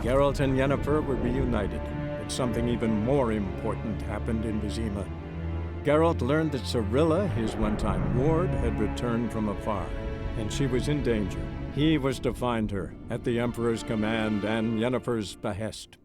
Geralt and Yennefer were reunited, but something even more important happened in Vizima. Geralt learned that Cirilla, his one-time ward, had returned from afar, and she was in danger. He was to find her, at the Emperor's command and Yennefer's behest.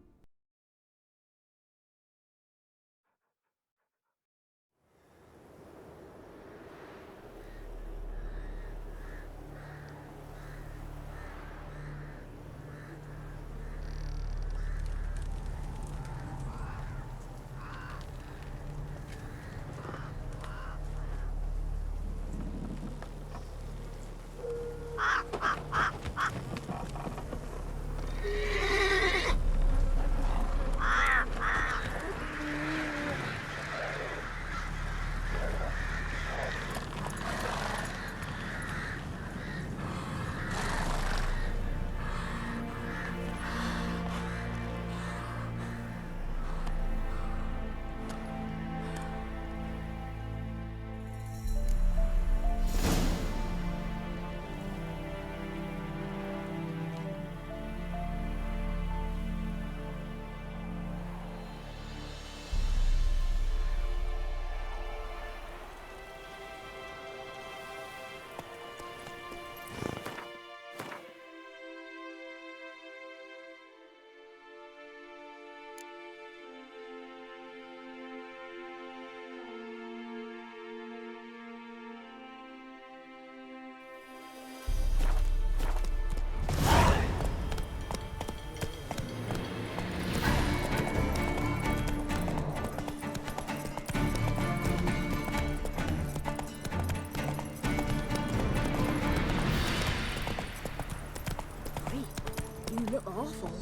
Awful.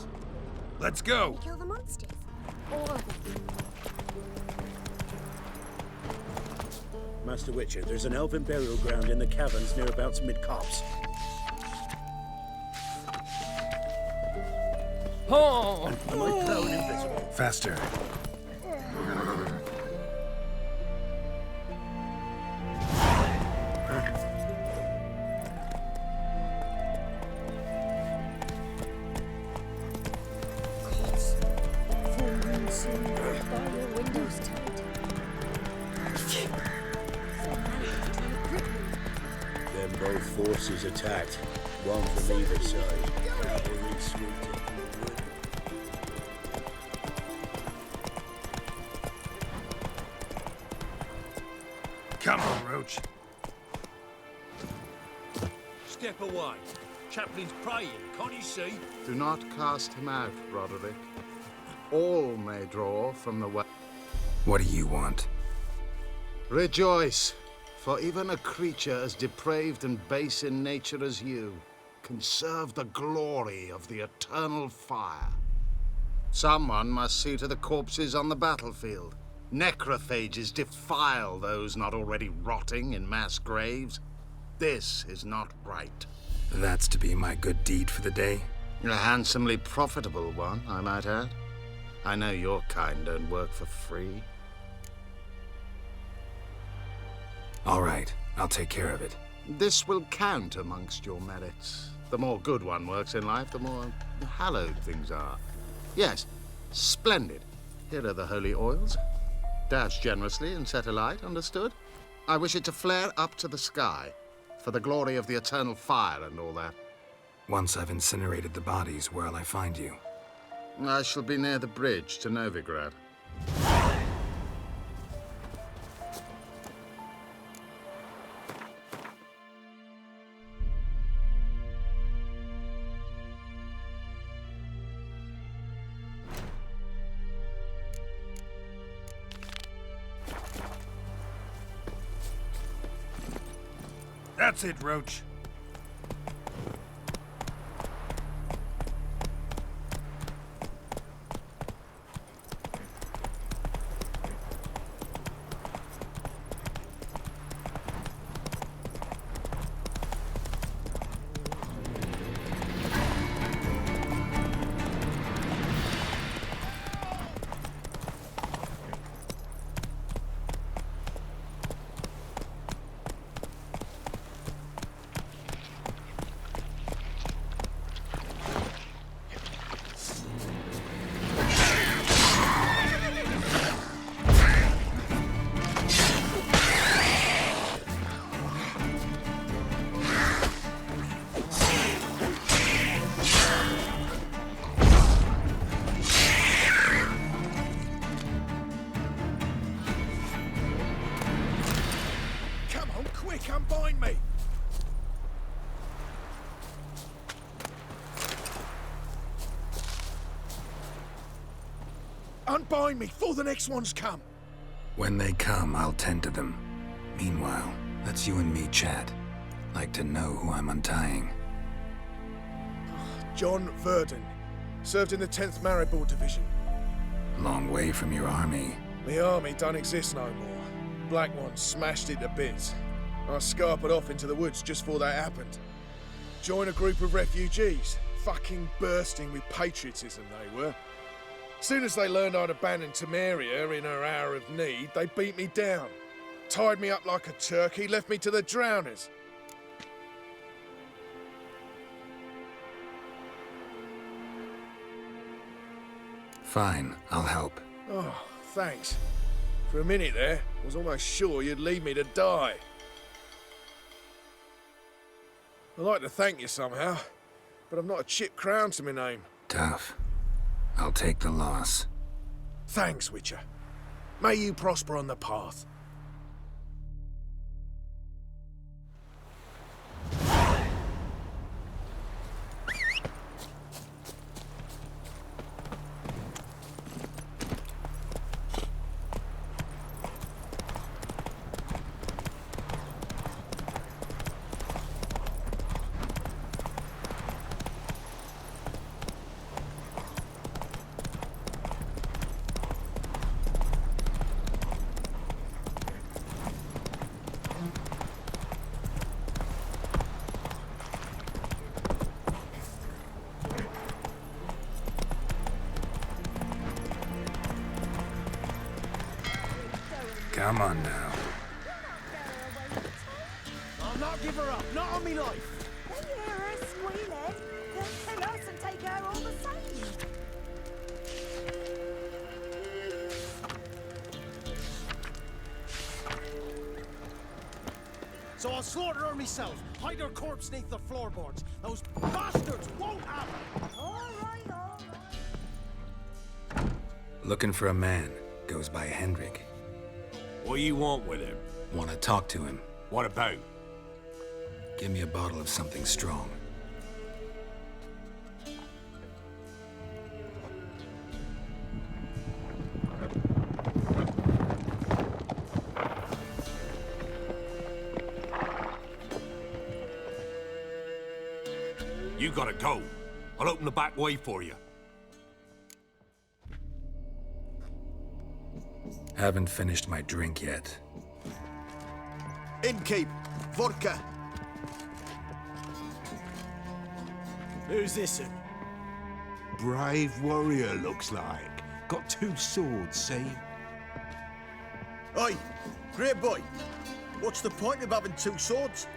Let's go. Kill the monsters. All of them. Master Witcher, there's an elven burial ground in the caverns nearabouts mid-copse. Oh! Am I clone invisible? Faster. Then both forces attacked, one from either side. Cavalry swooped into the wood. Come on, Roach. Step away. Chaplain's praying, can't you see? Do not cast him out, Roderick. All may draw from the well. What do you want? Rejoice, for even a creature as depraved and base in nature as you can serve the glory of the eternal fire. Someone must see to the corpses on the battlefield. Necrophages defile those not already rotting in mass graves. This is not right. That's to be my good deed for the day? A handsomely profitable one, I might add. I know your kind don't work for free. All right, I'll take care of it. This will count amongst your merits. The more good one works in life, the more hallowed things are. Yes, splendid. Here are the holy oils. Dash generously and set alight, understood? I wish it to flare up to the sky, for the glory of the eternal fire and all that. Once I've incinerated the bodies, where'll I find you? I shall be near the bridge to Novigrad. That's it, Roach. Unbind me before the next ones come. When they come, I'll tend to them. Meanwhile, let's you and me chat. Like to know who I'm untying. John Verdon. Served in the 10th Maribor Division. Long way from your army. The army don't exist no more. Black Ones smashed it to bits. I scarpered off into the woods just before that happened. Joined a group of refugees. Fucking bursting with patriotism they were. Soon as they learned I'd abandoned Temeria in her hour of need, they beat me down. Tied me up like a turkey, left me to the drowners. Fine, I'll help. Oh, thanks. For a minute there, I was almost sure you'd leave me to die. I'd like to thank you somehow, but I've not a chip crown to my name. Tough. I'll take the loss. Thanks, Witcher. May you prosper on the path. Come on now. I'll not give her up, not on me life. When you hear her squealing, then kill us and take her all the same. So I'll slaughter her myself, hide her corpse neath the floorboards. Those bastards won't have her. All right, all right. Looking for a man. Goes by Hendrik. What do you want with him? Want to talk to him. What about? Give me a bottle of something strong. You gotta go. I'll open the back way for you. Haven't finished my drink yet. Innkeep, vodka. Who's this? Brave warrior, looks like. Got 2 swords, see? Oi, great boy. What's the point of having 2 swords?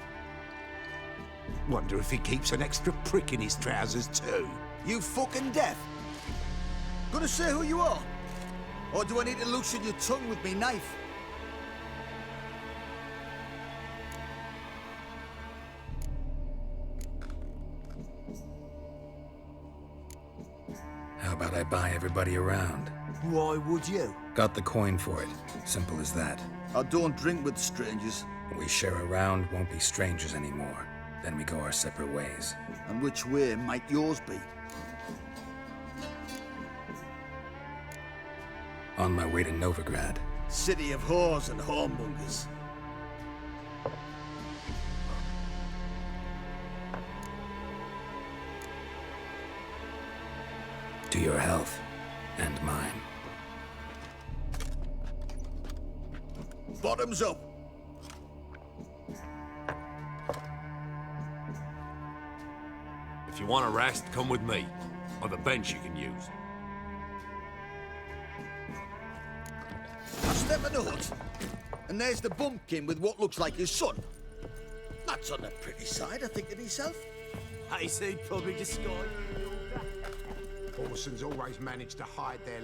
Wonder if he keeps an extra prick in his trousers too. You fucking deaf. Gonna say who you are? Or do I need to loosen your tongue with me knife? How about I buy everybody around? Why would you? Got the coin for it. Simple as that. I don't drink with strangers. We share a round, won't be strangers anymore. Then we go our separate ways. And which way might yours be? On my way to Novigrad. City of whores and whoremongers. To your health. And mine. Bottoms up. If you want a rest, come with me. Or the bench you can use. I step in the hut, and there's the bumpkin with what looks like his son. That's on the pretty side, I think to myself. I say public disguise. Orsons always manage to hide their...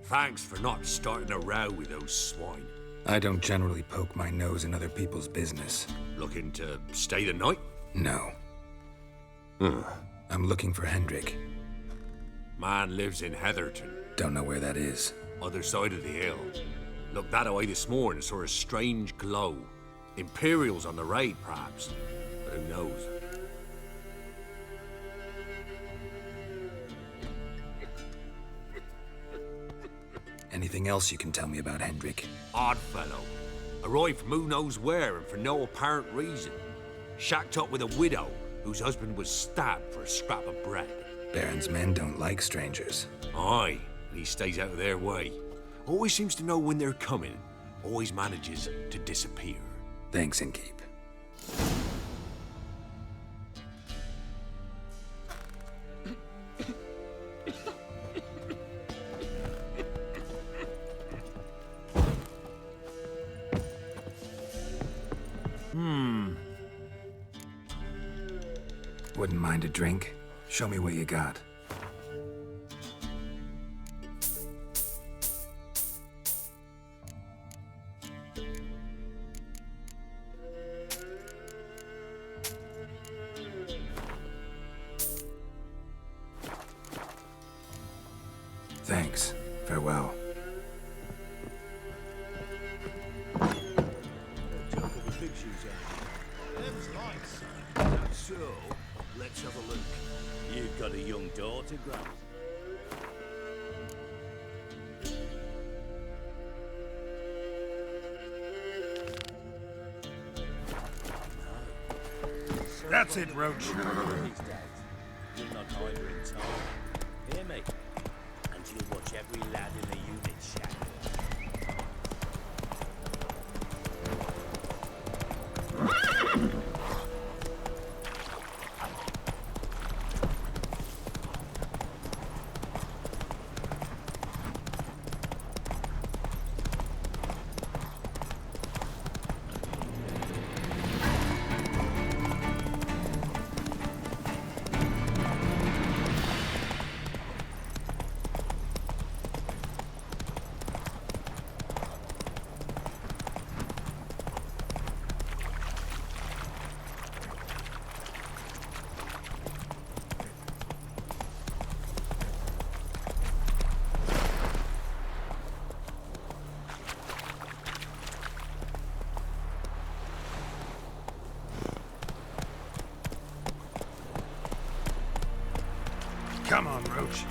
Thanks for not starting a row with those swine. I don't generally poke my nose in other people's business. Looking to stay the night? No. I'm looking for Hendrik. Man lives in Heatherton. Don't know where that is. Other side of the hill. Looked that away this morning, saw a strange glow. Imperials on the raid, perhaps. But who knows? Anything else you can tell me about Hendrik? Odd fellow. Arrived from who knows where and for no apparent reason. Shacked up with a widow whose husband was stabbed for a scrap of bread. Baron's men don't like strangers. Aye, and he stays out of their way. Always seems to know when they're coming. Always manages to disappear. Thanks, Innkeep. Wouldn't mind a drink? Show me what you got. Thanks. Farewell. So, let's have a look. You've got a young daughter, Grant. That's it, Roach. You're not either in time. Hear me? And you'll watch every lad in the unit shack. Come on, Roach.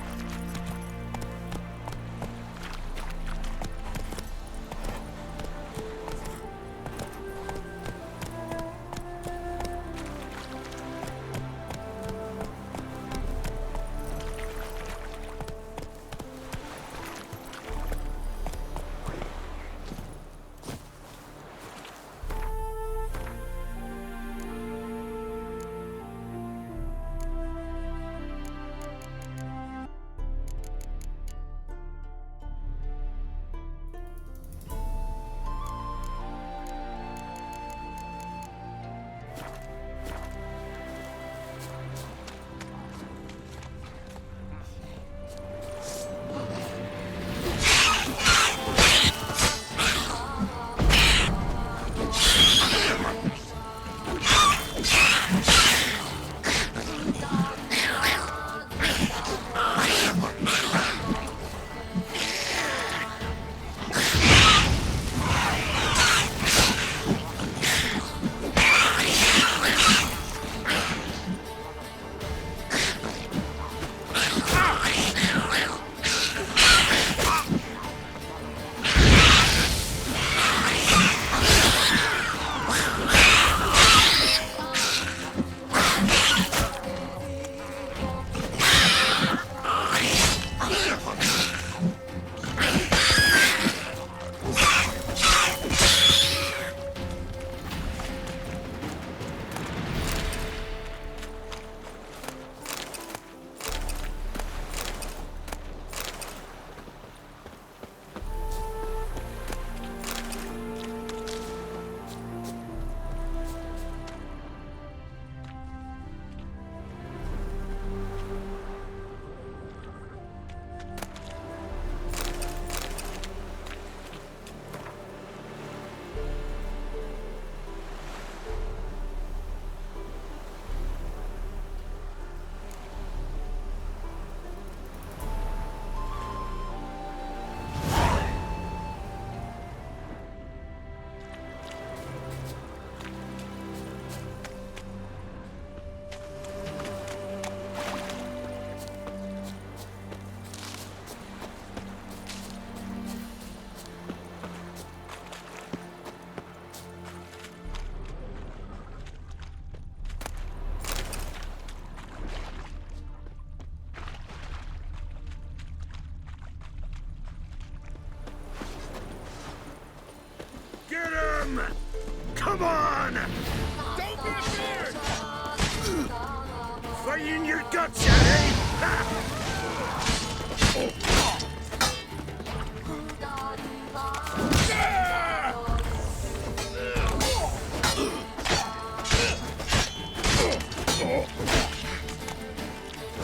him! Come on! Don't be afraid! Fight in your guts, Eddie!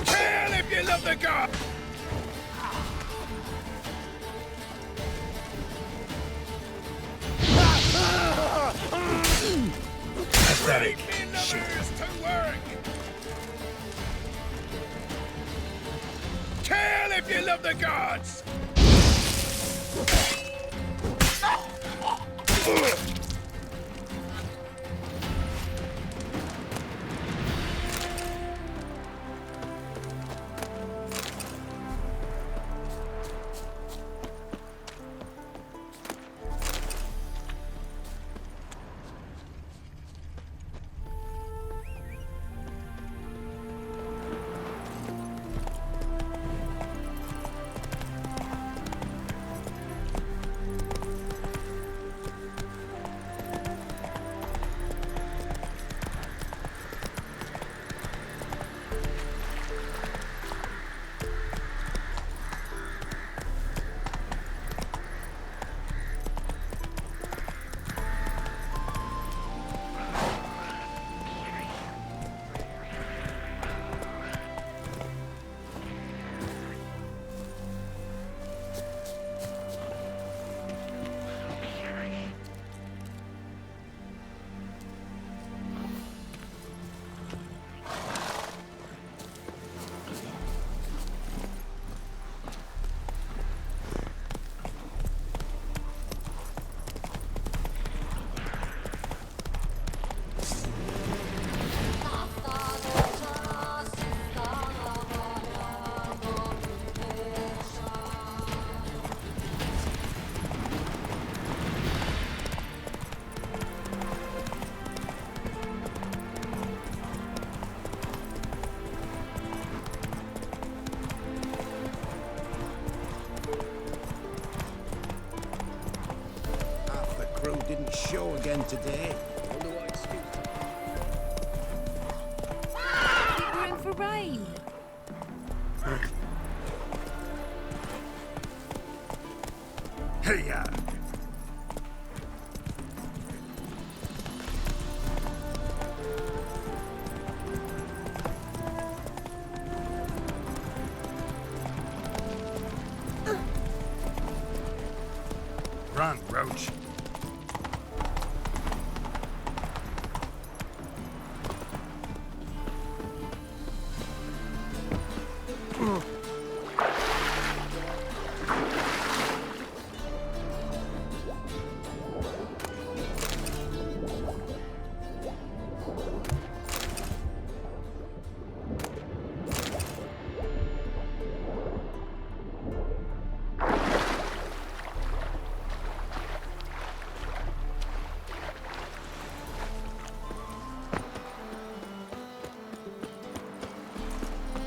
Kill if you love the god! Pathetic. To work! Kill if you love the gods! Didn't show again today. We're in for rain. Hey, ya! Run, Roach.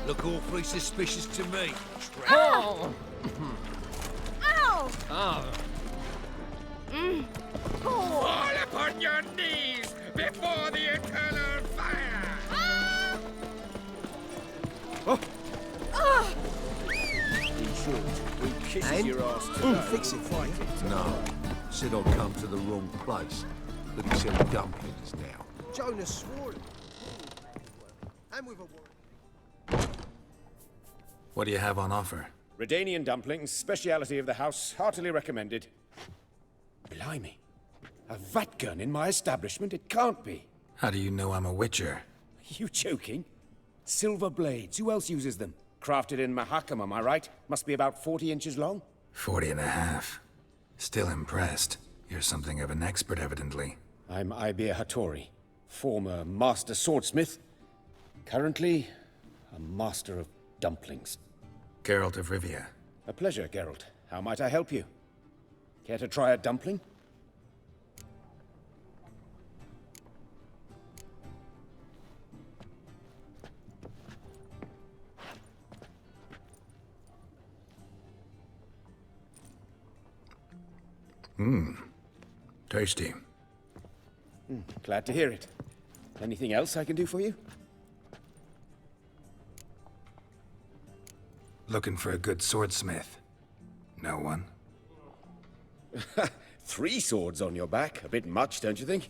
Look awfully suspicious to me. Ow! Fall upon your knees before the eternal fire! We kisses your ass today. Fix it for you. No. Said I'd come to the wrong place. Look at some dumplings now. Jonas swore it. And with a warrant. What do you have on offer? Redanian dumplings, speciality of the house, heartily recommended. Blimey. A vatgun in my establishment? It can't be. How do you know I'm a witcher? Are you joking? Silver blades, who else uses them? Crafted in Mahakam, am I right? Must be about 40 inches long? 40 and a half. Still impressed. You're something of an expert, evidently. I'm Ibir Hattori, former master swordsmith. Currently, a master of dumplings. Geralt of Rivia. A pleasure, Geralt. How might I help you? Care to try a dumpling? Tasty. Glad to hear it. Anything else I can do for you? Looking for a good swordsmith. No one? 3 swords on your back. A bit much, don't you think?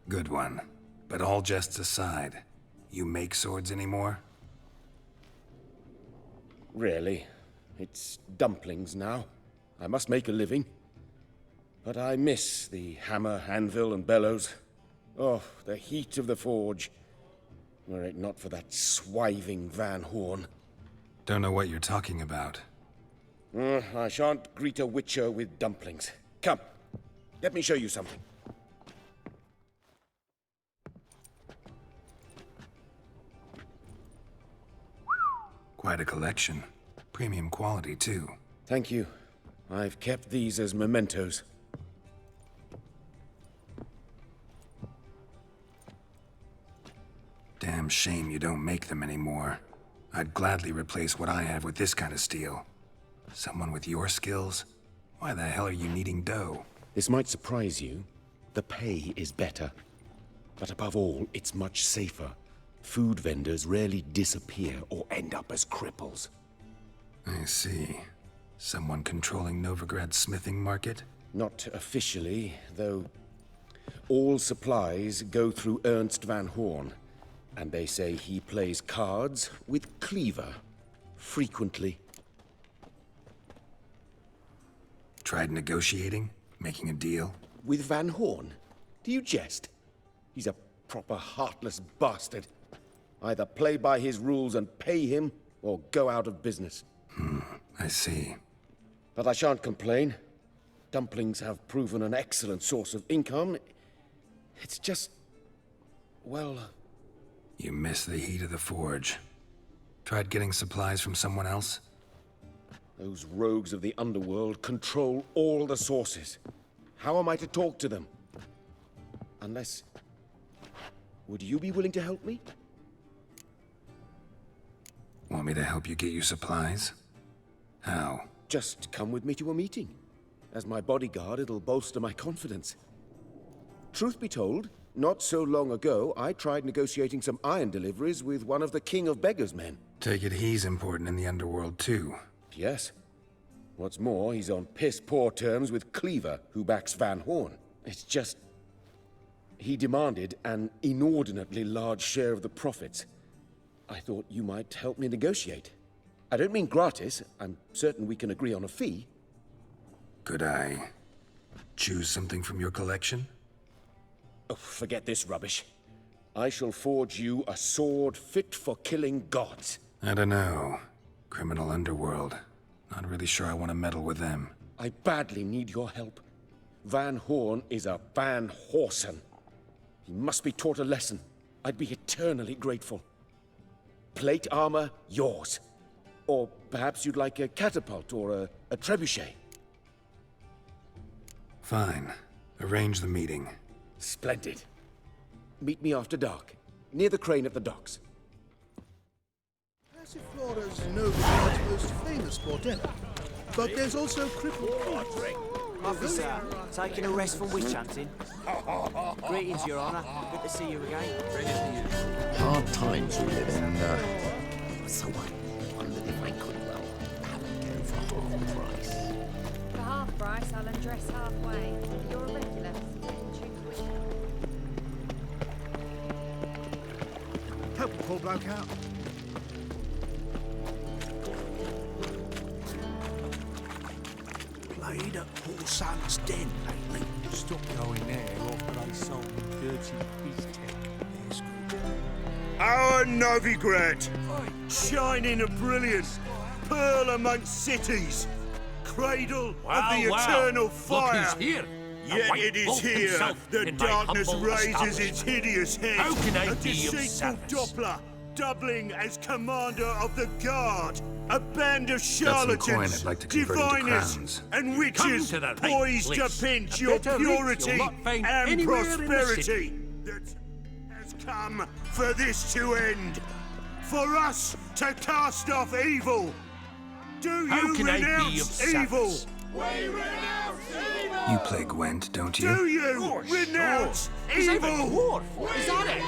Good one. But all jests aside, you make swords anymore? Really. It's dumplings now. I must make a living. But I miss the hammer, anvil, and bellows. Oh, the heat of the forge. Were it not for that swiving Van Horn. Don't know what you're talking about. I shan't greet a witcher with dumplings. Come, let me show you something. Quite a collection. Premium quality, too. Thank you. I've kept these as mementos. Damn shame you don't make them anymore. I'd gladly replace what I have with this kind of steel. Someone with your skills? Why the hell are you needing dough? This might surprise you. The pay is better. But above all, it's much safer. Food vendors rarely disappear or end up as cripples. I see. Someone controlling Novigrad's smithing market? Not officially, though all supplies go through Ernst Van Horn. And they say he plays cards with Cleaver. Frequently. Tried negotiating? Making a deal? With Van Horn? Do you jest? He's a proper heartless bastard. Either play by his rules and pay him, or go out of business. I see. But I shan't complain. Dumplings have proven an excellent source of income. It's just... well... You miss the heat of the forge. Tried getting supplies from someone else? Those rogues of the underworld control all the sources. How am I to talk to them? Unless... would you be willing to help me? Want me to help you get you supplies? How? Just come with me to a meeting. As my bodyguard, it'll bolster my confidence. Truth be told, not so long ago, I tried negotiating some iron deliveries with one of the King of Beggars' men. Take it he's important in the underworld, too. Yes. What's more, he's on piss-poor terms with Cleaver, who backs Van Horn. It's just... he demanded an inordinately large share of the profits. I thought you might help me negotiate. I don't mean gratis. I'm certain we can agree on a fee. Could I choose something from your collection? Oh, forget this rubbish. I shall forge you a sword fit for killing gods. I don't know. Criminal underworld. Not really sure I want to meddle with them. I badly need your help. Van Horn is a Van Horsen. He must be taught a lesson. I'd be eternally grateful. Plate armor, yours. Or perhaps you'd like a catapult or a trebuchet. Fine. Arrange the meeting. Splendid. Meet me after dark, near the crane at the docks. Passiflora's Novigrad's most famous bordello, but there's also crippled Creek. Officer, taking a rest from witch hunting. Greetings, Your Honor. Good to see you again. Hard times we live in. So I wondered if I could, well, have a go for half price. For half price, I'll undress halfway. You're a regular. Help the poor bloke out. Played at poor son's den lately. Stop going there after they sold me dirty beefsteak. There's good. Our Novigrad, shining a brilliant pearl amongst cities, cradle of the eternal fire. Look, he's here. Yet it is here that darkness raises its hideous head. How can I a be of deceitful service? Doppler, doubling as commander of the guard. A band of Got some coin charlatans, I'd like to convert into diviners, crowns. and Come witches to the right poised place. to pinch A your better rate you'll purity not find and anywhere in the prosperity. That has come for this to end. For us to cast off evil. Do How you can I be of renounce evil? service? We renounce evil! You play Gwent, don't Do you? you renounce evil? Is that it?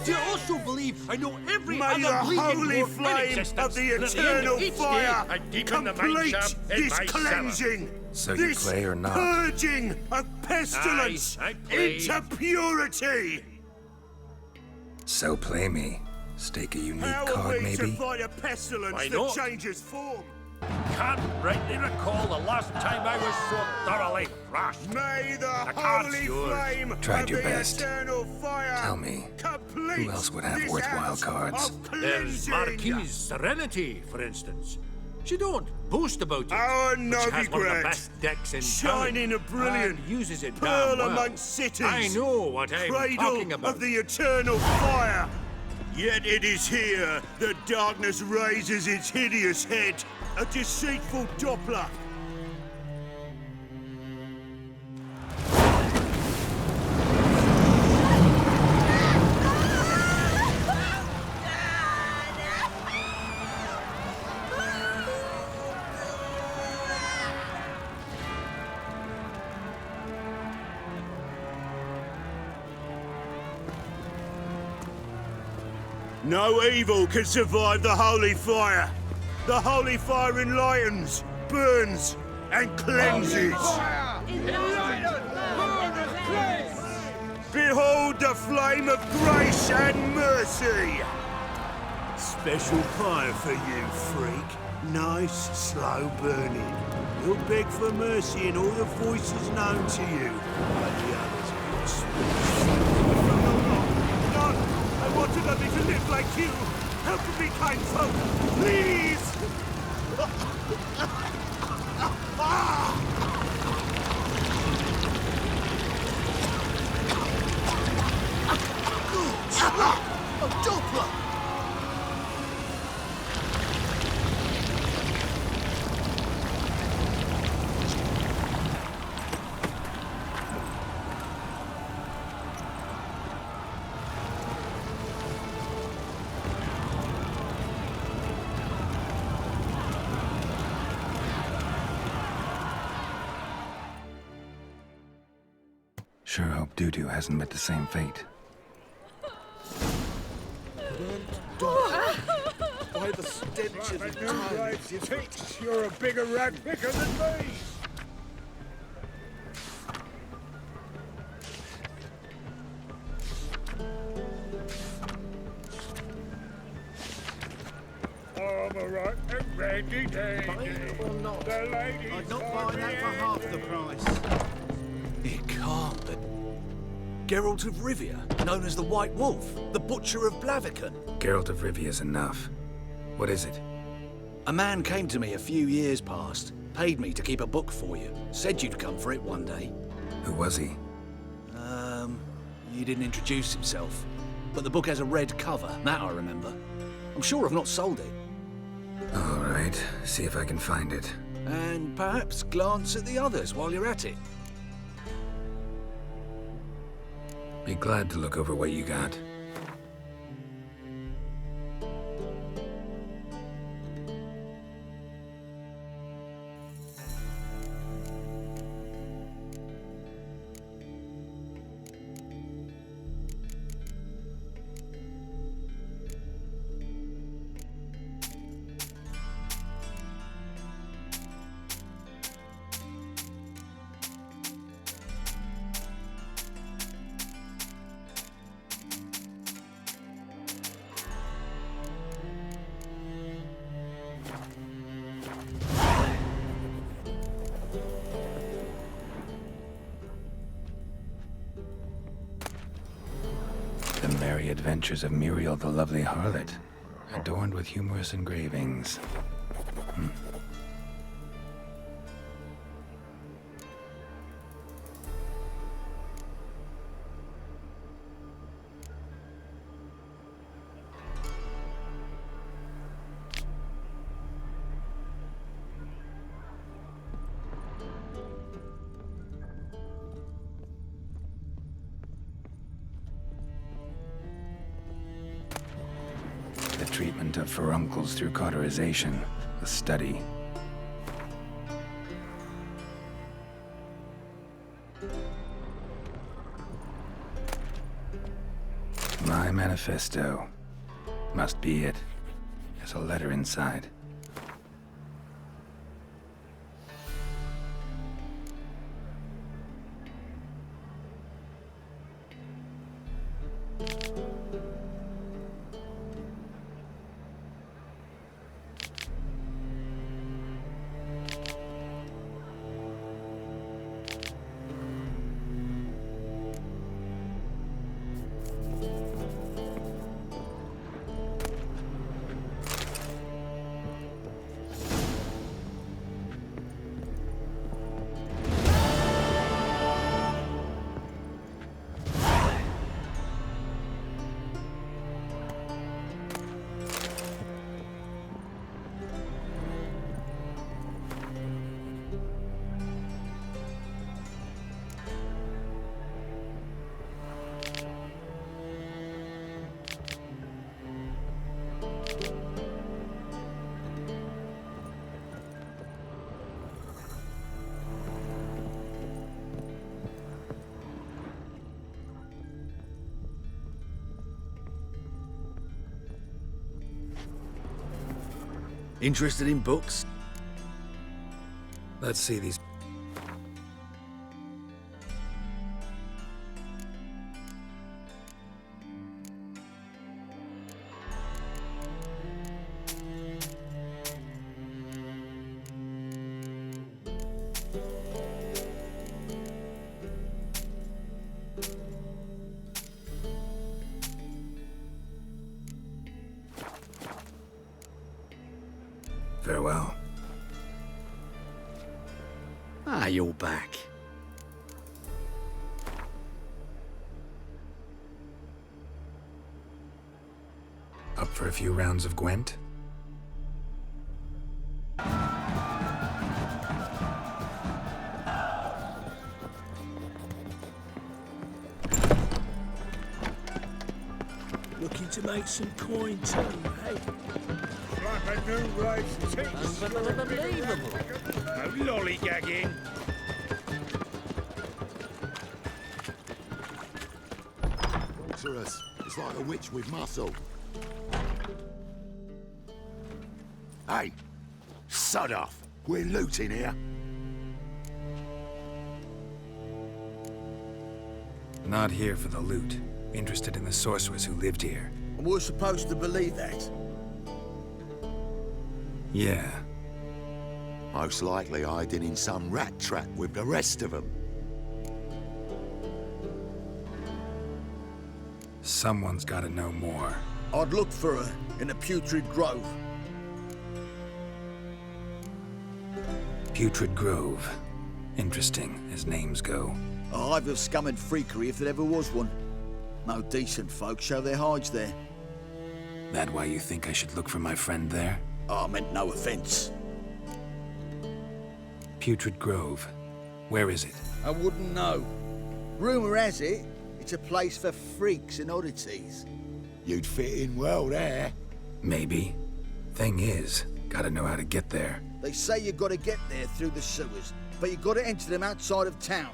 Do you also believe I know every May other the bleeding holy dwarf in flame existence, of the and at the end eternal of each day, fire I deepen the mine complete shaft in this my cellar. cleansing, So you this play or not? purging of pestilence Aye, I play. into purity. So play me. Stake a unique How are card, we to maybe? fight a pestilence Why that not? changes form? Can't rightly recall the last time I was so thoroughly thrashed. May the card's holy yours. flame Tried of your the best. eternal fire Tell me, complete who else would have this worthwhile act cards? of There's cleansing. Marquise Serenity, for instance. She don't boast about it. Our but she has one of the Novigrad, best decks in shining town. a brilliant and uses it pearl damn well. amongst cities. I know what I'm talking Cradle about. of the eternal fire. Yet it is here that darkness raises its hideous head, a deceitful Doppler. No evil can survive the holy fire. The holy fire enlightens, burns, and cleanses. Behold the flame of grace and mercy. Special fire for you, freak. Nice, slow burning. You'll beg for mercy in all the voices known to you. But the others will speak. No, I want to learn to live like you. Help me, kind folk, please. A Doppler! Sure hope Dudu hasn't met the same fate. By the stench of the time. You're a bigger rat picker than me. Armor and ready day. Or not. The ladies I'd not are buy that for ready. half the price. It can't be. Geralt of Rivia, known as the White Wolf, the Butcher of Blaviken. Geralt of Rivia is enough. What is it? A man came to me a few years past, paid me to keep a book for you, said you'd come for it one day. Who was he? He didn't introduce himself, but the book has a red cover, that I remember. I'm sure I've not sold it. All right, see if I can find it. And perhaps glance at the others while you're at it. Be glad to look over what you got. The Merry Adventures of Muriel the Lovely Harlot, adorned with humorous engravings. The treatment of furuncles through cauterization, a study. My manifesto. Must be it. There's a letter inside. Interested in books? Let's see these. Farewell. Ah, you're back. Up for a few rounds of Gwent? Looking to make some coin too, hey? Like a new race Unbelievable. No lollygagging. Torturous. It's like a witch with muscle. Hey, sod off. We're looting here. Not here for the loot. Interested in the sorceress who lived here. And we're supposed to believe that? Yeah. Most likely hiding in some rat trap with the rest of them. Someone's gotta know more. I'd look for her in the Putrid Grove. Putrid Grove. Interesting, as names go. A hive of scum and freakery if there ever was one. No decent folk show their hides there. That why you think I should look for my friend there? Oh, I meant no offense. Putrid Grove. Where is it? I wouldn't know. Rumour has it, it's a place for freaks and oddities. You'd fit in well there. Maybe. Thing is, gotta know how to get there. They say you gotta get there through the sewers, but you gotta enter them outside of town.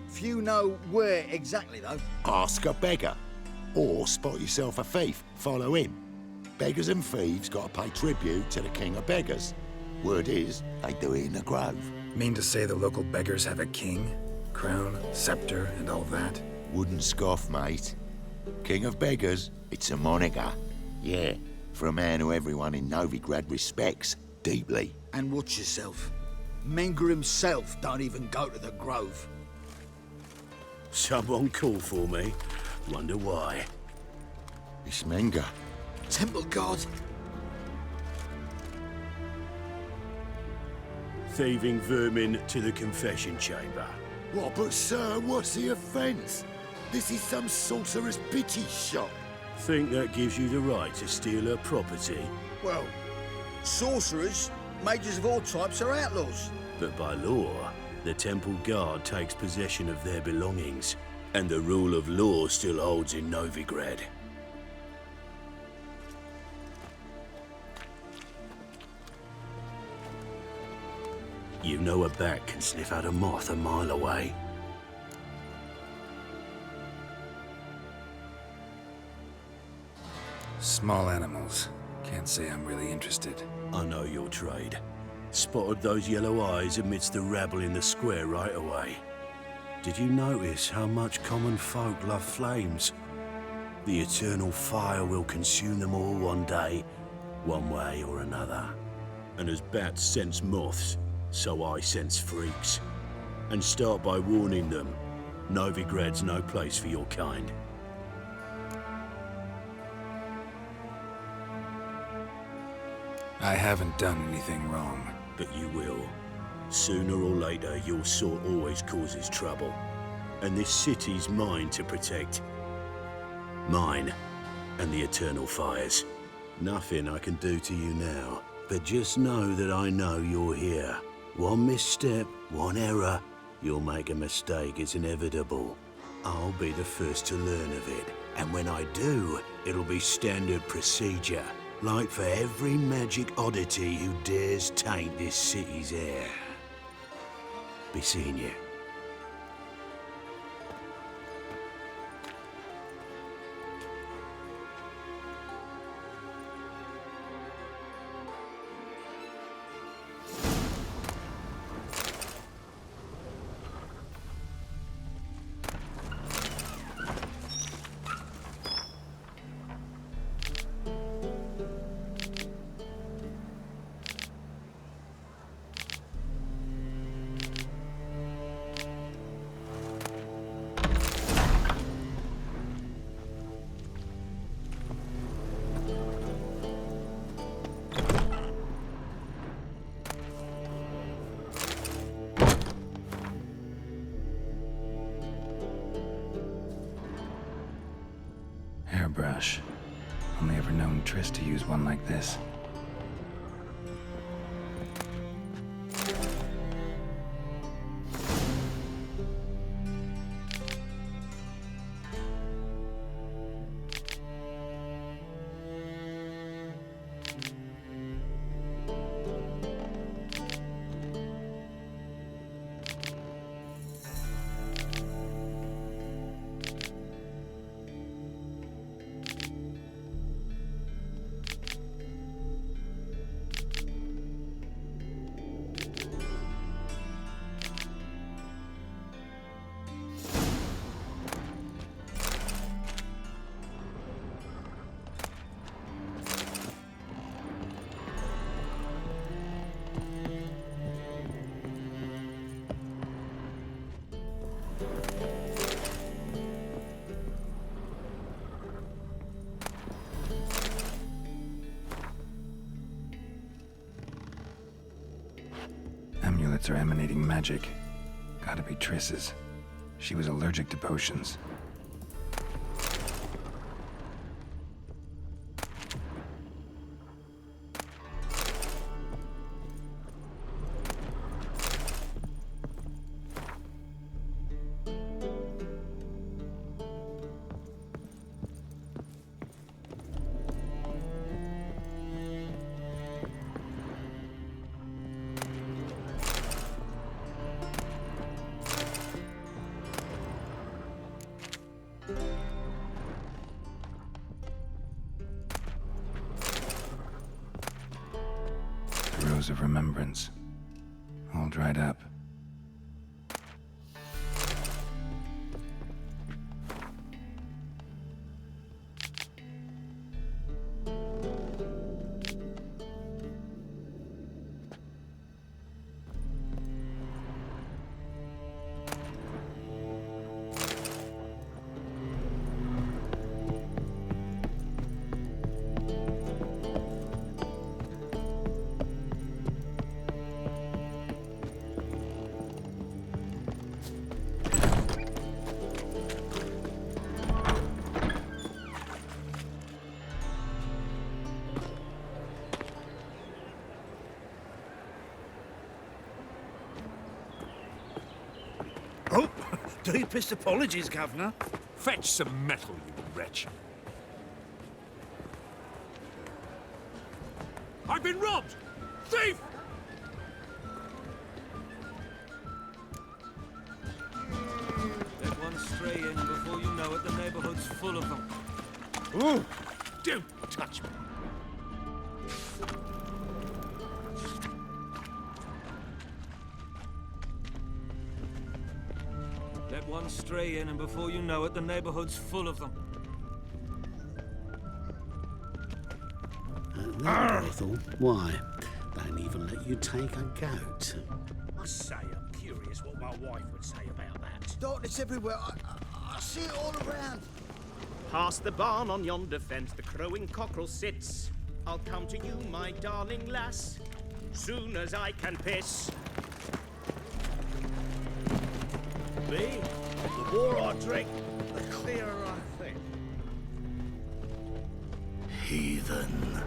Few know where exactly, though. Ask a beggar. Or spot yourself a thief. Follow him. Beggars and thieves gotta pay tribute to the king of beggars. Word is, they do it in the grove. Mean to say the local beggars have a king? Crown, scepter, and all that? Wouldn't scoff, mate. King of beggars, it's a moniker. Yeah, for a man who everyone in Novigrad respects deeply. And watch yourself. Menger himself don't even go to the grove. Someone called for me. Wonder why. It's Menger. Temple guard. Thieving vermin to the confession chamber. What, but sir, what's the offence? This is some sorcerer's pity shop. Think that gives you the right to steal her property? Well, sorcerers, mages of all types are outlaws. But by law, the temple guard takes possession of their belongings, and the rule of law still holds in Novigrad. You know a bat can sniff out a moth a mile away. Small animals. Can't say I'm really interested. I know your trade. Spotted those yellow eyes amidst the rabble in the square right away. Did you notice how much common folk love flames? The eternal fire will consume them all one day, one way or another. And as bats sense moths, so I sense freaks. And start by warning them, Novigrad's no place for your kind. I haven't done anything wrong. But you will. Sooner or later, your sort always causes trouble. And this city's mine to protect. Mine and the eternal fires. Nothing I can do to you now. But just know that I know you're here. One misstep, one error, you'll make a mistake, it's inevitable. I'll be the first to learn of it. And when I do, it'll be standard procedure. Like for every magic oddity who dares taint this city's air. Be seeing you. Hairbrush. Only ever known Triss to use one like this. Amulets are emanating magic. Gotta be Triss's. She was allergic to potions. Rose of Remembrance. All dried up. Oh, deepest apologies, Governor. Fetch some metal, you wretch. I've been robbed! Thief! Let one stray in before you know it, the neighborhood's full of them. Ooh, Don't touch me. Let one stray in, and before you know it, the neighborhood's full of them. Berthel, why? They don't even let you take a goat. I say I'm curious what my wife would say about that. Darkness everywhere. I see it all around. Past the barn on yonder fence, the crowing cockerel sits. I'll come to you, my darling lass, soon as I can piss. Me? The more I drink, the clearer I think. Heathen.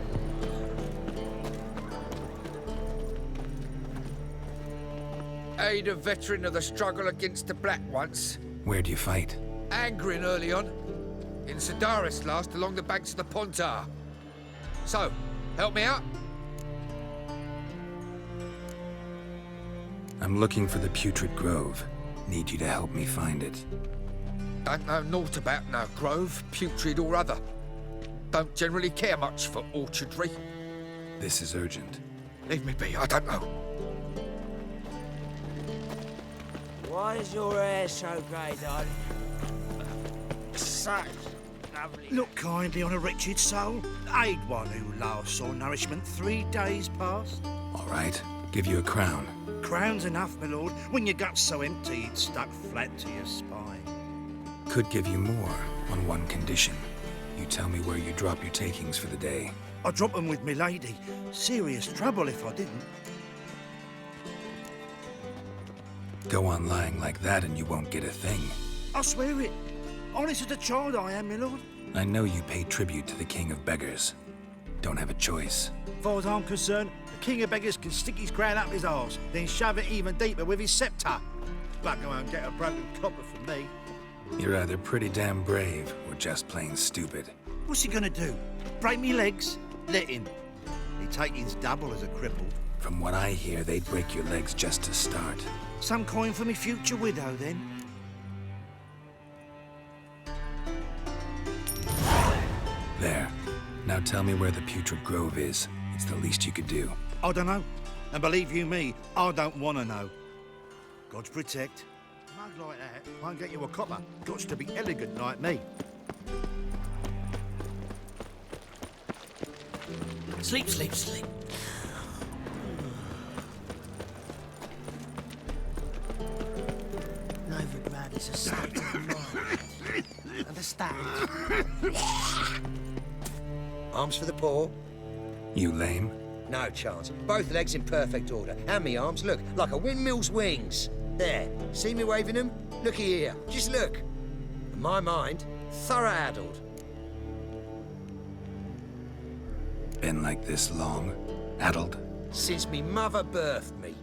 Aid a veteran of the struggle against the Black once. Where'd you fight? Angrin early on. In Sedaris last, along the banks of the Pontar. So, help me out? I'm looking for the Putrid Grove. Need you to help me find it. Don't know naught about no grove, putrid or other. Don't generally care much for orchardry. This is urgent. Leave me be, I don't know. Why is your hair so grey, darling? Such lovely. Look kindly on a wretched soul. Aid one who last saw nourishment 3 days past. All right, give you a crown. Crown's enough, my lord, when your gut's so empty it's stuck flat to your spine. Could give you more on one condition. You tell me where you drop your takings for the day. I'd drop them with me lady. Serious trouble if I didn't. Go on lying like that and you won't get a thing. I swear it. Honest as a child I am, my lord. I know you pay tribute to the King of Beggars. Don't have a choice. As far as I'm concerned, the King of Beggars can stick his crown up his arse, then shove it even deeper with his sceptre. Bugger won't get a broken copper from me. You're either pretty damn brave or just plain stupid. What's he gonna do? Break me legs? Let him. He taking's double as a cripple. From what I hear, they'd break your legs just to start. Some coin for me future widow, then. There. Now tell me where the Putrid Grove is. It's the least you could do. I don't know. And believe you me, I don't want to know. God's protect. Mug like that won't get you a copper. Gots to be elegant like me. Sleep, sleep, sleep. Novigrad is a state of mind. Understand? Arms for the poor. You lame? No chance. Both legs in perfect order. And me arms, look, like a windmill's wings. There. See me waving them? Looky here. Just look. In my mind, thorough addled. Been like this long? Addled? Since me mother birthed me.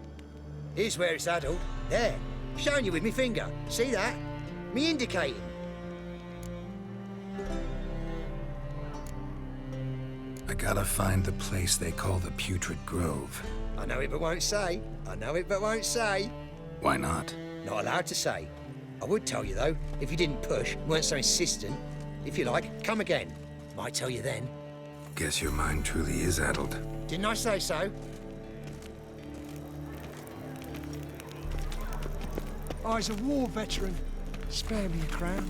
Here's where it's addled. There. Showing you with me finger. See that? Me indicating. I gotta find the place they call the Putrid Grove. I know it but won't say. I know it but won't say. Why not? Not allowed to say. I would tell you though, if you didn't push, weren't so insistent. If you like, come again. Might tell you then. Guess your mind truly is addled. Didn't I say so? I's a war veteran. Spare me a crown.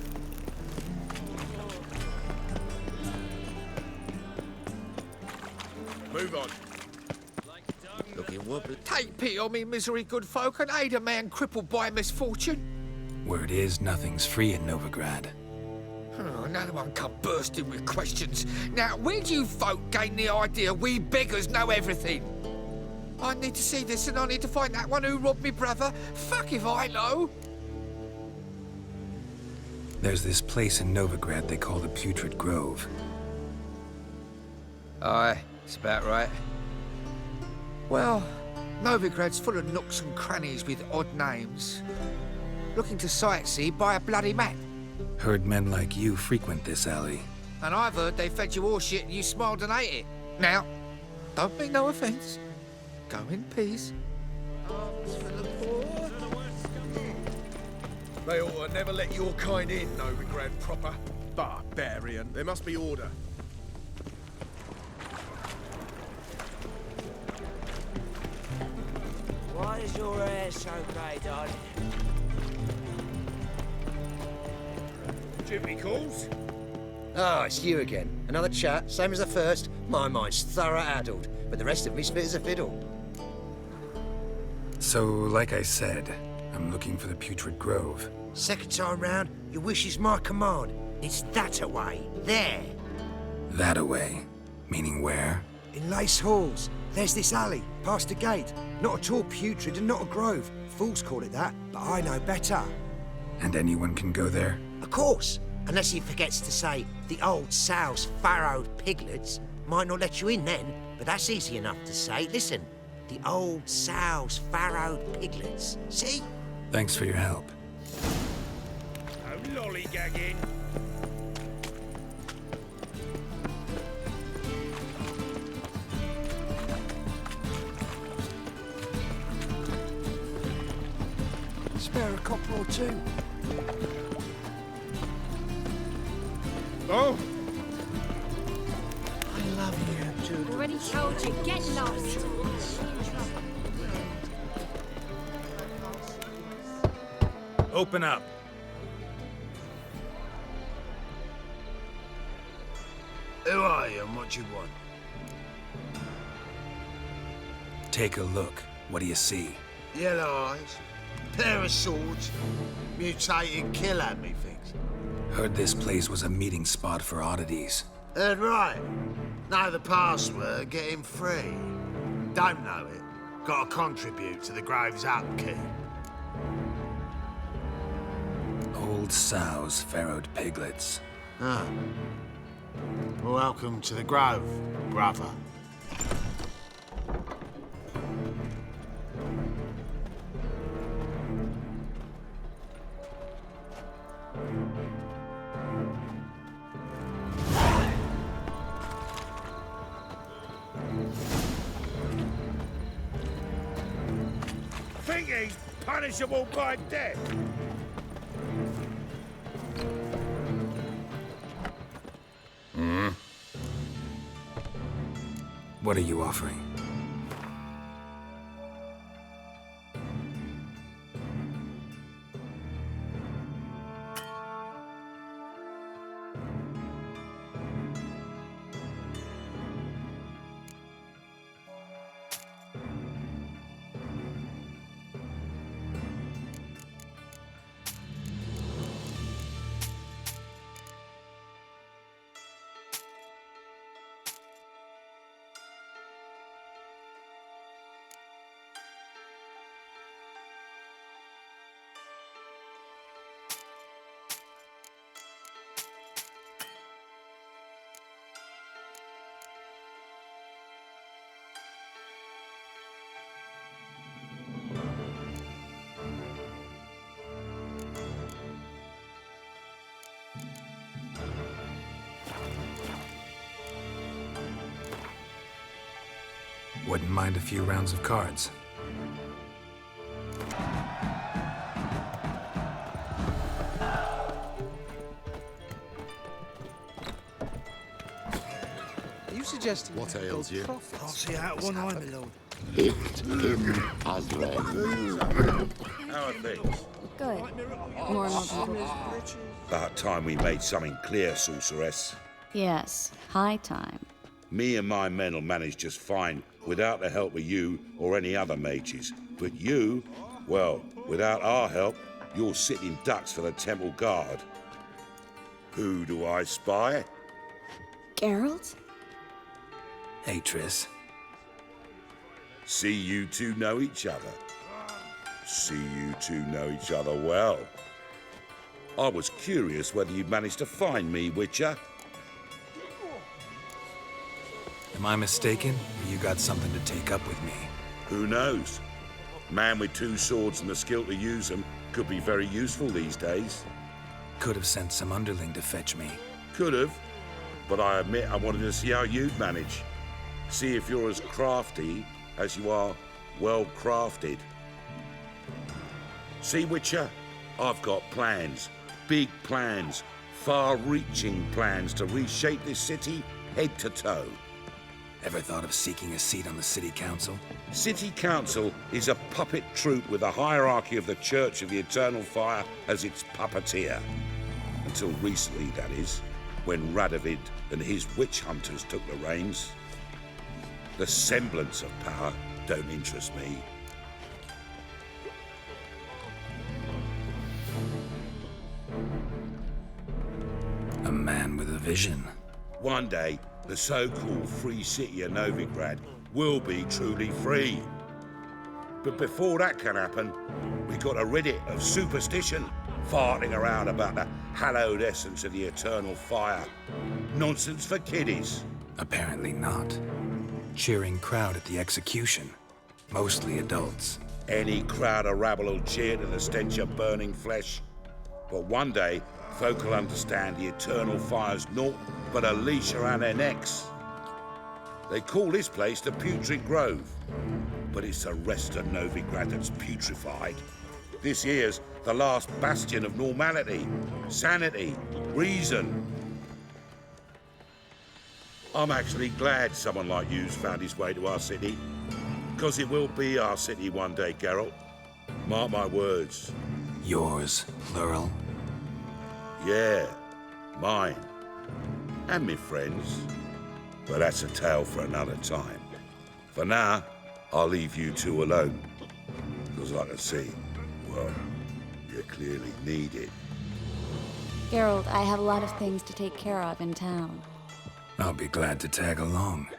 Move on. Looking wobbly. Take pity on me, misery, good folk, and aid a man crippled by misfortune. Word is, nothing's free in Novigrad. Oh, another one come bursting with questions. Now, where do you folk gain the idea we beggars know everything? I need to see this and I need to find that one who robbed me brother. Fuck if I know. There's this place in Novigrad they call the Putrid Grove. Aye, it's about right. Well, Novigrad's full of nooks and crannies with odd names. Looking to sightsee, buy a bloody map. Heard men like you frequent this alley. And I've heard they fed you all shit and you smiled and ate it. Now, don't mean no offence. Go in peace. Arms for the poor. They ought to never let your kind in, Novigrad proper. Barbarian. There must be order. Sure it's okay, darling. Jimmy calls? Ah, it's you again. Another chat, same as the first. My mind's thorough addled, but the rest of me's fit as a fiddle. So, like I said, I'm looking for the Putrid Grove. Second time round, your wish is my command. It's that away. There. That away? Meaning where? In Lace Halls. There's this alley, past the gate. Not at all putrid and not a grove. Fools call it that, but I know better. And anyone can go there? Of course. Unless he forgets to say the old sow's farrowed piglets. Might not let you in then, but that's easy enough to say. Listen, the old sow's farrowed piglets. See? Thanks for your help. No lollygagging. Spare a copper or two. Oh! I love you, Jude. Already told you, get lost. Open up. Who are you and what you want? Take a look. What do you see? Yellow eyes, pair of swords, mutated killer, methinks. Heard this place was a meeting spot for oddities. Heard right. Know the password, get him free. Don't know it. Gotta contribute to the Grove's upkeep. Old sows, farrowed piglets. Ah. Welcome to the Grove, brother. Think he's punishable by death? What are you offering? Wouldn't mind a few rounds of cards. Are you suggesting What ails you? I'll see out one eye, my lord. Lift him as red. How are things? Good. More and more people. About time we made something clear, sorceress. Yes, high time. Me and my men'll manage just fine without the help of you or any other mages. But you, well, without our help, you're sitting ducks for the temple guard. Who do I spy? Geralt? Hey, Triss. See you two know each other. See you two know each other well. I was curious whether you'd managed to find me, Witcher. Am I mistaken? Or you got something to take up with me? Who knows? Man with two swords and the skill to use them could be very useful these days. Could have sent some underling to fetch me. Could have, but I admit I wanted to see how you'd manage. See if you're as crafty as you are well crafted. See, Witcher, I've got plans. Big plans. Far-reaching plans to reshape this city head to toe. Ever thought of seeking a seat on the city council? City Council is a puppet troupe with the hierarchy of the Church of the Eternal Fire as its puppeteer. Until recently, that is, when Radovid and his witch hunters took the reins. The semblance of power don't interest me. A man with a vision. One day, the so-called free city of Novigrad will be truly free. But before that can happen, we got to rid it of superstition, farting around about the hallowed essence of the eternal fire. Nonsense for kiddies. Apparently not. Cheering crowd at the execution. Mostly adults. Any crowd of rabble will cheer to the stench of burning flesh. But one day, folk will understand the eternal fire's naught but a leash around their necks. They call this place the Putrid Grove, but it's the rest of Novigrad that's putrefied. This here's the last bastion of normality, sanity, reason. I'm actually glad someone like you's found his way to our city, because it will be our city one day, Geralt. Mark my words. Yours, plural? Yeah, mine. And me friends. But that's a tale for another time. For now, I'll leave you two alone. Because like I see, well, you clearly need it. Geralt, I have a lot of things to take care of in town. I'll be glad to tag along.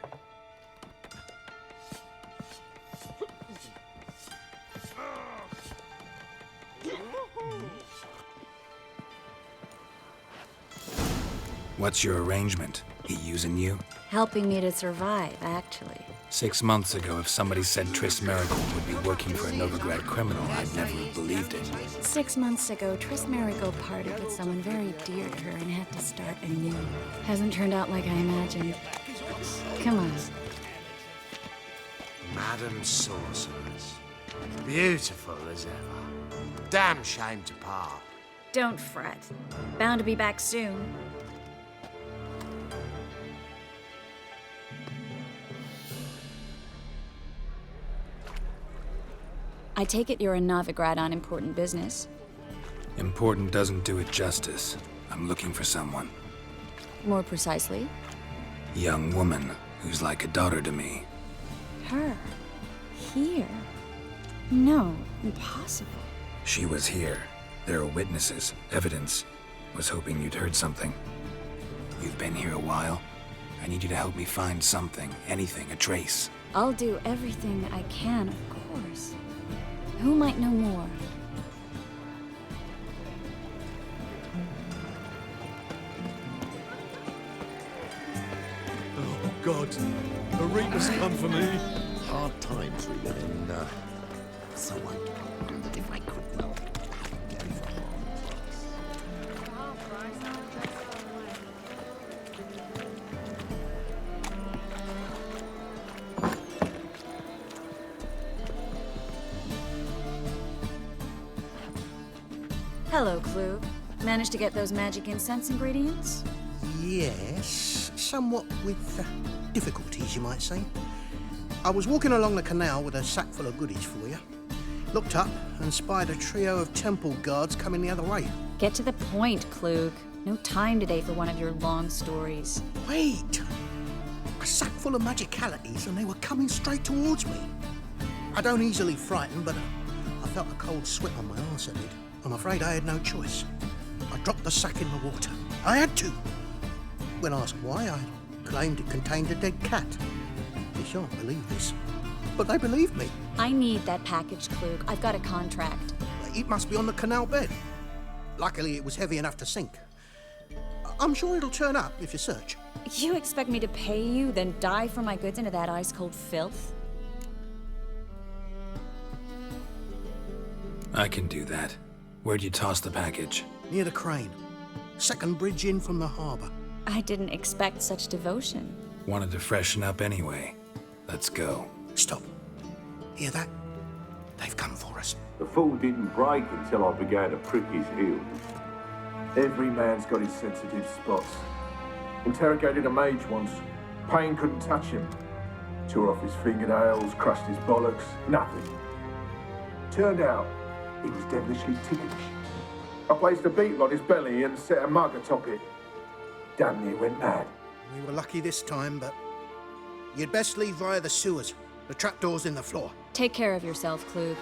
What's your arrangement? He using you? Helping me to survive, actually. 6 months ago, if somebody said Triss Merigold would be working for a Novigrad criminal, I'd never have believed it. 6 months ago, Triss Merigold parted with someone very dear to her and had to start anew. Hasn't turned out like I imagined. Come on. Madam Sorceress. Beautiful as ever. Damn shame to part. Don't fret. Bound to be back soon. I take it you're in Novigrad on important business. Important doesn't do it justice. I'm looking for someone. More precisely? Young woman who's like a daughter to me. Her? Here? No, impossible. She was here. There are witnesses, evidence. Was hoping you'd heard something. You've been here a while. I need you to help me find something, anything, a trace. I'll do everything I can, of course. Who might know more? Oh, God. A Reaper's come for me. Hard times we live in. So I wondered if I could know. Hello, Clue. Managed to get those magic incense ingredients? Yes, somewhat with difficulties, you might say. I was walking along the canal with a sack full of goodies for you. Looked up and spied a trio of temple guards coming the other way. Get to the point, Klug. No time today for one of your long stories. Wait! A sack full of magicalities and they were coming straight towards me. I don't easily frighten, but I felt a cold sweat on my arse, I did. I'm afraid I had no choice. I dropped the sack in the water. I had to. When asked why, I claimed it contained a dead cat. You shan't believe this, but they believed me. I need that package, Klug. I've got a contract. It must be on the canal bed. Luckily, it was heavy enough to sink. I'm sure it'll turn up if you search. You expect me to pay you, then dive for my goods into that ice-cold filth? I can do that. Where'd you toss the package? Near the crane. Second bridge in from the harbour. I didn't expect such devotion. Wanted to freshen up anyway. Let's go. Stop. Hear that? They've come for us. The fall didn't break until I began to prick his heels. Every man's got his sensitive spots. Interrogated a mage once. Pain couldn't touch him. Tore off his fingernails, crushed his bollocks, nothing. Turned out, he was devilishly ticklish. I placed a beetle on his belly and set a mug atop it. Damn near went mad. We were lucky this time, but you'd best leave via the sewers. The trapdoor's in the floor. Take care of yourself, Klug.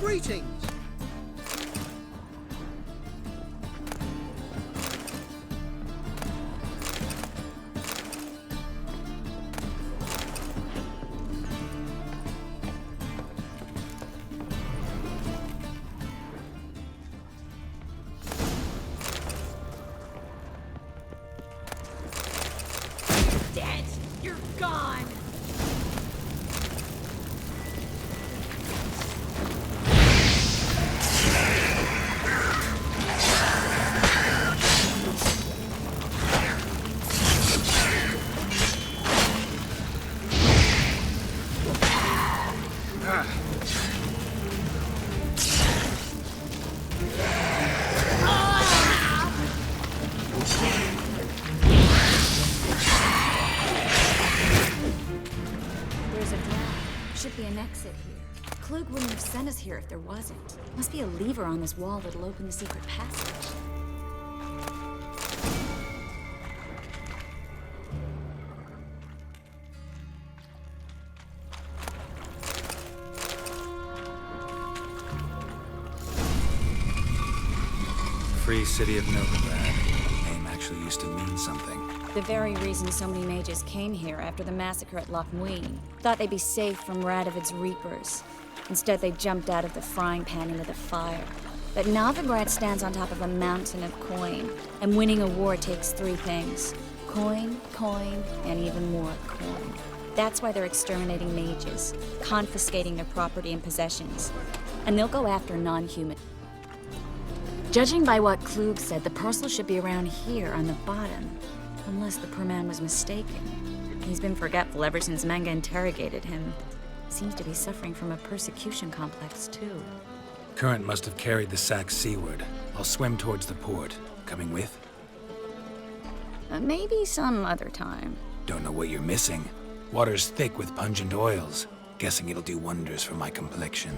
Greetings! Dead! You're gone! There's a draft. Should be an exit here. Klug wouldn't have sent us here if there wasn't. Must be a lever on this wall that'll open the secret passage. Free City of Novigrad. The name actually used to mean something. The very reason so many mages came here after the massacre at Loch Muin. Thought they'd be safe from Radovid's reapers. Instead, they jumped out of the frying pan into the fire. But Novigrad stands on top of a mountain of coin, and winning a war takes three things. Coin, coin, and even more coin. That's why they're exterminating mages, confiscating their property and possessions. And they'll go after non-human. Judging by what Klug said, the parcel should be around here on the bottom. Unless the poor man was mistaken. He's been forgetful ever since Manga interrogated him. Seems to be suffering from a persecution complex, too. Current must have carried the sack seaward. I'll swim towards the port. Coming with? Maybe some other time. Don't know what you're missing. Water's thick with pungent oils. Guessing it'll do wonders for my complexion.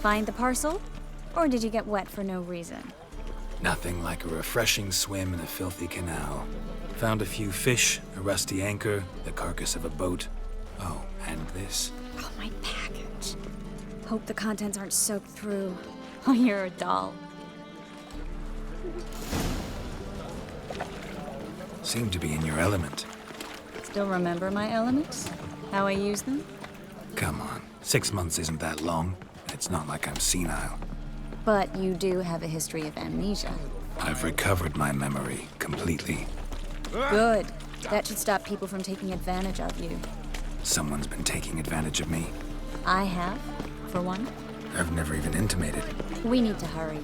Find the parcel? Or did you get wet for no reason? Nothing like a refreshing swim in a filthy canal. Found a few fish, a rusty anchor, the carcass of a boat. Oh, and this. Oh, my package. Hope the contents aren't soaked through. Oh, you're a doll. Seem to be in your element. Still remember my elements? How I use them? Come on, 6 months isn't that long. At It's not like I'm senile. But you do have a history of amnesia. I've recovered my memory completely. Good. That should stop people from taking advantage of you. Someone's been taking advantage of me. I have, for one. I've never even intimated. We need to hurry.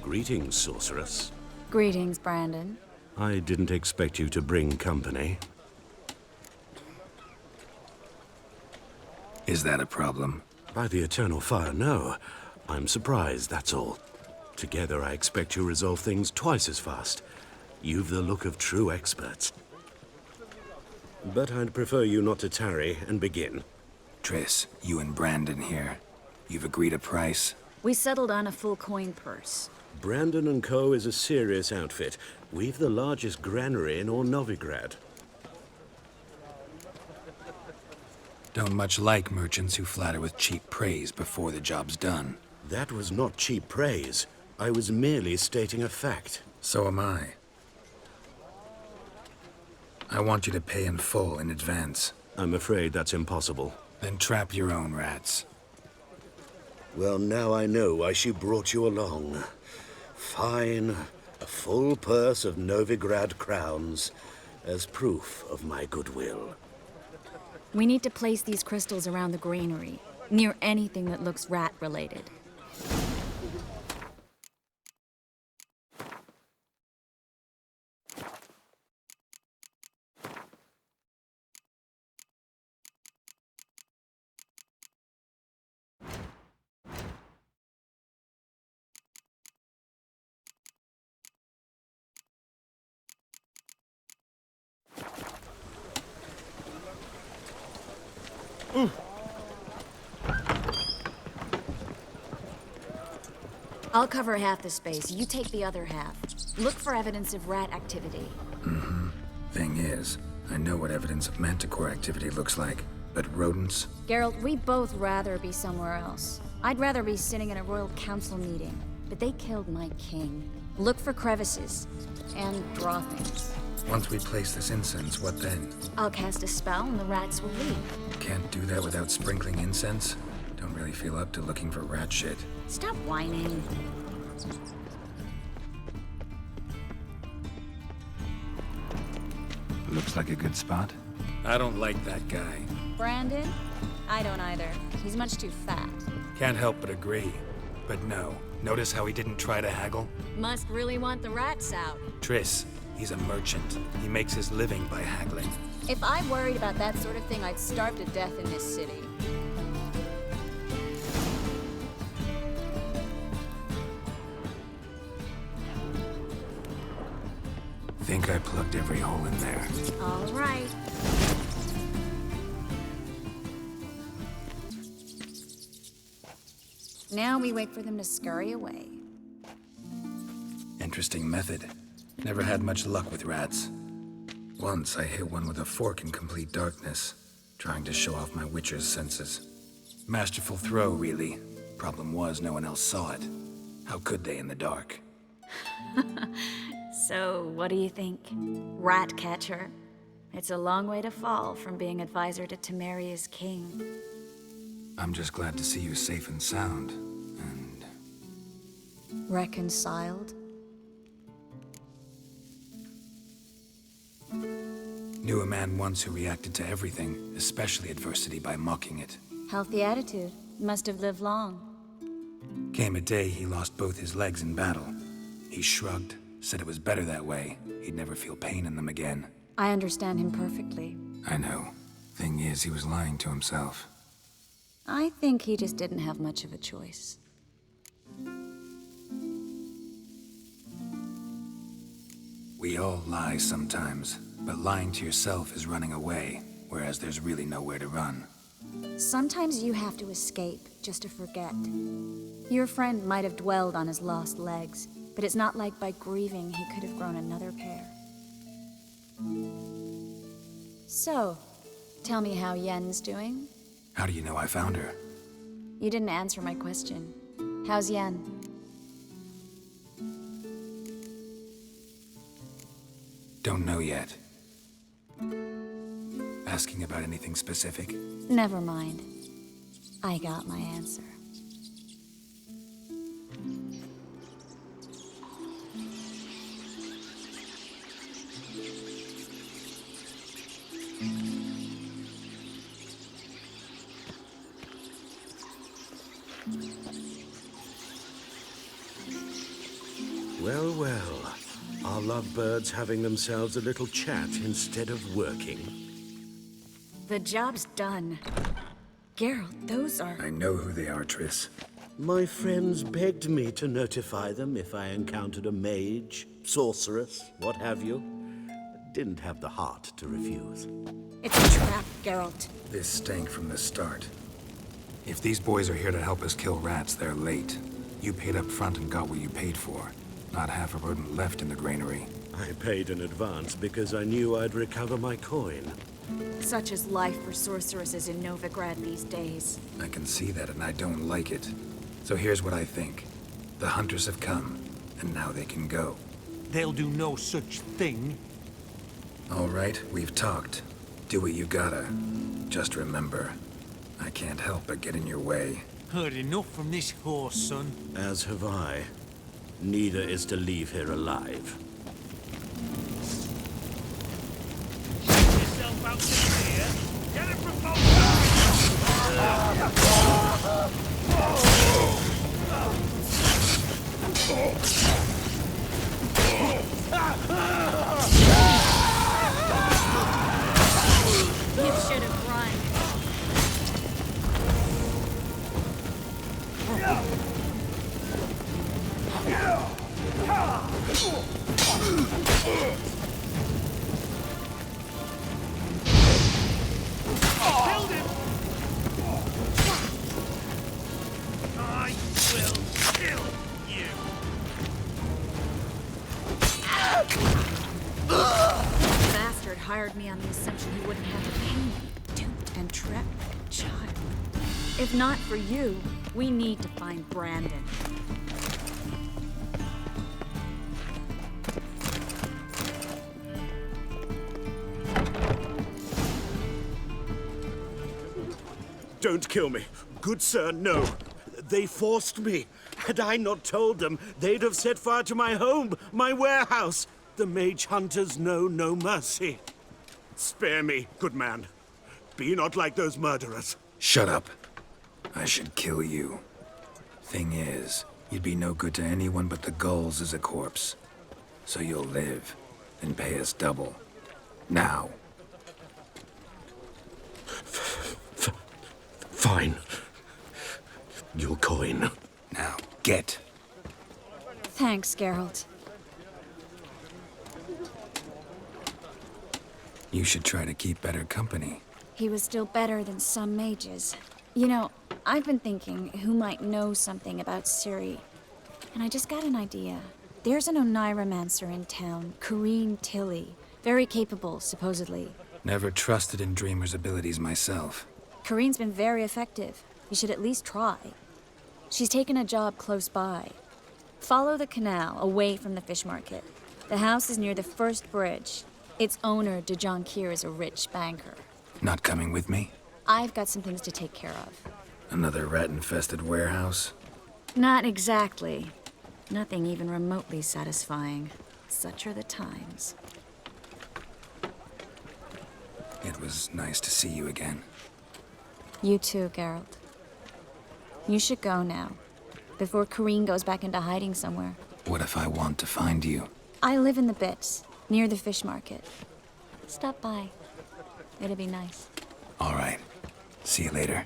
Greetings, sorceress. Greetings, Brandon. I didn't expect you to bring company. Is that a problem? By the eternal fire, no. I'm surprised, that's all. Together, I expect you resolve things twice as fast. You've the look of true experts. But I'd prefer you not to tarry and begin. Triss, you and Brandon here. You've agreed a price? We settled on a full coin purse. Brandon and Co. is a serious outfit. We've the largest granary in all Novigrad. Don't much like merchants who flatter with cheap praise before the job's done. That was not cheap praise. I was merely stating a fact. So am I. I want you to pay in full in advance. I'm afraid that's impossible. Then trap your own rats. Well, now I know why she brought you along. Fine. A full purse of Novigrad crowns as proof of my goodwill. We need to place these crystals around the granary, near anything that looks rat-related. I'll cover half the space. You take the other half. Look for evidence of rat activity. Thing is, I know what evidence of manticore activity looks like, but rodents? Geralt, we'd both rather be somewhere else. I'd rather be sitting in a royal council meeting, but they killed my king. Look for crevices, and draw things. Once we place this incense, what then? I'll cast a spell and the rats will leave. Can't do that without sprinkling incense? Don't really feel up to looking for rat shit. Stop whining. Looks like a good spot. I don't like that guy. Brandon? I don't either. He's much too fat. Can't help but agree. But no, notice how he didn't try to haggle? Must really want the rats out. Triss, he's a merchant. He makes his living by haggling. If I worried about that sort of thing, I'd starve to death in this city. Think I plugged every hole in there. All right. Now we wait for them to scurry away. Interesting method. Never had much luck with rats. Once I hit one with a fork in complete darkness, trying to show off my witcher's senses. Masterful throw, really. Problem was, no one else saw it. How could they in the dark? So, what do you think? Rat catcher? It's a long way to fall from being advisor to Temeria's king. I'm just glad to see you safe and sound. And... Reconciled? Knew a man once who reacted to everything, especially adversity, by mocking it. Healthy attitude. Must have lived long. Came a day he lost both his legs in battle. He shrugged, said it was better that way. He'd never feel pain in them again. I understand him perfectly. I know. Thing is, he was lying to himself. I think he just didn't have much of a choice. We all lie sometimes, but lying to yourself is running away, whereas there's really nowhere to run. Sometimes you have to escape, just to forget. Your friend might have dwelled on his lost legs, but it's not like by grieving he could have grown another pair. So, tell me how Yen's doing? How do you know I found her? You didn't answer my question. How's Yen? Don't know yet. Asking about anything specific? Never mind. I got my answer. Well, well. Our lovebirds having themselves a little chat instead of working. The job's done. Geralt, those are... I know who they are, Triss. My friends begged me to notify them if I encountered a mage, sorceress, what have you. Didn't have the heart to refuse. It's a trap, Geralt. This stank from the start. If these boys are here to help us kill rats, they're late. You paid up front and got what you paid for. Not half a rodent left in the granary. I paid in advance because I knew I'd recover my coin. Such is life for sorceresses in Novigrad these days. I can see that, and I don't like it. So here's what I think. The hunters have come, and now they can go. They'll do no such thing. All right, we've talked. Do what you gotta. Just remember, I can't help but get in your way. Heard enough from this horse, son. As have I. Neither is to leave here alive. Yourself out here. Get it from both sides. You should have run. Killed him! I will kill you! Bastard hired me on the assumption he wouldn't have to pay me. Duped and trapped like a child. If not for you, we need to find Brandon. Don't kill me. Good sir, no. They forced me. Had I not told them, they'd have set fire to my home, my warehouse. The mage hunters know no mercy. Spare me, good man. Be not like those murderers. Shut up. I should kill you. Thing is, you'd be no good to anyone but the gulls as a corpse. So you'll live, and pay us double. Now. Fine. Your coin. Now, get. Thanks, Geralt. You should try to keep better company. He was still better than some mages. You know, I've been thinking who might know something about Ciri. And I just got an idea. There's an Oneiromancer in town, Corrine Tilly. Very capable, supposedly. Never trusted in Dreamer's abilities myself. Corrine's been very effective. You should at least try. She's taken a job close by. Follow the canal, away from the fish market. The house is near the first bridge. Its owner, de Jonquier, is a rich banker. Not coming with me? I've got some things to take care of. Another rat-infested warehouse? Not exactly. Nothing even remotely satisfying. Such are the times. It was nice to see you again. You too, Geralt. You should go now, before Corrine goes back into hiding somewhere. What if I want to find you? I live in the Bits, near the fish market. Stop by. It'll be nice. All right. See you later.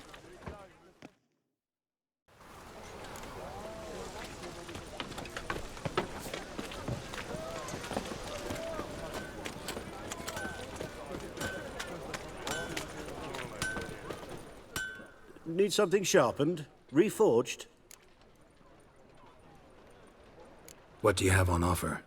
Need something sharpened? Reforged? What do you have on offer?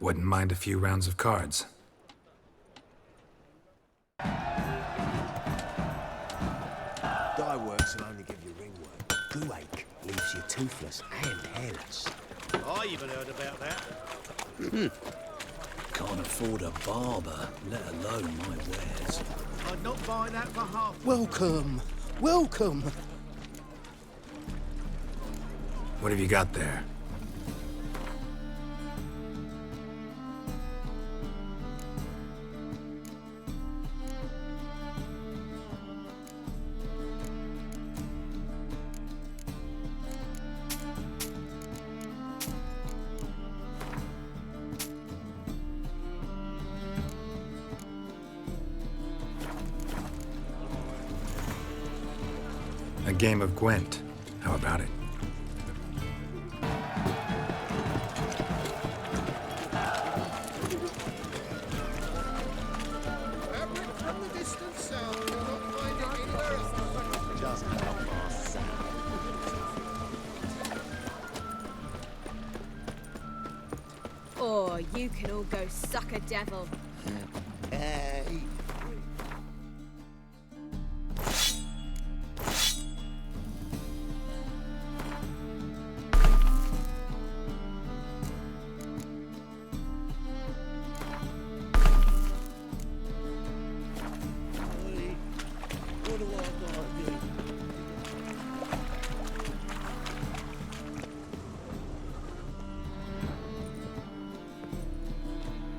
Wouldn't mind a few rounds of cards. Dye works will only give you ringworm. Goo ache leaves you toothless and hairless. I even heard about that. Can't afford a barber, let alone my wares. I'd not buy that for half. Welcome. Welcome. What have you got there? A game of Gwent. How about it? Oh, you can all go suck a devil.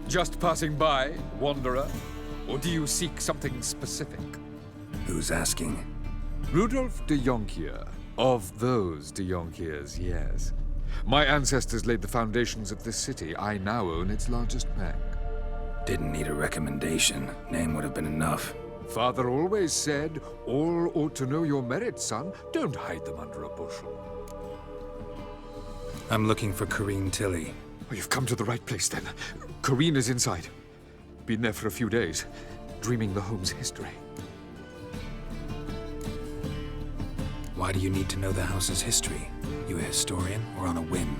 Just passing by, wanderer? Or do you seek something specific? Who's asking? Rudolf de Jonkier. Of those de Jonkiers, yes. My ancestors laid the foundations of this city. I now own its largest bank. Didn't need a recommendation. Name would have been enough. Father always said, all ought to know your merits, son. Don't hide them under a bushel. I'm looking for Corrine Tilly. Oh, you've come to the right place, then. Corrine is inside. Been there for a few days, dreaming the home's history. Why do you need to know the house's history? You a historian or on a whim?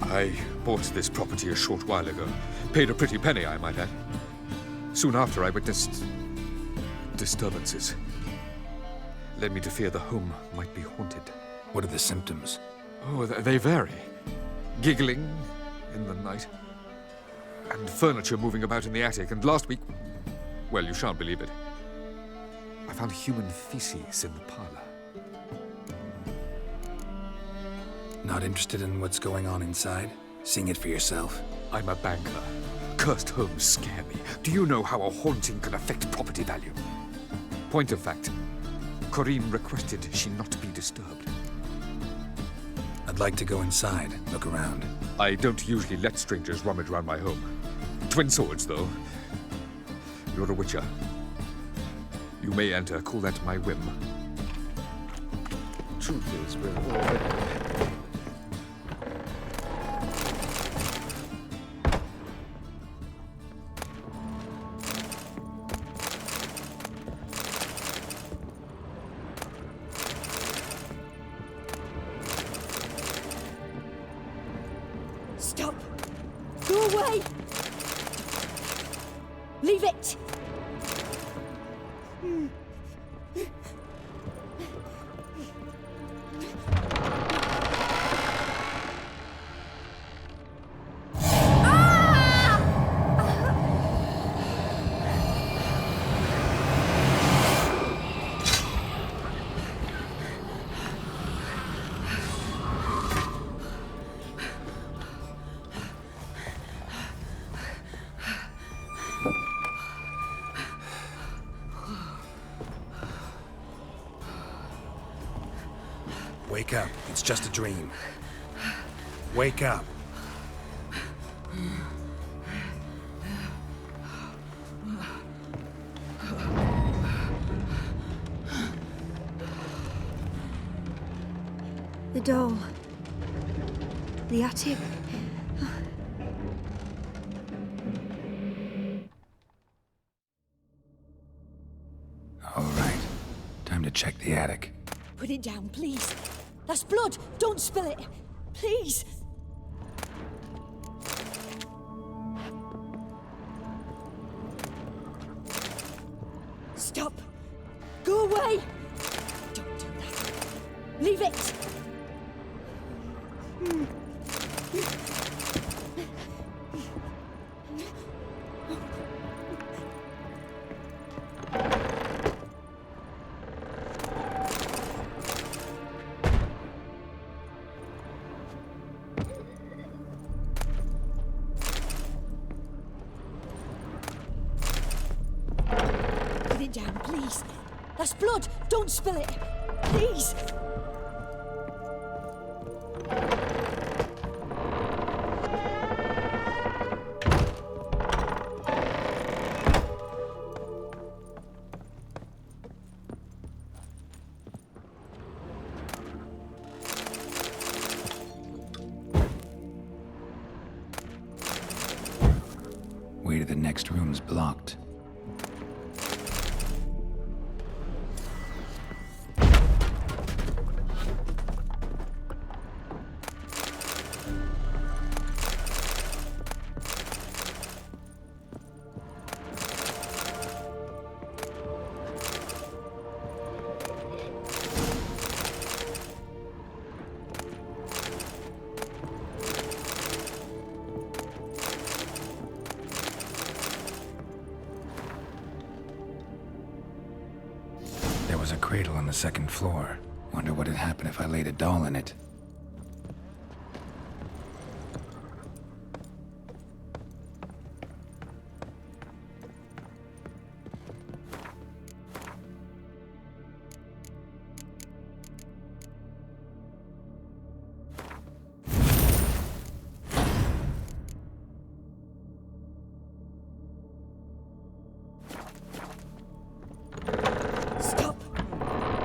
I bought this property a short while ago. Paid a pretty penny, I might add. Soon after, I witnessed disturbances. Led me to fear the home might be haunted. What are the symptoms? Oh, they vary. Giggling in the night. And furniture moving about in the attic. And last week, well, you shan't believe it, I found human feces in the parlor. Not interested in what's going on inside? Seeing it for yourself? I'm a banker. Cursed homes scare me. Do you know how a haunting can affect property value? Point of fact, Corrine requested she not be disturbed. I'd like to go inside, look around. I don't usually let strangers rummage around my home. Twin swords, though. You're a witcher. You may enter, call that my whim. Truth is, we're all... Stop! Go away! Leave it! Wake up. It's just a dream. Wake up. The doll. The attic. All right. Time to check the attic. Put it down, please. That's blood. Don't spill it. Please. Leave it! Put it down, please. That's blood. Don't spill it. Please. Way to the next room's blocked. There was a cradle on the second floor. Wonder what had happened if I laid a doll in it. Stop!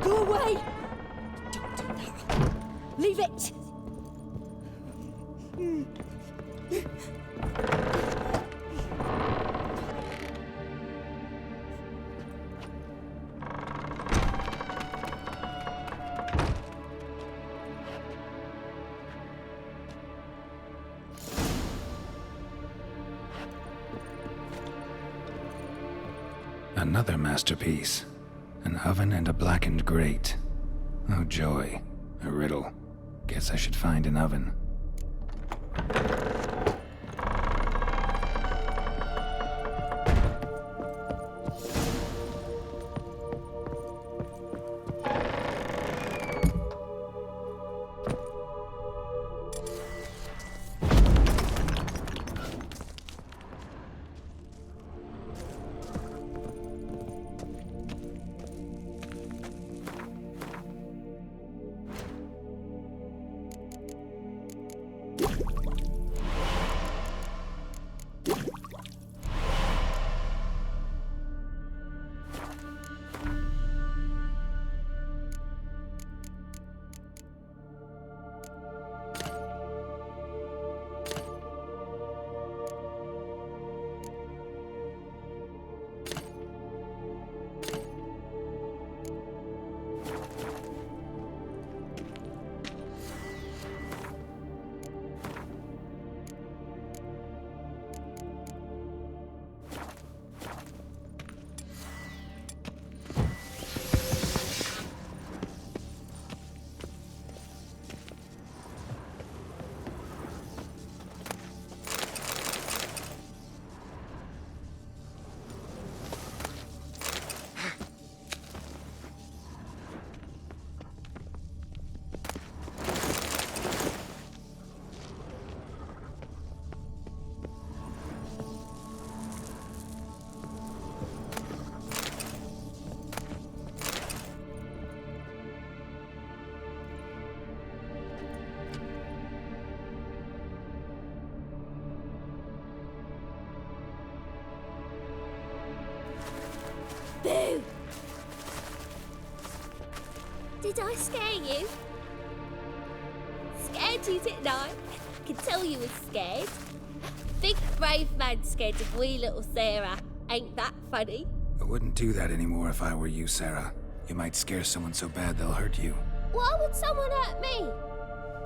Go away! Don't do that. Leave it! Another masterpiece. An oven and a blackened grate. Oh joy. A riddle. Guess I should find an oven. Boo! Did I scare you? Scared you, didn't I? I can tell you was scared. Big brave man scared of wee little Sarah. Ain't that funny? I wouldn't do that anymore if I were you, Sarah. You might scare someone so bad they'll hurt you. Why would someone hurt me?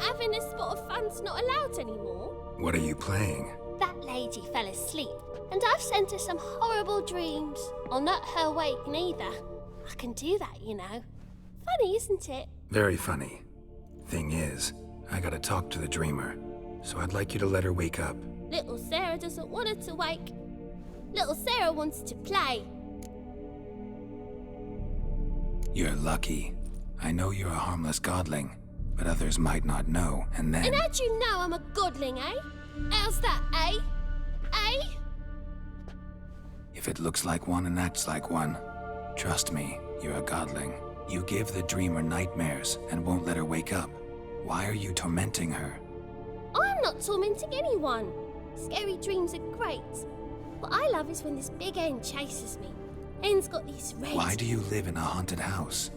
Having a spot of fun's not allowed anymore. What are you playing? That lady fell asleep, and I've sent her some horrible dreams. I'll not her awake neither. I can do that, you know. Funny, isn't it? Very funny. Thing is, I gotta talk to the dreamer, so I'd like you to let her wake up. Little Sarah doesn't want her to wake. Little Sarah wants to play. You're lucky. I know you're a harmless godling, but others might not know, and then... And how'd you know I'm a godling, eh? How's that, eh? Eh? If it looks like one and acts like one, trust me, you're a godling. You give the dreamer nightmares and won't let her wake up. Why are you tormenting her? I'm not tormenting anyone. Scary dreams are great. What I love is when this big hen chases me. Hen's got these red... Why do you live in a haunted house?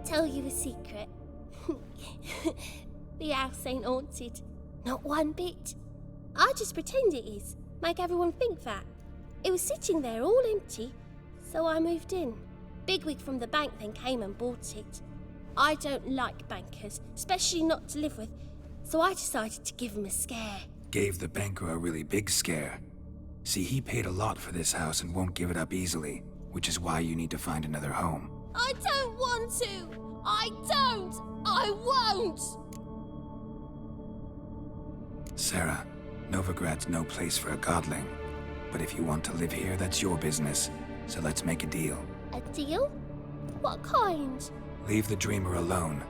Tell you a secret. The house ain't haunted. Not one bit. I just pretend it is. Make everyone think that. It was sitting there all empty, so I moved in. Bigwig from the bank then came and bought it. I don't like bankers, especially not to live with, so I decided to give him a scare. Gave the banker a really big scare. See, he paid a lot for this house and won't give it up easily, which is why you need to find another home. I don't want to! I don't! I won't! Sarah, Novigrad's no place for a godling. But if you want to live here, that's your business. So let's make a deal. A deal? What kind? Leave the dreamer alone.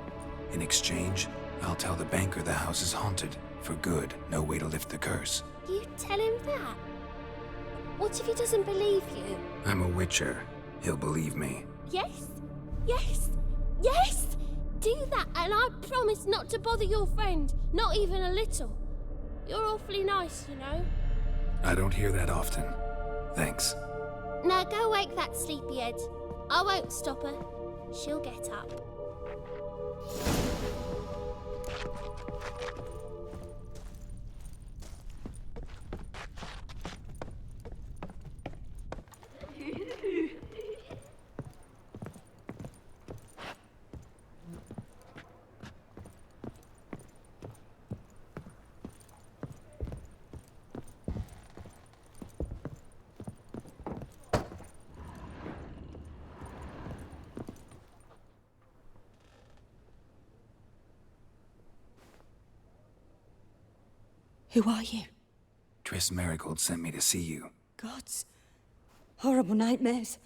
In exchange, I'll tell the banker the house is haunted. For good, no way to lift the curse. You tell him that? What if he doesn't believe you? I'm a witcher. He'll believe me. Yes? Yes? Yes! Do that and I promise not to bother your friend. Not even a little. You're awfully nice, you know. I don't hear that often. Thanks. Now go wake that sleepyhead. I won't stop her. She'll get up. Who are you? Triss Marigold sent me to see you. Gods. Horrible nightmares.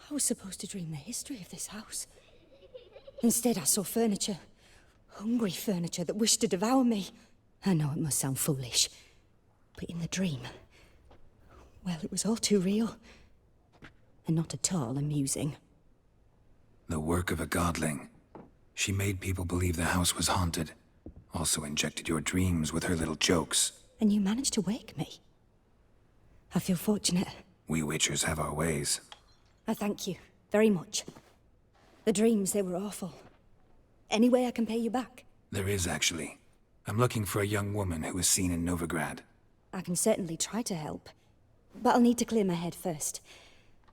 I was supposed to dream the history of this house. Instead, I saw furniture. Hungry furniture that wished to devour me. I know it must sound foolish, but in the dream, well, it was all too real. And not at all amusing. The work of a godling. She made people believe the house was haunted. Also injected your dreams with her little jokes. And you managed to wake me. I feel fortunate. We witchers have our ways. I thank you very much. The dreams, they were awful. Any way I can pay you back? There is, actually. I'm looking for a young woman who was seen in Novigrad. I can certainly try to help. But I'll need to clear my head first.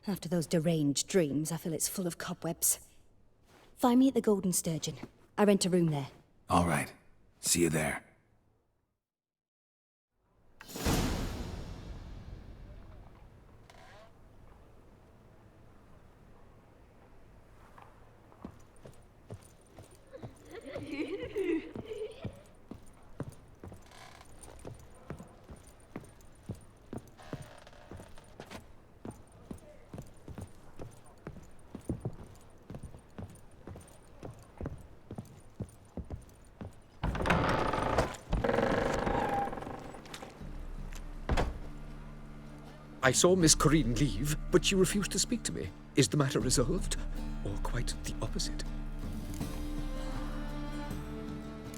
After those deranged dreams, I feel it's full of cobwebs. Find me at the Golden Sturgeon. I rent a room there. All right. See you there. I saw Miss Corinne leave, but she refused to speak to me. Is the matter resolved? Or quite the opposite?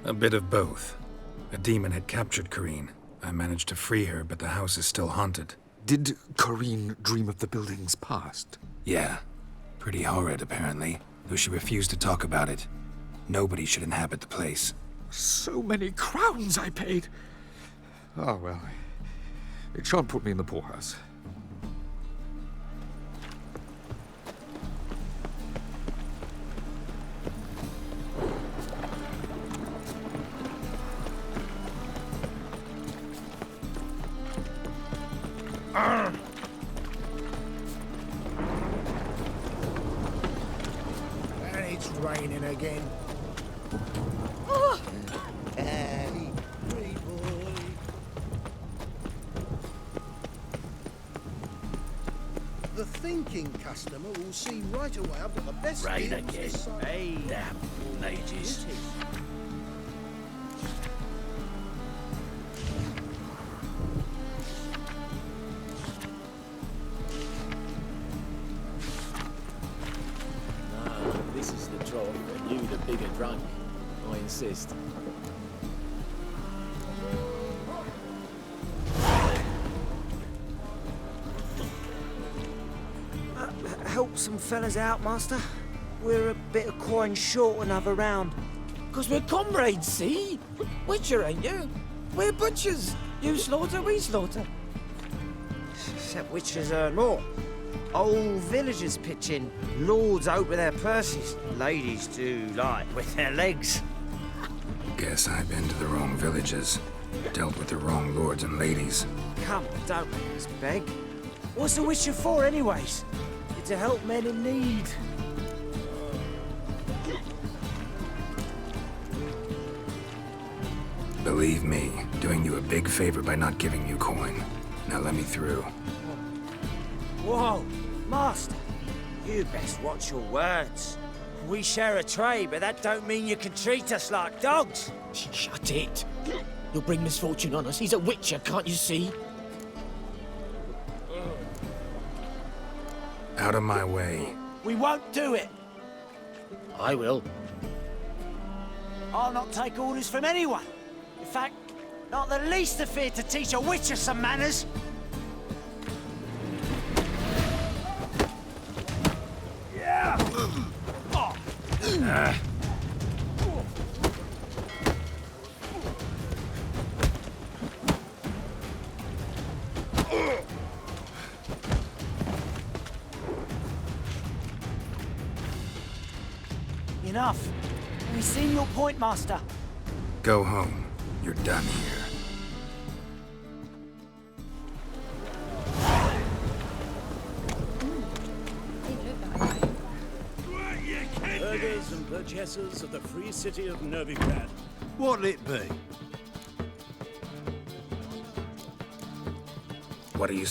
A bit of both. A demon had captured Corinne. I managed to free her, but the house is still haunted. Did Corinne dream of the building's past? Yeah. Pretty horrid, apparently, though she refused to talk about it. Nobody should inhabit the place. So many crowns I paid! Oh, well. It shan't put me in the poorhouse. It's raining again. Hey, free boy. The thinking customer will see right away I've got the best Rain deals again. this side. Hey, damn mages. No, this is the trough, and you the bigger drunk. I insist. Help some fellas out, master. We're a bit of coin short another round. 'Cause we're comrades, see? Witcher, ain't you? We're butchers. You slaughter, we slaughter. Except witchers earn more. Old villagers pitch in. Lords out with their purses. Ladies do like with their legs. Guess I've been to the wrong villages. Dealt with the wrong lords and ladies. Come, don't make us beg. What's a witcher for, anyways? To help men in need. Believe me, doing you a big favor by not giving you coin. Now let me through. Whoa, master. You best watch your words. We share a trade, but that don't mean you can treat us like dogs. Shut it. You'll bring misfortune on us. He's a witcher, can't you see? Out of my way. We won't do it. I will. I'll not take orders from anyone. In fact, not the least of fear to teach a witcher some manners. Yeah. Enough. We've seen your point, master. Go home. You're done here. Burghers and purchasers of the free city of Novigrad. What'll it be? What are you...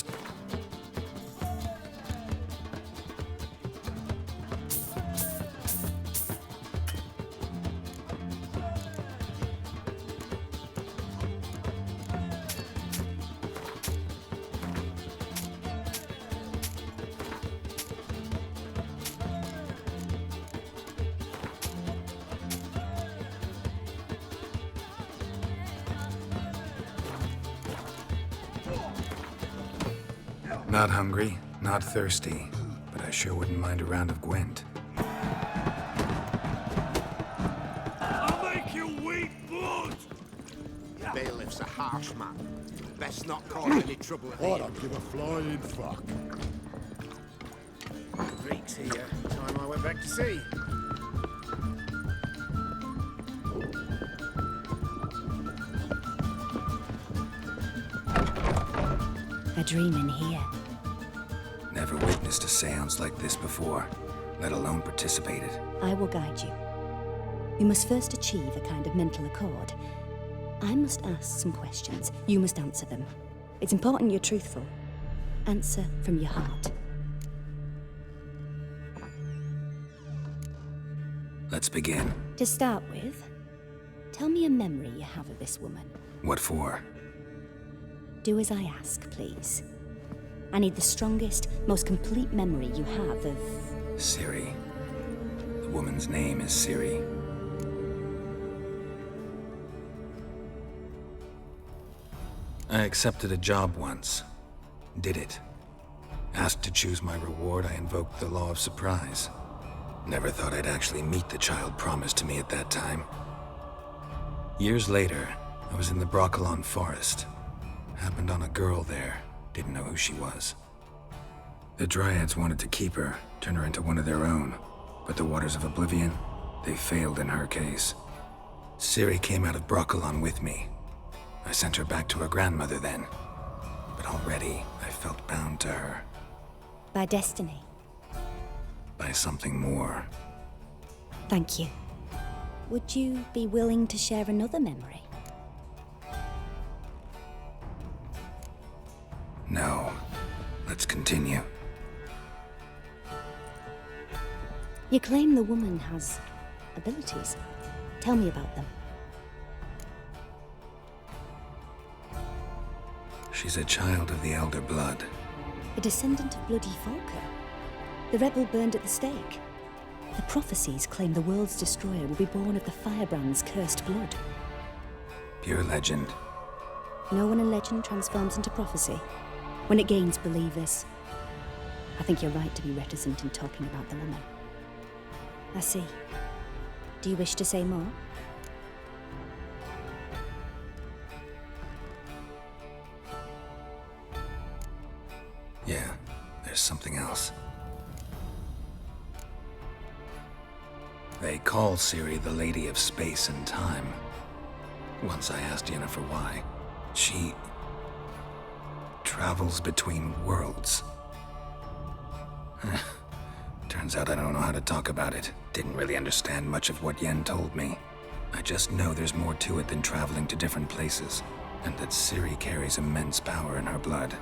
Not hungry, not thirsty, but I sure wouldn't mind a round of Gwent. I'll make you weep blood! Bailiff's a harsh man. Best not cause any trouble at I don't give a flying fuck. Greeks here. Time I went back to sea. A dream in here. Never witnessed a seance like this before, let alone participated. I will guide you. You must first achieve a kind of mental accord. I must ask some questions. You must answer them. It's important you're truthful. Answer from your heart. Let's begin. To start with, tell me a memory you have of this woman. What for? Do as I ask, please. I need the strongest, most complete memory you have of... Ciri. The woman's name is Ciri. I accepted a job once. Did it. Asked to choose my reward, I invoked the law of surprise. Never thought I'd actually meet the child promised to me at that time. Years later, I was in the Broccolon forest. Happened on a girl there. Didn't know who she was. The Dryads wanted to keep her, turn her into one of their own. But the Waters of Oblivion, they failed in her case. Ciri came out of Broccolon with me. I sent her back to her grandmother then. But already, I felt bound to her. By destiny. By something more. Thank you. Would you be willing to share another memory? No. Let's continue. You claim the woman has abilities. Tell me about them. She's a child of the Elder Blood. A descendant of bloody Falker. The rebel burned at the stake. The prophecies claim the world's destroyer will be born of the Firebrand's cursed blood. Pure legend. Know when a legend transforms into prophecy? When it gains believers. I think you're right to be reticent in talking about the woman. I see. Do you wish to say more? Yeah, there's something else. They call Ciri the Lady of Space and Time. Once I asked Yennefer why. She travels between worlds. Turns out I don't know how to talk about it. Didn't really understand much of what Yen told me. I just know there's more to it than traveling to different places, and that Ciri carries immense power in her blood.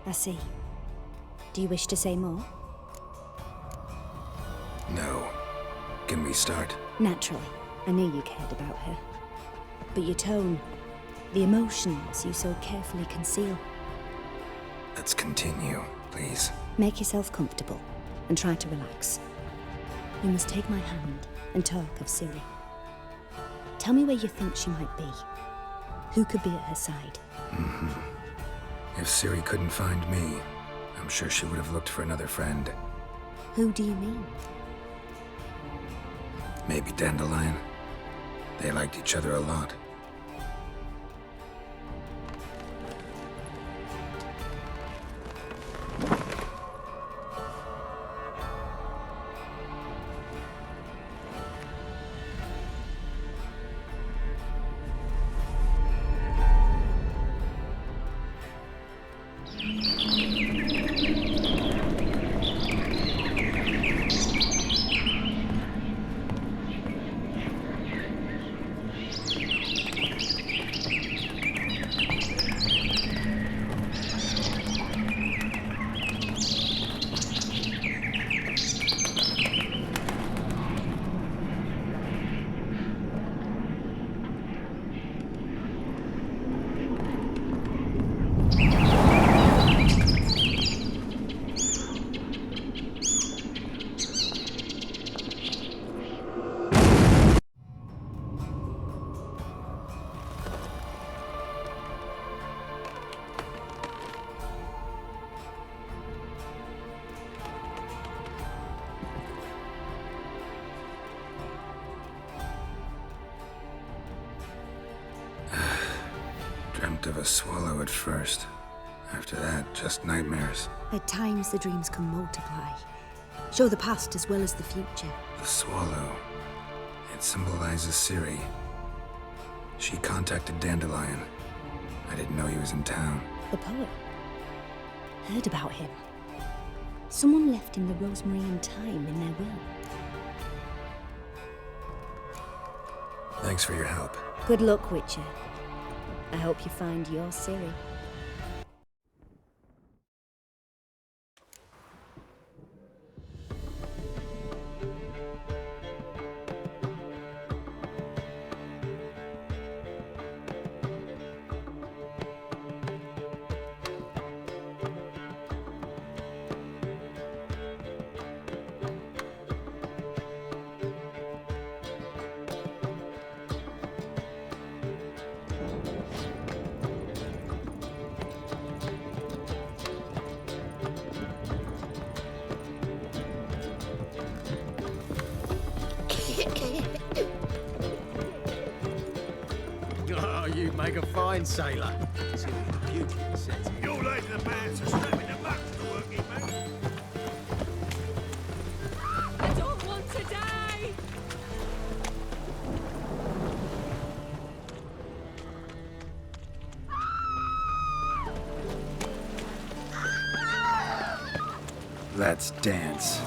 I see. Do you wish to say more? No. Can we start? Naturally. I knew you cared about her. But your tone, the emotions you so carefully conceal. Let's continue, please. Make yourself comfortable and try to relax. You must take my hand and talk of Ciri. Tell me where you think she might be. Who could be at her side? If Ciri couldn't find me, I'm sure she would have looked for another friend. Who do you mean? Maybe Dandelion. They liked each other a lot. Dreamt of a swallow at first. After that, just nightmares. At times the dreams can multiply. Show the past as well as the future. The swallow. It symbolizes Ciri. She contacted Dandelion. I didn't know he was in town. The poet. Heard about him. Someone left him the rosemary and thyme in their will. Thanks for your help. Good luck, Witcher. I hope you find your Ciri. Oh, you make a fine sailor. You're like the man to strap in the back to the working man. I don't want to die! Let's dance.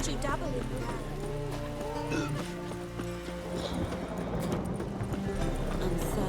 Did you dabble in that? And so...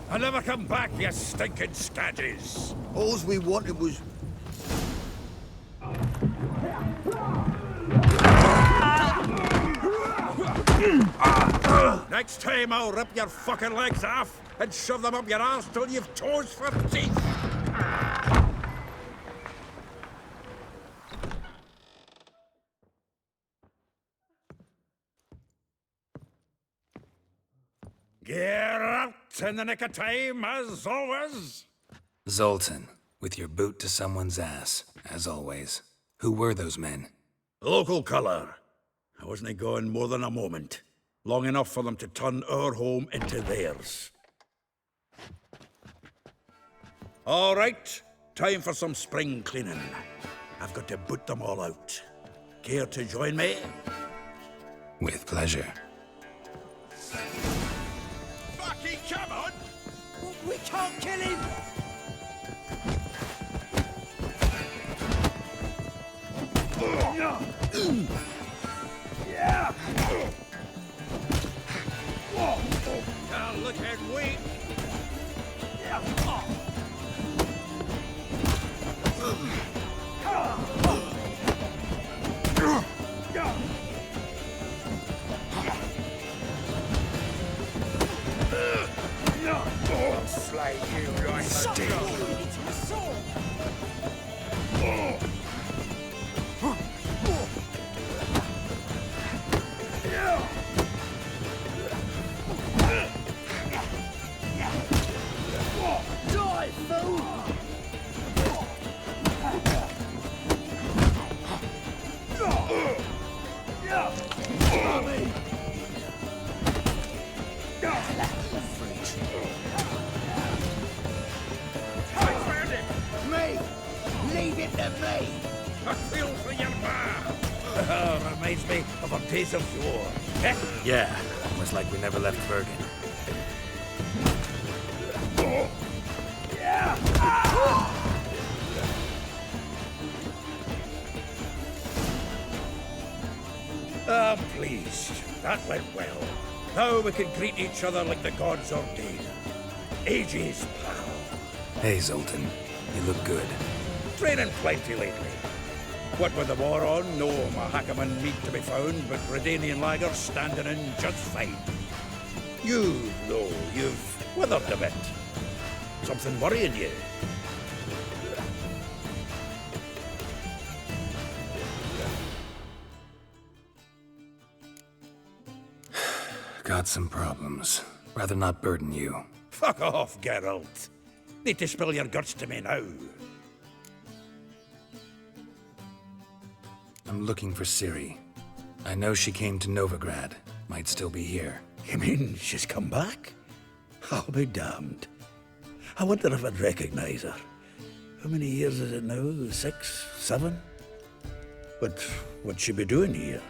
I never come back, you stinking scadges! All we wanted was... Next time I'll rip your fucking legs off and shove them up your arse till you've toes for teeth! Get out in the nick of time, as always! Zoltan, with your boot to someone's ass, as always. Who were those men? Local colour. I wasn't gone more than a moment. Long enough for them to turn our home into theirs. All right, time for some spring cleaning. I've got to boot them all out. Care to join me? With pleasure. Fucking come on! We can't kill him! Yeah! Now look at we! I'll slay you like a dog. Die, fool! Me! Leave it to me! I feel for your ma! Reminds me of our days of war. Yeah, almost like we never left Bergen. I'm pleased. That went well. Now we can greet each other like the gods ordained. Ages, pal. Hey, Zoltan. You look good. Training plenty lately. What with the war on, no Mahakaman meat to be found, but Redanian lagers standing in just fine. You, though, you've withered a bit. Something worrying you? Got some problems. Rather not burden you. Fuck off, Geralt. Need to spill your guts to me now. I'm looking for Ciri. I know she came to Novigrad. Might still be here. You mean she's come back? I'll be damned. I wonder if I'd recognize her. How many years is it now? 6, 7? But what'd she be doing here?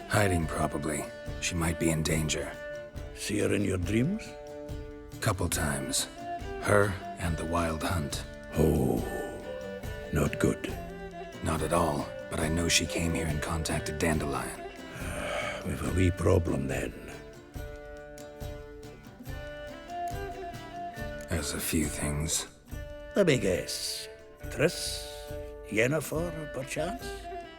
Hiding, probably. She might be in danger. See her in your dreams? Couple times. Her and the Wild Hunt. Oh, not good. Not at all, but I know she came here and contacted Dandelion. We've a wee problem then. There's a few things. Let me guess. Triss? Yennefer, perchance?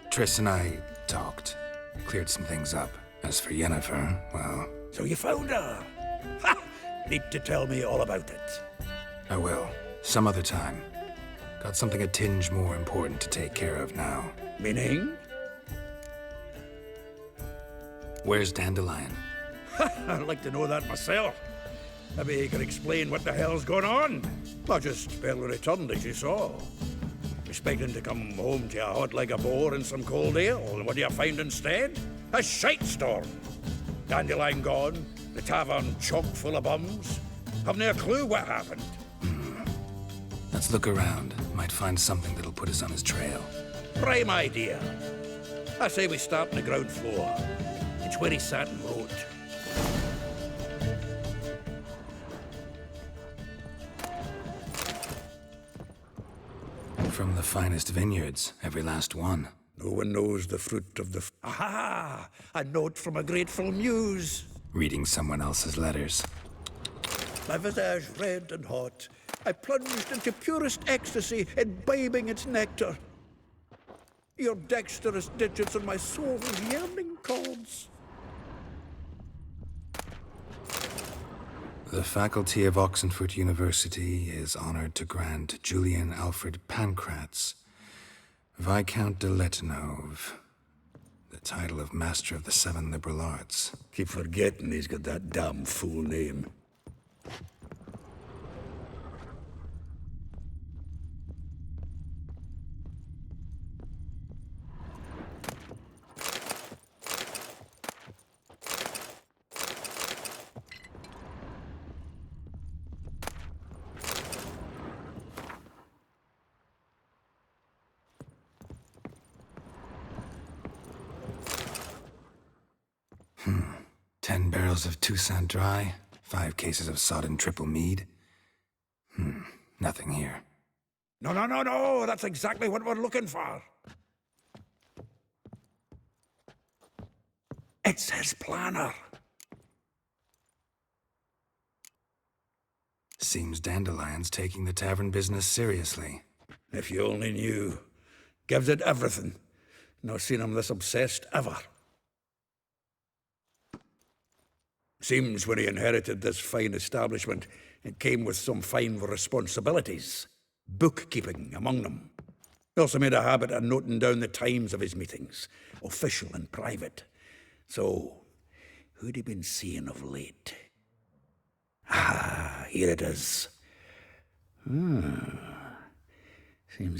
Triss and I talked. Cleared some things up. As for Yennefer, well... So you found her? Ha! Need to tell me all about it. I will. Some other time. Got something a tinge more important to take care of now. Meaning? Where's Dandelion? I'd like to know that myself. Maybe he could explain what the hell's going on. I just barely returned, as you saw. Expecting to come home to a hot like a boar and some cold ale, and what do you find instead? A shite storm. Dandelion gone, the tavern chock full of bums. Haven't a clue what happened. Let's look around. Might find something that'll put us on his trail. Prime idea. I say we start on the ground floor. It's where he sat and wrote. From the finest vineyards, every last one. No one knows the fruit of the... Aha! A note from a grateful muse. Reading someone else's letters. My visage red and hot, I plunged into purest ecstasy, imbibing its nectar. Your dexterous digits on my soul's yearning chords. The faculty of Oxenford University is honored to grant Julian Alfred Pancratz, Viscount de Letenove, the title of Master of the Seven Liberal Arts. Keep forgetting he's got that damn fool name. Hmm. 10 barrels of Toussaint Dry, 5 cases of sodden triple mead. Nothing here. No, that's exactly what we're looking for. It's his planner. Seems Dandelion's taking the tavern business seriously. If you only knew. Gives it everything. Not seen him this obsessed ever. Seems when he inherited this fine establishment, it came with some fine responsibilities. Bookkeeping among them. He also made a habit of noting down the times of his meetings, official and private. So, who'd he been seeing of late? Ah, here it is. Seems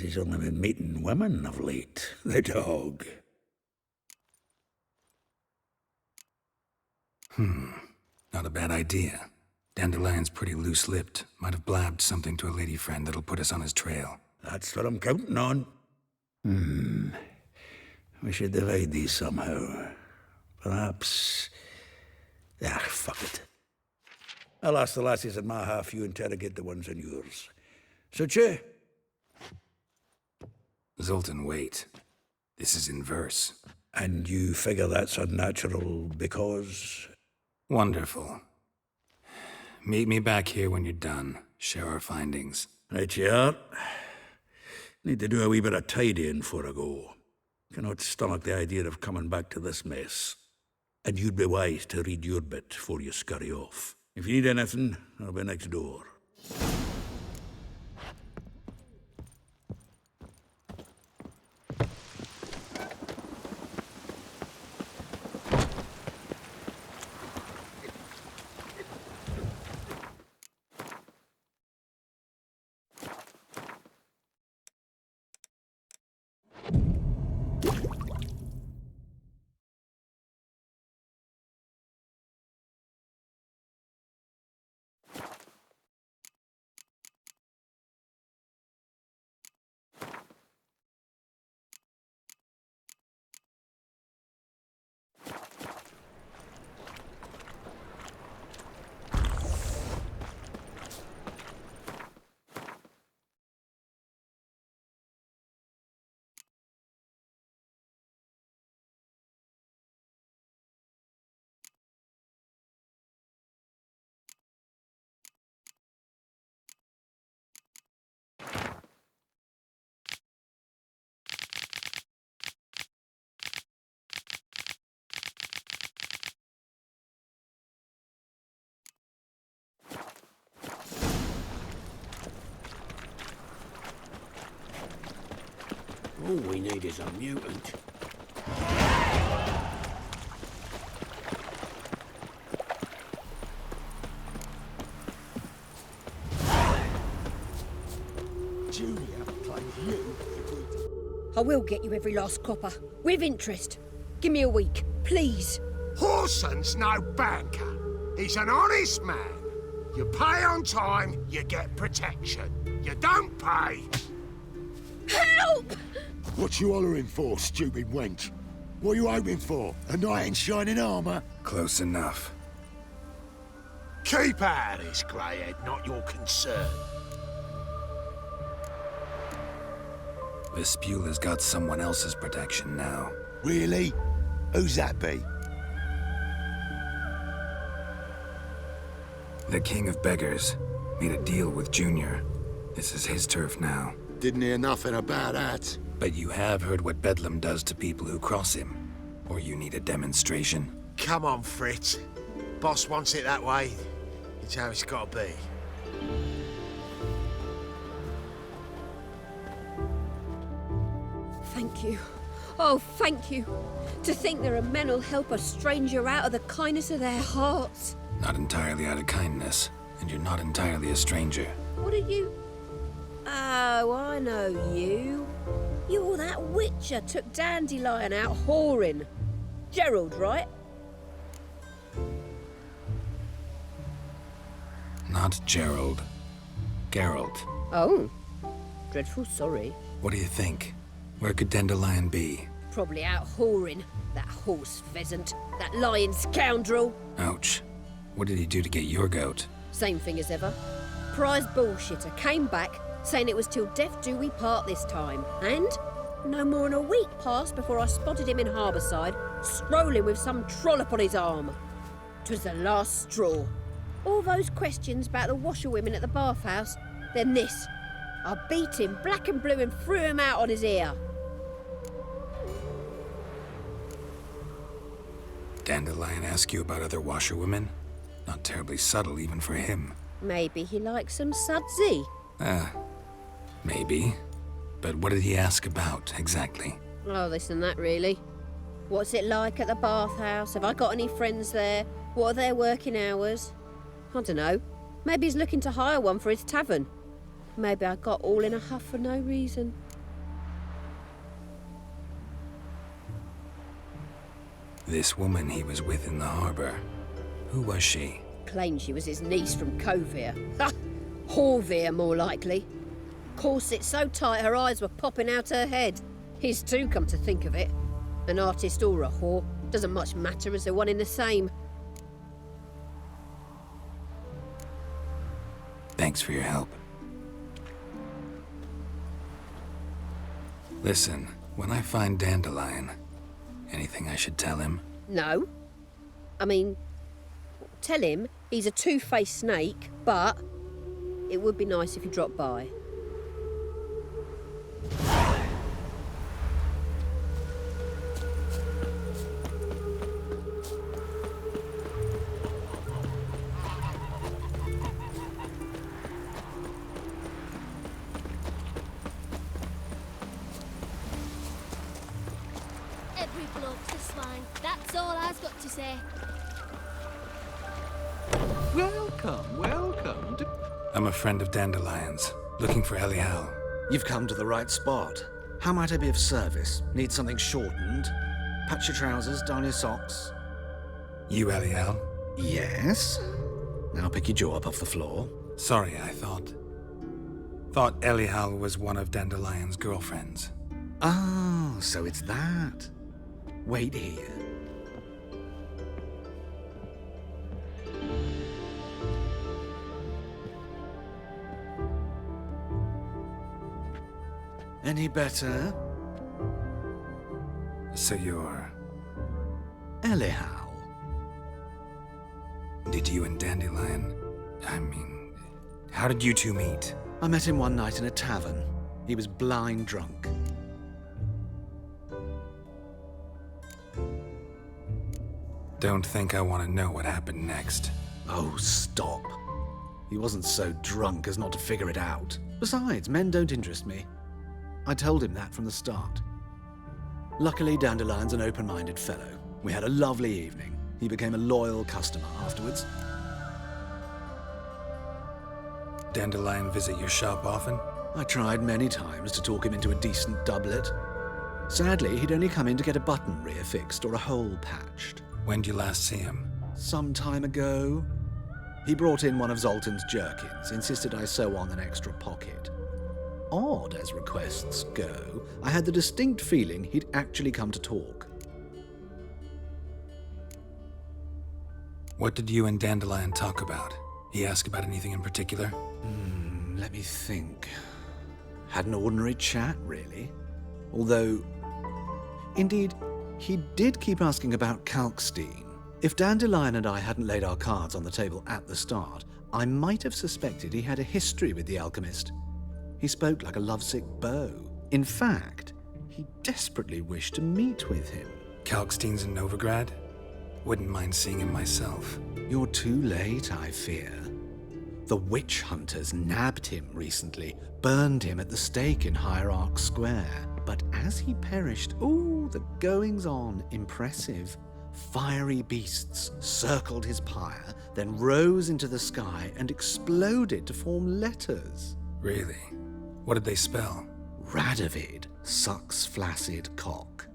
he's only been meeting women of late, the dog. Not a bad idea. Dandelion's pretty loose-lipped. Might have blabbed something to a lady friend that'll put us on his trail. That's what I'm counting on. We should divide these somehow. Perhaps... fuck it. I'll ask the lassies in my half, you interrogate the ones in yours. Suit you? Zoltan, wait. This is in verse. And you figure that's unnatural because... Wonderful. Meet me back here when you're done. Share our findings. Right you are. Need to do a wee bit of tidying before I go. Cannot stomach the idea of coming back to this mess. And you'd be wise to read your bit before you scurry off. If you need anything, I'll be next door. All we need is a mutant. Julia plays you. I will get you every last copper. With interest. Give me a week, please. Horson's no banker. He's an honest man. You pay on time, you get protection. You don't pay... Help! What you hollering for, stupid wench? What are you hoping for? A knight in shining armour? Close enough. Keep out of this, greyhead, not your concern. Vespula's got someone else's protection now. Really? Who's that be? The King of Beggars made a deal with Junior. This is his turf now. Didn't hear nothing about that. But you have heard what Bedlam does to people who cross him. Or you need a demonstration? Come on, Fritz. Boss wants it that way. It's how it's got to be. Thank you. Oh, thank you. To think there are men who'll help a stranger out of the kindness of their hearts. Not entirely out of kindness, and you're not entirely a stranger. What are you? Oh, I know you. You're that witcher took Dandelion out whoring. Gerald, right? Not Gerald. Geralt. Oh. Dreadful sorry. What do you think? Where could Dandelion be? Probably out whoring. That horse pheasant. That lying scoundrel. Ouch. What did he do to get your goat? Same thing as ever. Prize bullshitter came back, saying it was till death do we part this time. And no more than a week passed before I spotted him in Harbourside, strolling with some trollop on his arm. 'Twas the last straw. All those questions about the washerwomen at the bathhouse, then this. I beat him black and blue and threw him out on his ear. Dandelion ask you about other washerwomen? Not terribly subtle even for him. Maybe he likes some sudsy. Maybe. But what did he ask about, exactly? Oh, this and that, really. What's it like at the bathhouse? Have I got any friends there? What are their working hours? I don't know. Maybe he's looking to hire one for his tavern. Maybe I got all in a huff for no reason. This woman he was with in the harbour. Who was she? Claimed she was his niece from Kovir. Ha! Horvir, more likely. Corset so tight her eyes were popping out her head. His too, come to think of it. An artist or a whore. Doesn't much matter as they're one in the same. Thanks for your help. Listen, when I find Dandelion, anything I should tell him? No. I mean, tell him he's a two-faced snake, but it would be nice if he dropped by. Every bloke's a swine. That's all I've got to say. Welcome, welcome. I'm a friend of Dandelion's, looking for Elial. You've come to the right spot. How might I be of service? Need something shortened? Patch your trousers, darn your socks. You Elial? Yes. Now pick your jaw up off the floor. Sorry, I thought Elial was one of Dandelion's girlfriends. Oh, so it's that. Wait here. Any better? So you're... Elial. Did you and Dandelion... how did you two meet? I met him one night in a tavern. He was blind drunk. Don't think I want to know what happened next. Oh, stop. He wasn't so drunk as not to figure it out. Besides, men don't interest me. I told him that from the start. Luckily, Dandelion's an open-minded fellow. We had a lovely evening. He became a loyal customer afterwards. Dandelion visit your shop often? I tried many times to talk him into a decent doublet. Sadly, he'd only come in to get a button reaffixed or a hole patched. When did you last see him? Some time ago. He brought in one of Zoltan's jerkins, insisted I sew on an extra pocket. Odd as requests go, I had the distinct feeling he'd actually come to talk. What did you and Dandelion talk about? He asked about anything in particular? Let me think. Had an ordinary chat, really. Although, indeed, he did keep asking about Kalkstein. If Dandelion and I hadn't laid our cards on the table at the start, I might have suspected he had a history with the alchemist. He spoke like a lovesick beau. In fact, he desperately wished to meet with him. Kalkstein's in Novigrad? Wouldn't mind seeing him myself. You're too late, I fear. The witch hunters nabbed him recently, burned him at the stake in Hierarch Square. But as he perished, the goings-on impressive. Fiery beasts circled his pyre, then rose into the sky and exploded to form letters. Really? What did they spell? Radovid sucks flaccid cock.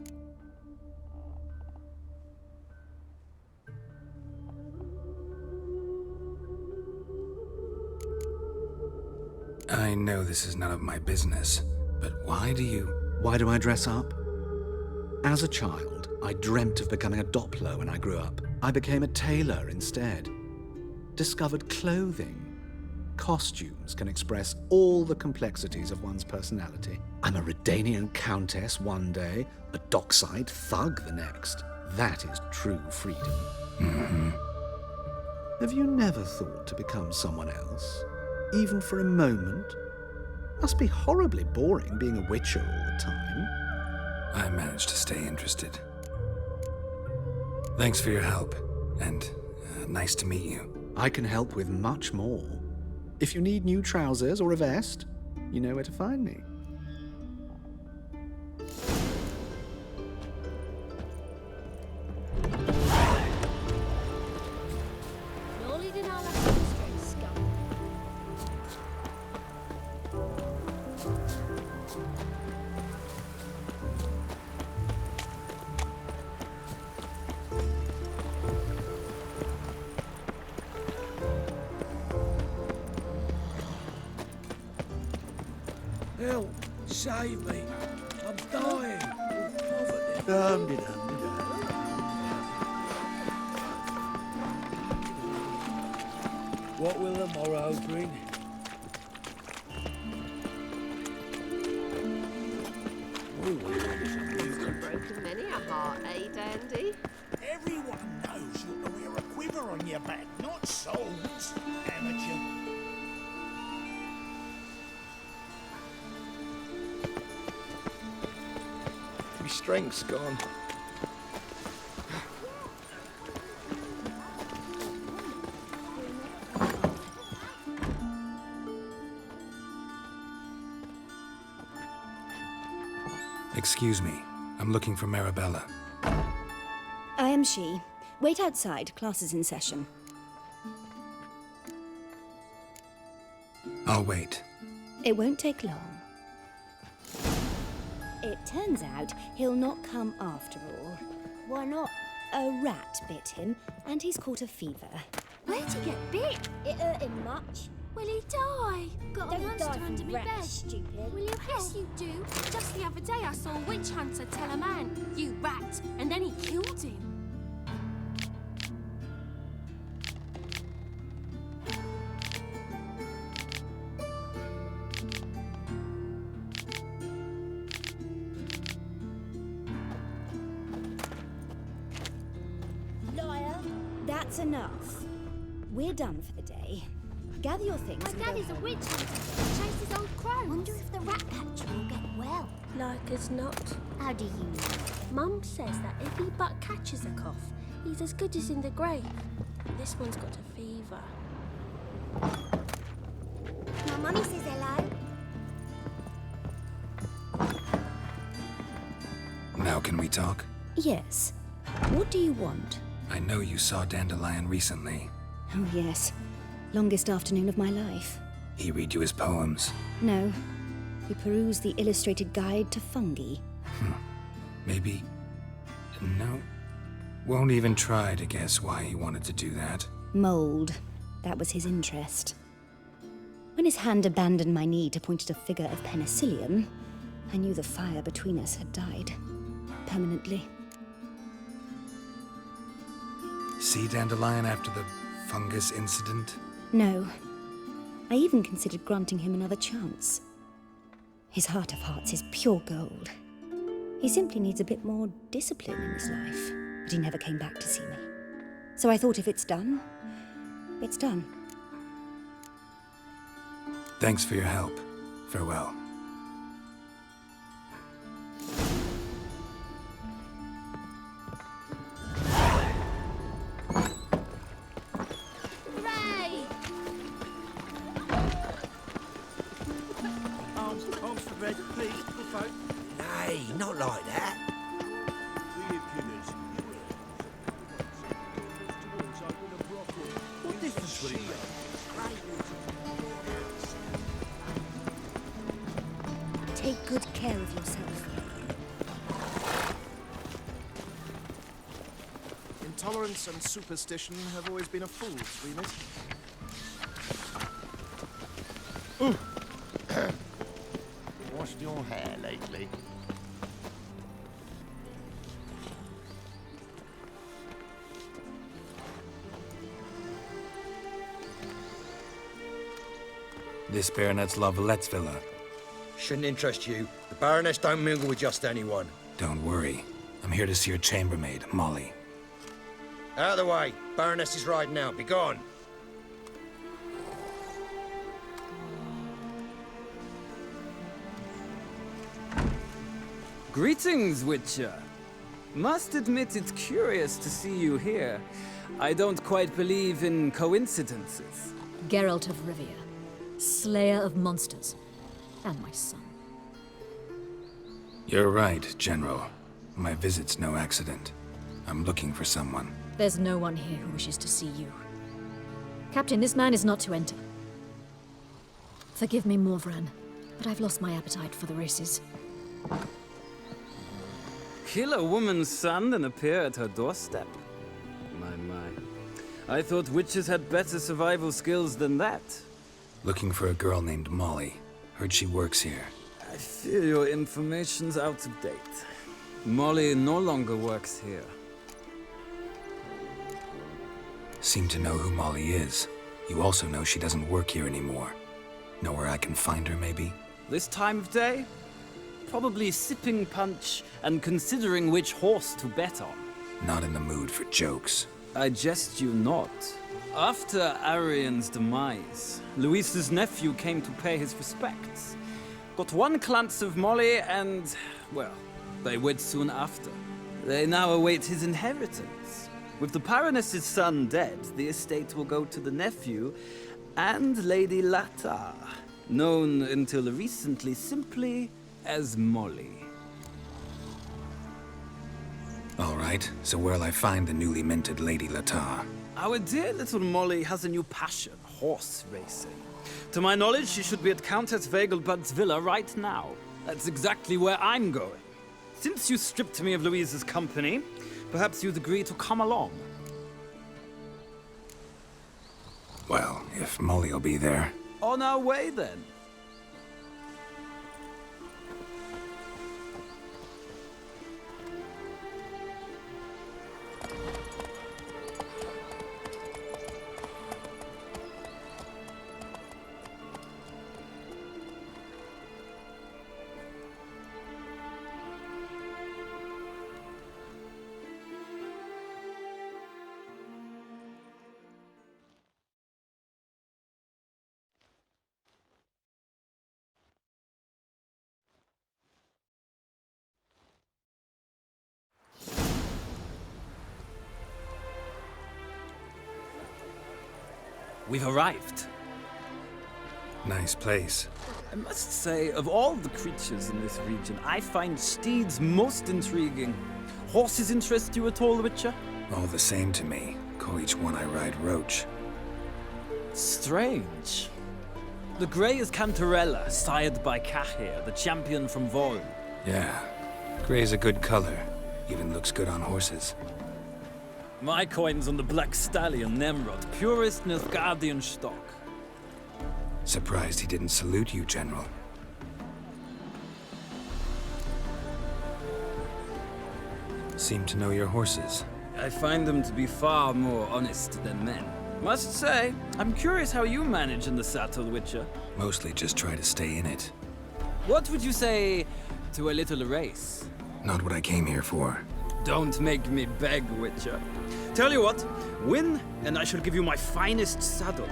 I know this is none of my business, but why do I dress up? As a child, I dreamt of becoming a Doppler when I grew up. I became a tailor instead. Discovered clothing. Costumes can express all the complexities of one's personality. I'm a Redanian countess one day, a dockside thug the next. That is true freedom. Mm-hmm. Have you never thought to become someone else? Even for a moment? Must be horribly boring being a witcher all the time. I managed to stay interested. Thanks for your help, and nice to meet you. I can help with much more. If you need new trousers or a vest, you know where to find me. Surely did I have to straight scum. Help! Save me! I'm dying of poverty. What will the morrow bring? You've broken many a heart, eh, Dandy? Everyone knows you to wear a quiver on your back, not swords, amateur. My strength's gone. Excuse me. I'm looking for Marabella. I am she. Wait outside. Class is in session. I'll wait. It won't take long. It turns out he'll not come after all. Why not? A rat bit him, and he's caught a fever. Where'd he get bit? It hurt him much. Will he die? Got a monster under me bed. Stupid. Will you help? Yes, you do. Just the other day I saw a witch hunter tell a man, "You rat," and then he killed him. Liar. That's enough. We're done for the day. Gather your things My and go daddy's a home. witch hunter. Chases old crows. Wonder if the rat catcher will get well. Like as not. How do you know? Mum says that if he but catches a cough, he's as good as in the grave. This one's got a fever. My mummy says hello. Now can we talk? Yes. What do you want? I know you saw Dandelion recently. Oh, yes. Longest afternoon of my life. He read you his poems. No. We perused the illustrated guide to fungi. Maybe... No. Won't even try to guess why he wanted to do that. Mold. That was his interest. When his hand abandoned my knee to point at a figure of penicillium, I knew the fire between us had died. Permanently. See Dandelion after the fungus incident? No. I even considered granting him another chance. His heart of hearts is pure gold. He simply needs a bit more discipline in his life. But he never came back to see me. So I thought if it's done, it's done. Thanks for your help. Farewell. Hooray! Arms for red, please, little folk. Nay, not like that. What difference will it make? Take good care of yourself. Intolerance and superstition have always been a fool's remit. Washed your hair lately? This Baronet's La Vallette's villa. Shouldn't interest you. The Baroness don't mingle with just anyone. Don't worry. I'm here to see your chambermaid, Molly. Out of the way. Baroness is riding out. Be gone. Greetings, Witcher. Must admit it's curious to see you here. I don't quite believe in coincidences. Geralt of Rivia, slayer of monsters, and my son. You're right, General. My visit's no accident. I'm looking for someone. There's no one here who wishes to see you. Captain, this man is not to enter. Forgive me, Morvran, but I've lost my appetite for the races. Kill a woman's son and appear at her doorstep? My. I thought witches had better survival skills than that. Looking for a girl named Molly. Heard she works here. I fear your information's out of date. Molly no longer works here. Seem to know who Molly is. You also know she doesn't work here anymore. Know where I can find her, maybe? This time of day? Probably sipping punch and considering which horse to bet on. Not in the mood for jokes. I jest you not. After Arian's demise, Luis's nephew came to pay his respects. Got one glance of Molly and, well, they wed soon after. They now await his inheritance. With the Baroness's son dead, the estate will go to the nephew and Lady Latar, known until recently simply as Molly. All right, so where'll I find the newly minted Lady Latar? Our dear little Molly has a new passion, horse racing. To my knowledge, she should be at Countess Vegelbud's villa right now. That's exactly where I'm going. Since you stripped me of Louise's company, perhaps you'd agree to come along. Well, if Molly'll be there. On our way, then. We've arrived. Nice place. I must say, of all the creatures in this region, I find steeds most intriguing. Horses interest you at all, Witcher? All the same to me. Call each one I ride Roach. Strange. The grey is Cantarella, sired by Cahir, the champion from Vol. Yeah, Gray's a good color. Even looks good on horses. My coin's on the Black Stallion Nemrod, purest Nilfgaardian stock. Surprised he didn't salute you, General. Seem to know your horses. I find them to be far more honest than men. Must say, I'm curious how you manage in the saddle, Witcher. Mostly just try to stay in it. What would you say to a little race? Not what I came here for. Don't make me beg, Witcher. Tell you what, win, and I shall give you my finest saddle.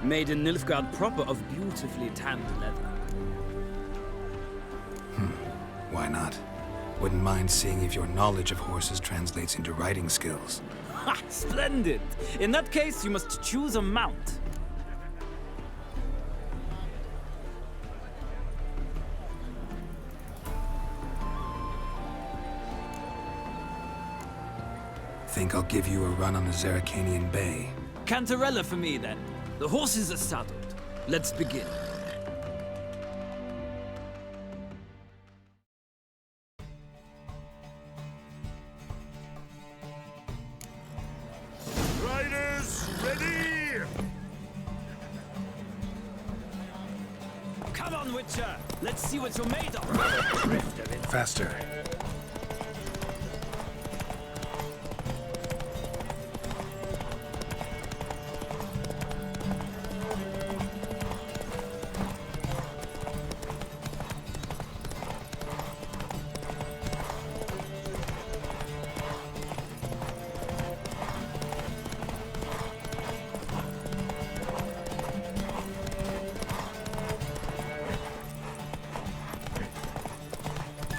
Made in Nilfgaard proper of beautifully tanned leather. Why not? Wouldn't mind seeing if your knowledge of horses translates into riding skills. Ha! Splendid! In that case, you must choose a mount. Think I'll give you a run on the Zerrikanian Bay. Cantarella for me, then. The horses are saddled. Let's begin. Riders, ready! Come on, Witcher! Let's see what you're made of! Faster.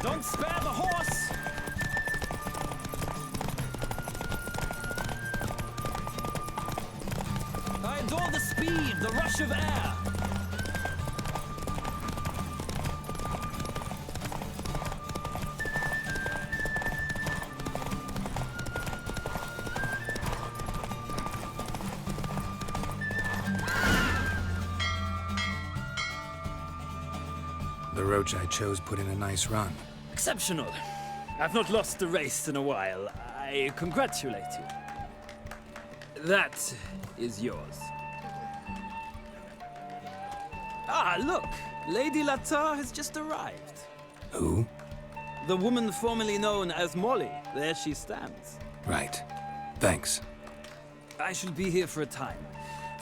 Don't spare the horse! I adore the speed, the rush of air. The roach I chose put in a nice run. Exceptional. I've not lost a race in a while. I congratulate you. That is yours. Ah, look! Lady Latar has just arrived. Who? The woman formerly known as Molly. There she stands. Right. Thanks. I shall be here for a time.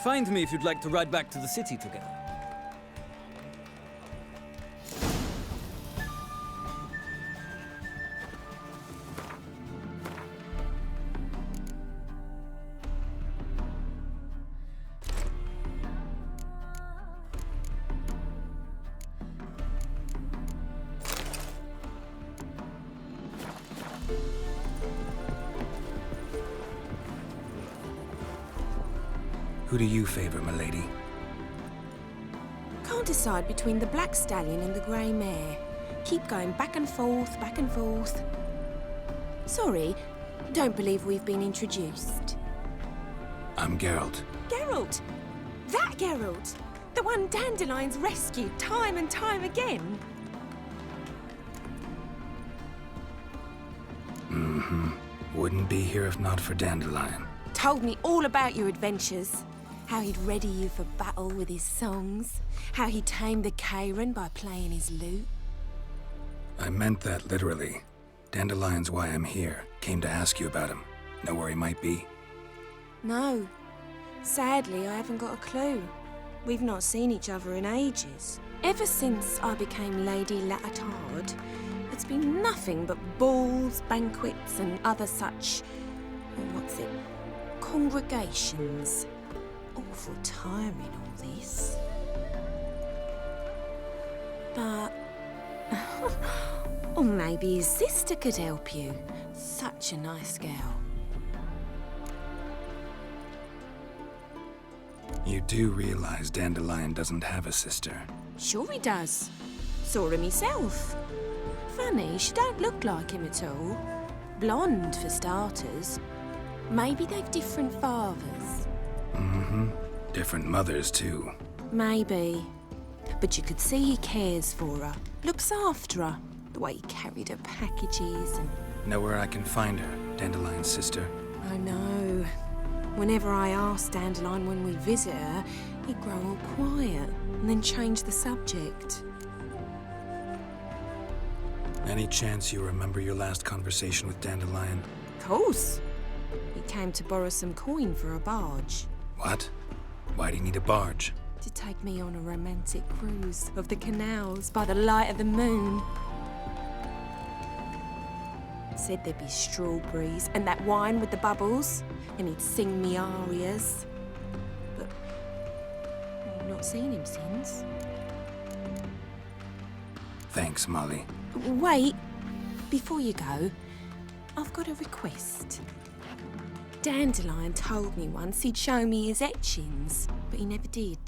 Find me if you'd like to ride back to the city together. Who do you favor, milady? Can't decide between the Black Stallion and the Grey Mare. Keep going back and forth, back and forth. Sorry, don't believe we've been introduced. I'm Geralt. Geralt! That Geralt! The one Dandelion's rescued time and time again. Wouldn't be here if not for Dandelion. Told me all about your adventures. How he'd ready you for battle with his songs. How he tamed the Kairan by playing his lute. I meant that literally. Dandelion's why I'm here. Came to ask you about him. Know where he might be? No. Sadly, I haven't got a clue. We've not seen each other in ages. Ever since I became Lady Latard, it's been nothing but balls, banquets, and other such... congregations. Awful tiring, all this. But... or maybe his sister could help you. Such a nice girl. You do realize Dandelion doesn't have a sister. Sure he does. Saw him himself. Funny, she don't look like him at all. Blonde, for starters. Maybe they've different fathers. Different mothers, too. Maybe. But you could see he cares for her. Looks after her. The way he carried her packages and... Know where I can find her, Dandelion's sister? I know. Whenever I ask Dandelion when we visit her, he'd grow all quiet and then change the subject. Any chance you remember your last conversation with Dandelion? Of course. He came to borrow some coin for a barge. What? Why do you need a barge? To take me on a romantic cruise of the canals by the light of the moon. Said there'd be strawberries and that wine with the bubbles, and he'd sing me arias. But I've not seen him since. Thanks, Molly. Wait, before you go, I've got a request. Dandelion told me once he'd show me his etchings, but he never did.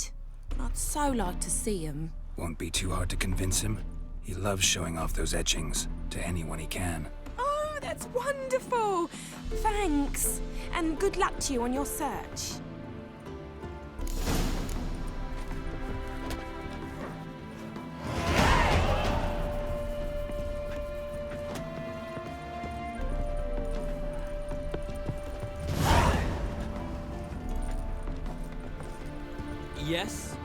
I'd so like to see them. Won't be too hard to convince him. He loves showing off those etchings to anyone he can. Oh, that's wonderful! Thanks, and good luck to you on your search. Yes?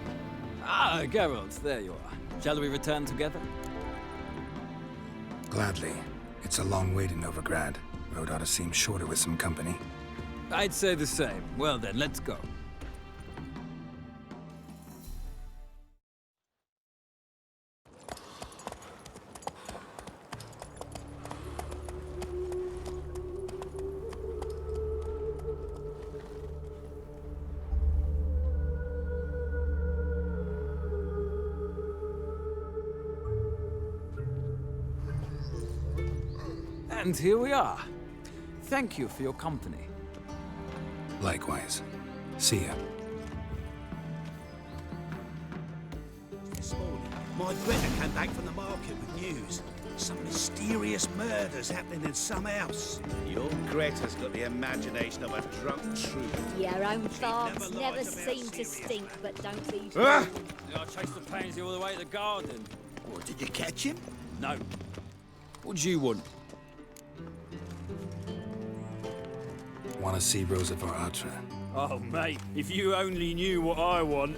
Ah, Geralt, there you are. Shall we return together? Gladly. It's a long way to Novigrad. Road ought to seem shorter with some company. I'd say the same. Well then, let's go. And here we are. Thank you for your company. Likewise. See ya. This morning, my Greta came back from the market with news. Some mysterious murders happening in some house. Your Greta's got the imagination of a drunk troop. Your own farms never seem to stink, but don't these. I chased the pansy all the way to the garden. What, did you catch him? No. What do you want? Want to see Rosa of Atra? Oh, mate, if you only knew what I want.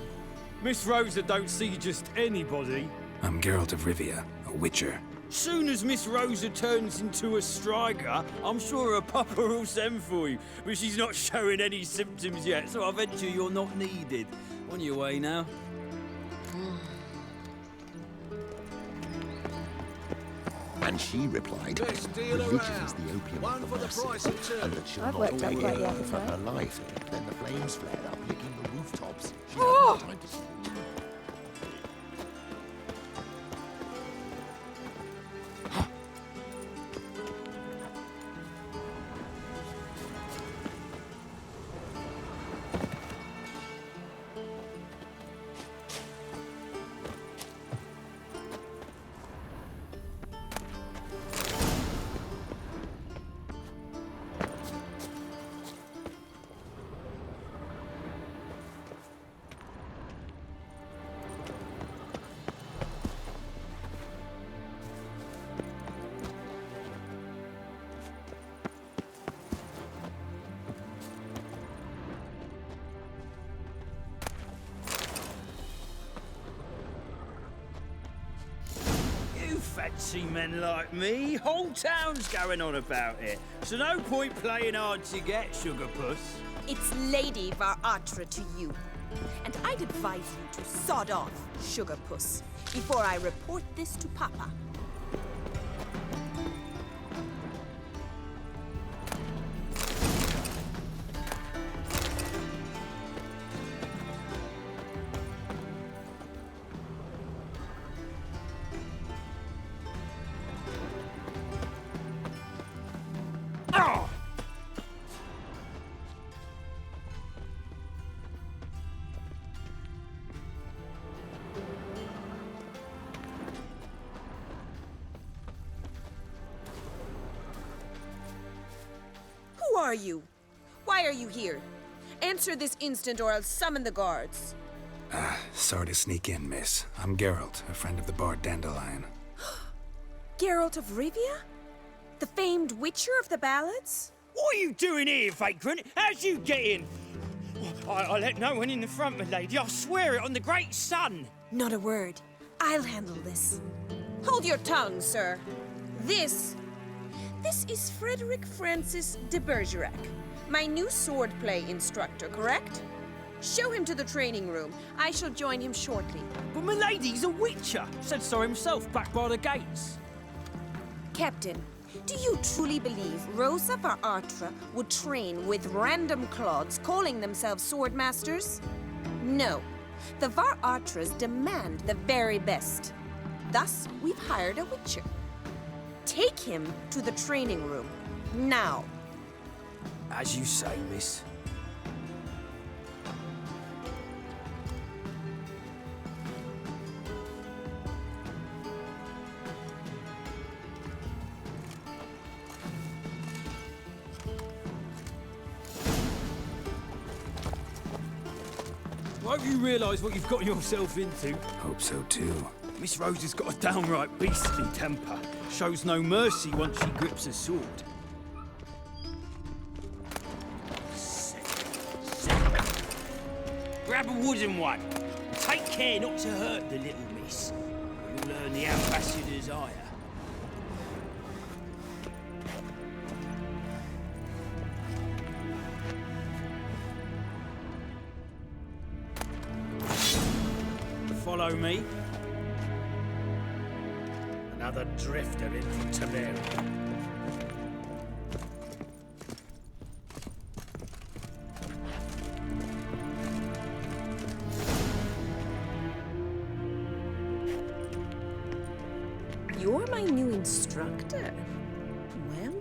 Miss Rosa don't see just anybody. I'm Geralt of Rivia, a witcher. Soon as Miss Rosa turns into a striker, I'm sure her papa will send for you. But she's not showing any symptoms yet, so I venture you're not needed. On your way now. And she replied, religion is the opium of the mercy, and that she'll I've not worked out take quite the it for appetite. her life. Then the flames flared up, licking the rooftops. She Oh! had no time to sleep. Fancy men like me, whole town's going on about it. So no point playing hard to get, sugar puss. It's Lady Varatra to you. And I'd advise you to sod off, sugar puss, before I report this to Papa. Who are you? Why are you here? Answer this instant or I'll summon the guards. Sorry to sneak in, miss. I'm Geralt, a friend of the bard Dandelion. Geralt of Rivia? The famed witcher of the ballads? What are you doing here, vagrant? How'd you get in? I let no one in the front, my lady. I swear it on the great sun. Not a word. I'll handle this. Hold your tongue, sir. This is Frederick Francis de Bergerac, my new swordplay instructor, correct? Show him to the training room. I shall join him shortly. But my lady's a witcher. Said so himself back by the gates. Captain, do you truly believe Rosa var Artra would train with random clods calling themselves swordmasters? No. The var Artras demand the very best. Thus, we've hired a witcher. Take him to the training room, now. As you say, miss. I hope you realise what you've got yourself into. Hope so too. Miss Rose has got a downright beastly temper. Shows no mercy once she grips a sword. Grab a wooden one. Take care not to hurt the little miss. You'll earn the ambassador's ire. Follow me. Another drifter in from Temeria. You're my new instructor.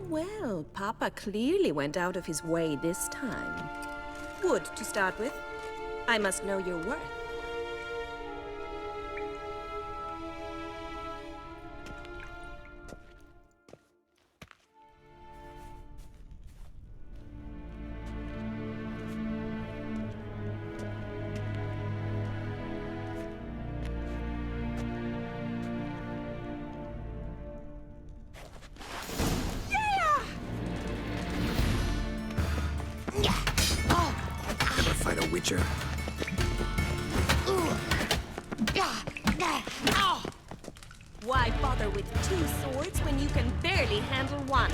Well, Papa clearly went out of his way this time. Wood, to start with. I must know your worth. Never fight a witcher. Why bother with two swords when you can barely handle one?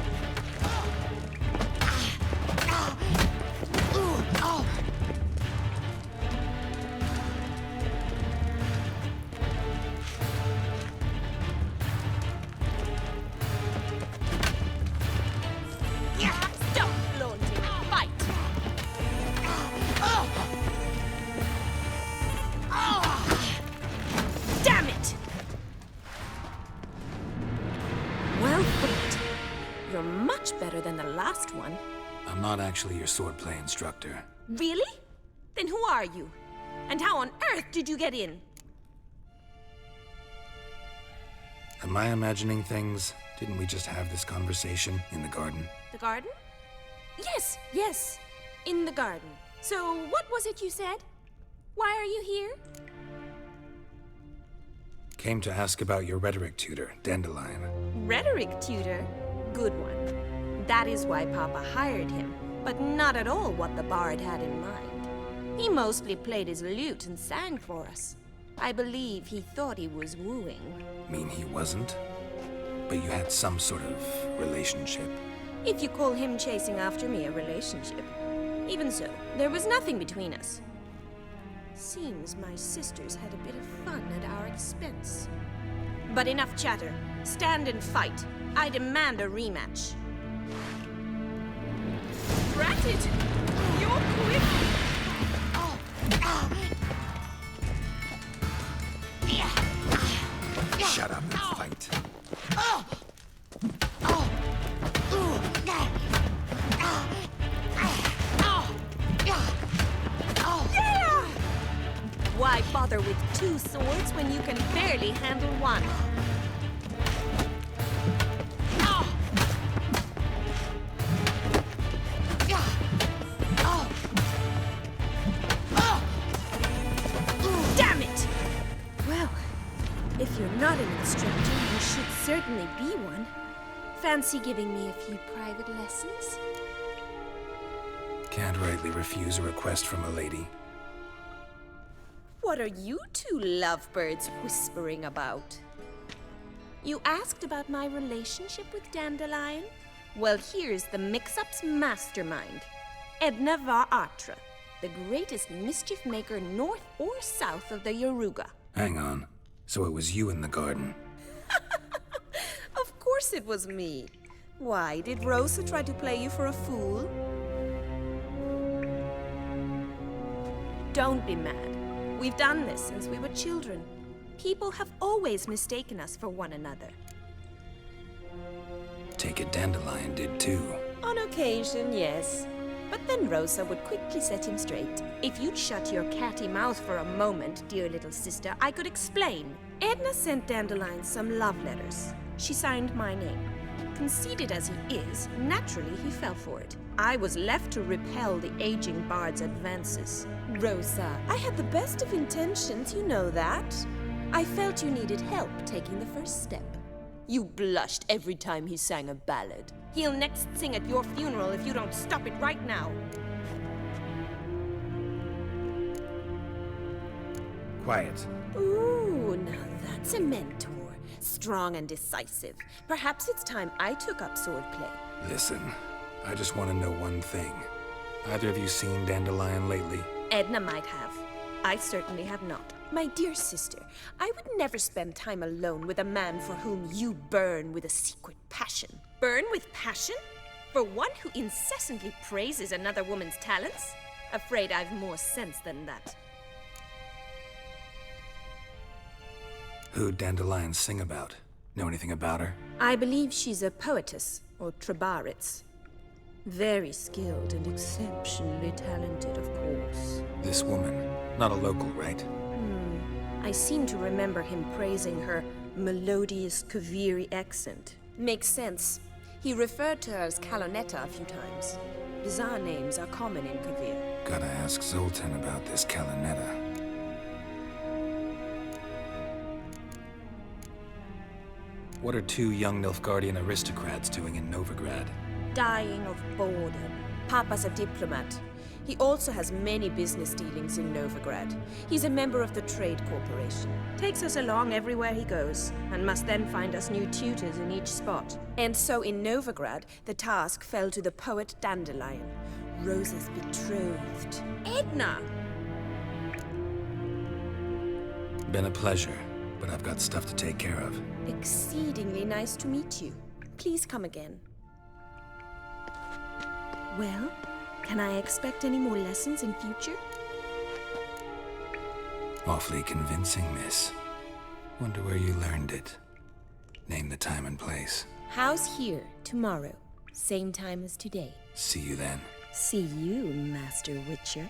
Stop flaunting. Fight! Damn it! Well fought. You're much better than the last one. I'm not actually your swordplay instructor. Really? Then who are you? And how on earth did you get in? Am I imagining things? Didn't we just have this conversation in the garden? The garden? Yes. In the garden. So, what was it you said? Why are you here? Came to ask about your rhetoric tutor, Dandelion. Rhetoric tutor? Good one. That is why Papa hired him, but not at all what the bard had in mind. He mostly played his lute and sang for us. I believe he thought he was wooing. Mean he wasn't? But you had some sort of relationship. If you call him chasing after me a relationship. Even so, there was nothing between us. Seems my sisters had a bit of fun at our expense. But enough chatter. Stand and fight. I demand a rematch. Drat it! You're quick! Shut up and fight. Why bother with two swords when you can barely handle one? Damn it! Well, if you're not an instructor, you should certainly be one. Fancy giving me a few private lessons? Can't rightly refuse a request from a lady. What are you two lovebirds whispering about? You asked about my relationship with Dandelion? Well, here's the mix-up's mastermind. Edna var Atra, the greatest mischief maker north or south of the Yaruga. Hang on. So it was you in the garden? Of course it was me. Why, did Rosa try to play you for a fool? Don't be mad. We've done this since we were children. People have always mistaken us for one another. Take it Dandelion did too. On occasion, yes. But then Rosa would quickly set him straight. If you'd shut your catty mouth for a moment, dear little sister, I could explain. Edna sent Dandelion some love letters. She signed my name. Conceited as he is, naturally he fell for it. I was left to repel the aging bard's advances. Rosa, I had the best of intentions, you know that. I felt you needed help taking the first step. You blushed every time he sang a ballad. He'll next sing at your funeral if you don't stop it right now. Quiet. Ooh, now that's a mentor. Strong and decisive. Perhaps it's time I took up swordplay. Listen, I just want to know one thing. Either of you seen Dandelion lately? Edna might have. I certainly have not. My dear sister, I would never spend time alone with a man for whom you burn with a secret passion. Burn with passion? For one who incessantly praises another woman's talents? Afraid I've more sense than that. Who'd Dandelion sing about? Know anything about her? I believe she's a poetess, or trabaritz. Very skilled and exceptionally talented, of course. This woman. Not a local, right? I seem to remember him praising her melodious Kaviri accent. Makes sense. He referred to her as Kalonetta a few times. Bizarre names are common in Kavir. Gotta ask Zoltan about this Kalonetta. What are two young Nilfgaardian aristocrats doing in Novigrad? Dying of boredom. Papa's a diplomat. He also has many business dealings in Novigrad. He's a member of the Trade Corporation. Takes us along everywhere he goes, and must then find us new tutors in each spot. And so in Novigrad, the task fell to the poet Dandelion, Rosa's betrothed. Edna! Been a pleasure, but I've got stuff to take care of. Exceedingly nice to meet you. Please come again. Well, can I expect any more lessons in future? Awfully convincing, miss. Wonder where you learned it. Name the time and place. House here, tomorrow. Same time as today. See you then. See you, Master Witcher.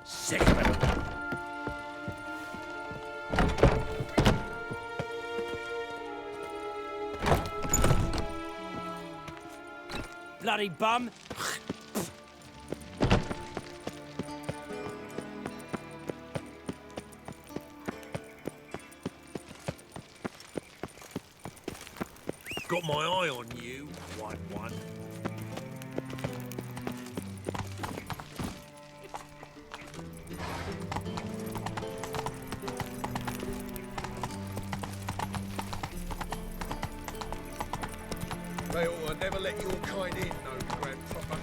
Sick of it. Bloody bum. Got my eye on you, 1-1. They ought to never let your kind in, no grandpapa.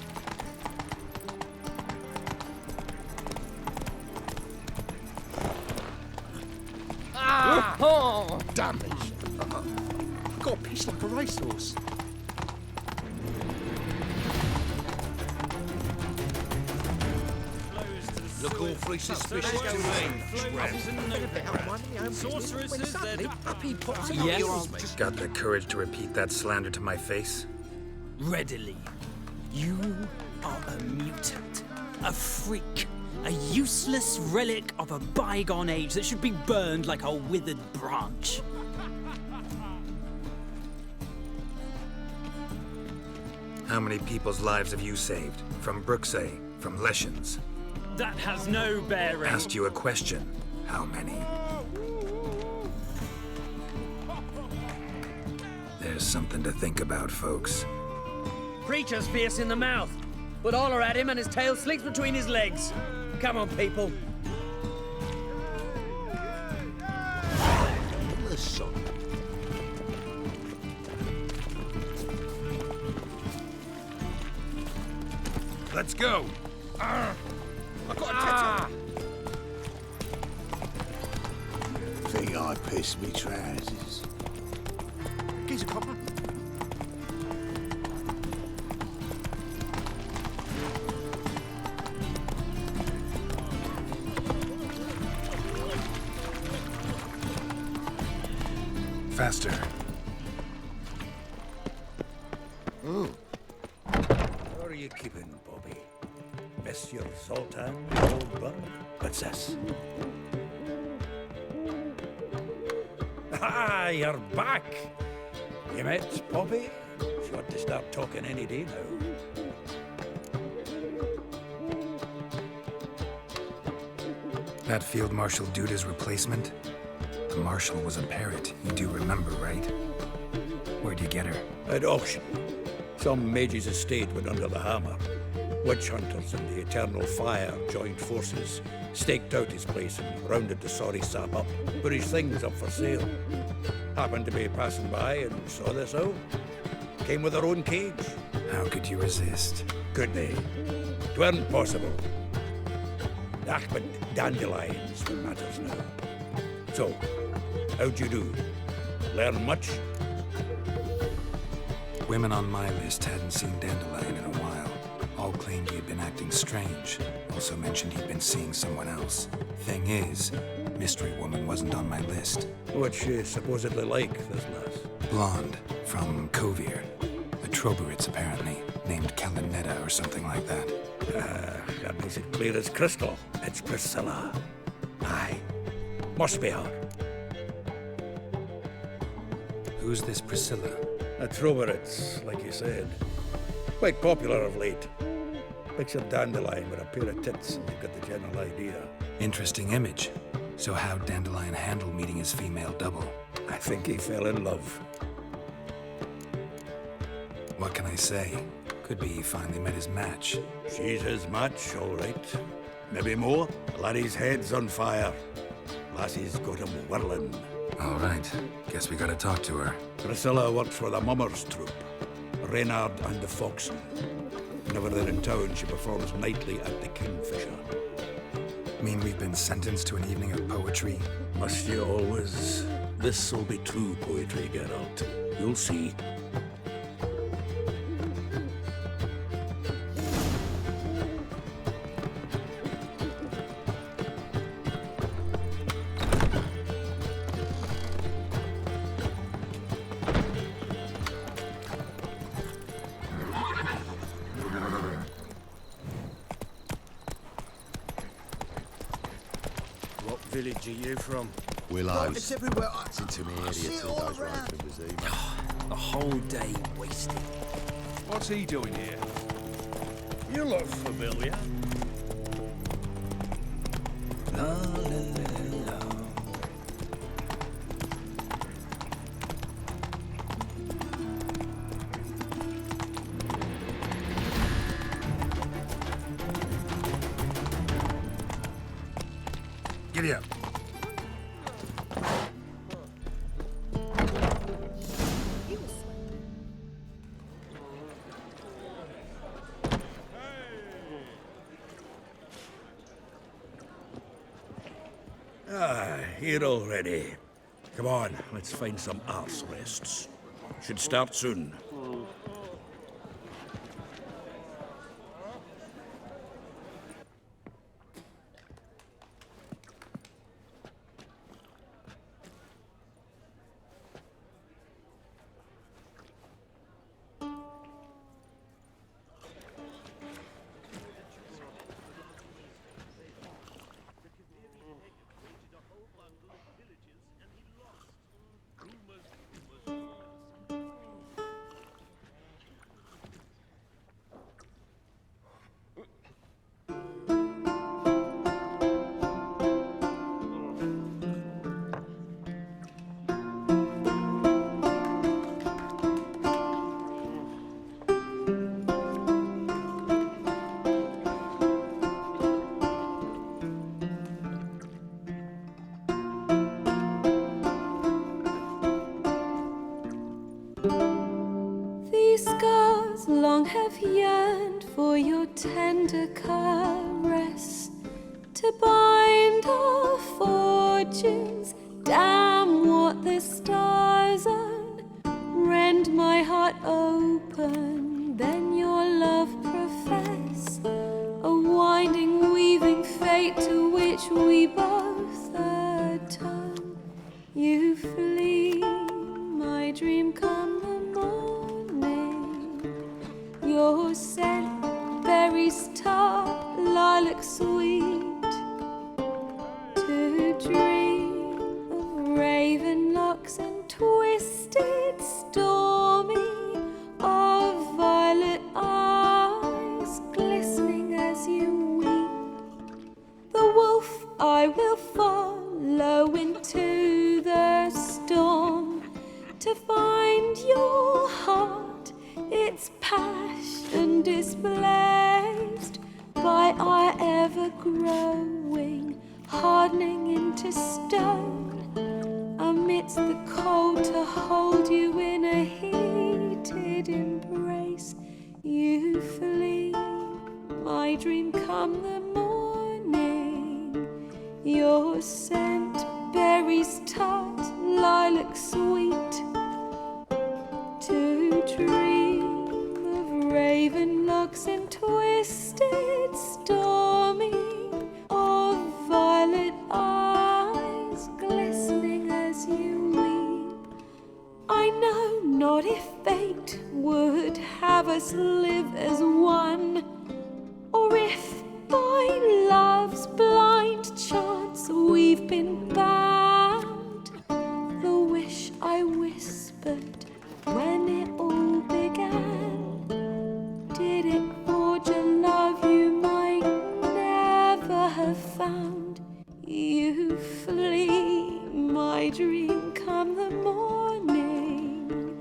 Oh! Damn it! I got pissed like a racehorse. Look awfully suspicious to me. Sorceresses, Yes? Got the courage to repeat that slander to my face? Readily. You are a mutant, a freak, a useless relic of a bygone age that should be burned like a withered branch. How many people's lives have you saved? From Brooksay? From Leshens? That has no bearing. Asked you a question. How many? There's something to think about, folks. Preacher's fierce in the mouth, but all are at him and his tail slicks between his legs. Come on, people. Let's go. I got a Think I pissed me trousers. Geezer copper. Faster. What are you keeping, Bobby? Monsieur Zoltan, old bug? What's this? Ah, you're back! You met Bobby? She ought to start talking any day now. That Field Marshal Duda's replacement? The Marshal was a parrot, you do remember, right? Where'd you get her? At auction. Some mage's estate went under the hammer. Witch hunters and the Eternal Fire joined forces, staked out his place and rounded the sorry sap up, put his things up for sale. Happened to be passing by and saw this out. Came with her own cage. How could you resist? Could they? 'Tweren't possible. Ah, but dandelions what matters now. So, how'd you do? Learn much? Women on my list hadn't seen Dandelion in a while. All claimed he had been acting strange. Also mentioned he'd been seeing someone else. Thing is, Mystery Woman wasn't on my list. What's she supposedly like, this lass? Blonde, from Kovir. A Troberitz, apparently. Named Kalinetta or something like that. That makes it clear as crystal. It's Priscilla. Aye. Must be her. Who's this Priscilla? A Troberitz, like you said. Quite popular of late. Picture Dandelion with a pair of tits and you've got the general idea. Interesting image. So how'd Dandelion handle meeting his female double? I think he fell in love. What can I say? Could be he finally met his match. She's his match, all right. Maybe more. Laddie's head's on fire. Lassie's got him whirling. All right. Guess we gotta talk to her. Priscilla works for the Mummers troupe. Reynard and the Foxen. Whenever they're in town, she performs nightly at the Kingfisher. Mean we've been sentenced to an evening of poetry? Must you always? This'll be true poetry, Geralt. You'll see. What village are you from? Willows. It's everywhere. It's into me area till those roads with Zima. The whole day wasted. What's he doing here? You look familiar. La, la, la, la. Giddy up. Ah, here already. Come on, let's find some arse rests. Should start soon. These scars long have yearned for your tender caress, to bind our fortunes. Damn what the stars own. Rend my heart open, then your love profess. A winding, weaving fate to which we both atone. You flee, my dream come the morning. Your scent, berries tart, lilac sweet. To dream of raven locks and twisted, stormy, of violet eyes glistening as you weep. The wolf I will follow into the storm, to find your heart, its passion displaced by our ever-growing, hardening into stone. Amidst the cold, to hold you in a heated embrace. You flee, my dream come the morning. Your scent, berries tart, lilac sweet. To dream of raven locks and twisted, stormy, of violet eyes glistening as you weep. I know not if fate would have us live as one, or if by love's blind chance we've been bound. The wish I whispered when it all began, did it forge a love you might never have found? You flee, my dream come the morning.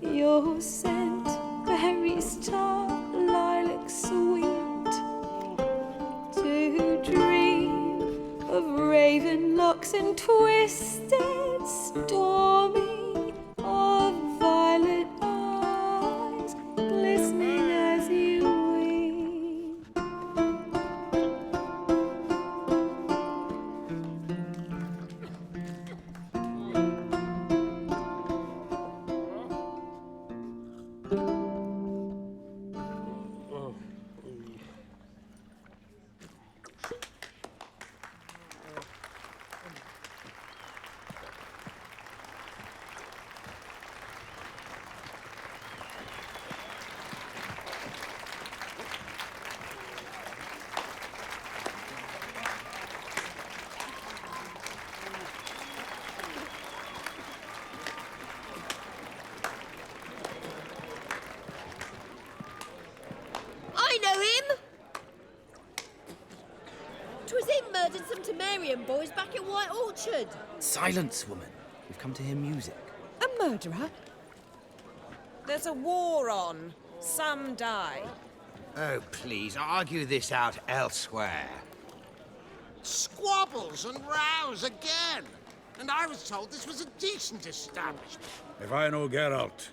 Your scent, berries tart, lilac sweet. To dream of raven locks and twisted, stormy, of violet eyes glistening as you weep. I know him! 'Twas him murdered some Temerian boys back at White Orchard. Silence, woman. We've come to hear music. A murderer? There's a war on. Some die. Oh, please, argue this out elsewhere. Squabbles and rows again! And I was told this was a decent establishment. If I know Geralt,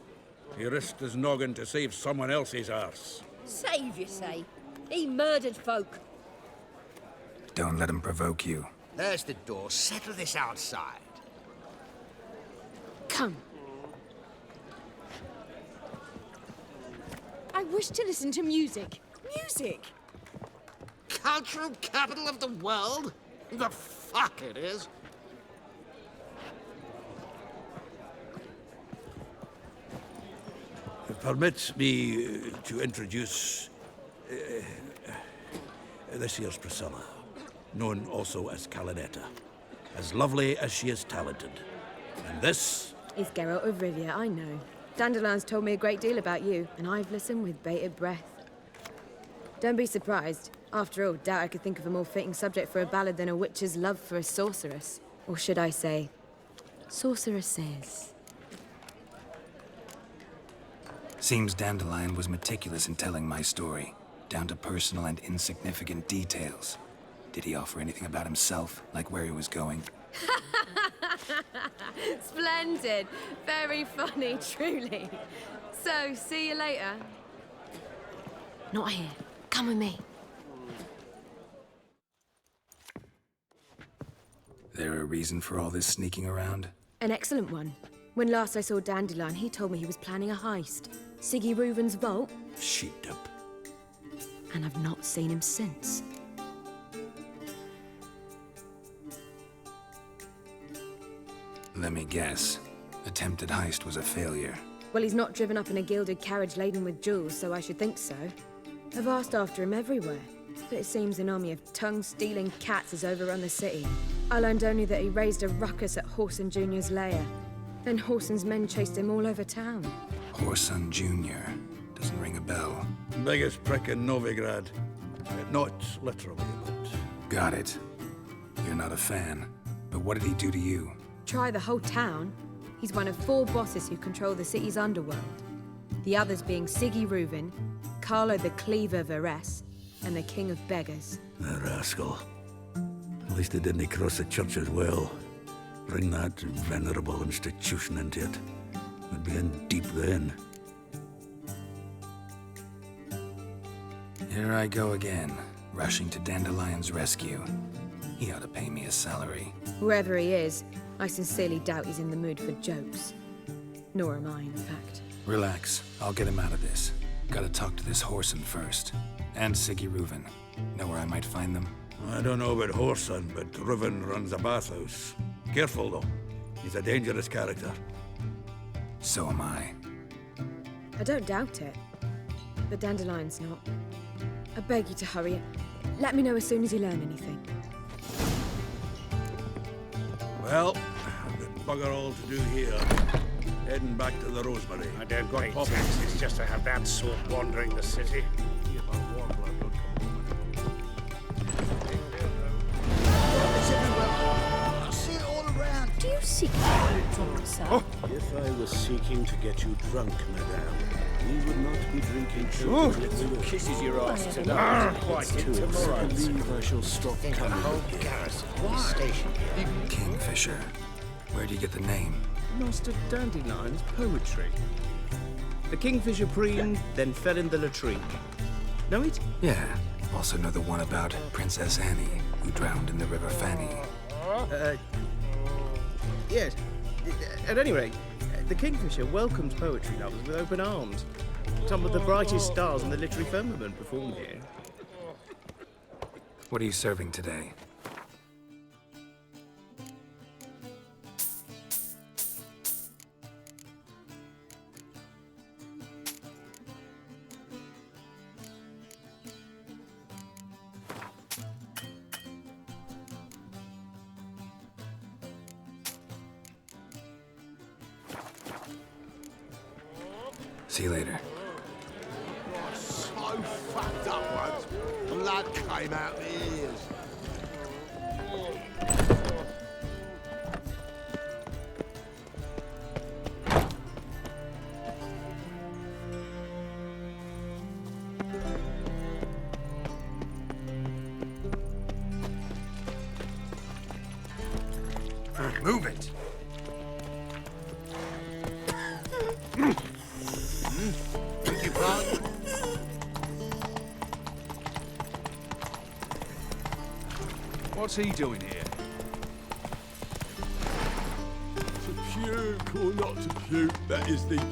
he risked his noggin to save someone else's arse. Save, you say? He murdered folk. Don't let him provoke you. There's the door. Settle this outside. Come. I wish to listen to music. Music! Cultural capital of the world? The fuck it is. Permit me to introduce this here's Priscilla, known also as Calinetta. As lovely as she is talented. And this... It's Geralt of Rivia, I know. Dandelion's told me a great deal about you, and I've listened with bated breath. Don't be surprised. After all, doubt I could think of a more fitting subject for a ballad than a witch's love for a sorceress. Or should I say, sorceresses. Seems Dandelion was meticulous in telling my story, down to personal and insignificant details. Did he offer anything about himself, like where he was going? Splendid. Very funny, truly. So, see you later. Not here. Come with me. There a reason for all this sneaking around? An excellent one. When last I saw Dandelion, he told me he was planning a heist. Siggy Reuven's vault. Sheeped up. And I've not seen him since. Let me guess. Attempted heist was a failure. Well, he's not driven up in a gilded carriage laden with jewels, so I should think so. I've asked after him everywhere, but it seems an army of tongue-stealing cats has overrun the city. I learned only that he raised a ruckus at Horson Jr.'s lair. Then Horson's men chased him all over town. Horson Jr. Doesn't ring a bell. Biggest prick in Novigrad. Not literally, but... Got it. You're not a fan. But what did he do to you? Try the whole town. He's one of 4 bosses who control the city's underworld. The others being Siggy Reuven, Carlo the Cleaver Varese, and the King of Beggars. A rascal. At least they didn't cross the church as well. Bring that venerable institution into it. We'd be in deep then. Here I go again, rushing to Dandelion's rescue. He ought to pay me a salary. Whoever he is, I sincerely doubt he's in the mood for jokes. Nor am I, in fact. Relax. I'll get him out of this. Gotta talk to this Horson first. And Siggy Reuven. Know where I might find them? I don't know about Horson, but Reuven runs a bathhouse. Careful, though. He's a dangerous character. So am I. I don't doubt it. But Dandelion's not. I beg you to hurry. Let me know as soon as you learn anything. Well, I've got bugger all to do here. Heading back to the Rosemary. I don't pay taxes just to have that sort wandering the city. Do you seek to get drunk, sir? If I was seeking to get you drunk, madame, we would not be drinking children's Kisses your ass I tonight. believe I shall stop coming. Kingfisher. Where do you get the name? Master Dandelion's poetry. The kingfisher preened, then fell in the latrine. Know it? Yeah. Also know the one about Princess Annie, who drowned in the River Fanny. Yes. At any rate, the kingfisher welcomes poetry lovers with open arms. Some of the brightest stars in the literary firmament perform here. What are you serving today? See you later. So fucked up once. Blood came out my ears. Move it! Beg your pardon? What's he doing here? puke or not to puke, that is the...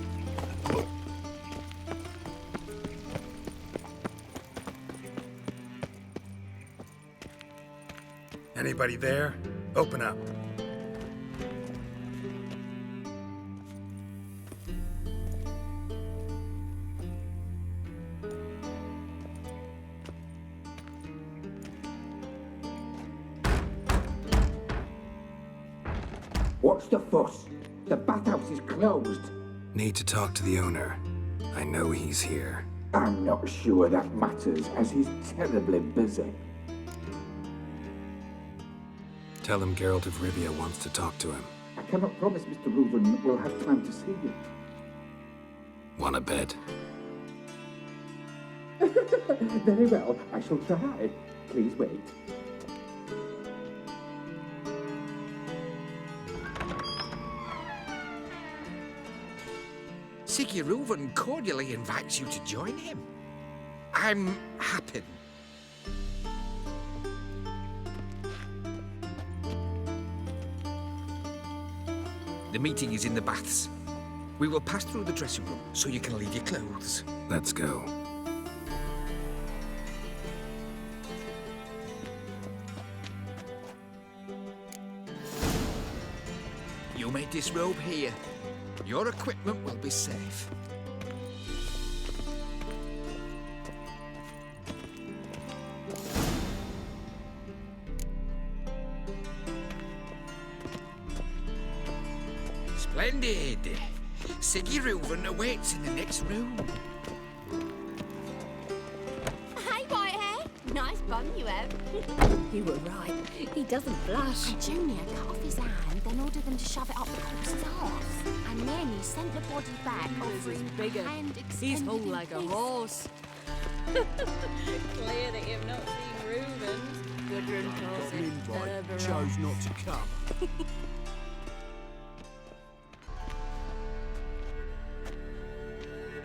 Anybody there? Open up. What's the fuss? The bathhouse is closed. Need to talk to the owner. I know he's here. I'm not sure that matters, as he's terribly busy. Tell him Geralt of Rivia wants to talk to him. I cannot promise Mr. Reuven will have time to see you. Want a bed? Very well, I shall try. Please wait. Ciri Reuven cordially invites you to join him. I'm happy. The meeting is in the baths. We will pass through the dressing room so you can leave your clothes. Let's go. You may disrobe here. Your equipment will be safe. Splendid! Ciri Reuven awaits in the next room. Hey, white hair. Nice bun you have. You were right. He doesn't blush. And Junior cut off his hand, then ordered them to shove it up the corpse's arse. And then he sent the body back, offering bigger. hand He's extended hung in like a peace. horse. Clear that you've not seen Reuven's. Gudrun calls it Invite chose not to come.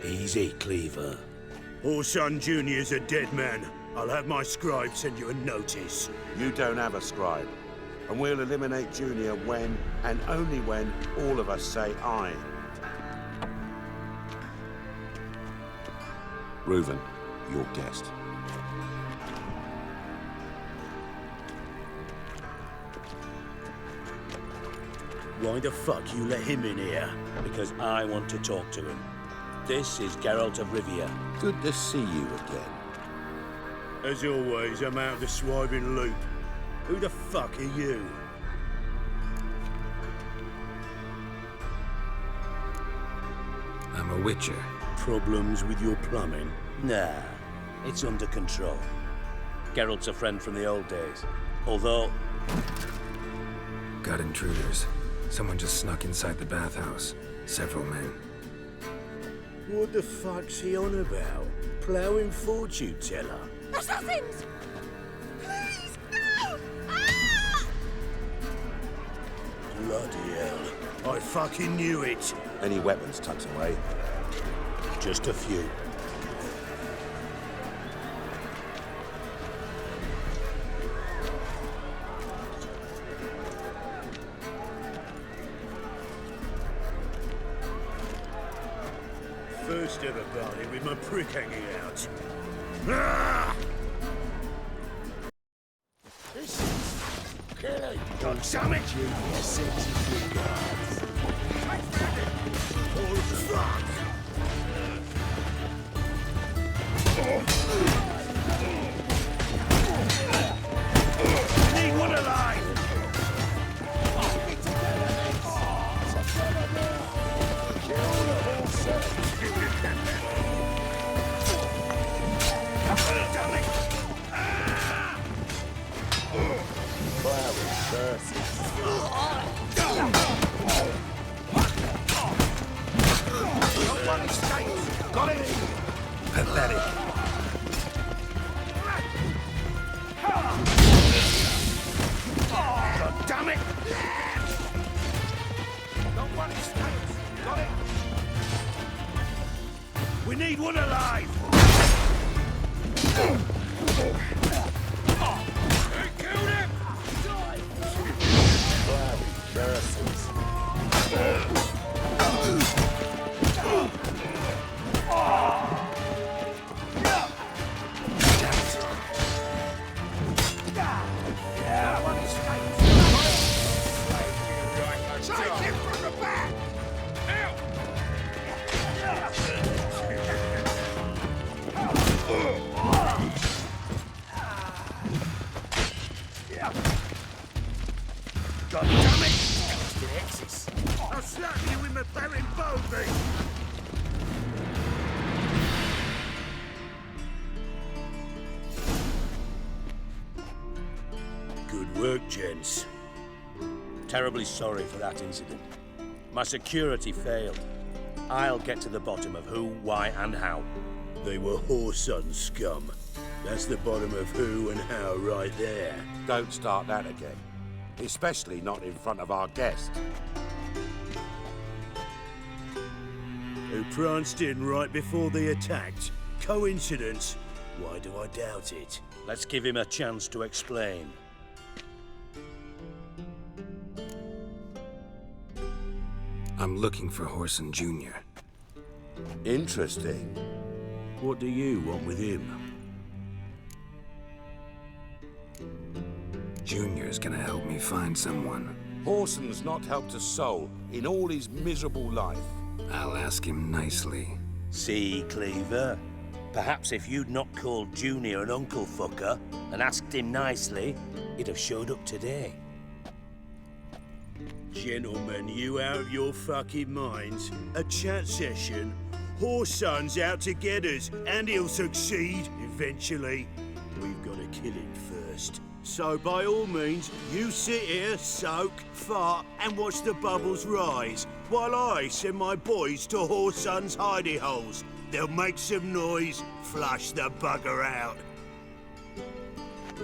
Easy, Cleaver. Orson Jr.'s a dead man. I'll have my scribe send you a notice. You don't have a scribe. And we'll eliminate Junior when, and only when, all of us say aye. Reuven, your guest. Why the fuck you let him in here? Because I want to talk to him. This is Geralt of Rivia. Good to see you again. As always, I'm out of the swiving loop. Who the fuck are you? I'm a witcher. Problems with your plumbing? Nah, it's under control. Geralt's a friend from the old days. Although... Got intruders. Someone just snuck inside the bathhouse. Several men. What the fuck's he on about? Ploughing fortune teller? Assassins! Please, no! Ah! Bloody hell. I fucking knew it. Any weapons tucked away? Just a few. First ever party with my prick hanging out. Ah! This is Kelly. God damn it! Oh, fuck! Need one alive! Got it! Pathetic. God damn it! No one escapes. Got it? We need one alive! They killed him! Bloody curses. God damn it! Texas. I'll slap you with my barren bogey! Good work, gents. Terribly sorry for that incident. My security failed. I'll get to the bottom of who, why, and how. They were whoreson scum. That's the bottom of who and how right there. Don't start that again. Especially not in front of our guest. Who pranced in right before they attacked. Coincidence? Why do I doubt it? Let's give him a chance to explain. I'm looking for Whoreson Jr. Interesting. What do you want with him? Junior's gonna help me find someone. Whoreson's not helped a soul in all his miserable life. I'll ask him nicely. See, Cleaver? Perhaps if you'd not called Junior an uncle fucker and asked him nicely, he'd have showed up today. Gentlemen, you out of your fucking minds? A chat session? Whoreson's out to get us, and he'll succeed eventually. We've got to kill him first. So by all means, you sit here, soak, fart, and watch the bubbles rise, while I send my boys to Whoreson's hidey holes. They'll make some noise, flush the bugger out.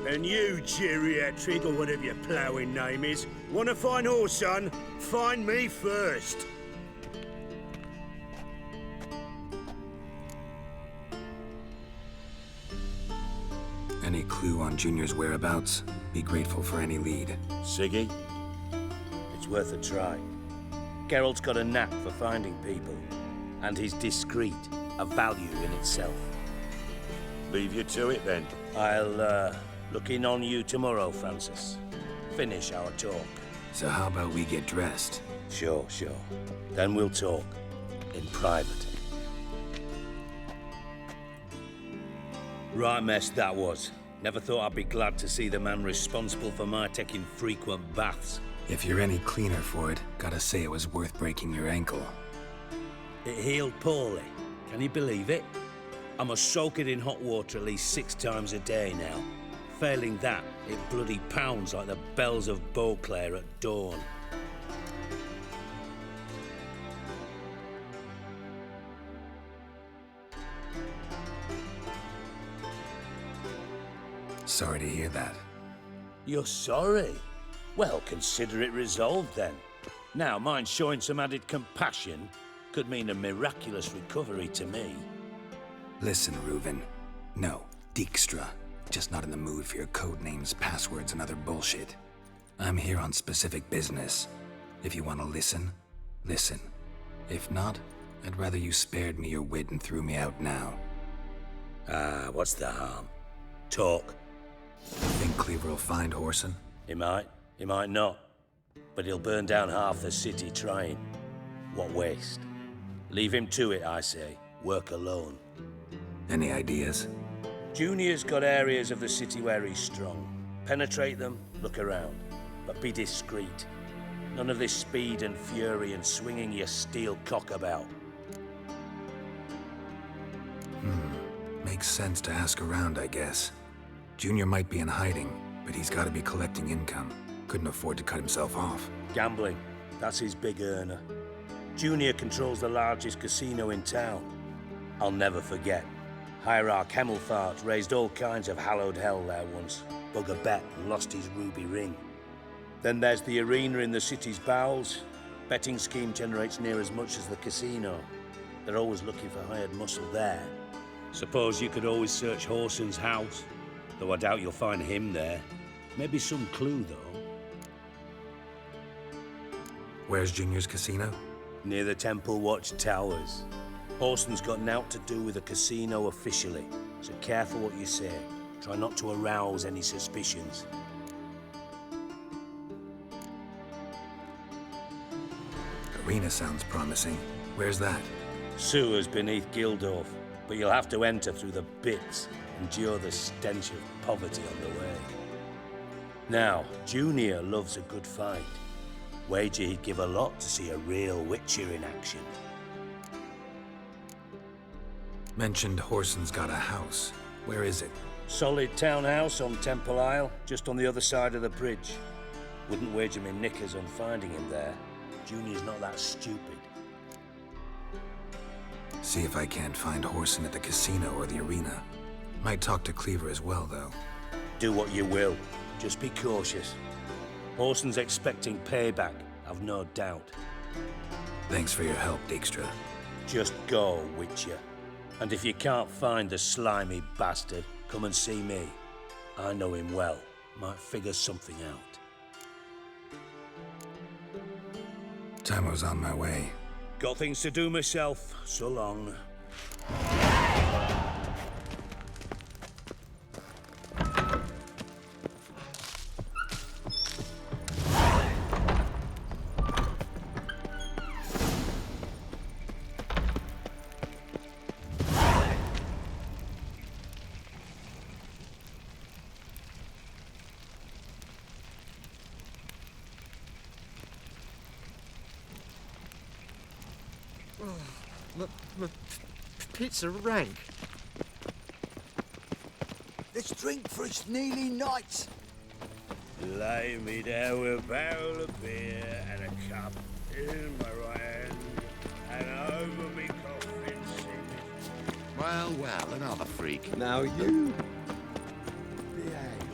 And you, geriatric, or whatever your ploughing name is, want to find Whoreson? Find me first. Any clue on Junior's whereabouts? Be grateful for any lead. Siggy? It's worth a try. Geralt's got a knack for finding people, and he's discreet, a value in itself. Leave you to it, then. I'll, look in on you tomorrow, Francis. Finish our talk. So how about we get dressed? Sure. Then we'll talk. In private. Right mess that was. Never thought I'd be glad to see the man responsible for my taking frequent baths. If you're any cleaner for it, gotta say it was worth breaking your ankle. It healed poorly. Can you believe it? I must soak it in hot water at least 6 times a day now. Failing that, it bloody pounds like the bells of Beauclair at dawn. Sorry to hear that. You're sorry? Well, consider it resolved then. Now, mine showing some added compassion could mean a miraculous recovery to me. Listen, Reuven. No, Dijkstra. Just not in the mood for your code names, passwords, and other bullshit. I'm here on specific business. If you want to listen, listen. If not, I'd rather you spared me your wit and threw me out now. What's the harm? Talk. Think Cleaver will find Whoreson? He might not. But he'll burn down half the city trying. What waste. Leave him to it, I say. Work alone. Any ideas? Junior's got areas of the city where he's strong. Penetrate them, look around. But be discreet. None of this speed and fury and swinging your steel cock about. Makes sense to ask around, I guess. Junior might be in hiding, but he's got to be collecting income. Couldn't afford to cut himself off. Gambling. That's his big earner. Junior controls the largest casino in town. I'll never forget. Hierarch Hemmelfart raised all kinds of hallowed hell there once. Bug a bet and lost his ruby ring. Then there's the arena in the city's bowels. Betting scheme generates near as much as the casino. They're always looking for hired muscle there. Suppose you could always search Whoreson's house. Though I doubt you'll find him there. Maybe some clue, though. Where's Junior's casino? Near the Temple Watch Towers. Whoreson's got naught to do with the casino officially, so careful what you say. Try not to arouse any suspicions. Arena sounds promising. Where's that? Sewers beneath Gildorf, but you'll have to enter through the bits, endure the stench of poverty on the way. Now, Junior loves a good fight. Wager he'd give a lot to see a real Witcher in action. Mentioned Whoreson's got a house. Where is it? Solid townhouse on Temple Isle, just on the other side of the bridge. Wouldn't wager me knickers on finding him there. Junior's not that stupid. See if I can't find Whoreson at the casino or the arena. Might talk to Cleaver as well, though. Do what you will. Just be cautious. Whoreson's expecting payback, I've no doubt. Thanks for your help, Dijkstra. Just go, Witcher. And if you can't find the slimy bastard, come and see me. I know him well. Might figure something out. Time's on my way. Got things to do myself. So long. My pits are rank. Let's drink for its nearly night. Lay me down with a barrel of beer and a cup in my right hand, and over me coffin sing. Well, well, another freak. Now you behave.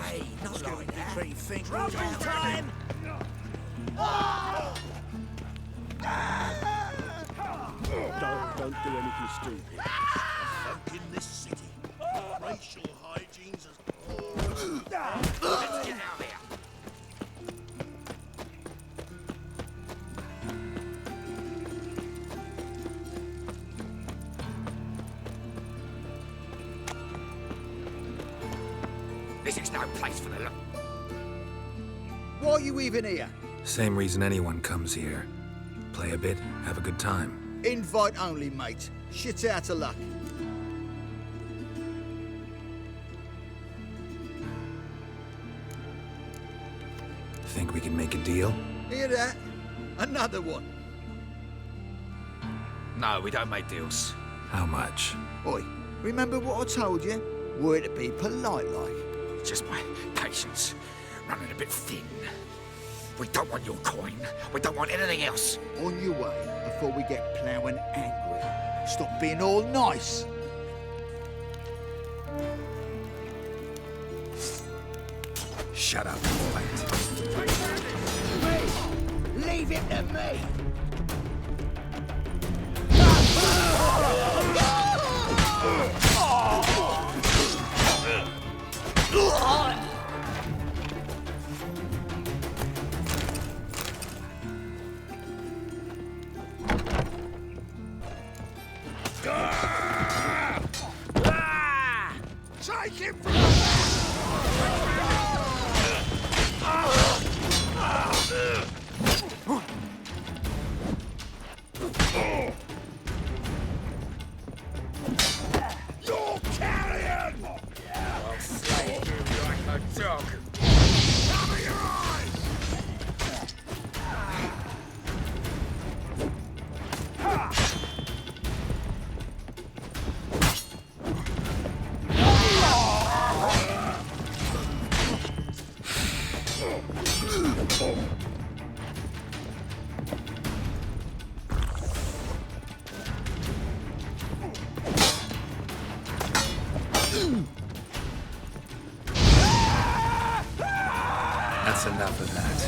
Hey, not like that. Trouble time! Don't do anything stupid. Folk in this city. Racial hygiene's as... Let's get out here. This is no place for the... Why are you even here? Same reason anyone comes here. Play a bit, have a good time. Invite only, mate. Shit out of luck. Think we can make a deal? Hear that? Another one. No, we don't make deals. How much? Oi, remember what I told you? We're to be polite like. Just my patience running a bit thin. We don't want your coin. We don't want anything else. On your way before we get ploughing angry. Stop being all nice. Shut up, fight. Me! Leave it to me! Take him from You're carrion! I'll slay you like a dog. Cover your eyes! That's enough of that.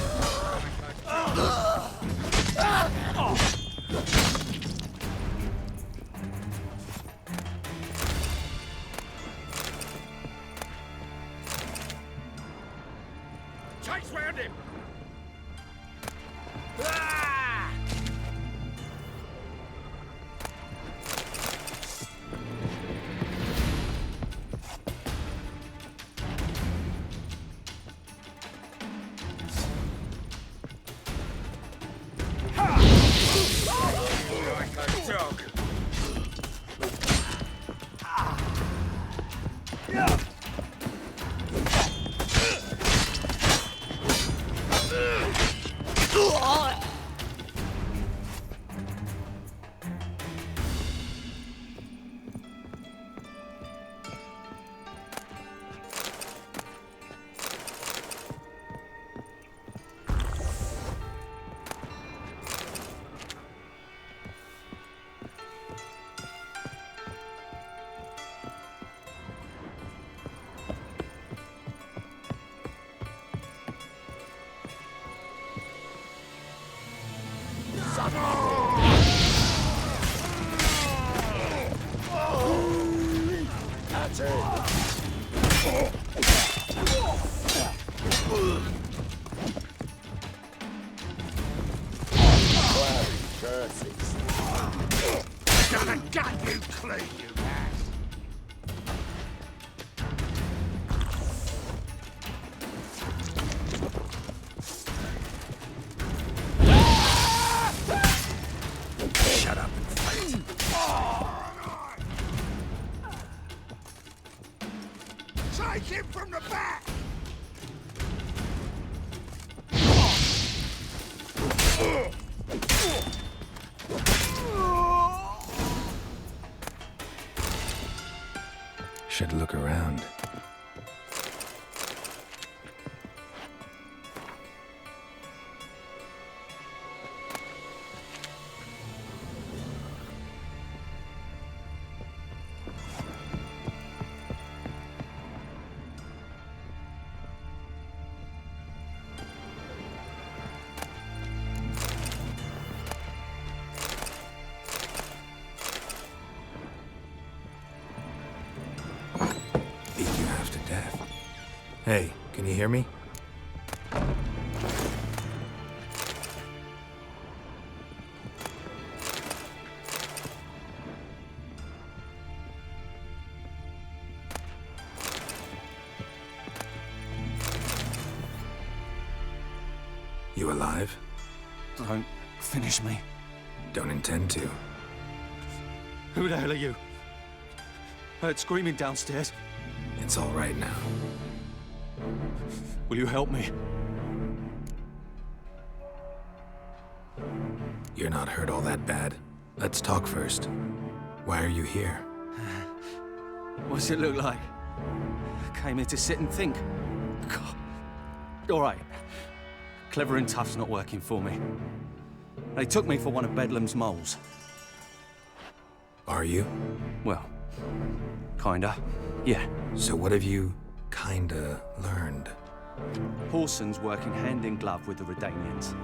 Chase round him! That's it. Bloody curses. Gonna gut you clean, you ass. Shut up and fight. Take him from the back! Should look around. Beat you half to death. Hey, can you hear me? You alive? Don't finish me. Don't intend to. Who the hell are you? Heard screaming downstairs. It's all right now. Will you help me? You're not hurt all that bad. Let's talk first. Why are you here? What's it look like? Came here to sit and think. God. All right. Clever and tough's not working for me. They took me for one of Bedlam's moles. Are you? Well, kinda. Yeah. So what have you kinda learned? Horson's working hand in glove with the Redanians.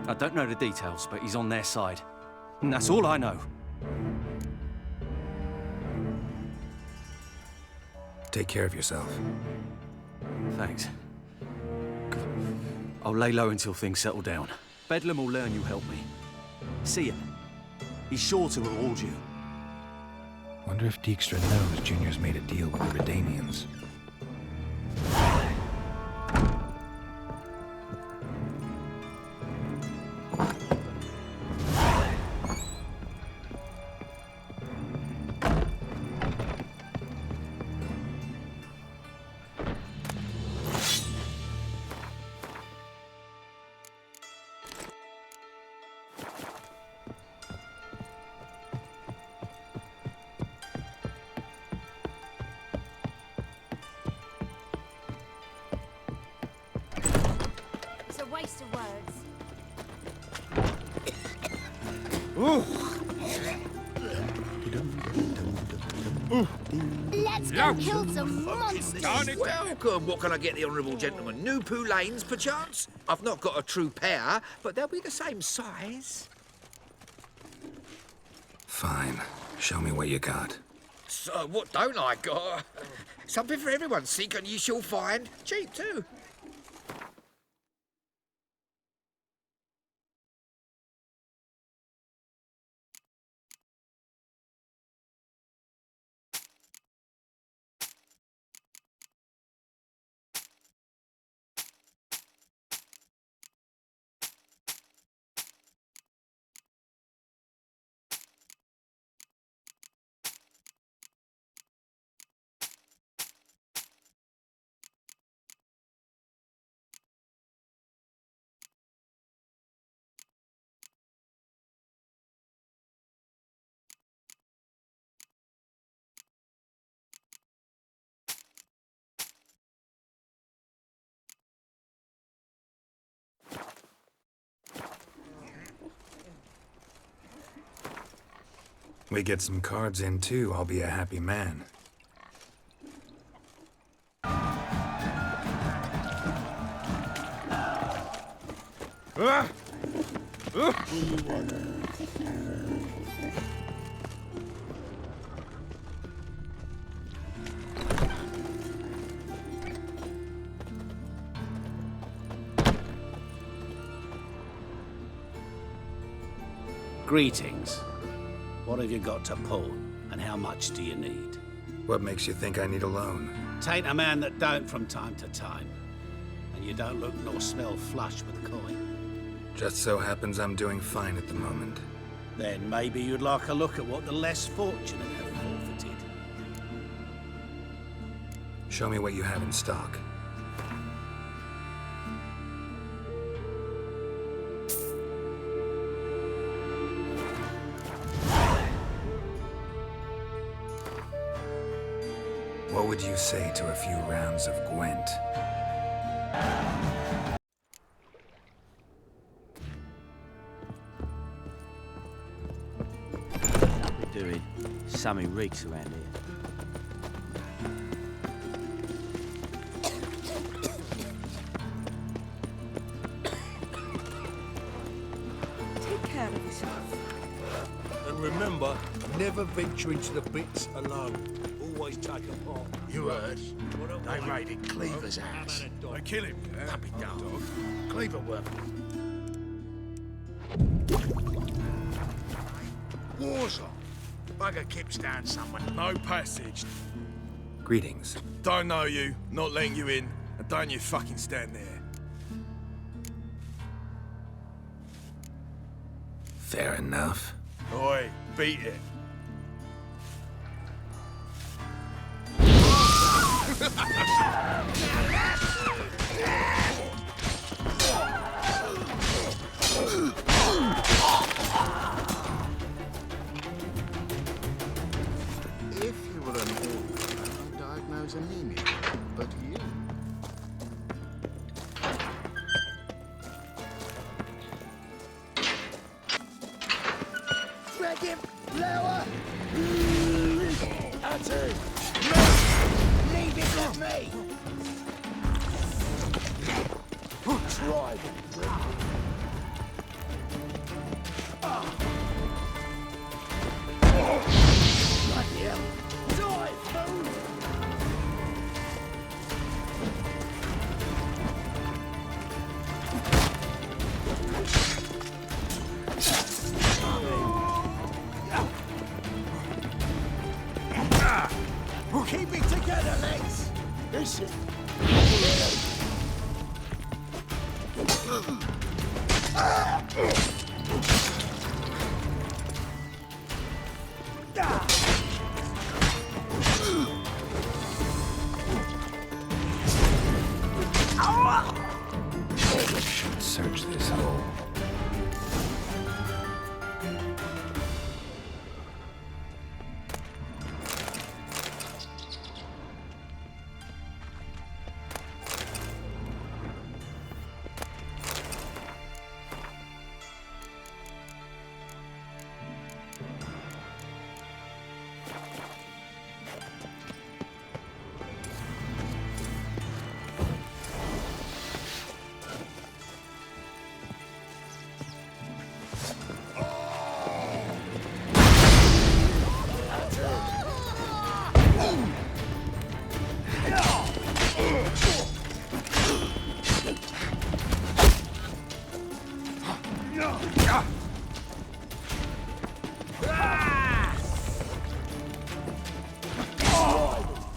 I don't know the details, but he's on their side. And that's all I know. Take care of yourself. Thanks. I'll lay low until things settle down. Bedlam will learn you helped me. See ya. He's sure to reward you. Wonder if Dijkstra knows Junior's made a deal with the Redanians. It's a waste of words. Let's go kill some monsters. Welcome. What can I get the honourable gentleman? New Poulaines, perchance? I've not got a true pair, but they'll be the same size. Fine. Show me what you got. So, what don't I got? Something for everyone. Seek and ye shall find. Cheap, too. We get some cards in too, I'll be a happy man. Greetings. What have you got to pull, and how much do you need? What makes you think I need a loan? Tain't a man that don't from time to time. And you don't look nor smell flush with coin. Just so happens I'm doing fine at the moment. Then maybe you'd like a look at what the less fortunate have forfeited. Show me what you have in stock. What would you say to a few rounds of Gwent? What we doing? Something reeks around here. Take care of yourself. And remember, never venture into the bits alone. Always take a part. You heard? They raided Cleaver's house. They kill him, yeah? Puppy dog. Cleaver worked. War's on. Bugger keeps down someone. No passage. Greetings. Don't know you, not letting you in, and don't you fucking stand there. Fair enough. Oi, beat it. If you were an orphan, I'd diagnose anemia. But you... Drag him! Lower! That's it! Leave it with me! Try it, prick. Bloody hell! Die, fool! Keep it together, lads! This is... Should search this hole.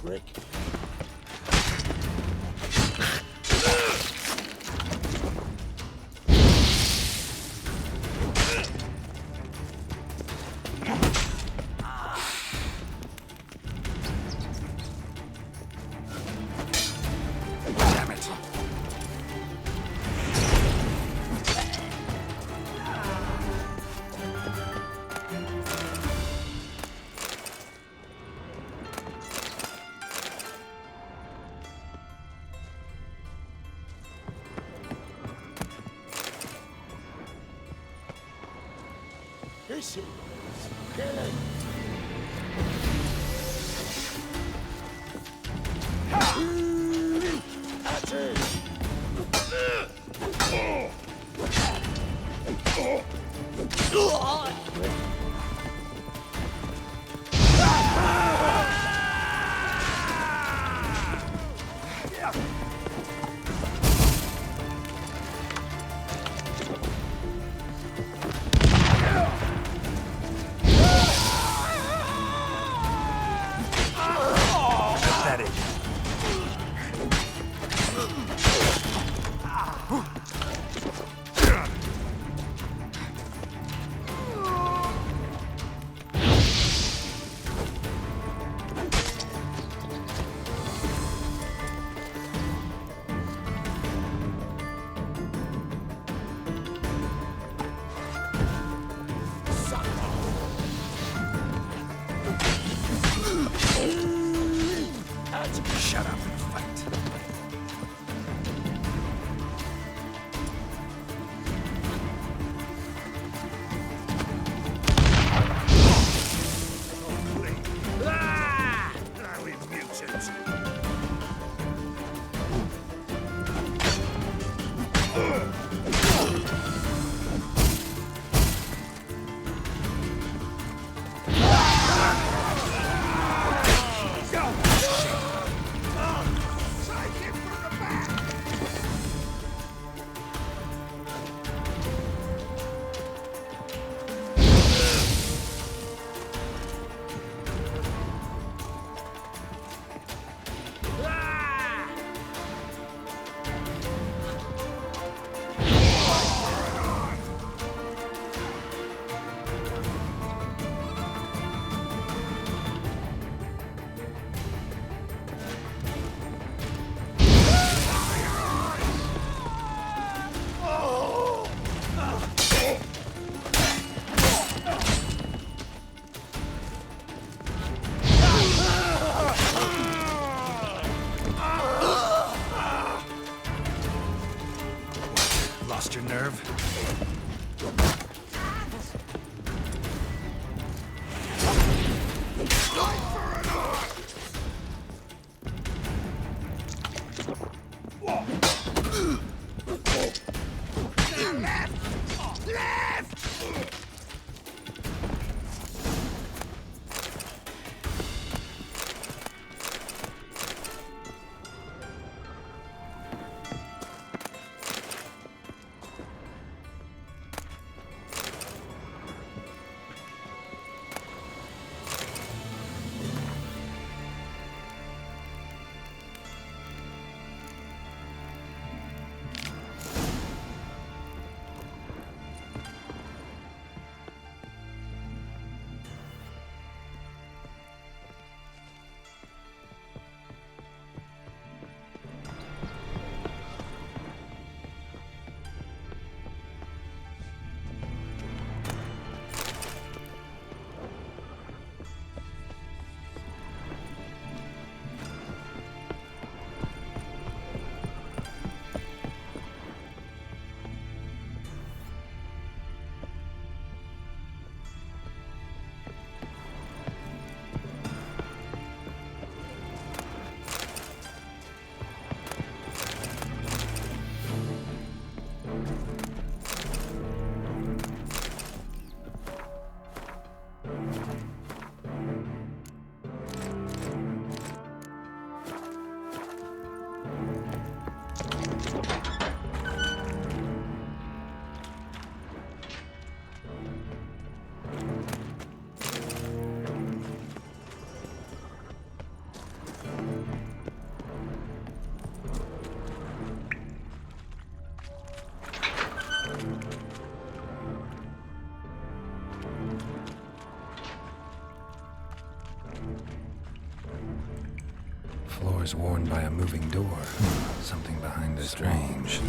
Rick. Damn it. This is... Kill him! Shut up and fight. Now we mutants. Lost your nerve? Floors worn by a moving door. Something behind this strange.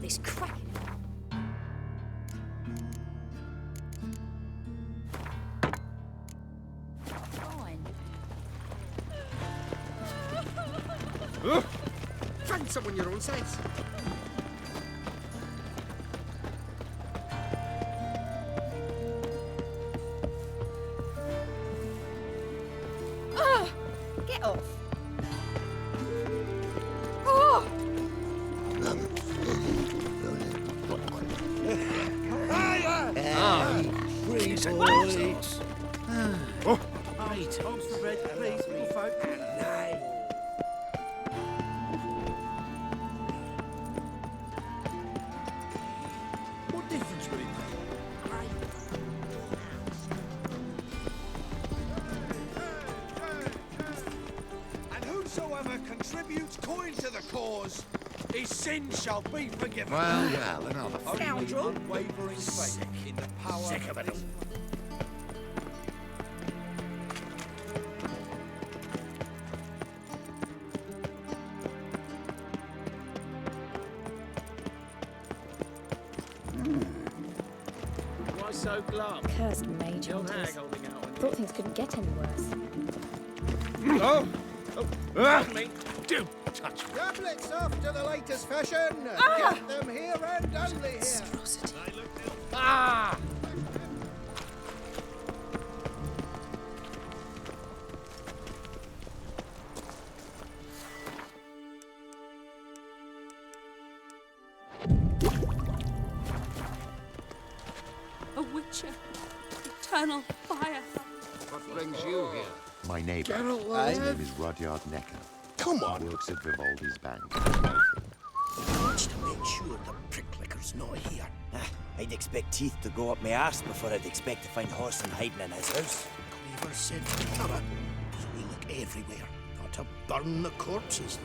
Somebody's cracking. Find someone your own size. Get off. Oh! Right, hogs for bread, please, little folk. What difference would it make? And whosoever contributes coin to the cause, his sin shall be forgiven. Well, another Scoundrel. Unwavering faith in the power Sick of it all. Why so glum? Cursed mage The old hag hunters. holding out on Thought things couldn't get any worse. Oh! Pardon me. Do touch me. Tablets after the latest fashion. Ah! Get them here and only here. Ah! A witcher. Eternal fire. What brings you here? My neighbour. Geralt of His Rivia. name is Rudyard Necker. Come on. He works at Vivaldi's bank. Just to make sure the pricklicker's not here. I'd expect teeth to go up my arse before I'd expect to find Horson hiding in his house. Cleaver said terror, so we look everywhere. Not to burn the corpses,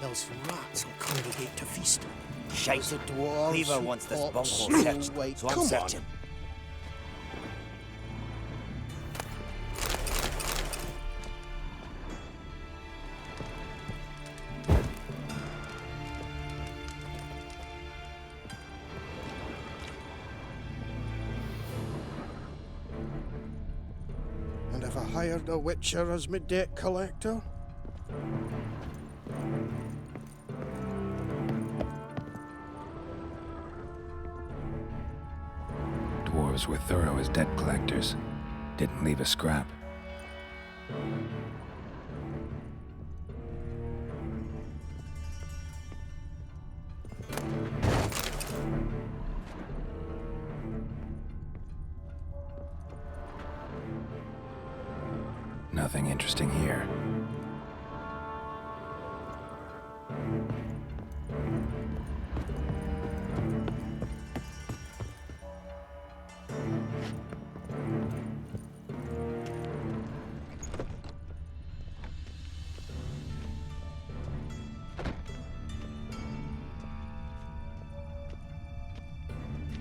though. Else rats will congregate to feast. Shite. The dwarves, Cleaver wants this orcs, bunghole searched, wait, so I'm come on. searching. And have I hired a witcher as my debt collector? Dwarves were thorough as debt collectors. Didn't leave a scrap. Nothing interesting here.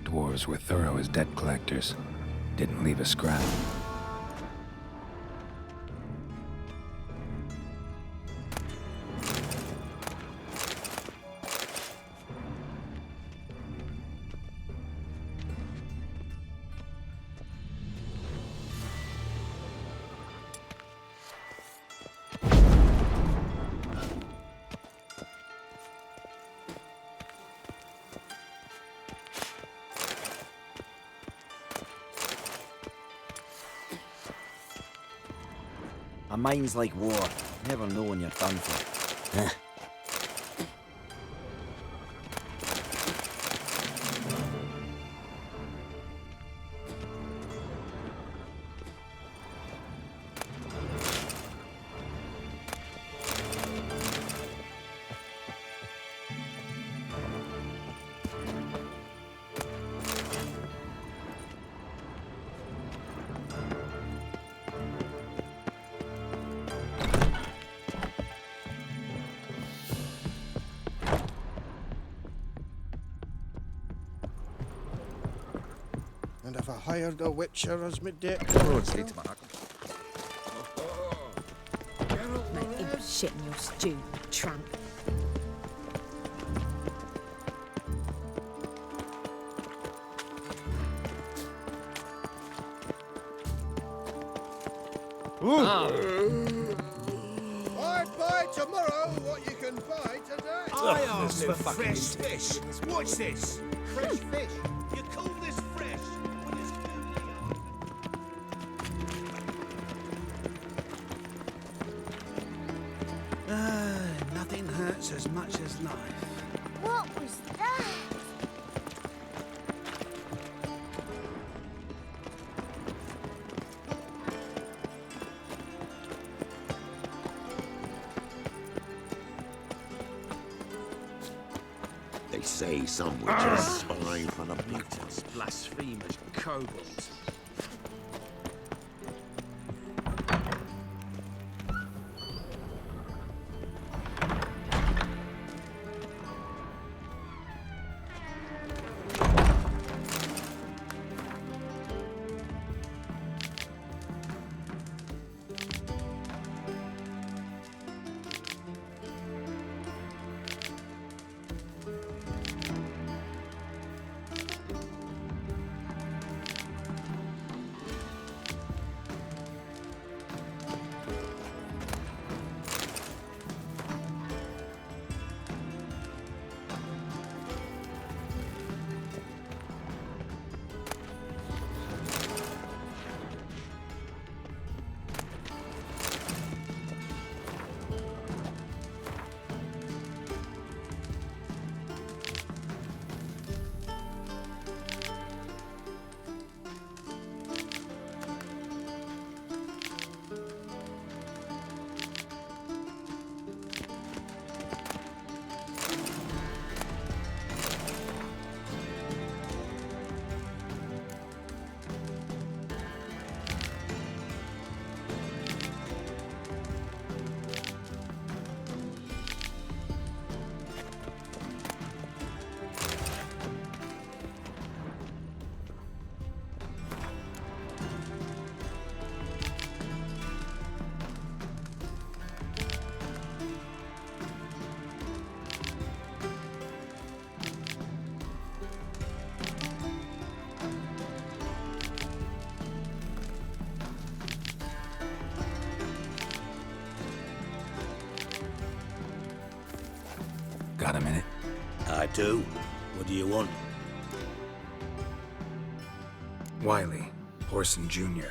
Dwarves were thorough as debt collectors. Didn't leave a scrap. A mind's like war. Never know when you're done for. And have I hired a witcher as my debt Road's collector? lead to Mark. Make him shit in your stew, you tramp. I buy tomorrow what you can buy today. I asked for fresh fish. Watch this. Fresh fish. You call this fresh? When it's Nothing hurts as much as life. What was that? They say some witches spy for the Mutants, blasphemers, kobolds. Got a minute? I do. What do you want? Wiley, Orson Jr.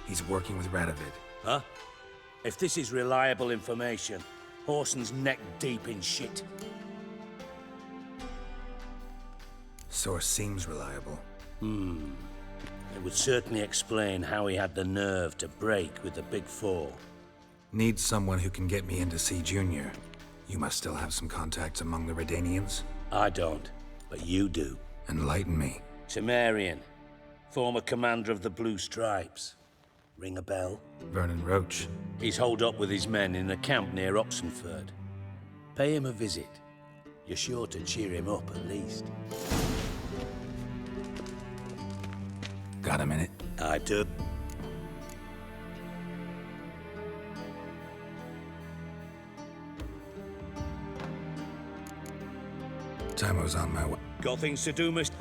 He's working with Radovid. Huh? If this is reliable information, Horson's neck deep in shit. Source seems reliable. It would certainly explain how he had the nerve to break with the Big Four. Need someone who can get me in to see Junior. You must still have some contacts among the Redanians? I don't, but you do. Enlighten me. Temerian, former commander of the Blue Stripes. Ring a bell? Vernon Roach. He's holed up with his men in a camp near Oxenford. Pay him a visit. You're sure to cheer him up, at least. Got a minute? I do. Timo's on my way. Got things to do, Mr.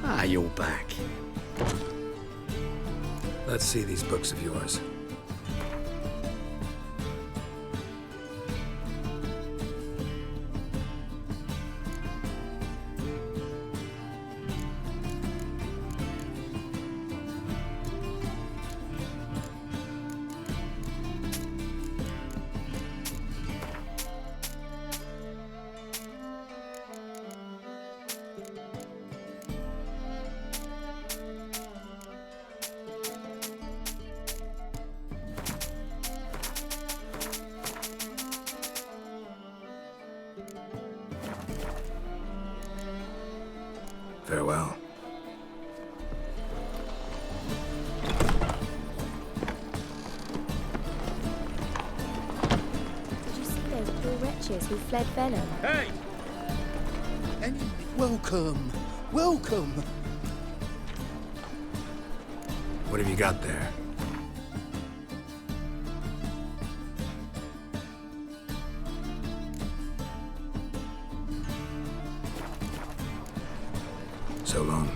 Ah, you're back. Let's see these books of yours. witches who fled venom. Hey! Welcome! Welcome! What have you got there? So long.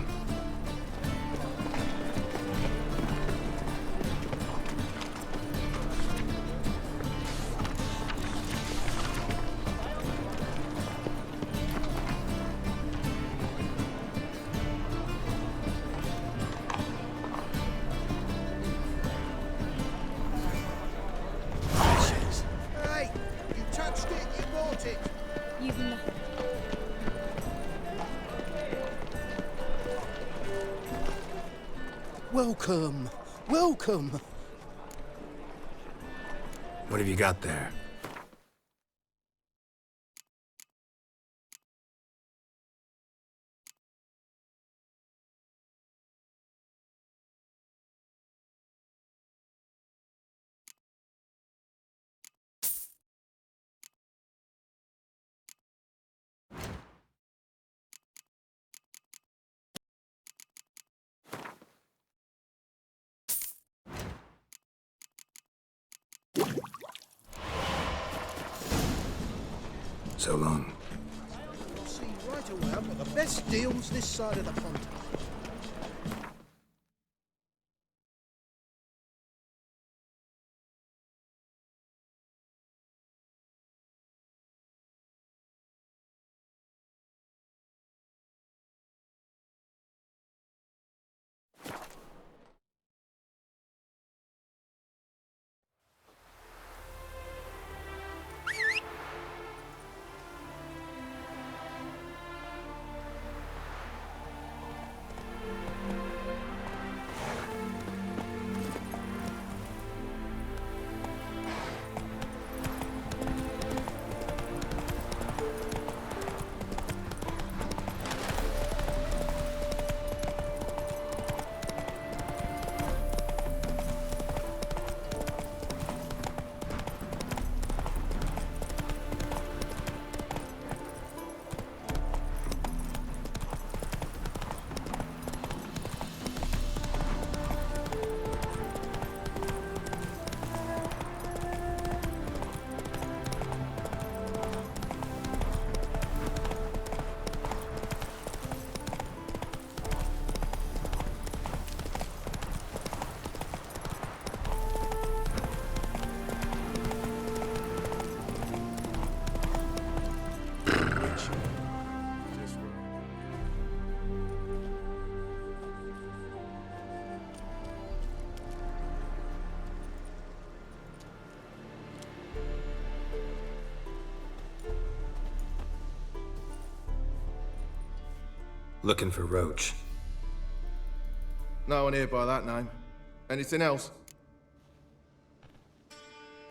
Hey! You touched it, you bought it! You've not... Welcome! Welcome! What have you got there? So long. You'll see right away I've got the best deals this side of the pond. Looking for Roach. No one here by that name. Anything else?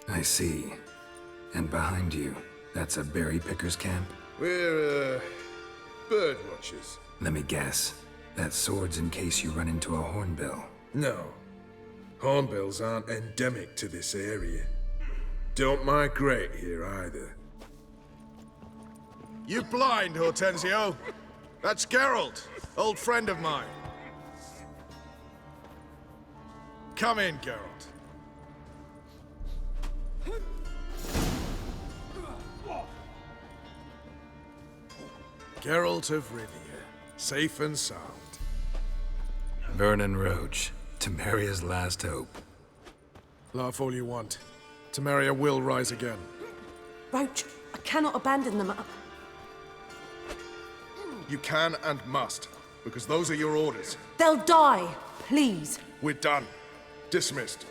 I see. And behind you, that's a berry picker's camp? We're, bird watchers. Let me guess. That sword's in case you run into a hornbill. No. Hornbills aren't endemic to this area. Don't migrate here either. You blind, Hortensio? That's Geralt, old friend of mine. Come in, Geralt. Geralt of Rivia, safe and sound. Vernon Roach, Temeria's last hope. Laugh all you want. Temeria will rise again. Roach, I cannot abandon them. You can and must, because those are your orders. They'll die, please. We're done. Dismissed.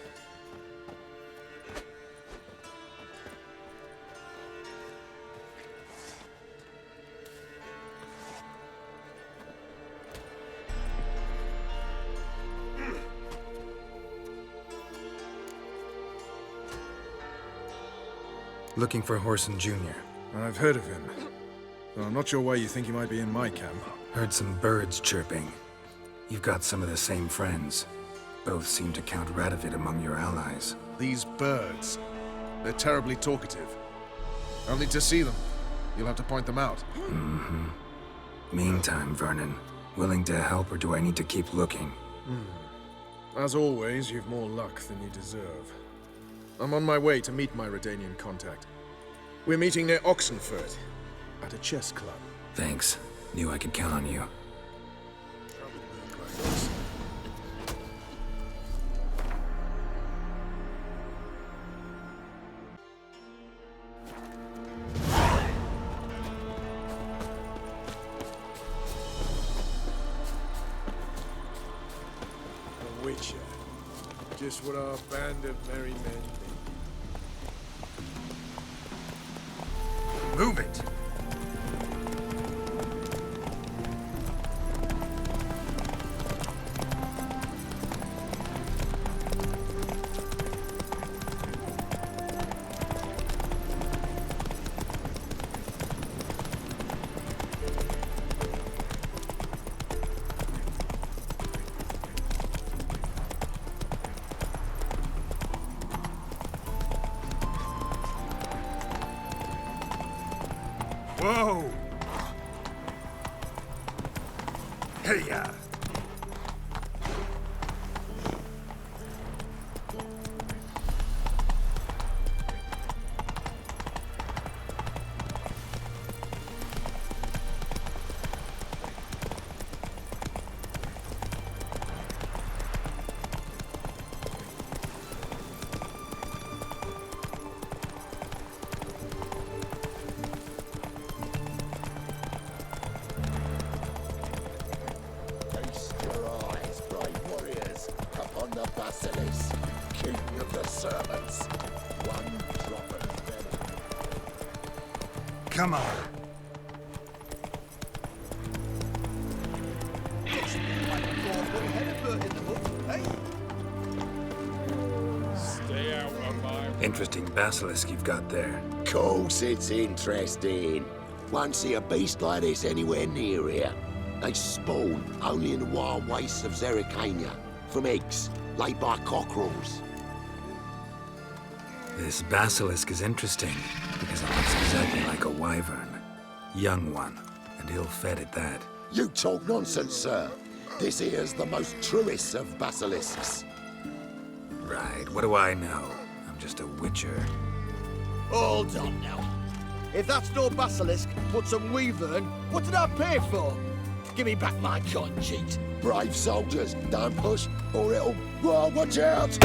Looking for Whoreson Jr. I've heard of him. Though I'm not sure why you think he might be in my camp. Heard some birds chirping. You've got some of the same friends. Both seem to count Radovid among your allies. These birds, they're terribly talkative. I'll need to see them. You'll have to point them out. Mm-hmm. Meantime, Vernon, willing to help or do I need to keep looking? As always, you've more luck than you deserve. I'm on my way to meet my Redanian contact. We're meeting near Oxenford, at a chess club. Thanks. Knew I could count on you. A witcher. Just what our band of merry men need. Move it! Whoa! Hey-ya! Come on. Stay out of my... Interesting basilisk you've got there. Course it's interesting. Won't see a beast like this anywhere near here. They spawn only in the wild wastes of Zerrikania, from eggs laid by cockerels. This basilisk is interesting, because it looks exactly like a wyvern. Young one, and ill-fed at that. You talk nonsense, sir. This here's the most truest of basilisks. Right, what do I know? I'm just a witcher. Hold on now. If that's no basilisk, but some wyvern, what did I pay for? Give me back my cotton cheat. Brave soldiers, don't push, or it'll... Whoa, watch out!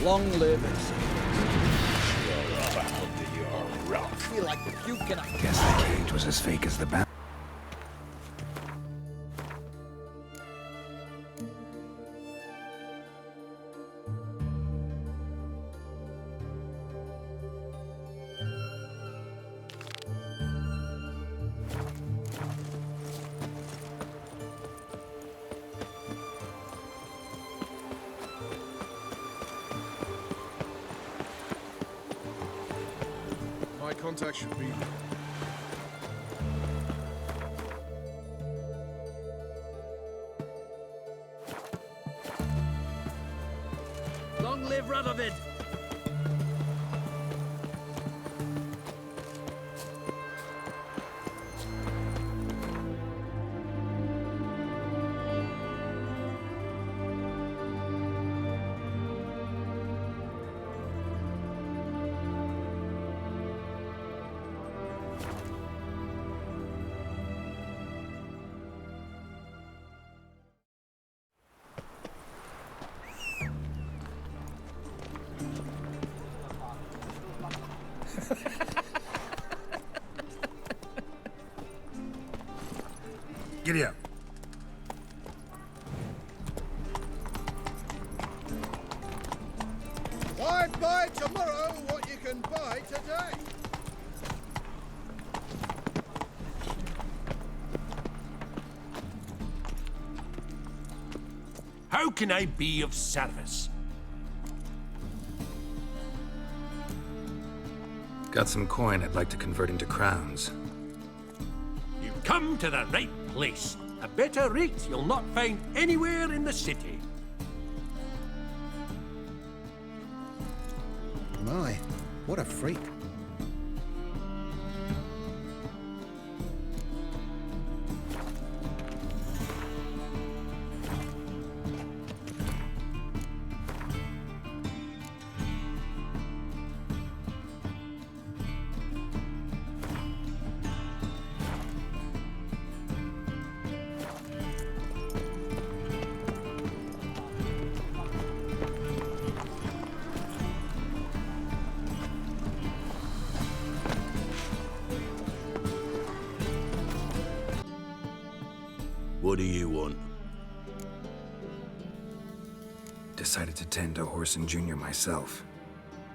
Long live it. I feel like puking. Guess the cage was as fake as the bat. My contact should be... Long live Radovid! Giddy up. Why buy tomorrow what you can buy today? How can I be of service? Got some coin I'd like to convert into crowns. You've come to the right place. A better rate you'll not find anywhere in the city. My, what a freak. What do you want? Decided to tend to Whoreson Jr. myself.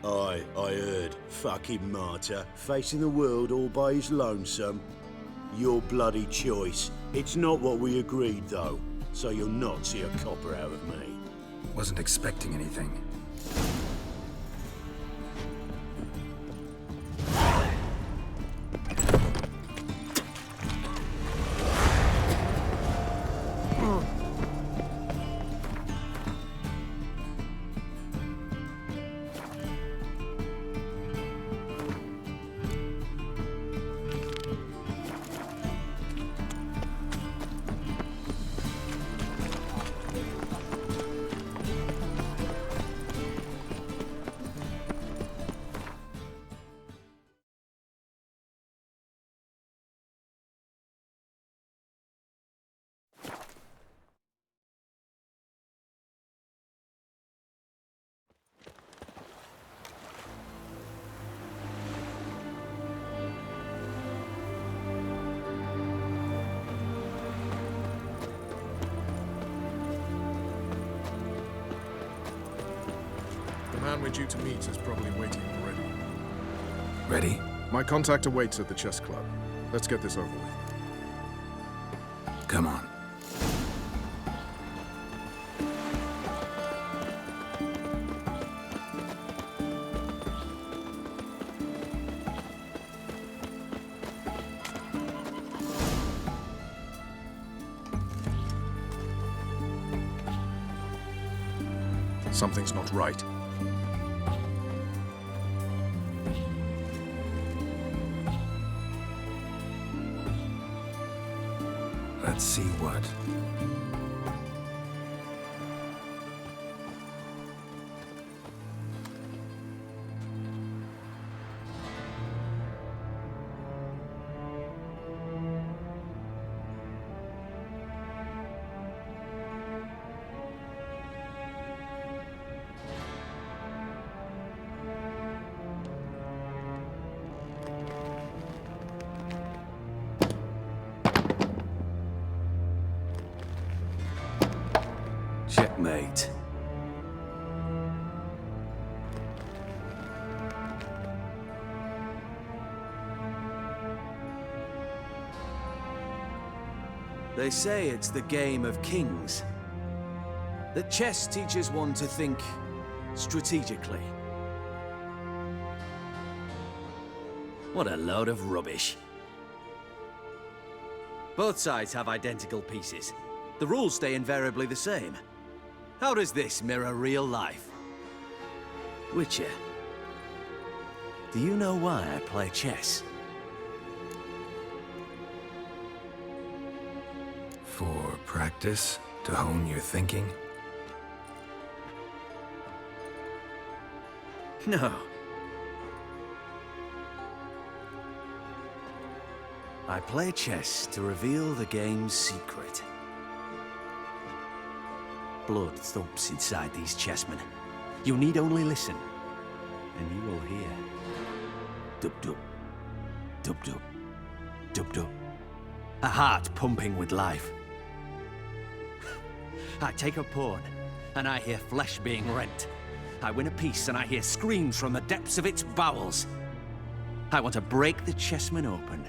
I heard. Fucking martyr, facing the world all by his lonesome. Your bloody choice. It's not what we agreed, though, so you'll not see a copper out of me. Wasn't expecting anything. The man we're due to meet is probably waiting already. Ready? My contact awaits at the chess club. Let's get this over with. Come on. Something's not right. Let's see what. Checkmate. They say it's the game of kings. That chess teaches one to think strategically. What a load of rubbish. Both sides have identical pieces. The rules stay invariably the same. How does this mirror real life? Witcher, do you know why I play chess? For practice? To hone your thinking? No. I play chess to reveal the game's secret. Blood thumps inside these chessmen. You need only listen, and you will hear. Dub-dub. Dub-dub. Dub-dub. A heart pumping with life. I take a pawn, and I hear flesh being rent. I win a piece, and I hear screams from the depths of its bowels. I want to break the chessmen open.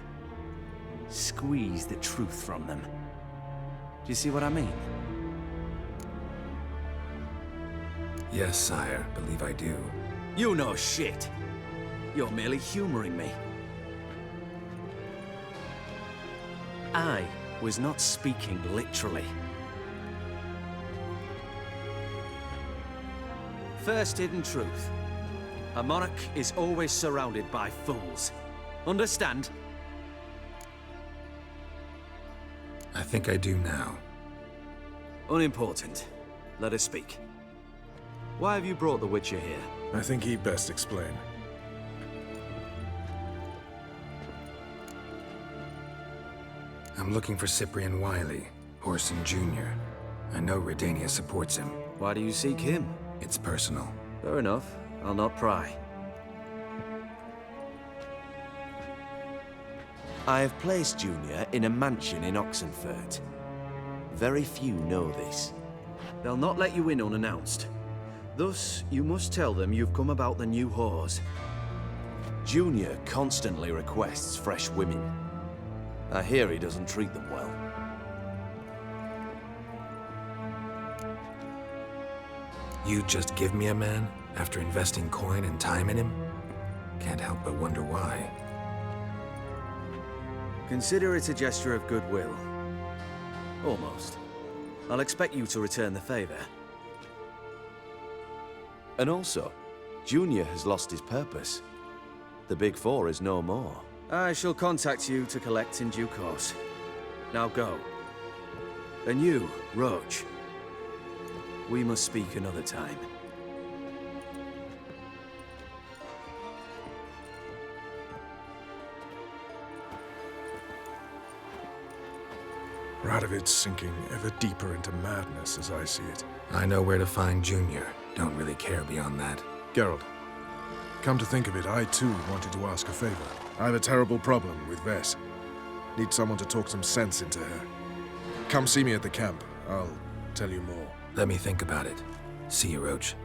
Squeeze the truth from them. Do you see what I mean? Yes, sire. Believe I do. You know shit. You're merely humoring me. I was not speaking literally. First hidden truth. A monarch is always surrounded by fools. Understand? I think I do now. Unimportant. Let us speak. Why have you brought the Witcher here? I think he'd best explain. I'm looking for Cyprian Wiley, Orson Jr. I know Redania supports him. Why do you seek him? It's personal. Fair enough. I'll not pry. I have placed Junior in a mansion in Oxenfurt. Very few know this. They'll not let you in unannounced. Thus, you must tell them you've come about the new whores. Junior constantly requests fresh women. I hear he doesn't treat them well. You just give me a man after investing coin and time in him? Can't help but wonder why. Consider it a gesture of goodwill. Almost. I'll expect you to return the favor. And also, Junior has lost his purpose. The Big Four is no more. I shall contact you to collect in due course. Now go. And you, Roach. We must speak another time. Radovid's sinking ever deeper into madness as I see it. I know where to find Junior. Don't really care beyond that. Geralt, come to think of it, I too wanted to ask a favor. I have a terrible problem with Vess. Need someone to talk some sense into her. Come see me at the camp. I'll tell you more. Let me think about it. See you, Roach.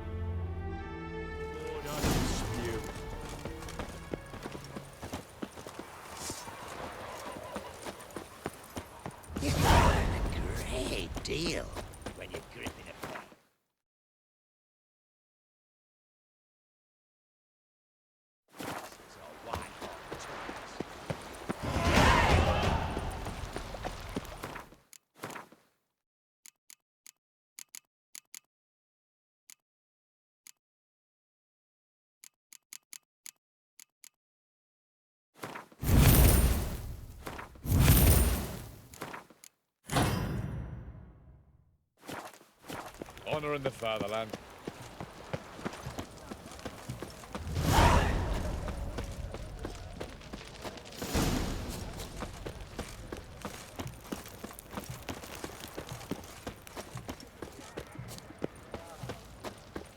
You can learn a great deal when you're gripping a pen. Honor in the fatherland.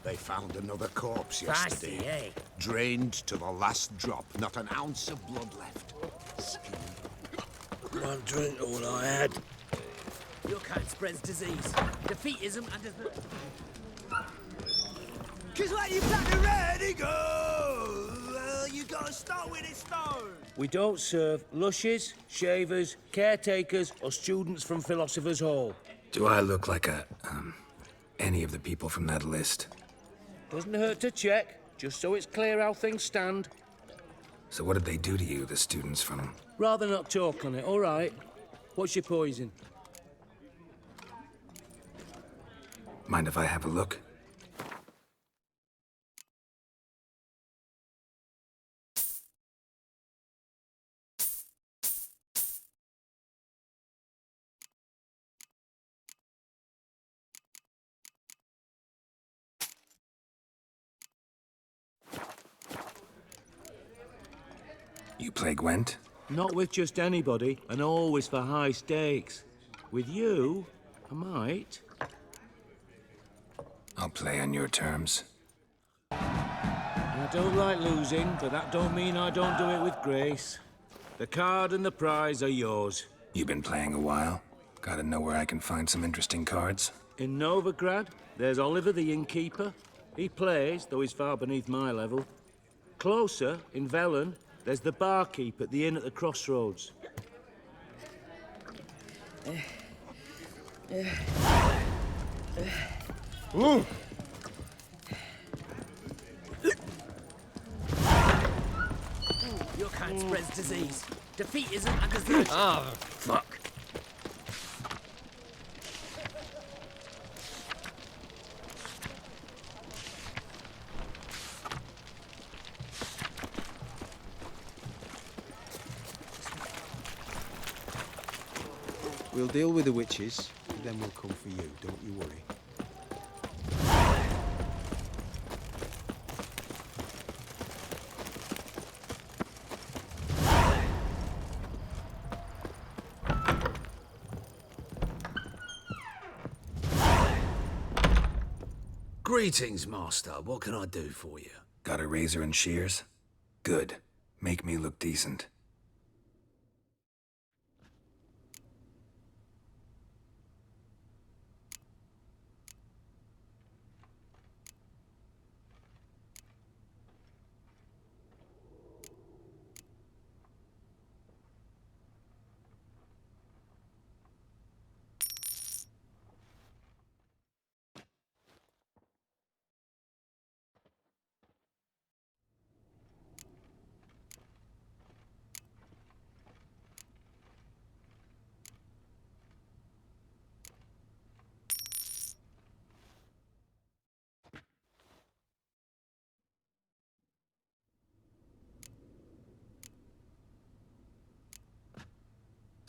They found another corpse yesterday. Drained to the last drop. Not an ounce of blood left. One drink all I had. Your kind spreads disease, defeatism, and does not... Cause when you plant the ready go, you gotta start with a stone. We don't serve lushes, shavers, caretakers, or students from Philosopher's Hall. Do I look like any of the people from that list? Doesn't hurt to check, just so it's clear how things stand. So what did they do to you, the students from... Rather not talk on it, all right? What's your poison? Mind if I have a look? You play Gwent? Not with just anybody, and always for high stakes. With you, I might. I'll play on your terms. I don't like losing, but that don't mean I don't do it with grace. The card and the prize are yours. You've been playing a while? Gotta know where I can find some interesting cards. In Novigrad, there's Oliver the innkeeper. He plays, though he's far beneath my level. Closer, in Velen, there's the barkeep at the inn at the crossroads. Ooh. kind spreads disease. Defeatism and desertion. Oh, fuck. We'll deal with the witches, and then we'll come for you, don't you worry. Greetings, Master. What can I do for you? Got a razor and shears? Good. Make me look decent.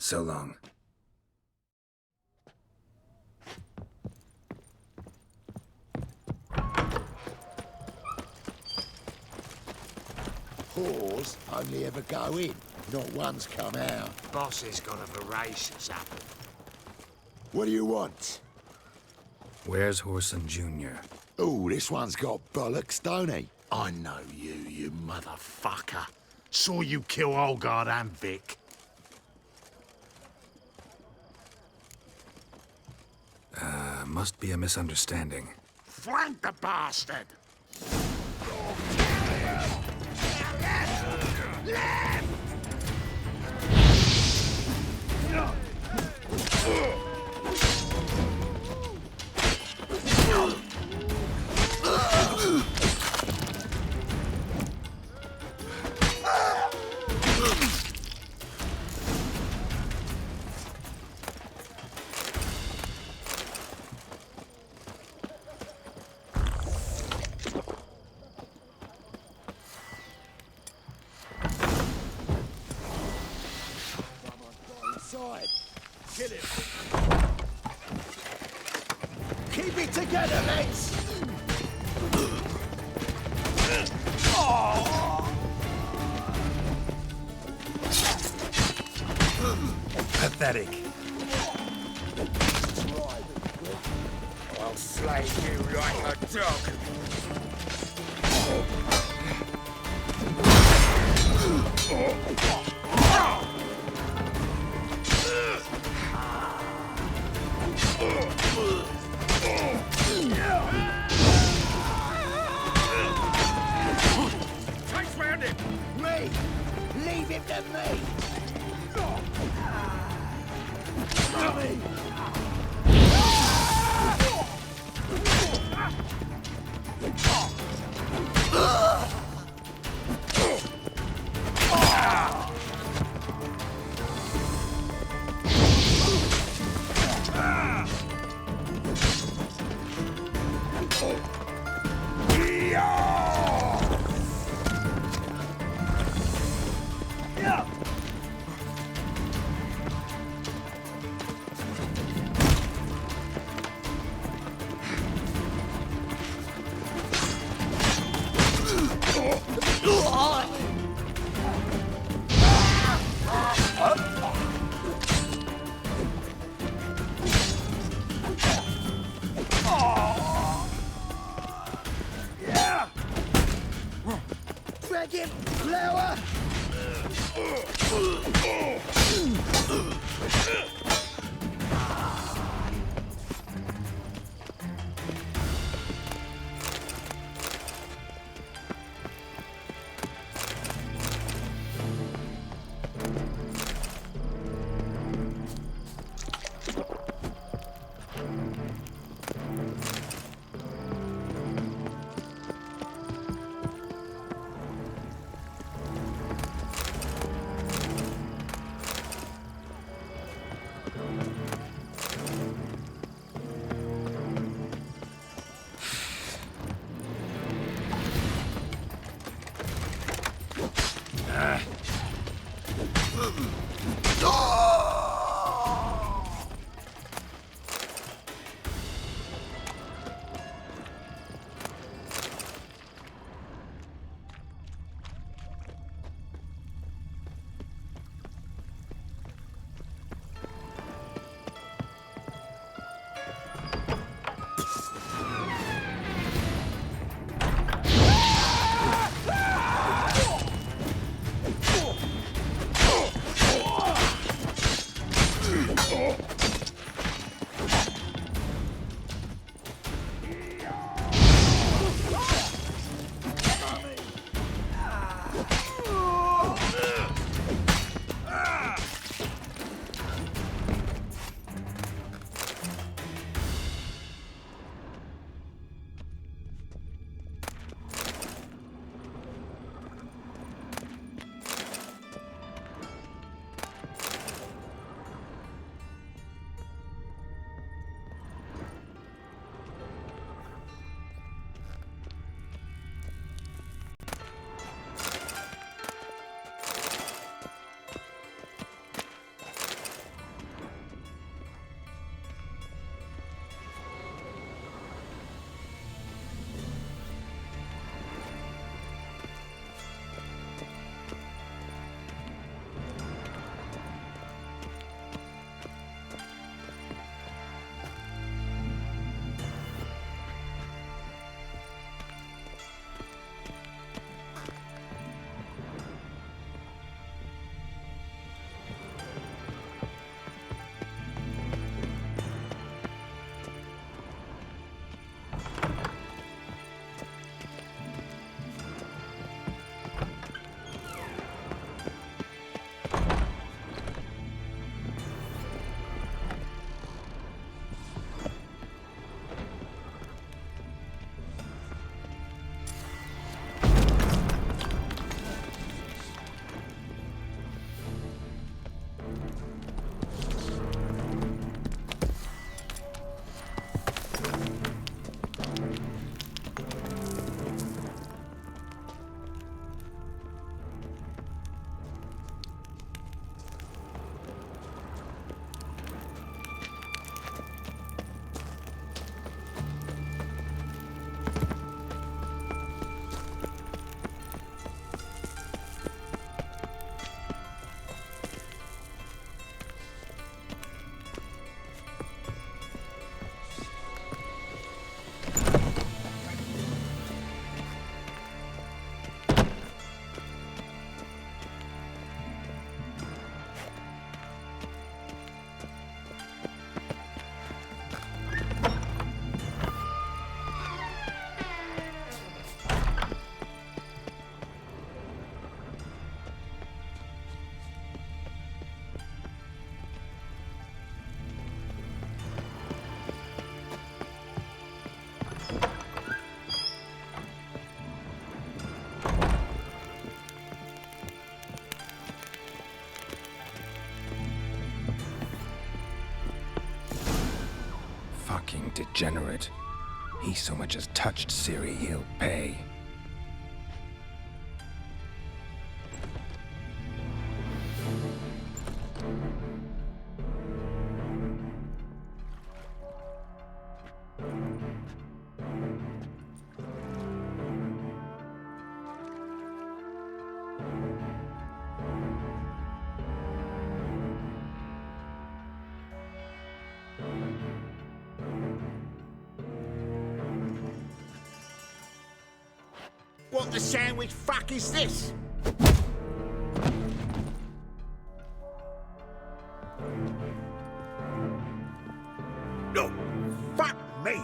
So long. Whores only ever go in, not one's come out. Boss has got a voracious apple. What do you want? Where's Whoreson Jr.? Oh, this one's got bollocks, don't he? I know you, you motherfucker. Saw you kill Olgard and Vic. Must be a misunderstanding. Flank the bastard! Kill him. Keep it together, mates! Pathetic. I'll slay you like a dog. Chase round him! Me! Leave him to me! Fucking degenerate. He so much as touched Ciri, he'll pay. What the sandwich fuck is this? No, fuck me.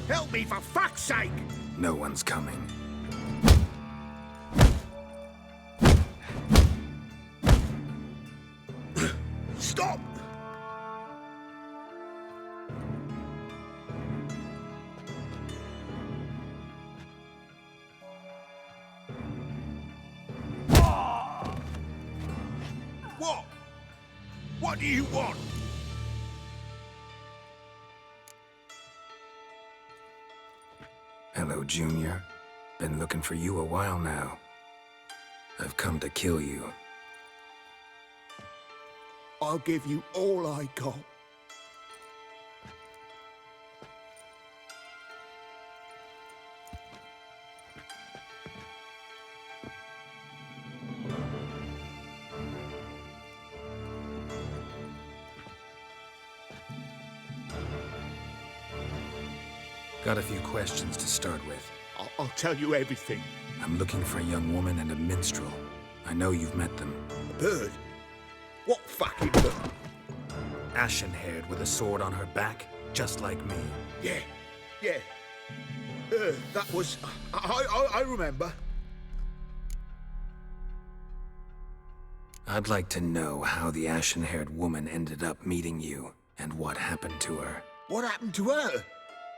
Help me, for fuck's sake! No one's coming. Stop! What? What do you want? Hello, Junior. Been looking for you a while now. I've come to kill you. I'll give you all I got. Got a few questions to start with. I'll tell you everything. I'm looking for a young woman and a minstrel. I know you've met them. A bird? What fucking bird? Ashen-haired with a sword on her back, just like me. Yeah. That was... I remember. I'd like to know how the ashen-haired woman ended up meeting you, and what happened to her. What happened to her?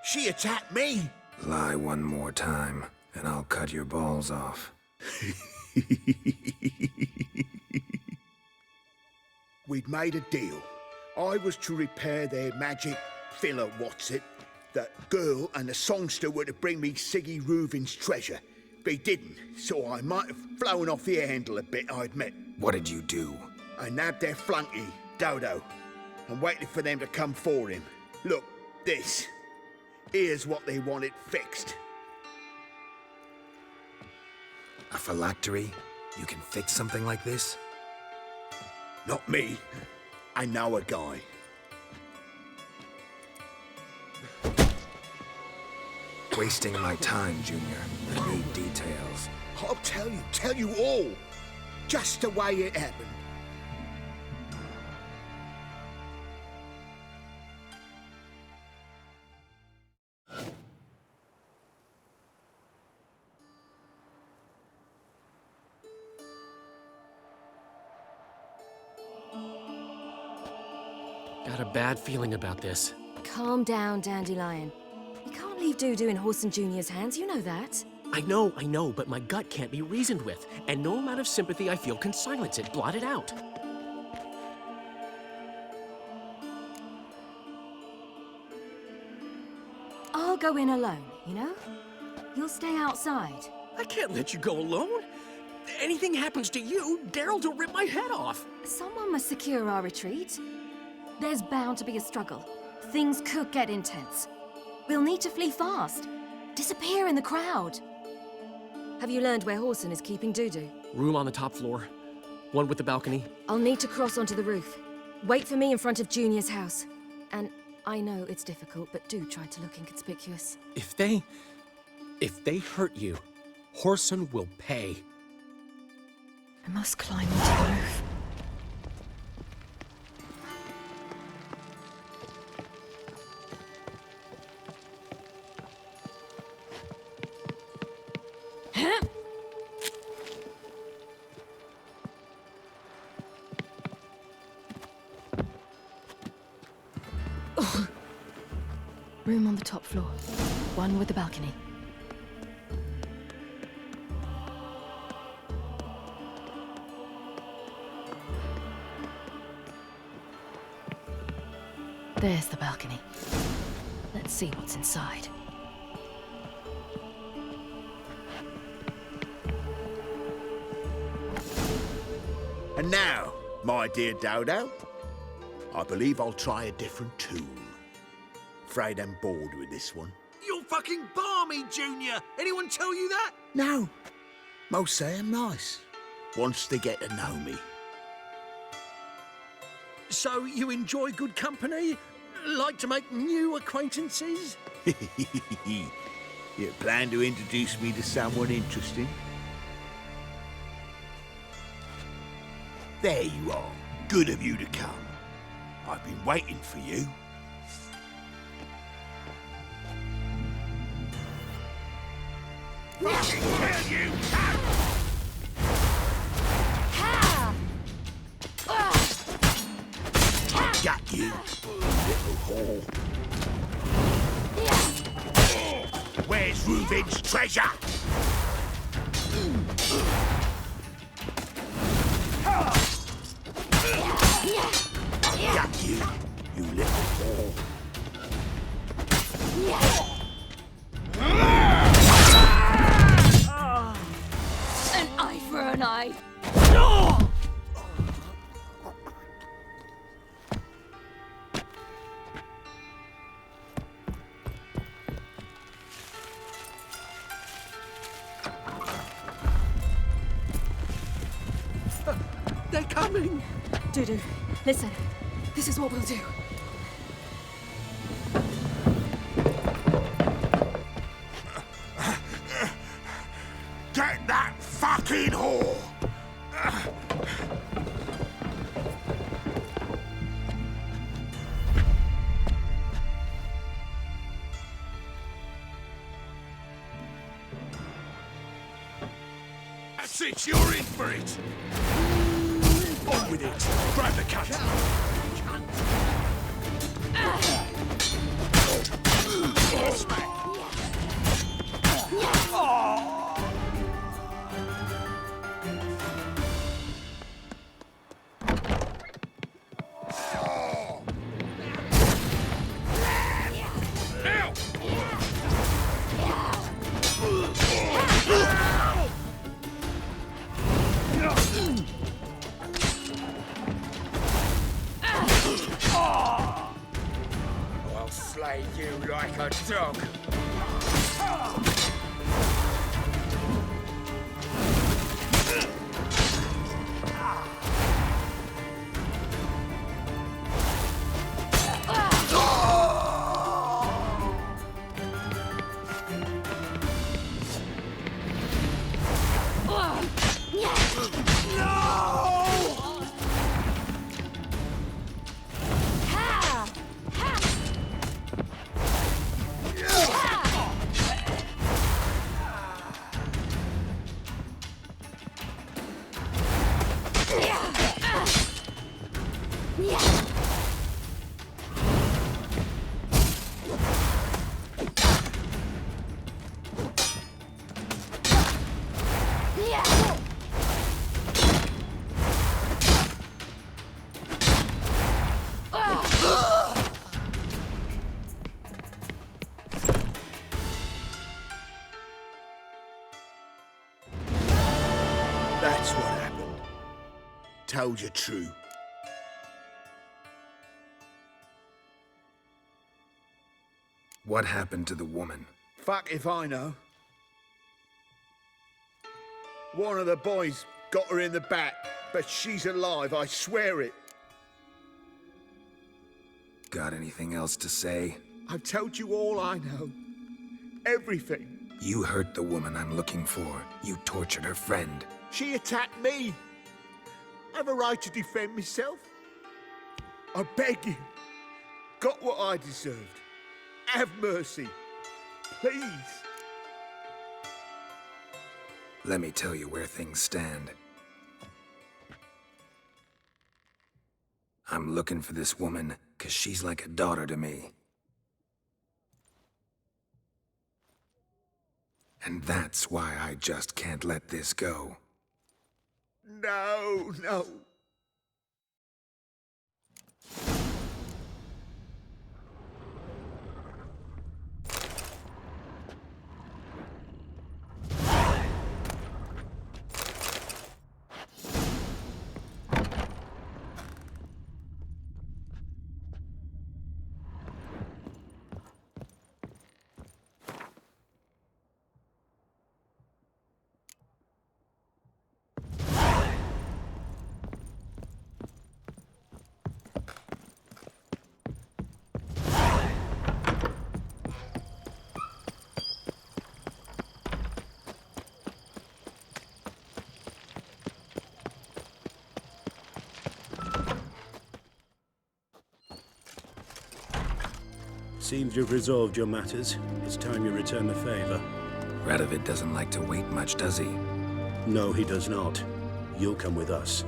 She attacked me. Lie one more time, and I'll cut your balls off. We'd made a deal. I was to repair their magic filler, that girl and the songster were to bring me Siggy Reuven's treasure. They didn't, so I might have flown off the handle a bit, I admit. What did you do? I nabbed their flunky, Dodo, and waited for them to come for him. Look, this. Here's what they wanted fixed. A phylactery? You can fix something like this? Not me. I know a guy. Wasting my time, Junior. I need details. I'll tell you all. Just the way it happened. Got a bad feeling about this. Calm down, Dandelion. You can't leave Dudu in Horson Jr.'s hands, you know that. I know, but my gut can't be reasoned with, and no amount of sympathy I feel can silence it, blot it out. I'll go in alone, you know? You'll stay outside. I can't let you go alone. Anything happens to you, Geralt will rip my head off. Someone must secure our retreat. There's bound to be a struggle. Things could get intense. We'll need to flee fast. Disappear in the crowd. Have you learned where Horson is keeping Dudu? Room on the top floor. One with the balcony. I'll need to cross onto the roof. Wait for me in front of Junior's house. And I know it's difficult, but do try to look inconspicuous. If they hurt you, Horson will pay. I must climb onto the roof. Room on the top floor. One with the balcony. There's the balcony. Let's see what's inside. And now, my dear Dodo, I believe I'll try a different tune. Afraid I'm bored with this one. You're fucking balmy, Junior. Anyone tell you that? No. Most say I'm nice. Once they get to know me. So you enjoy good company? Like to make new acquaintances? You plan to introduce me to someone interesting? There you are. Good of you to come. I've been waiting for you. Fucking hell, you cunt! I got you, little whore. Where's Reuven's treasure? I got you, you little whore. An eye for an eye. They're coming! Dudu, listen. This is what we'll do. That's it, you're in for it! On with it! Grab the cat! I'll slay you like a dog. That's what happened. Told you true. What happened to the woman? Fuck if I know. One of the boys got her in the back, but she's alive, I swear it. Got anything else to say? I've told you all I know. Everything. You hurt the woman I'm looking for. You tortured her friend. She attacked me. I have a right to defend myself. I beg you. Got what I deserved. Have mercy. Please. Let me tell you where things stand. I'm looking for this woman, 'cause she's like a daughter to me. And that's why I just can't let this go. No, no. Seems you've resolved your matters. It's time you return the favor. Radovid doesn't like to wait much, does he? No, he does not. You'll come with us.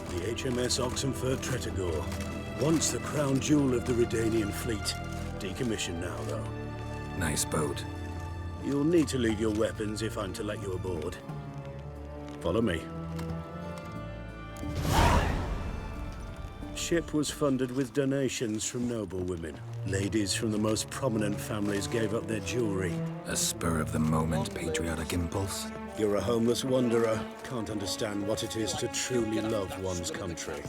The HMS Oxenford Tretogor. Once the crown jewel of the Redanian fleet. Decommissioned now, though. Nice boat. You'll need to leave your weapons if I'm to let you aboard. Follow me. Ship was funded with donations from noble women. Ladies from the most prominent families gave up their jewelry. A spur-of-the-moment patriotic impulse? You're a homeless wanderer. Can't understand what it is to truly love one's country.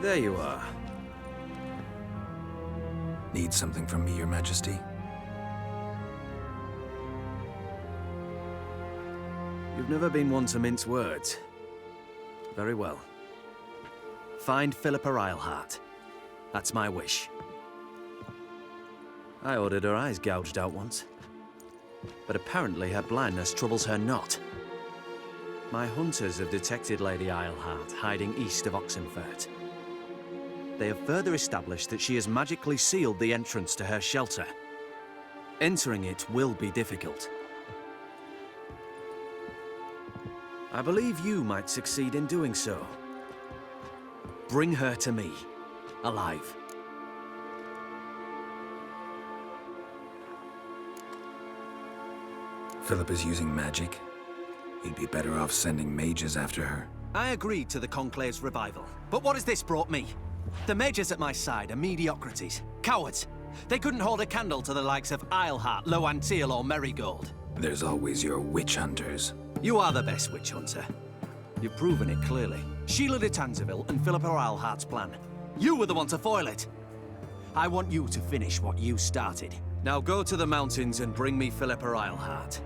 There you are. Need something from me, Your Majesty? You've never been one to mince words. Very well. Find Philippa Eilhart. That's my wish. I ordered her eyes gouged out once. But apparently her blindness troubles her not. My hunters have detected Lady Eilhart hiding east of Oxenfurt. They have further established that she has magically sealed the entrance to her shelter. Entering it will be difficult. I believe you might succeed in doing so. Bring her to me, alive. Philippa's using magic. You'd be better off sending mages after her. I agreed to the Conclave's revival, but what has this brought me? The mages at my side are mediocrities, cowards. They couldn't hold a candle to the likes of Eilhart, Loantil, or Merigold. There's always your witch hunters. You are the best witch hunter. You've proven it clearly. Sheila de Tanzeville and Philippa Eilhart's plan. You were the one to foil it. I want you to finish what you started. Now go to the mountains and bring me Philippa Eilhart.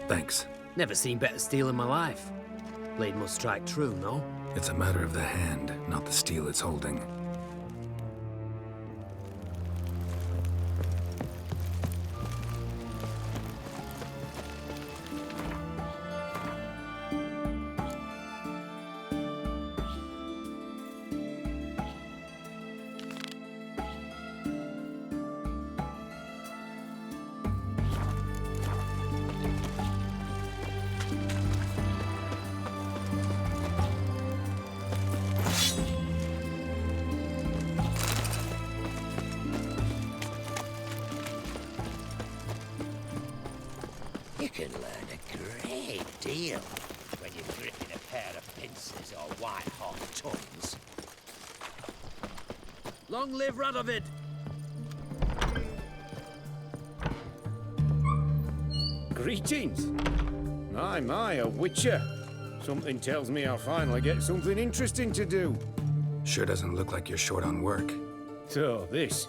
Thanks. Never seen better steel in my life. Blade must strike true, no? It's a matter of the hand, not the steel it's holding. You can learn a great deal when you're gripping a pair of pincers or white-hot tongues. Long live Radovid! Greetings. My, a witcher. Something tells me I'll finally get something interesting to do. Sure doesn't look like you're short on work. So, this.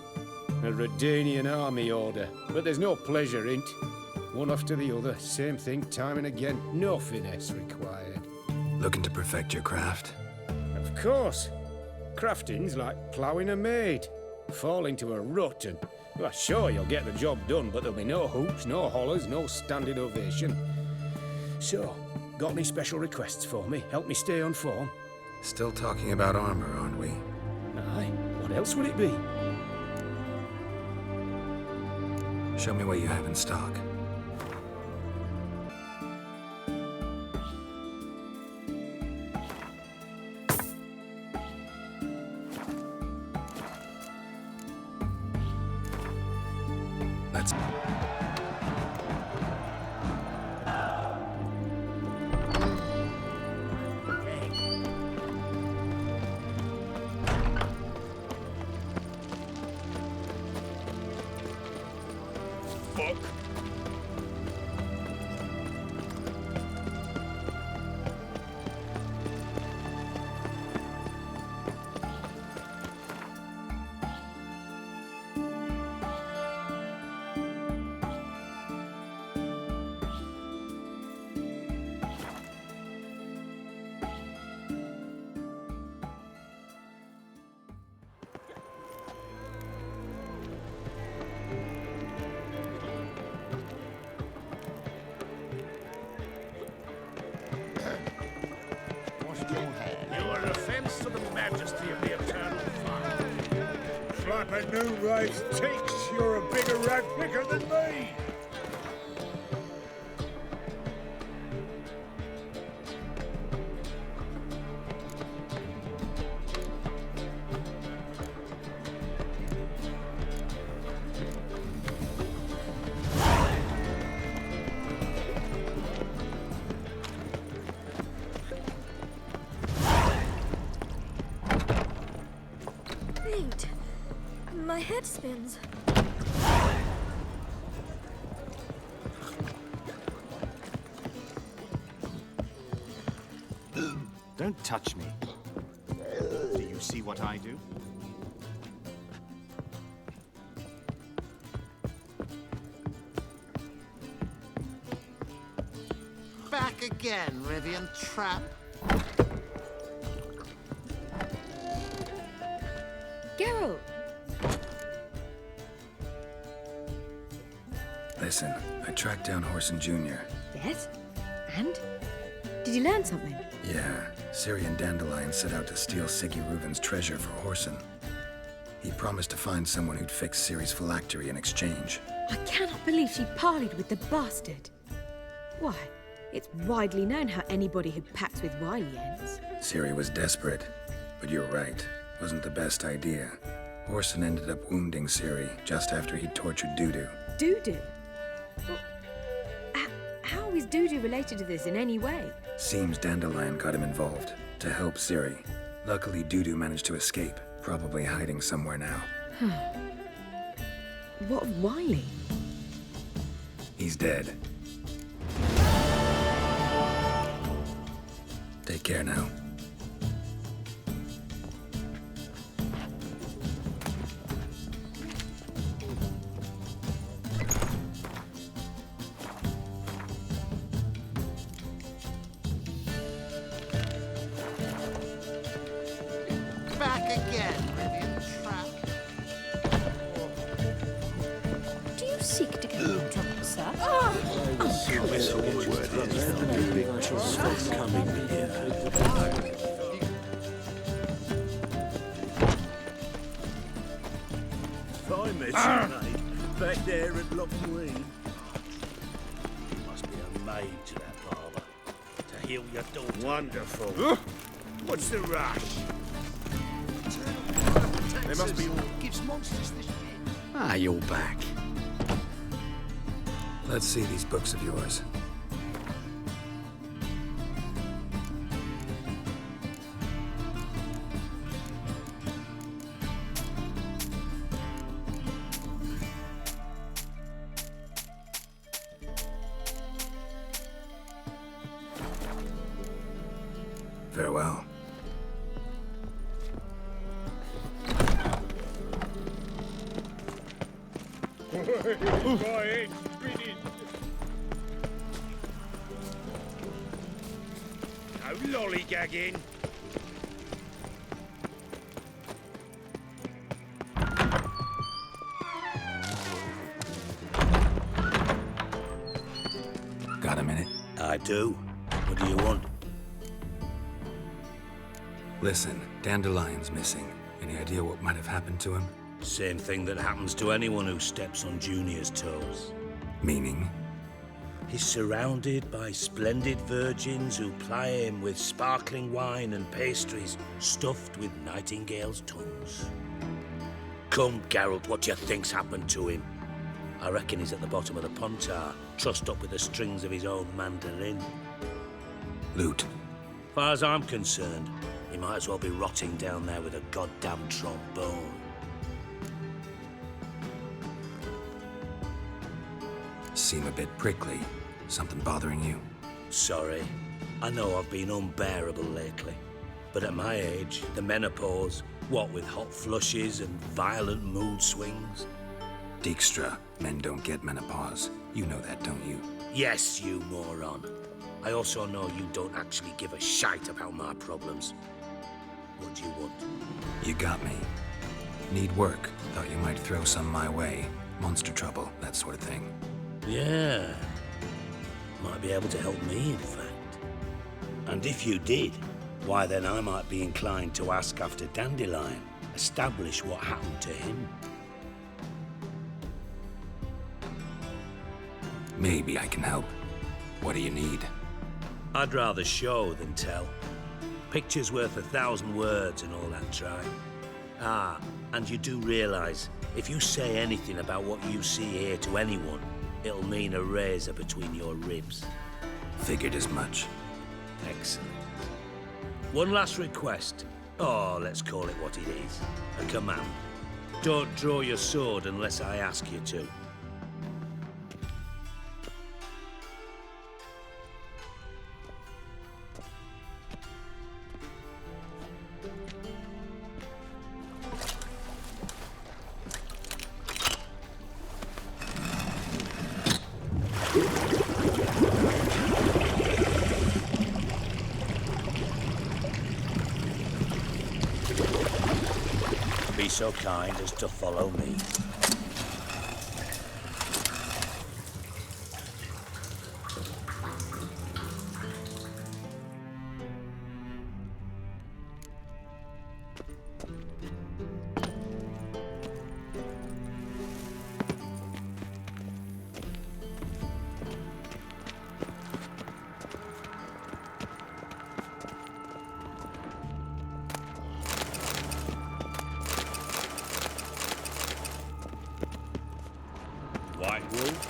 A Redanian army order. But there's no pleasure in't. One after the other, same thing time and again. No finesse required. Looking to perfect your craft? Of course. Crafting's like ploughing a maid. Fall into a rut and... Well, sure, you'll get the job done, but there'll be no hoops, no hollers, no standing ovation. So, got any special requests for me? Help me stay on form? Still talking about armor, aren't we? Aye. What else would it be? Show me what you have in stock. Let's... Fuck. You are an offense to the majesty of the eternal fire. Flapping new race takes, you're a bigger rat picker than me. Wait. My head spins. Don't touch me. Do you see what I do? Back again, Rivian trap. Geralt! Listen, I tracked down Horson Jr. Yes? And? Did you learn something? Yeah, Ciri and Dandelion set out to steal Siggy Reuven's treasure for Horson. He promised to find someone who'd fix Ciri's phylactery in exchange. I cannot believe she parleyed with the bastard. Why, it's widely known how anybody who packs with wily ends. Ciri was desperate, but you're right. Wasn't the best idea. Horson ended up wounding Ciri just after he'd tortured Dudu. Dudu? Well, how is Dudu related to this in any way? Seems Dandelion got him involved, to help Ciri. Luckily, Dudu managed to escape, probably hiding somewhere now. What of Wily? He's dead. Take care now. Back again, Rivian trap. Do you seek to get in trouble, sir? Fine message, mate. Back there at Lockwood. You must be a maid to that barber. To heal your daughter. Wonderful. What's the rush? They must be... Gives monsters this shit. Ah, you're back. Let's see these books of yours. Farewell. Right, spinning. No lollygagging. Got a minute? I do. What do you want? Listen, Dandelion's missing. Any idea what might have happened to him? Same thing that happens to anyone who steps on Junior's toes. Meaning? He's surrounded by splendid virgins who ply him with sparkling wine and pastries stuffed with nightingales' tongues. Come, Geralt, what do you think's happened to him? I reckon he's at the bottom of the Pontar, trussed up with the strings of his own mandolin. Loot. Far as I'm concerned, he might as well be rotting down there with a goddamn trombone. Seem a bit prickly. Something bothering you? Sorry. I know I've been unbearable lately. But at my age, the menopause, what with hot flushes and violent mood swings. Dijkstra, men don't get menopause. You know that, don't you? Yes, you moron. I also know you don't actually give a shite about my problems. What do you want? You got me. Need work. Thought you might throw some my way. Monster trouble, that sort of thing. Yeah. Might be able to help me, in fact. And if you did, why then I might be inclined to ask after Dandelion, establish what happened to him. Maybe I can help. What do you need? I'd rather show than tell. Picture's worth 1,000 words and all that tribe. Ah, and you do realize, if you say anything about what you see here to anyone, it'll mean a razor between your ribs. Figured as much. Excellent. One last request. Oh, let's call it what it is. A command. Don't draw your sword unless I ask you to. so kind as to follow me. White Wolf?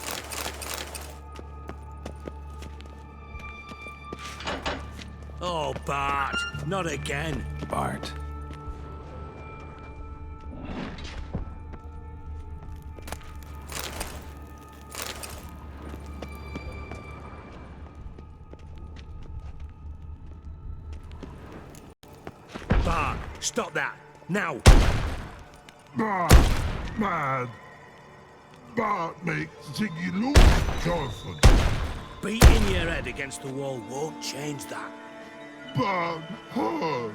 Oh, Bart! Not again! Bart. Bart! Stop that! Now! Bart, mad. Bart makes Ziggy look joyful. Beating your head against the wall won't change that. Bart hard.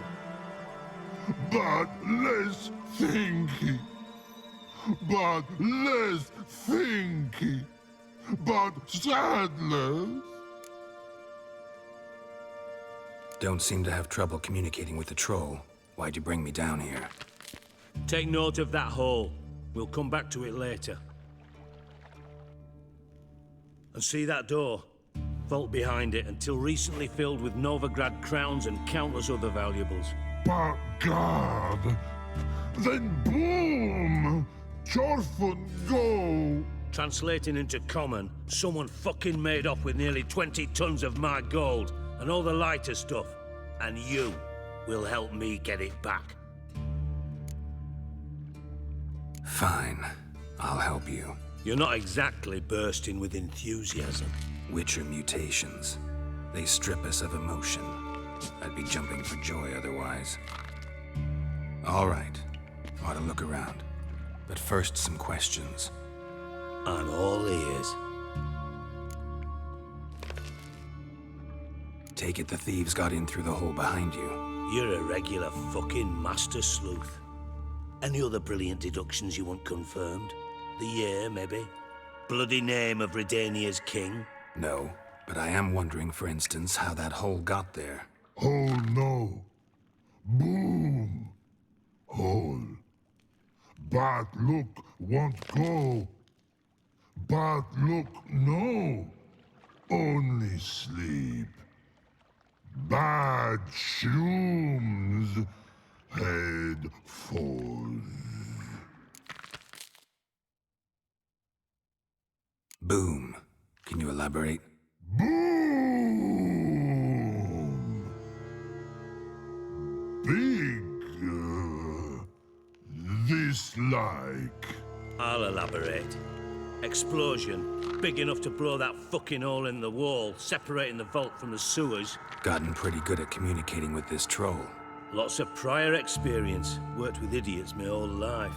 Bart less thinky. Bart less thinky. Bart sadless. Don't seem to have trouble communicating with the troll. Why'd you bring me down here? Take note of that hole. We'll come back to it later. And see that door? Vault behind it, until recently filled with Novigrad crowns and countless other valuables. But God, then boom! Jorfun go! Translating into common, someone fucking made off with nearly 20 tons of my gold and all the lighter stuff. And you will help me get it back. Fine. I'll help you. You're not exactly bursting with enthusiasm. Witcher mutations. They strip us of emotion. I'd be jumping for joy otherwise. All right. Ought to look around. But first, some questions. I'm all ears. Take it the thieves got in through the hole behind you. You're a regular fucking master sleuth. Any other brilliant deductions you want confirmed? The year, maybe? Bloody name of Redania's king? No, but I am wondering, for instance, how that hole got there. Hole no. Boom. Hole. Bad look won't go. Bad look no. Only sleep. Bad shrooms. Head falls. Boom. Can you elaborate? Boom! Big. This like. I'll elaborate. Explosion. Big enough to blow that fucking hole in the wall, separating the vault from the sewers. Gotten pretty good at communicating with this troll. Lots of prior experience. Worked with idiots my whole life.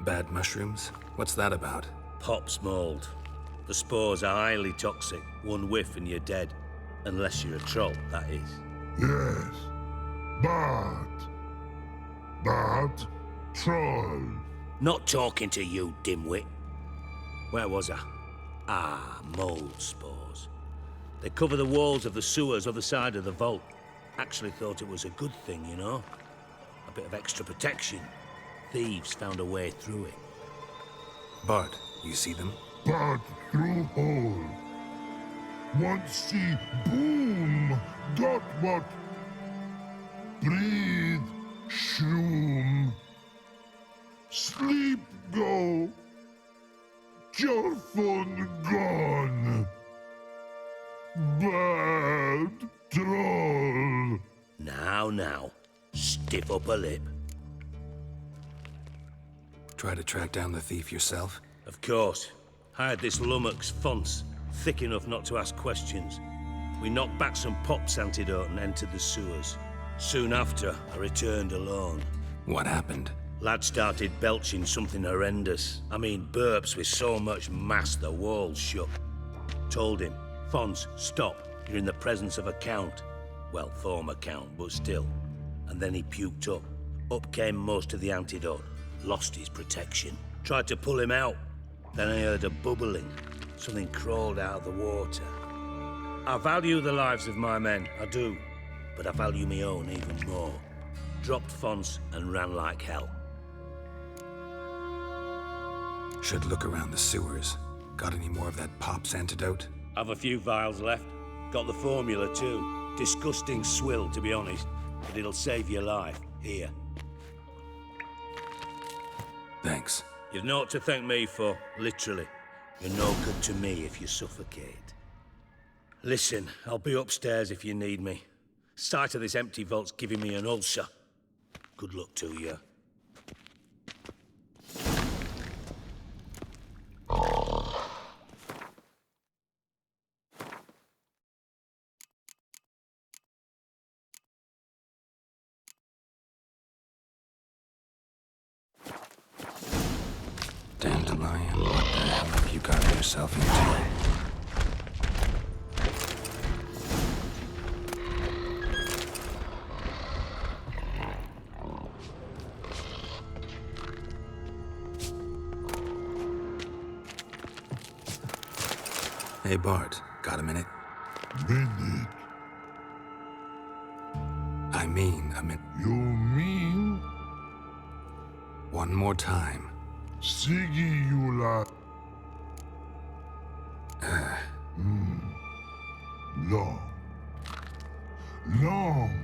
Bad mushrooms? What's that about? Pops mold. The spores are highly toxic. One whiff and you're dead. Unless you're a troll, that is. Yes. But troll. Not talking to you, dimwit. Where was I? Ah, mold spores. They cover the walls of the sewers other side of the vault. Actually thought it was a good thing, you know? A bit of extra protection. Thieves found a way through it. Bart, you see them? Bart through hole. Want see boom. Got what? Breathe. Shroom. Sleep go. Your phone gone. Bad troll. Now. Stiff up a lip. Try to track down the thief yourself? Of course. Hired this lummox, Fonce, thick enough not to ask questions. We knocked back some pops antidote and entered the sewers. Soon after, I returned alone. What happened? Lad started belching something horrendous. I mean, burps with so much mass the walls shook. Told him, Fonce, stop. You're in the presence of a count. Well, former count, but still. And then he puked up. Up came most of the antidote. Lost his protection. Tried to pull him out. Then I heard a bubbling. Something crawled out of the water. I value the lives of my men, I do. But I value my own even more. Dropped fonts and ran like hell. Should look around the sewers. Got any more of that Pop's antidote? I've a few vials left. Got the formula too. Disgusting swill, to be honest. But it'll save your life. Here. Thanks. You've naught to thank me for, literally. You're no good to me if you suffocate. Listen, I'll be upstairs if you need me. Sight of this empty vault's giving me an ulcer. Good luck to you. Dandelion, what the hell have you got yourself into? Hey, Bart, got a minute? Minute? I mean a minute. You mean? One more time. Siggy, you like. Long. Long.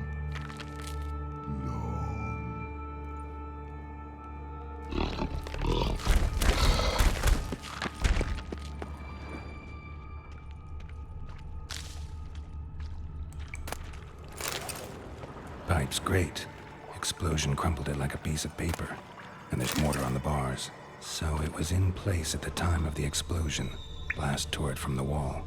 Pipe's great. Explosion crumpled it like a piece of paper. And there's mortar on the bars. So it was in place at the time of the explosion. Blast tore it from the wall.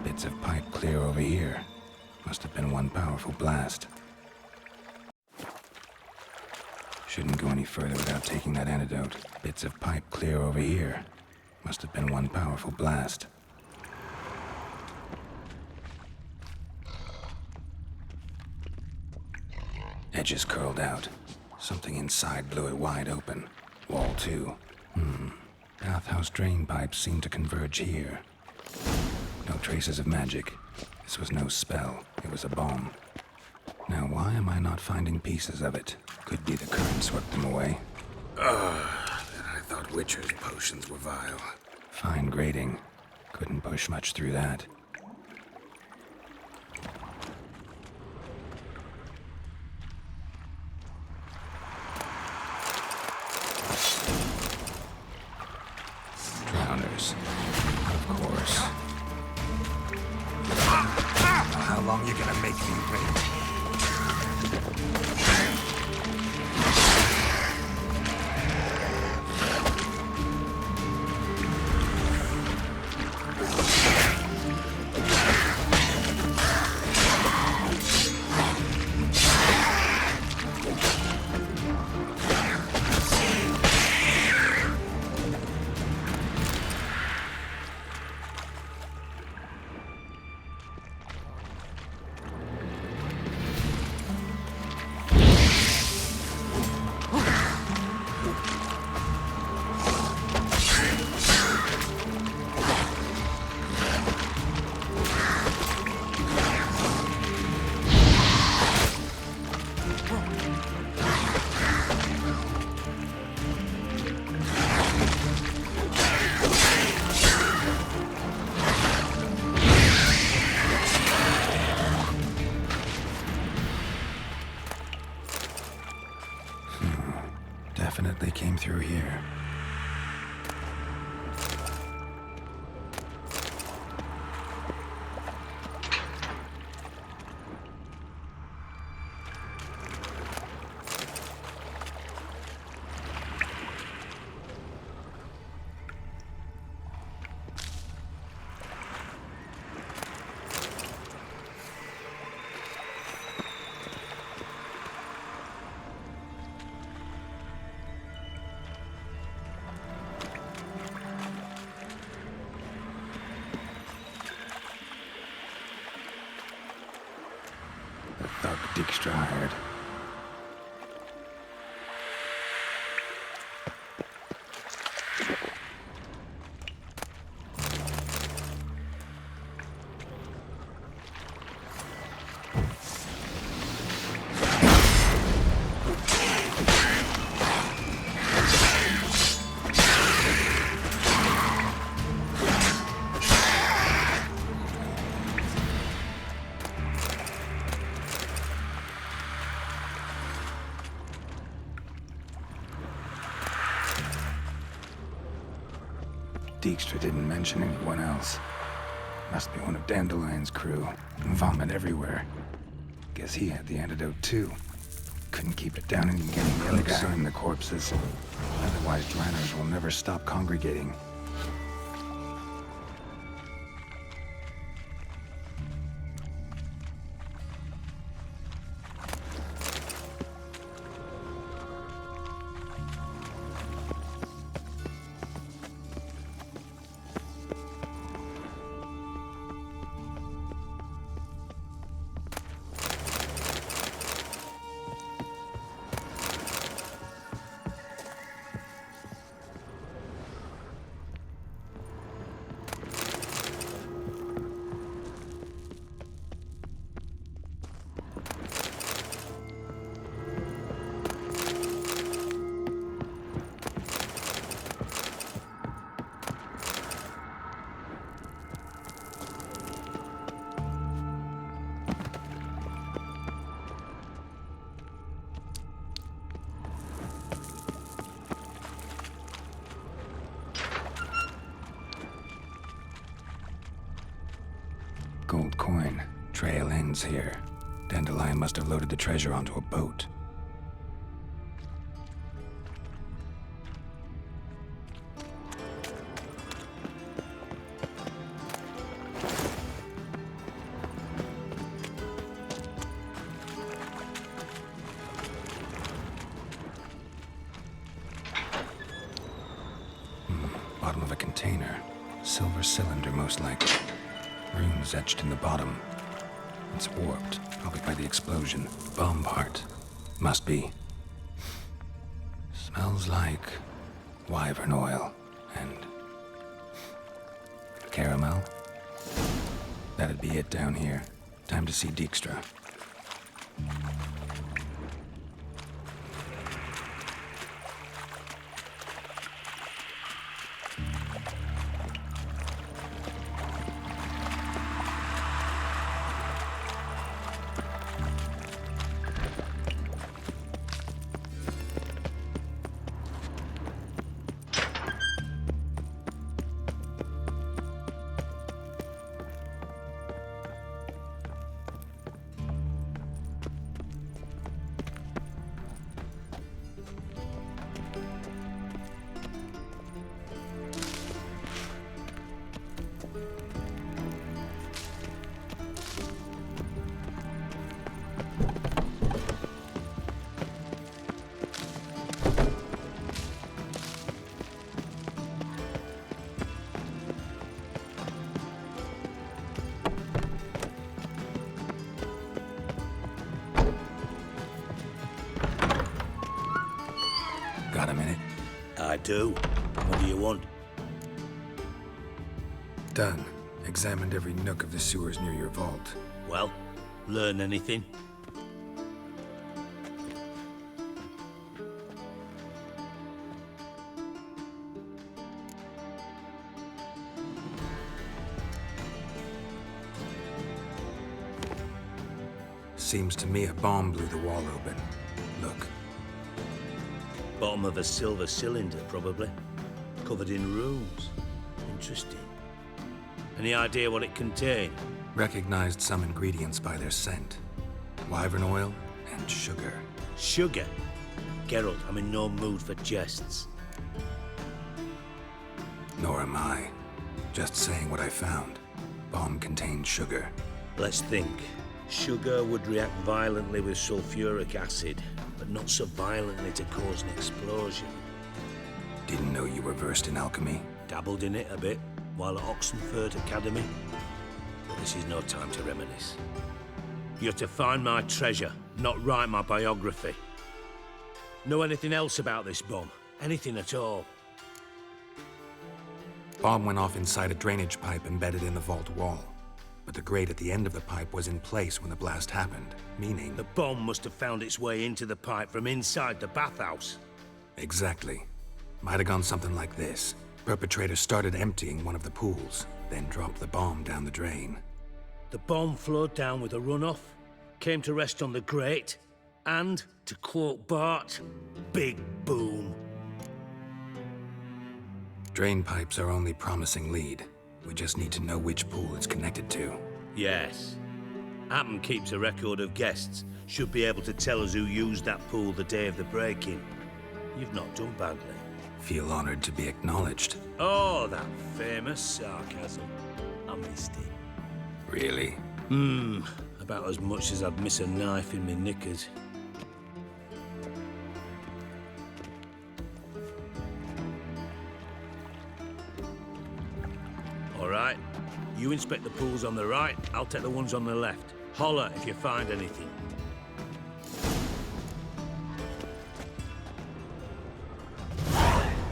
Bits of pipe clear over here. Must have been one powerful blast. Shouldn't go any further without taking that antidote. Bits of pipe clear over here. Must have been one powerful blast. Edges curled out. Something inside blew it wide open. Wall too. Bathhouse drain pipes seem to converge here. No traces of magic. This was no spell. It was a bomb. Now why am I not finding pieces of it? Could be the current swept them away. I thought Witcher's potions were vile. Fine grading. Couldn't push much through that. Drowners. Of course. How long you gonna make me wait? Definitely came through here. thug Dijkstra hired. Dijkstra didn't mention anyone else. Must be one of Dandelion's crew. Vomit everywhere. Guess he had the antidote too. Couldn't keep it down and getting the elixir in the corpses. Otherwise, Dranners will never stop congregating. Gold coin. Trail ends here. Dandelion must have loaded the treasure onto a boat. Bottom of a container. Silver cylinder, most likely. Runes etched in the bottom. It's warped, probably by the explosion. Bomb part. Must be. Smells like wyvern oil and caramel. That'd be it down here. Time to see Dijkstra. Got a minute? I do. What do you want? Done. Examined every nook of the sewers near your vault. Well, learn anything? Seems to me a bomb blew the wall open. Look. Bottom of a silver cylinder, probably. Covered in runes. Interesting. Any idea what it contained? Recognized some ingredients by their scent. Wyvern oil and sugar. Sugar? Geralt, I'm in no mood for jests. Nor am I. Just saying what I found. Bomb contained sugar. Let's think. Sugar would react violently with sulfuric acid, but not so violently to cause an explosion. Didn't know you were versed in alchemy. Dabbled in it a bit, while at Oxenford Academy. But this is no time to reminisce. You're to find my treasure, not write my biography. Know anything else about this bomb? Anything at all? Bomb went off inside a drainage pipe embedded in the vault wall. But the grate at the end of the pipe was in place when the blast happened, meaning... The bomb must have found its way into the pipe from inside the bathhouse. Exactly. Might have gone something like this. Perpetrator started emptying one of the pools, then dropped the bomb down the drain. The bomb flowed down with a runoff, came to rest on the grate, and, to quote Bart, big boom. Drain pipes are only promising lead. We just need to know which pool it's connected to. Yes. Appen keeps a record of guests. Should be able to tell us who used that pool the day of the break-in. You've not done badly. Feel honored to be acknowledged. Oh, that famous sarcasm. I missed it. Really? About as much as I'd miss a knife in my knickers. All right. You inspect the pools on the right, I'll take the ones on the left. Holler if you find anything.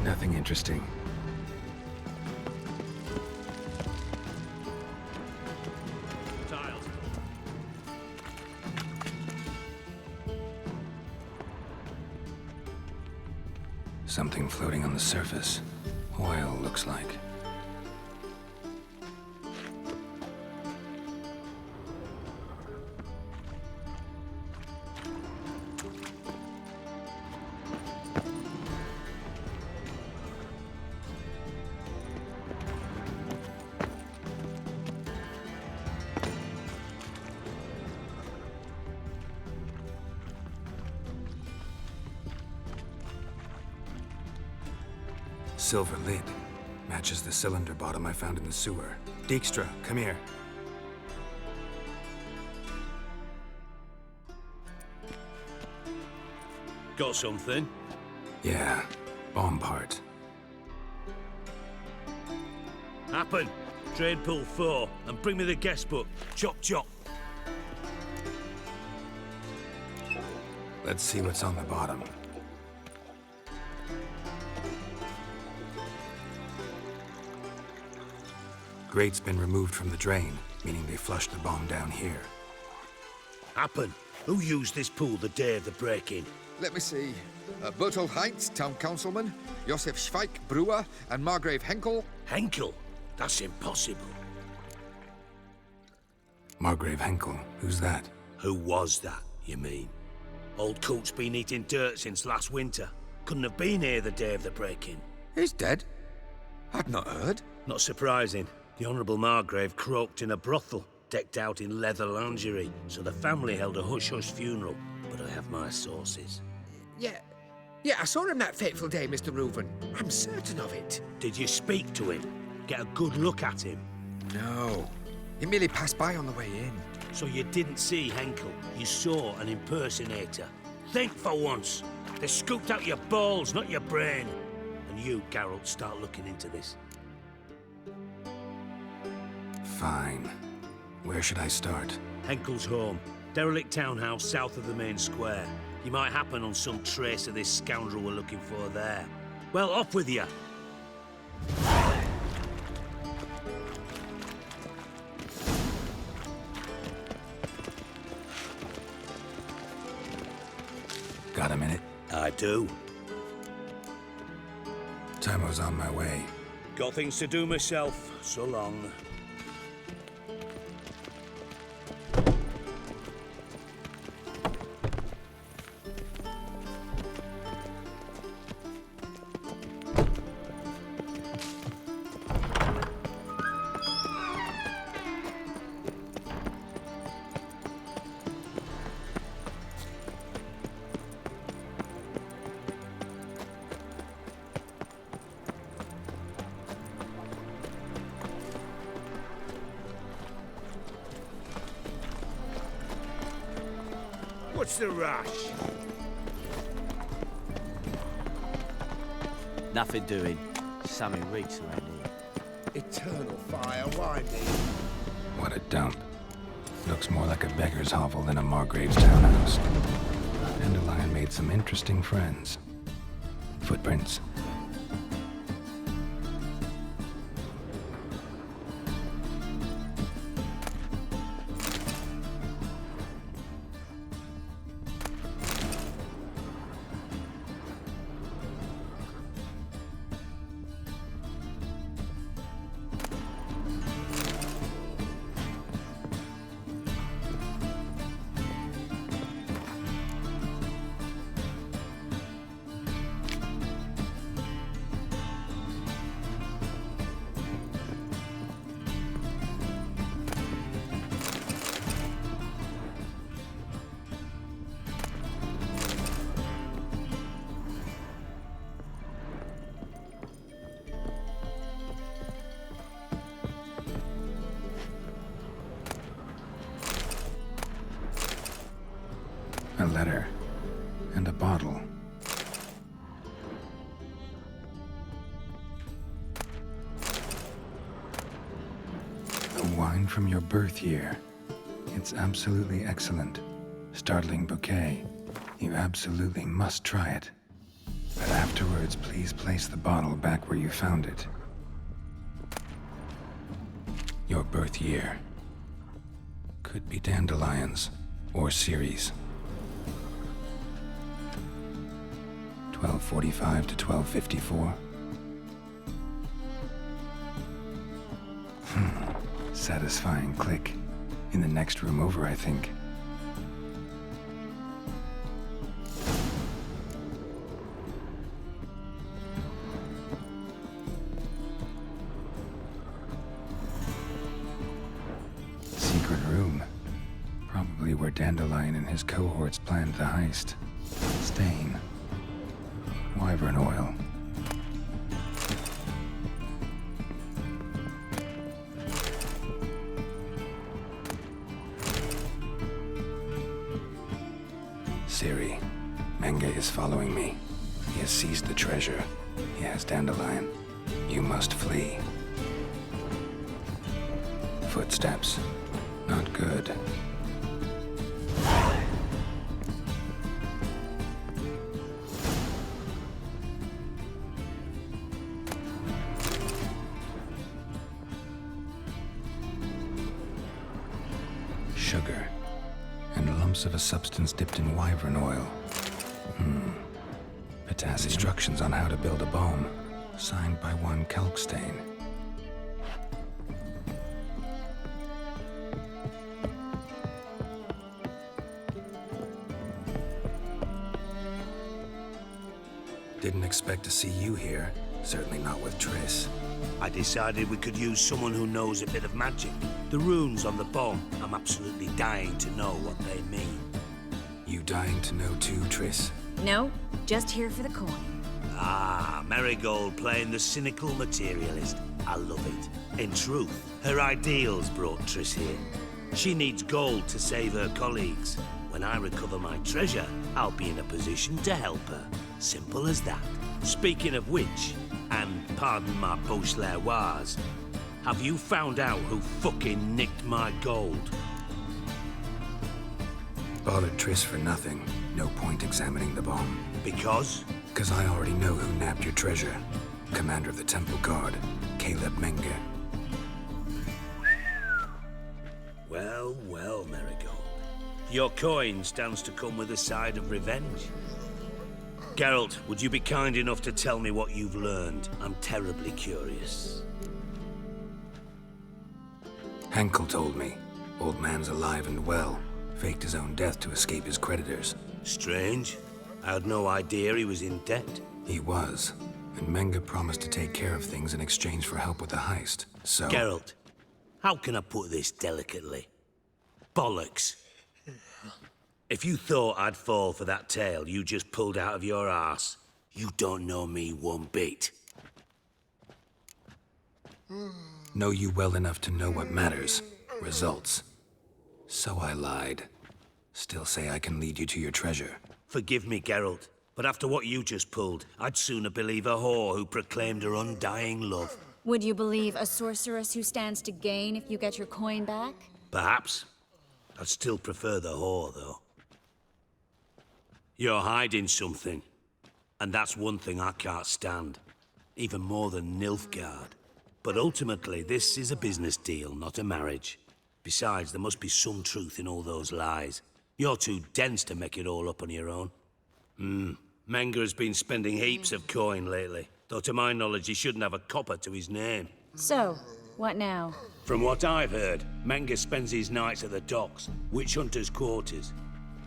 Nothing interesting. Tiles. Something floating on the surface. Oil, looks like. Silver lid. Matches the cylinder bottom I found in the sewer. Dijkstra, come here. Got something? Yeah, bomb part. Happen. Drain pool 4, and bring me the guest book. Chop chop. Let's see what's on the bottom. Grate's been removed from the drain, meaning they flushed the bomb down here. Happen. Who used this pool the day of the break-in? Let me see. Bertold Heinz, town councilman, Josef Schweik, brewer, and Margrave Henkel. Henkel? That's impossible. Margrave Henkel? Who's that? Who was that, you mean? Old Coot's been eating dirt since last winter. Couldn't have been here the day of the break-in. He's dead? I'd not heard. Not surprising. The Honourable Margrave croaked in a brothel, decked out in leather lingerie, so the family held a hush-hush funeral. But I have my sources. Yeah, I saw him that fateful day, Mr. Reuven. I'm certain of it. Did you speak to him? Get a good look at him? No. He merely passed by on the way in. So you didn't see Henkel? You saw an impersonator? Think for once. They scooped out your balls, not your brain. And you, Geralt, start looking into this. Fine. Where should I start? Henkel's home. Derelict townhouse south of the main square. You might happen on some trace of this scoundrel we're looking for there. Well, off with you. Got a minute? I do. Time's on my way. Got things to do myself. So long. What's the rush? Nothing doing. Something reeks around here. Eternal fire, why me? What a dump. Looks more like a beggar's hovel than a Margrave's townhouse. Dandelion made some interesting friends. Footprints. A letter. And a bottle. A wine from your birth year. It's absolutely excellent. Startling bouquet. You absolutely must try it. But afterwards, please place the bottle back where you found it. Your birth year. Could be Dandelion's or Ciri's. 1245 to 1254. Satisfying click. In the next room over, I think. Secret room. Probably where Dandelion and his cohorts planned the heist. Stain. Wyvern oil. Ciri, Menge is following me. He has seized the treasure. He has Dandelion. You must flee. Footsteps. Not good. Sugar, and lumps of a substance dipped in wyvern oil. Potassium. Instructions on how to build a bomb, signed by one Kalkstain. Didn't expect to see you here. Certainly not with Triss. I decided we could use someone who knows a bit of magic. The runes on the bomb, I'm absolutely dying to know what they mean. You dying to know too, Triss? No, just here for the coin. Ah, Marigold playing the cynical materialist. I love it. In truth, her ideals brought Triss here. She needs gold to save her colleagues. When I recover my treasure, I'll be in a position to help her. Simple as that. Speaking of which, and pardon my Beauclervoise, have you found out who fucking nicked my gold? Bothered Triss for nothing. No point examining the bomb. Because? Because I already know who nabbed your treasure. Commander of the Temple Guard, Caleb Menge. Well, well, Marigold. Your coin stands to come with a side of revenge. Geralt, would you be kind enough to tell me what you've learned? I'm terribly curious. Henkel told me. Old man's alive and well. Faked his own death to escape his creditors. Strange. I had no idea he was in debt. He was. And Menge promised to take care of things in exchange for help with the heist. So... Geralt, how can I put this delicately? Bollocks. If you thought I'd fall for that tale you just pulled out of your arse, you don't know me one bit. Know you well enough to know what matters. Results. So I lied. Still say I can lead you to your treasure. Forgive me, Geralt, but after what you just pulled, I'd sooner believe a whore who proclaimed her undying love. Would you believe a sorceress who stands to gain if you get your coin back? Perhaps. I'd still prefer the whore, though. You're hiding something. And that's one thing I can't stand. Even more than Nilfgaard. But ultimately, this is a business deal, not a marriage. Besides, there must be some truth in all those lies. You're too dense to make it all up on your own. Menga has been spending heaps of coin lately. Though to my knowledge, he shouldn't have a copper to his name. So, what now? From what I've heard, Menga spends his nights at the docks, witch hunters' quarters.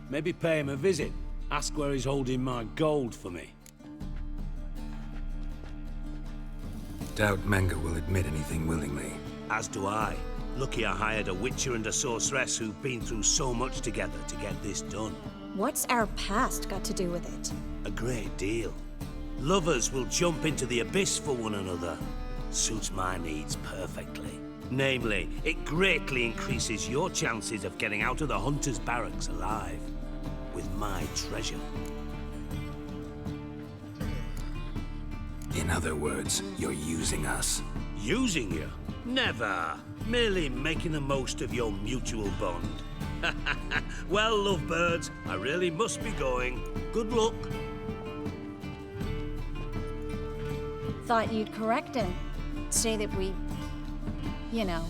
Maybe pay him a visit. Ask where he's holding my gold for me. Doubt Menga will admit anything willingly. As do I. Lucky I hired a witcher and a sorceress who've been through so much together to get this done. What's our past got to do with it? A great deal. Lovers will jump into the abyss for one another. Suits my needs perfectly. Namely, it greatly increases your chances of getting out of the hunter's barracks alive. With my treasure. In other words, you're using us. Using you? Never. Merely making the most of your mutual bond. Well, lovebirds, I really must be going. Good luck. Thought you'd correct him. Say that we... you know.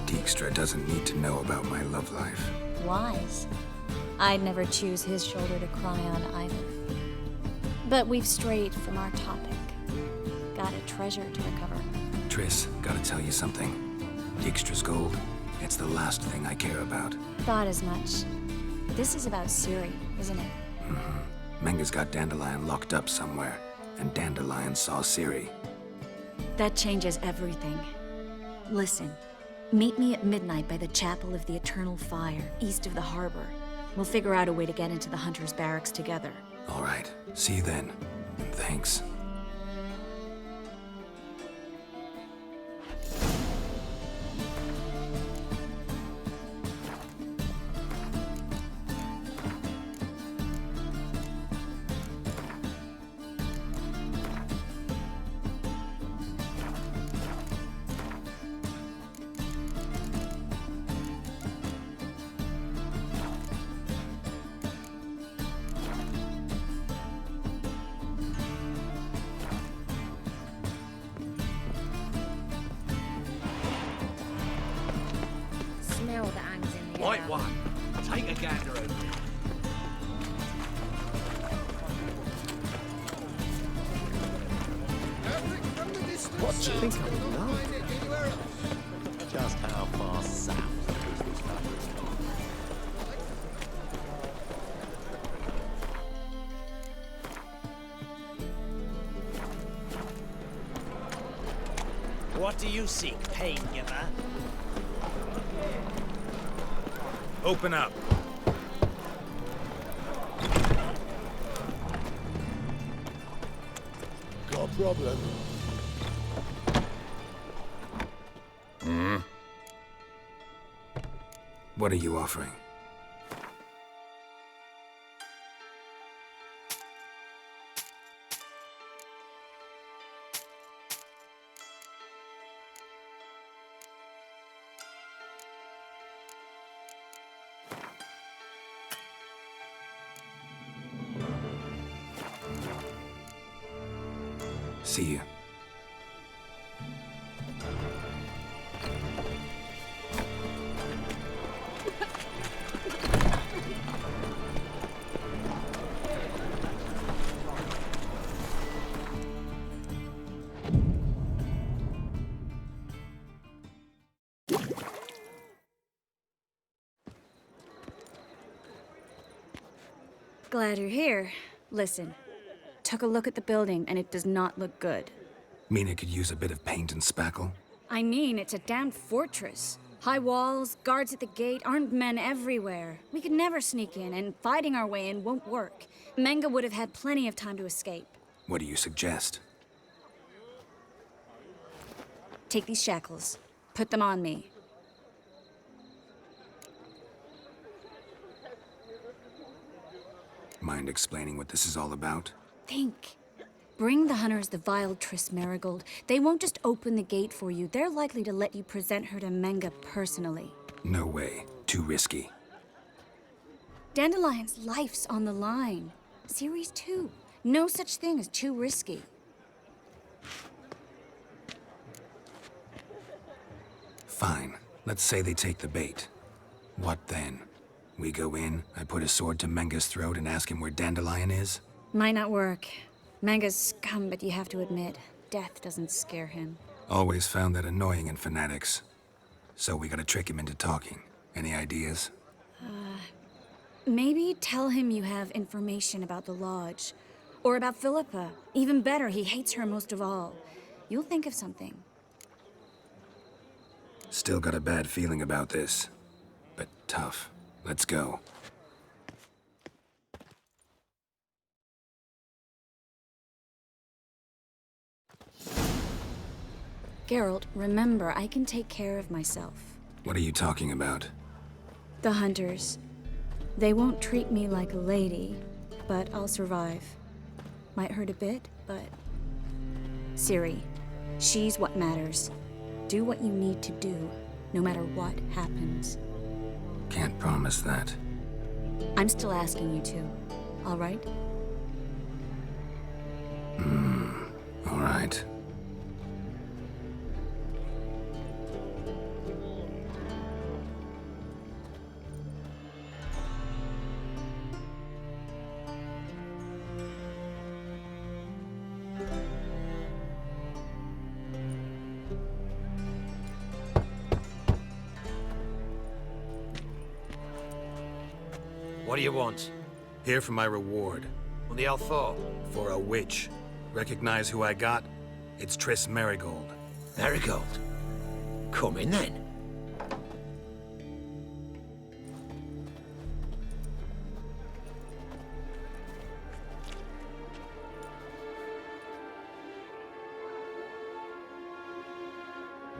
Dijkstra doesn't need to know about my love life. Wise. I'd never choose his shoulder to cry on either. But we've strayed from our topic. Got a treasure to recover. Triss, gotta tell you something. Dijkstra's gold, it's the last thing I care about. Thought as much. But this is about Ciri, isn't it? Menga's got Dandelion locked up somewhere, and Dandelion saw Ciri. That changes everything. Listen, meet me at midnight by the Chapel of the Eternal Fire, east of the harbor. We'll figure out a way to get into the Hunter's barracks together. All right, see you then. Thanks. Smell that hangs in the Right air. one. Take a gander over it. What do you think I'm not? Just how far south is this fabric coming? What do you seek, pain giver? Open up. Got a problem? What are you offering? See you. Glad you're here. Listen, took a look at the building and it does not look good. Mean it could use a bit of paint and spackle? I mean, it's a damned fortress. High walls, guards at the gate, armed men everywhere. We could never sneak in, and fighting our way in won't work. Menga would have had plenty of time to escape. What do you suggest? Take these shackles. Put them on me. Mind explaining what this is all about? Think. Bring the hunters the vile Triss Marigold. They won't just open the gate for you. They're likely to let you present her to Menga personally. No way. Too risky. Dandelion's life's on the line. Ciri's too. No such thing as too risky. Fine. Let's say they take the bait. What then? We go in, I put a sword to Menga's throat and ask him where Dandelion is? Might not work. Menga's scum, but you have to admit, death doesn't scare him. Always found that annoying in fanatics. So we gotta trick him into talking. Any ideas? Maybe tell him you have information about the Lodge. Or about Philippa. Even better, he hates her most of all. You'll think of something. Still got a bad feeling about this. But tough. Let's go. Geralt, remember, I can take care of myself. What are you talking about? The hunters. They won't treat me like a lady, but I'll survive. Might hurt a bit, but... Ciri, she's what matters. Do what you need to do, no matter what happens. Can't promise that. I'm still asking you to, all right? All right. What do you want? Here for my reward. What the hell for? For a witch. Recognize who I got? It's Triss Marigold. Marigold? Come in then.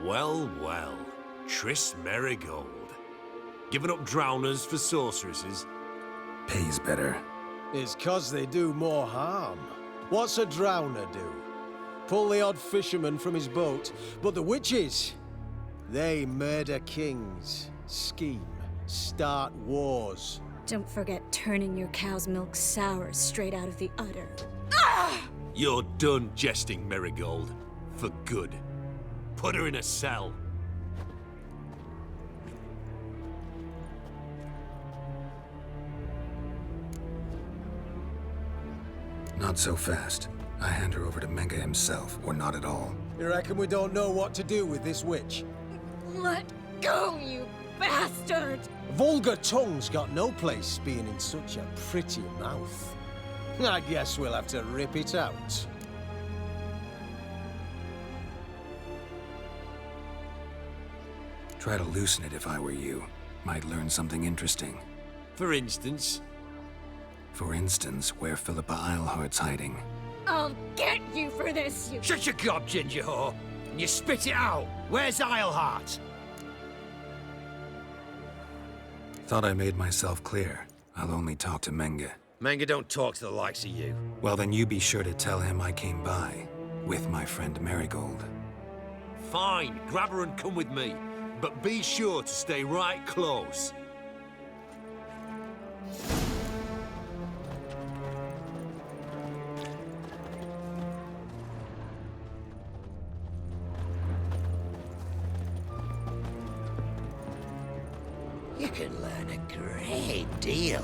Well, well. Triss Marigold. Giving up drowners for sorceresses? Pays better. It's 'cause they do more harm. What's a drowner do? Pull the odd fisherman from his boat. But the witches, they murder kings, scheme, start wars. Don't forget turning your cow's milk sour straight out of the udder. You're done jesting, Marigold. For good. Put her in a cell. Not so fast. I hand her over to Menga himself, or not at all. You reckon we don't know what to do with this witch? Let go, you bastard! Vulgar tongue's got no place being in such a pretty mouth. I guess we'll have to rip it out. Try to loosen it if I were you. Might learn something interesting. For instance? For instance, where Philippa Eilhart's hiding. I'll get you for this, you... Shut your gob, ginger whore, and you spit it out. Where's Eilhart? Thought I made myself clear. I'll only talk to Menga. Menga don't talk to the likes of you. Well, then you be sure to tell him I came by. With my friend Marigold. Fine, grab her and come with me. But be sure to stay right close. You can learn a great deal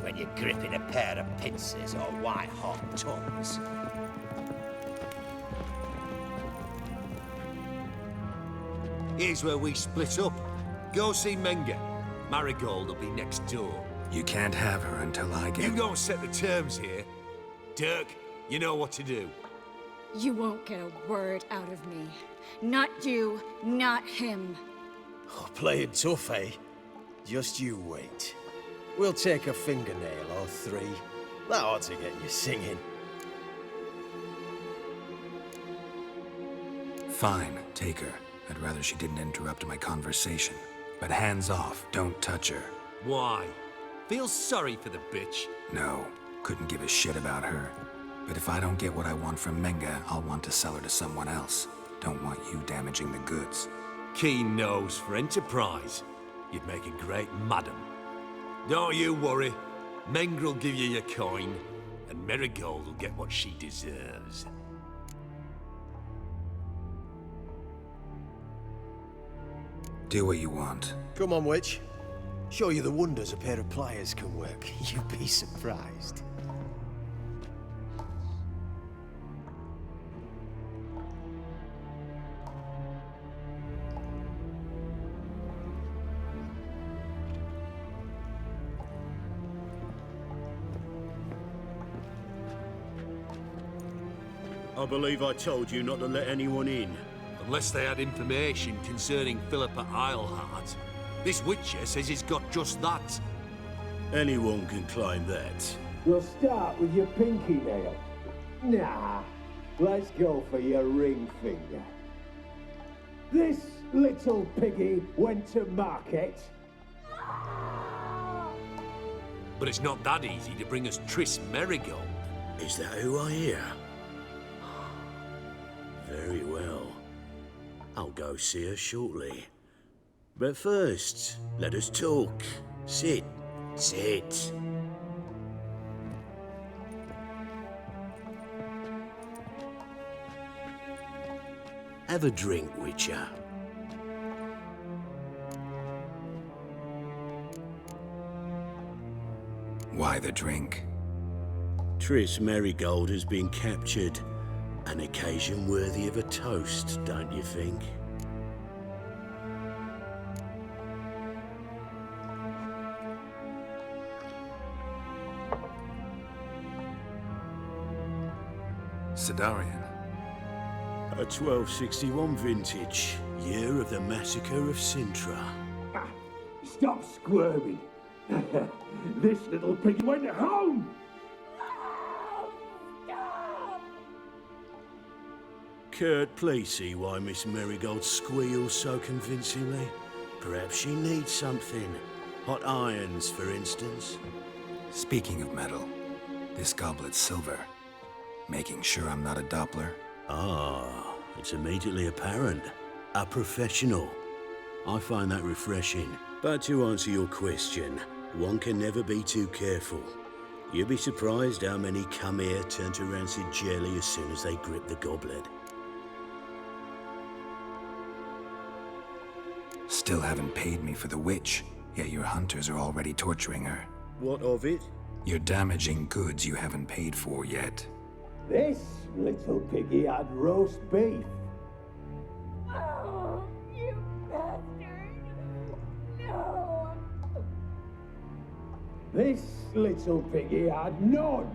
when you're gripping a pair of pincers or white-hot tongues. Here's where we split up. Go see Menga. Marigold will be next door. You can't have her until I get... You don't set the terms here. Dirk, you know what to do. You won't get a word out of me. Not you, not him. Oh, playing tough, eh? Just you wait. We'll take a fingernail or three. That ought to get you singing. Fine, take her. I'd rather she didn't interrupt my conversation. But hands off, don't touch her. Why? Feel sorry for the bitch? No, couldn't give a shit about her. But if I don't get what I want from Menga, I'll want to sell her to someone else. Don't want you damaging the goods. Keen nose for enterprise. You'd make a great madam. Don't you worry. Mengr'll give you your coin, and Marigold will get what she deserves. Do what you want. Come on, witch. Show you the wonders a pair of pliers can work. You'd be surprised. I believe I told you not to let anyone in. Unless they had information concerning Philippa Eilhart. This Witcher says he's got just that. Anyone can claim that. We'll start with your pinky nail. Nah, let's go for your ring finger. This little piggy went to market. But it's not that easy to bring us Triss Merigold. Is that who I hear? Very well. I'll go see her shortly. But first, let us talk. Sit. Sit. Have a drink, Witcher. Why the drink? Triss Merigold has been captured. An occasion worthy of a toast, don't you think? Sidarian. A 1261 vintage, year of the massacre of Sintra. Stop squirming. This little piggy went home. Kurt, please see why Miss Merigold squeals so convincingly. Perhaps she needs something. Hot irons, for instance. Speaking of metal, this goblet's silver. Making sure I'm not a Doppler. Ah, it's immediately apparent. A professional. I find that refreshing. But to answer your question, one can never be too careful. You'll be surprised how many come here turn to rancid jelly as soon as they grip the goblet. Still haven't paid me for the witch, yet your hunters are already torturing her. What of it? You're damaging goods you haven't paid for yet. This little piggy had roast beef. Oh, you bastard! No! This little piggy had none.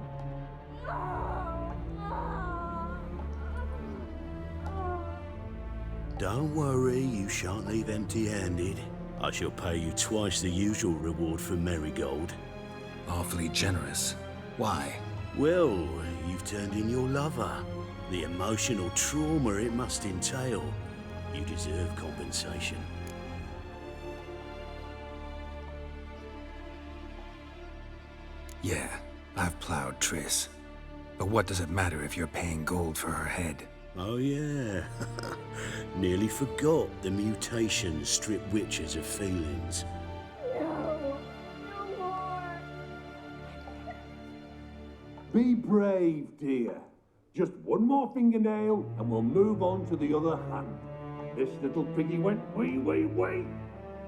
Don't worry, you shan't leave empty-handed. I shall pay you twice the usual reward for Merigold. Awfully generous. Why? Well, you've turned in your lover. The emotional trauma it must entail. You deserve compensation. Yeah, I've plowed Triss. But what does it matter if you're paying gold for her head? Oh yeah. Nearly forgot the mutations strip witches of feelings. No! No more! Be brave, dear. Just one more fingernail and we'll move on to the other hand. This little piggy went wee.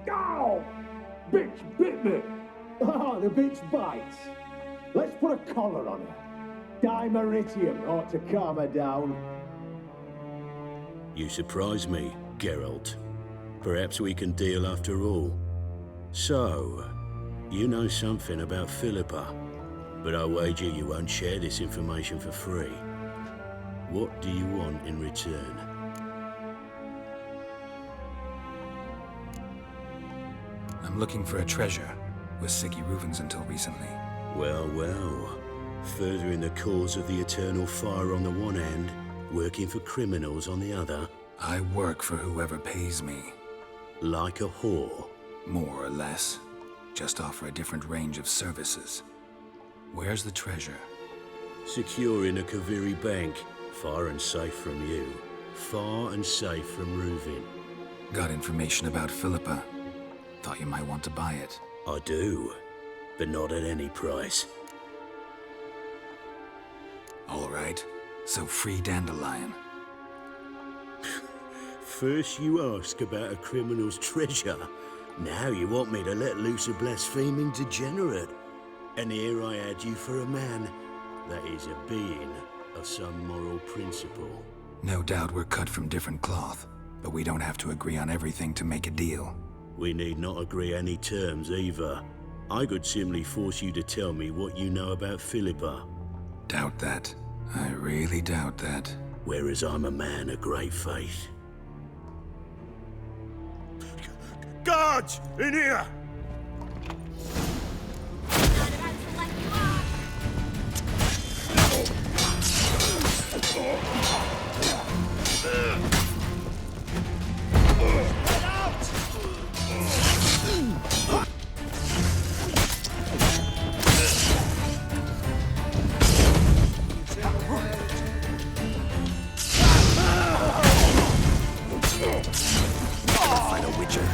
Ow! Bitch bit me! Ah, the bitch bites. Let's put a collar on her. Dimeritium ought to calm her down. You surprise me, Geralt. Perhaps we can deal after all. So, you know something about Philippa, but I wager you won't share this information for free. What do you want in return? I'm looking for a treasure. Was Siggy Reuven's until recently. Well, well. Furthering the cause of the eternal fire on the one hand, working for criminals on the other. I work for whoever pays me. Like a whore? More or less. Just offer a different range of services. Where's the treasure? Securing a Kaviri bank. Far and safe from you. Far and safe from Ruvin. Got information about Philippa. Thought you might want to buy it. I do, but not at any price. All right. So free Dandelion. First you ask about a criminal's treasure. Now you want me to let loose a blaspheming degenerate. And here I had you for a man that is a being of some moral principle. No doubt we're cut from different cloth, but we don't have to agree on everything to make a deal. We need not agree any terms either. I could simply force you to tell me what you know about Philippa. Doubt that. I really doubt that. Whereas I'm a man of great faith. Guards! In here! Fight a witcher.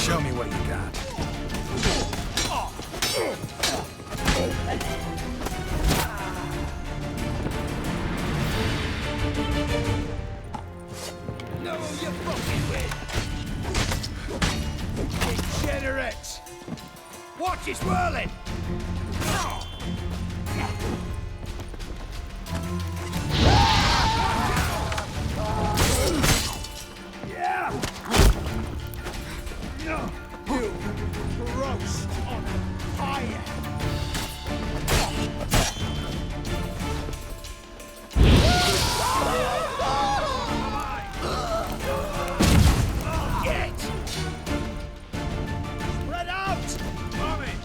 Show me what you got. No, you fucking with! Degenerate! Watch it whirling! You roast on fire! Get! Spread out! Coming!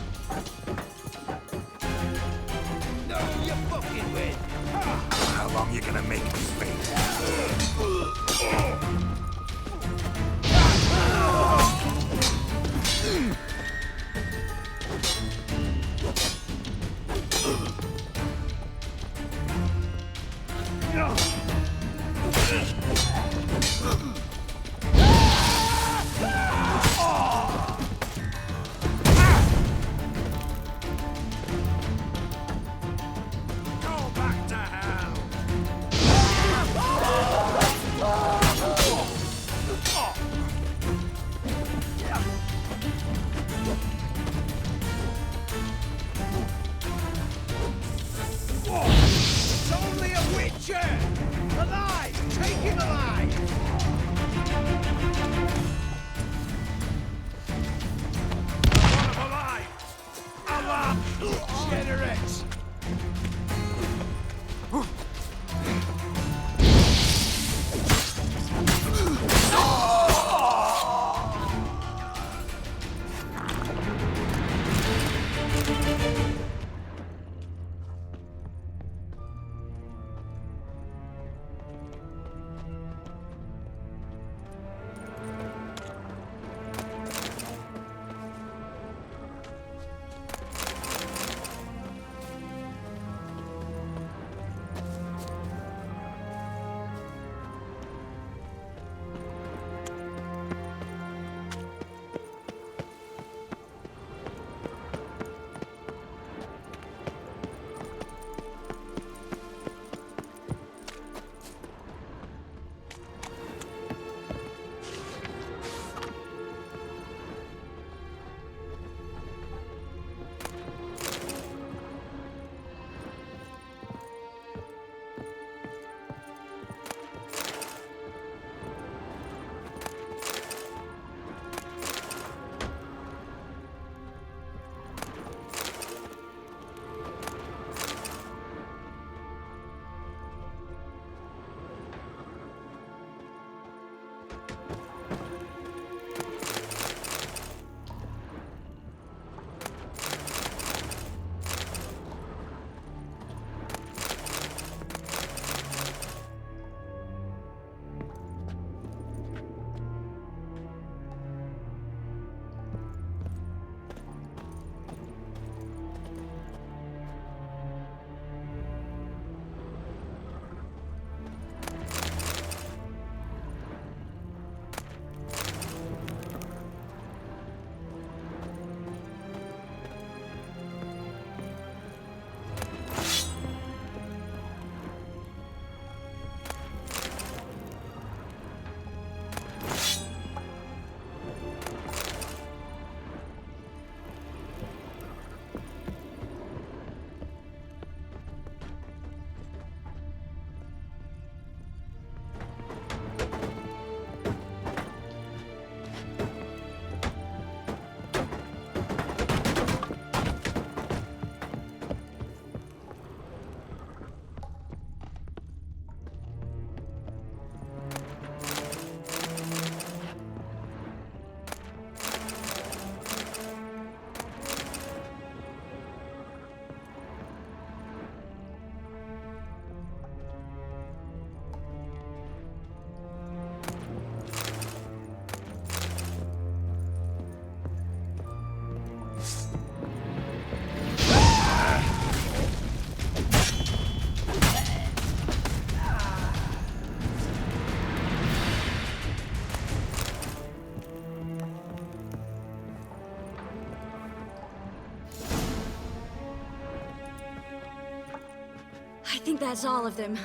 think that's all of them.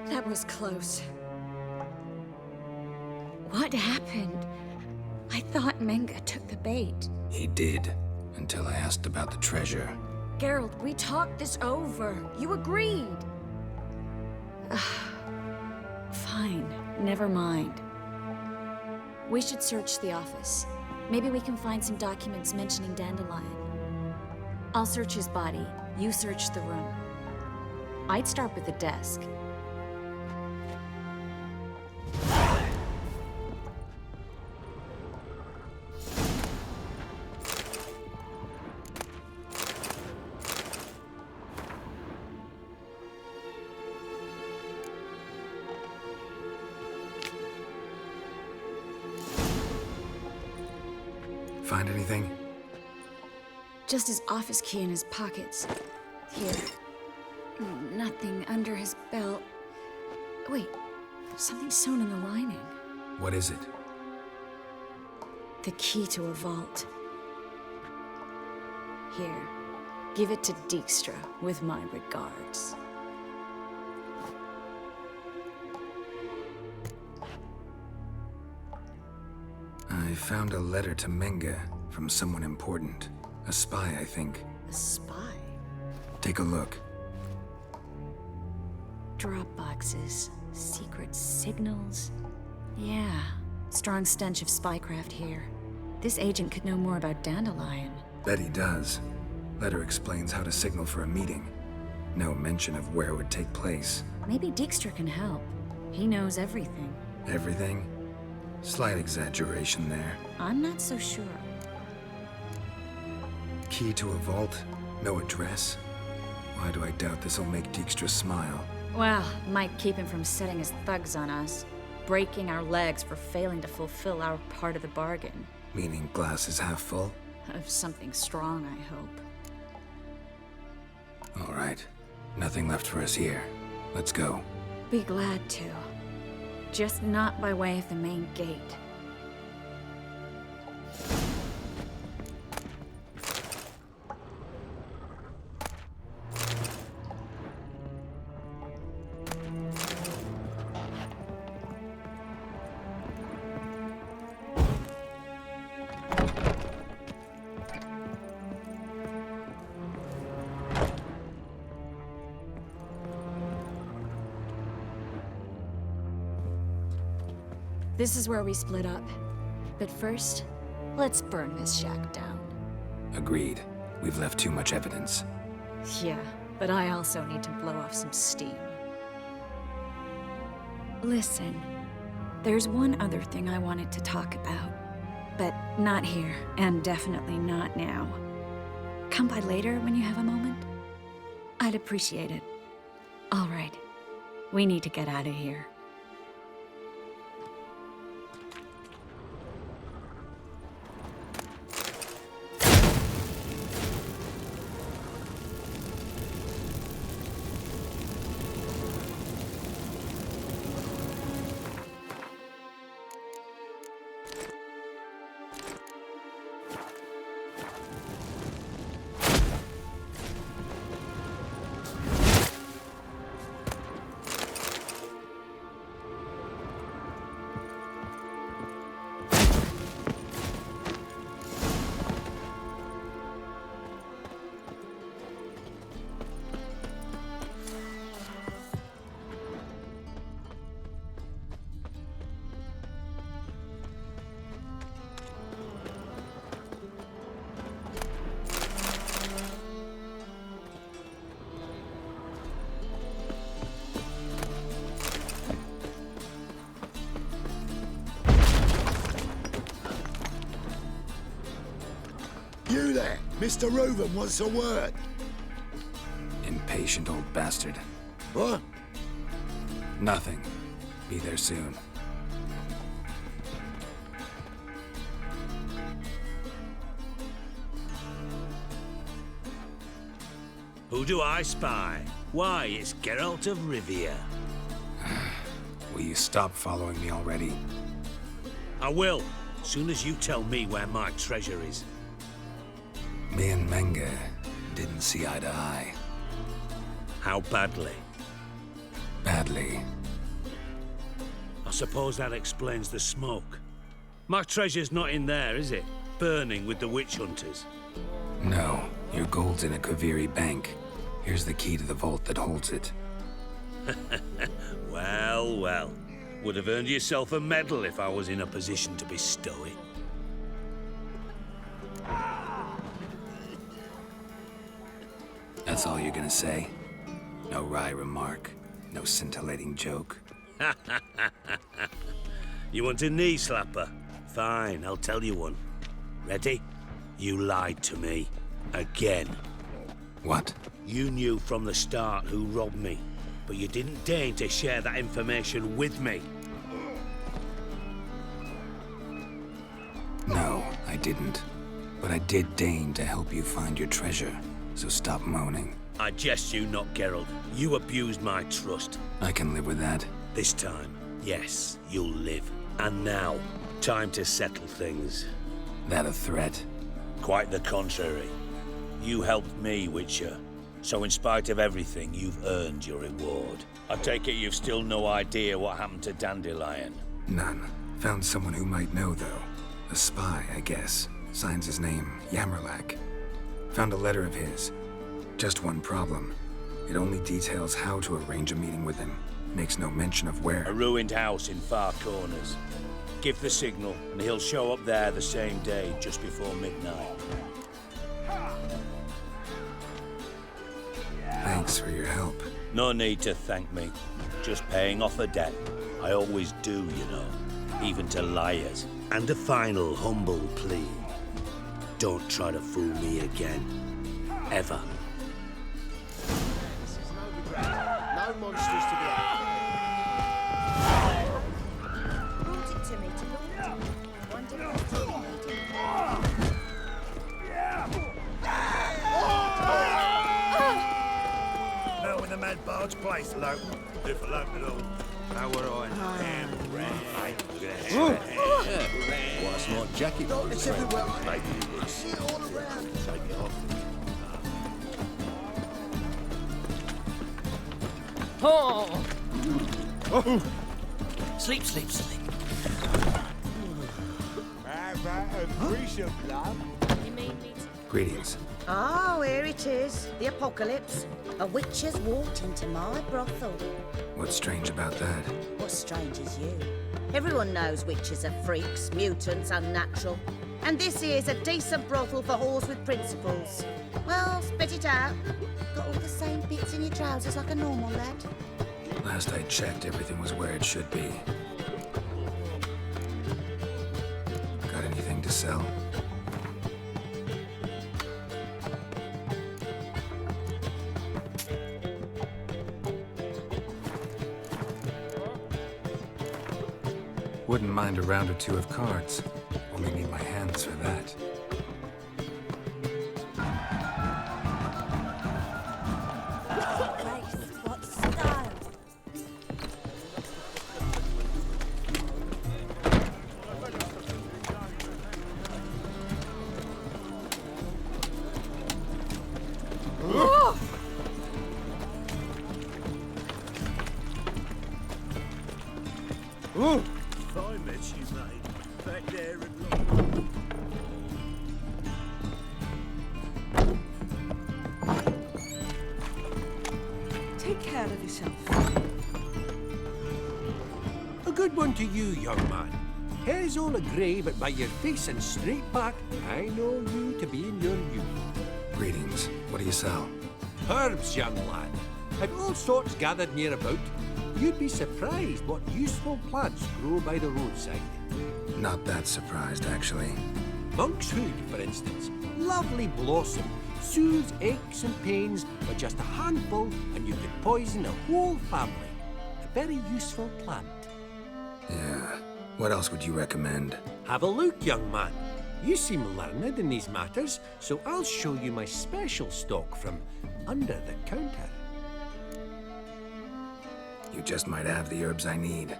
That was close. What happened? I thought Menga took the bait. He did, until I asked about the treasure. Geralt, we talked this over. You agreed. Fine, never mind. We should search the office. Maybe we can find some documents mentioning Dandelion. I'll search his body. You search the room. I'd start with the desk. Find anything? Just his office key in his pockets. Here. Nothing under his belt. Wait, something sewn in the lining. What is it? The key to a vault. Here, give it to Dijkstra with my regards. I found a letter to Menga from someone important. A spy, I think. A spy? Take a look. Drop boxes, secret signals. Yeah, strong stench of spycraft here. This agent could know more about Dandelion. Bet he does. Letter explains how to signal for a meeting. No mention of where it would take place. Maybe Dijkstra can help. He knows everything. Everything? Slight exaggeration there. I'm not so sure. Key to a vault? No address? Why do I doubt this'll make Dijkstra smile? Well, might keep him from setting his thugs on us. Breaking our legs for failing to fulfill our part of the bargain. Meaning glass is half full? Of something strong, I hope. All right. Nothing left for us here. Let's go. Be glad to. Just not by way of the main gate. This is where we split up. But first, let's burn this shack down. Agreed. We've left too much evidence. Yeah, but I also need to blow off some steam. Listen, there's one other thing I wanted to talk about. But not here, and definitely not now. Come by later when you have a moment? I'd appreciate it. All right. We need to get out of here. You there! Mr. Reuven wants a word. Impatient old bastard. What? Nothing. Be there soon. Who do I spy? Why, it's Geralt of Rivia. Will you stop following me already? I will, soon as you tell me where my treasure is. Me and Menga didn't see eye to eye. How badly? Badly. I suppose that explains the smoke. My treasure's not in there, is it? Burning with the witch hunters. No, your gold's in a Kaviri bank. Here's the key to the vault that holds it. Well, well. Would have earned yourself a medal if I was in a position to bestow it. That's all you're gonna say? No wry remark? No scintillating joke? You want a knee slapper? Fine, I'll tell you one. Ready? You lied to me. Again. What? You knew from the start who robbed me, but you didn't deign to share that information with me. No, I didn't. But I did deign to help you find your treasure, so stop moaning. I jest you not, Geralt. You abused my trust. I can live with that. This time, yes, you'll live. And now, time to settle things. That a threat? Quite the contrary. You helped me, Witcher. So in spite of everything, you've earned your reward. I take it you've still no idea what happened to Dandelion? None. Found someone who might know, though. A spy, I guess. Signs his name, Yamerlak. Found a letter of his. Just one problem. It only details how to arrange a meeting with him. Makes no mention of where. A ruined house in Far Corners. Give the signal, and he'll show up there the same day, just before midnight. Thanks for your help. No need to thank me. Just paying off a debt. I always do, you know. Even to liars. And a final humble plea. Don't try to fool me again. Ever. No monsters to be had. Brought it to me to look at. Wonder if it's Now when the mad bard's place alone, if alone at all. Now we're on. What's not jacket? It's everywhere. Maybe it is. See it all around. Take it off. Oh! Sleep, sleep, sleep. How about a Grecian blood? You mean me to... Greetings. Oh, here it is. The apocalypse. A witch has walked into my brothel. What's strange about that? What's strange is you. Everyone knows witches are freaks, mutants, unnatural. And this here's a decent brothel for whores with principles. Well, spit it out. Got all the same bits in your trousers like a normal lad. Last I checked, everything was where it should be. Got anything to sell? Wouldn't mind a round or two of cards. Only need my hands for that. What style? Fine mess you made. Back there and look. Take care of yourself. A good one to you, young man. Hair's all a grey, but by your face and straight back, I know you to be in your youth. Greetings. What do you sell? Herbs, young lad. I've all sorts gathered near about. You'd be surprised what useful plants grow by the roadside. Not that surprised, actually. Monk's hood, for instance. Lovely blossom. Soothes aches and pains with just a handful, and you could poison a whole family. A very useful plant. Yeah. What else would you recommend? Have a look, young man. You seem learned in these matters, so I'll show you my special stock from under the counter. You just might have the herbs I need.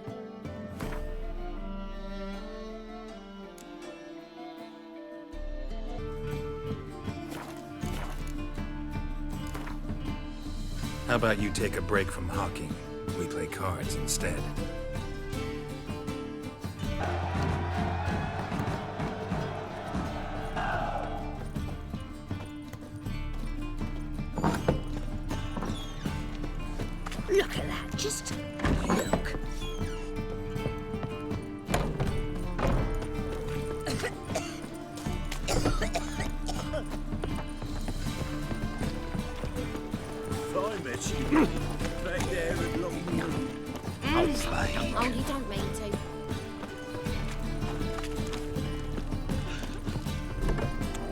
How about you take a break from hawking? We play cards instead. Look at that, just look. I met you back there at Long. Oh, you don't mean to.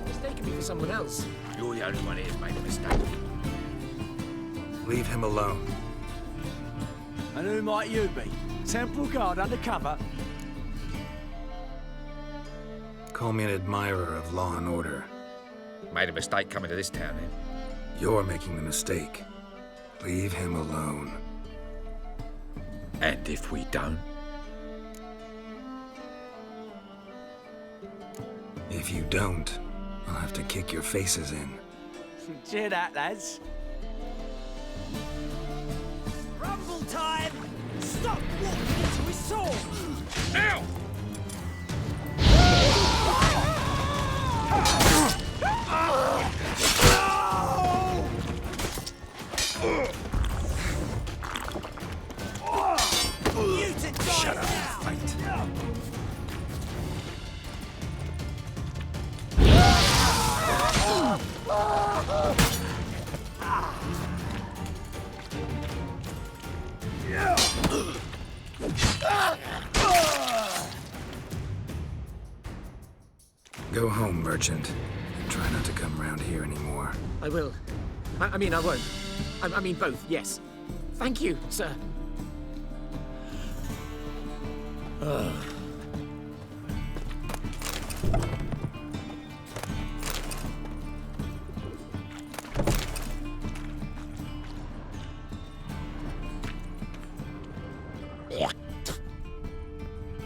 Mistaken me for someone else. You're the only one here who's made a mistake. Leave him alone. And who might you be? Temple Guard undercover? Call me an admirer of law and order. Made a mistake coming to this town, then. You're making the mistake. Leave him alone. And if we don't? If you don't, I'll have to kick your faces in. Cheer that, lads. Rumble time! Stop walking into his sword! Now! Shut up, fight. Go home, merchant. And try not to come around here anymore. I will. I mean, I won't. I mean, both, yes. Thank you, sir.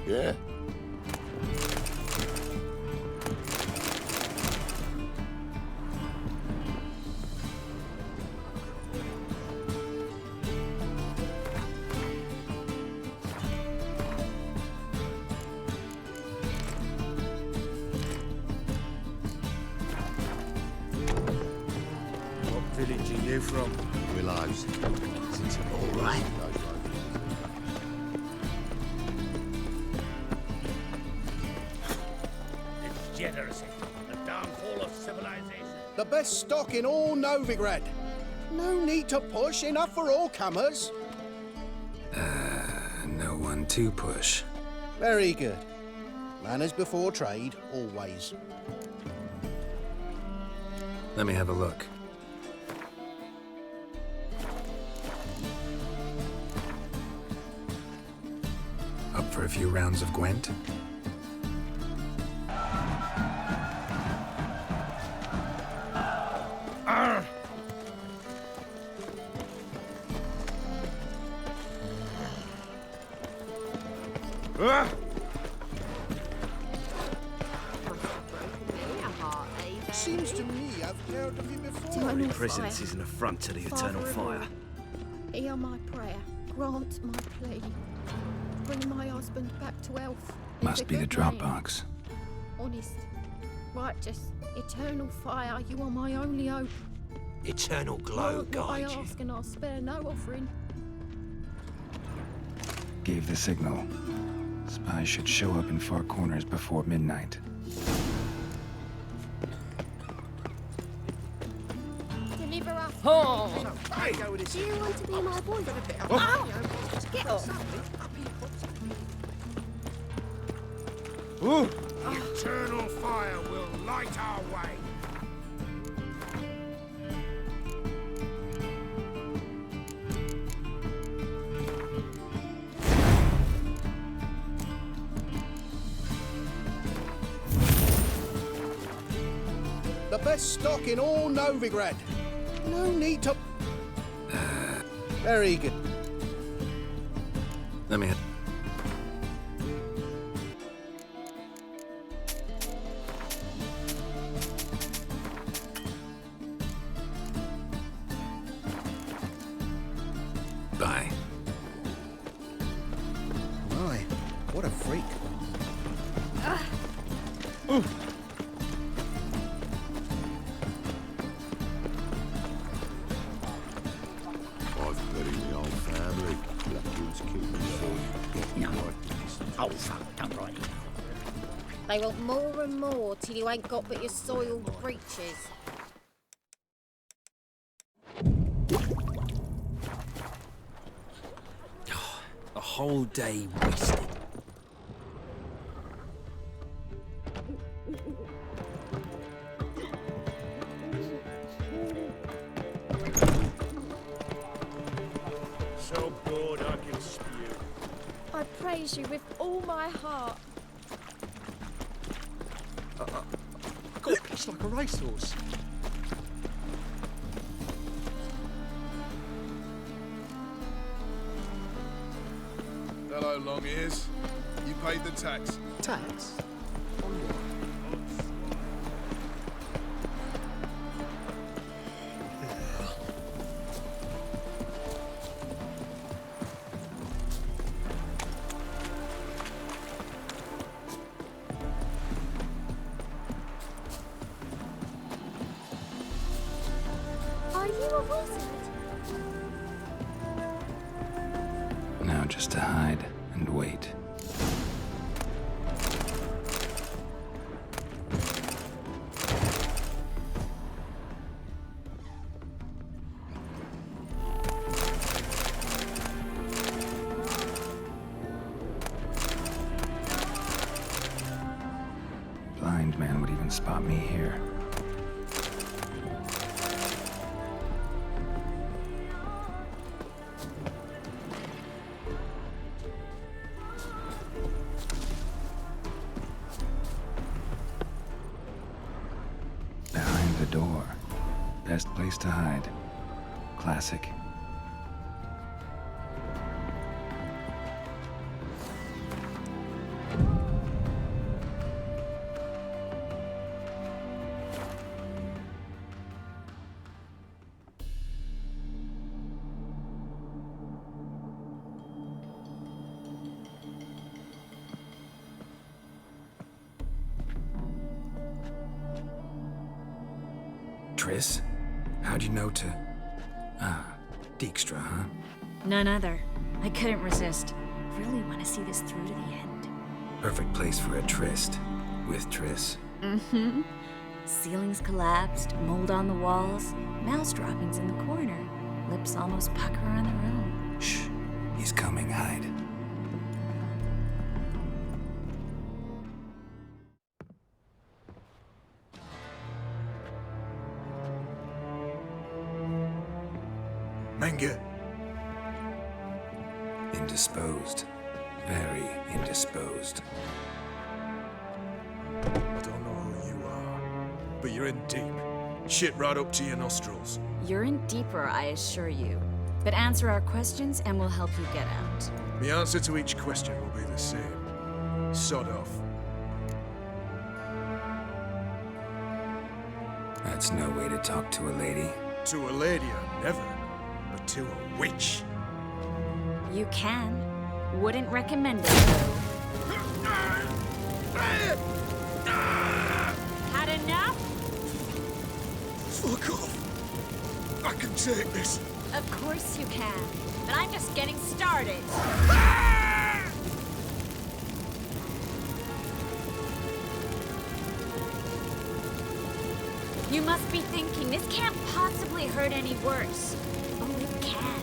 Yeah? What village are you from? Willows. All right. Degeneracy, the downfall of civilization. The best stock in all Novigrad. No need to push, enough for all comers. No one to push. Very good. Manners before trade, always. Let me have a look. Up for a few rounds of Gwent? Seems to me I've heard of you before. Eternal Presence fire. is an affront to the Father eternal of all, fire. Hear my prayer. Grant my plea. Bring my husband back to health. He's Must a be the good drop man. box. Honest. Righteous. Eternal fire. You are my only hope. Eternal glow Grant what I guide you. ask and I'll spare no offering. Gave the signal. Spies should show up in far corners before midnight. Deliver us. Oh! Do you want to be my boyfriend? Oh. Get off. Ooh! Eternal fire will light our way. The best stock in all Novigrad. No need to... Very good. Let me... Bye. No. Oh, fuck, don't write it. They want more and more till you ain't got but your soiled breeches. A whole day wasted. So bored I can spew. I praise you with all my heart. God, it's like a racehorse. Hello, long ears. You paid the tax. Tax? Are you a wizard? Now just to hide and wait. Blind man would even spot me here. Behind the door. Best place to hide. Classic. Triss? How'd you know to... Ah, Dijkstra, huh? None other. I couldn't resist. Really want to see this through to the end. Perfect place for a tryst. With Triss. Mm-hmm. Ceilings collapsed, mold on the walls, mouse droppings in the corner. Lips almost pucker on their own. Shh. He's coming, hide. Menge. Indisposed. Very indisposed. I don't know who you are, but you're in deep. Shit right up to your nostrils. You're in deeper, I assure you. But answer our questions and we'll help you get out. The answer to each question will be the same. Sod off. That's no way to talk to a lady. To a lady, I never. But to a witch. You can. Wouldn't recommend it, though. Had enough? Fuck off. I can take this. Of course you can. But I'm just getting started. You must be thinking, this can't possibly hurt any worse. Oh, it can.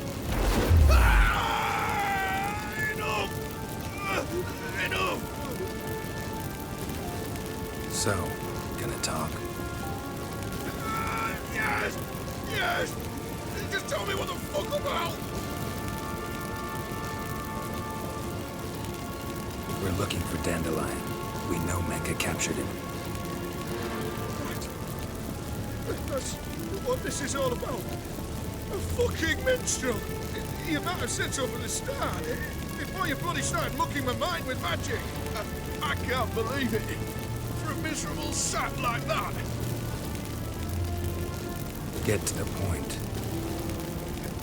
Enough! So, gonna talk? Yes! Yes! Just tell me what the fuck about! We're looking for Dandelion. We know Menge captured him. That's what this is all about. A fucking minstrel! You better have said so from the start. Before you bloody started mucking my mind with magic. I can't believe it. For a miserable sap like that. Get to the point.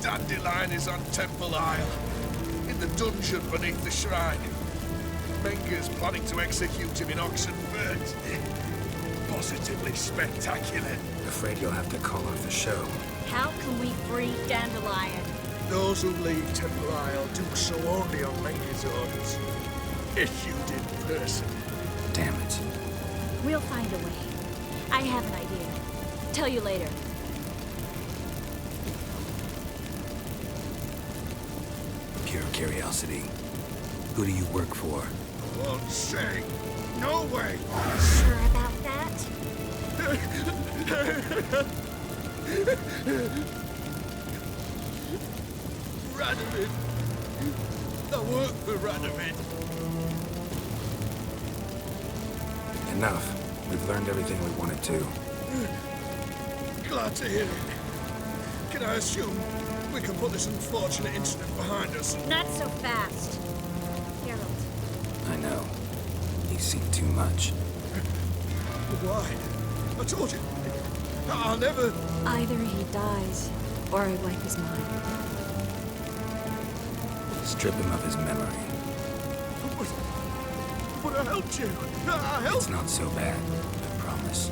Dandelion is on Temple Isle. In the dungeon beneath the shrine. Menge's planning to execute him in Oxenfurt. Positively spectacular. Afraid you'll have to call off the show. How can we free Dandelion? Those who leave Temple Isle do so only on Menge's orders. Issued in person. Damn it. We'll find a way. I have an idea. Tell you later. Pure curiosity. Who do you work for? I won't say. No way. Sure about that? Radovid. I work for Radovid. Enough. We've learned everything we wanted to. Glad to hear it. Can I assume we can put this unfortunate incident behind us? Not so fast. Geralt. I know. You've seen too much. Why? I told you. I'll never... Either he dies, or I wipe his mind. Strip him of his memory. But I helped you. I helped... It's not so bad, I promise.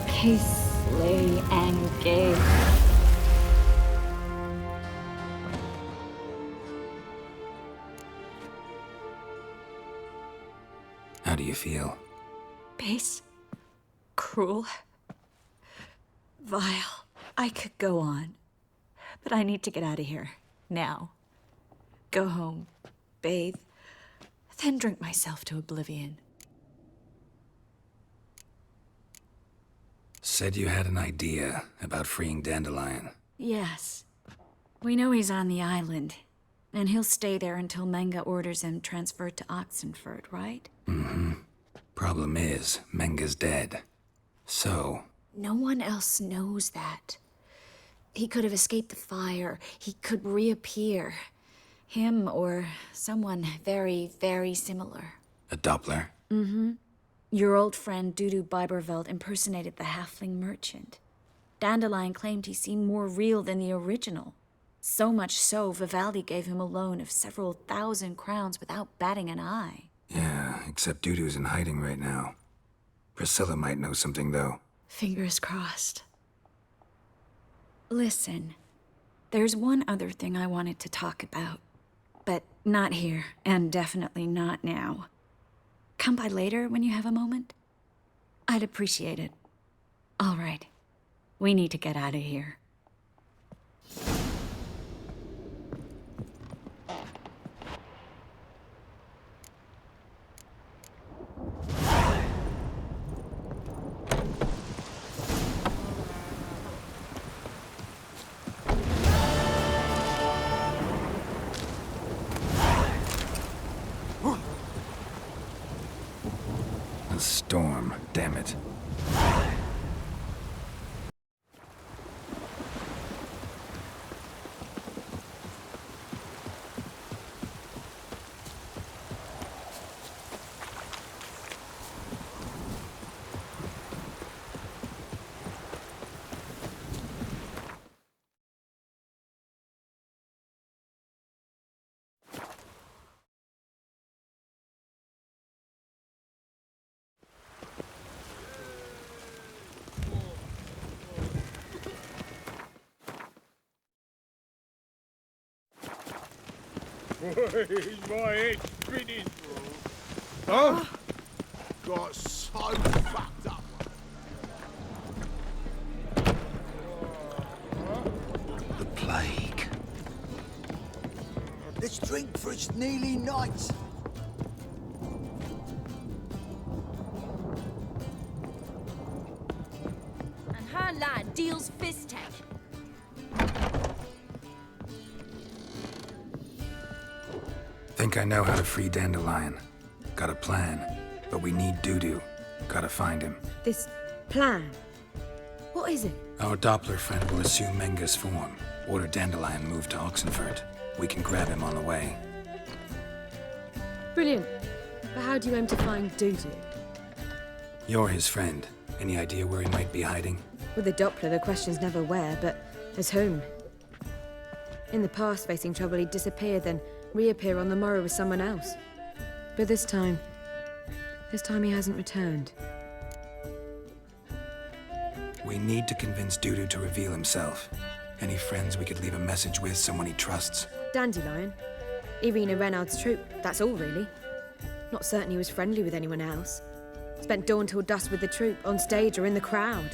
Peace, lay, and gay. How do you feel? Base. Cruel. Vile. I could go on. But I need to get out of here. Now. Go home. Bathe. Then drink myself to oblivion. Said you had an idea about freeing Dandelion. Yes. We know he's on the island. And he'll stay there until Menge orders him transferred to Oxenford, right? Mm-hmm. Problem is, Menge's dead. So... No one else knows that. He could have escaped the fire. He could reappear. Him or someone very, very similar. A Doppler? Mm-hmm. Your old friend Dudu Biberveld impersonated the halfling merchant. Dandelion claimed he seemed more real than the original. So much so, Vivaldi gave him a loan of several thousand crowns without batting an eye. Yeah, except Dudu's in hiding right now. Priscilla might know something, though. Fingers crossed. Listen, there's one other thing I wanted to talk about. But not here, and definitely not now. Come by later when you have a moment? I'd appreciate it. All right. We need to get out of here. A storm, damn it. Where's my head spinning? Huh? Got so fucked up. The plague. Let's drink for it's nearly night. And her lad deals fist tech. Think I know how to free Dandelion. Got a plan, but we need Dudu. Gotta find him. This plan? What is it? Our Doppler friend will assume Menge's form. Order Dandelion moved to Oxenford. We can grab him on the way. Brilliant. But how do you aim to find Dudu? You're his friend. Any idea where he might be hiding? With the Doppler, the question's never where, but as whom. In the past, facing trouble, he'd disappear, then reappear on the morrow with someone else. But this time he hasn't returned. We need to convince Dudu to reveal himself. Any friends we could leave a message with, someone he trusts? Dandelion. Irina Reynard's troop, that's all really. Not certain he was friendly with anyone else. Spent dawn till dusk with the troop, on stage or in the crowd.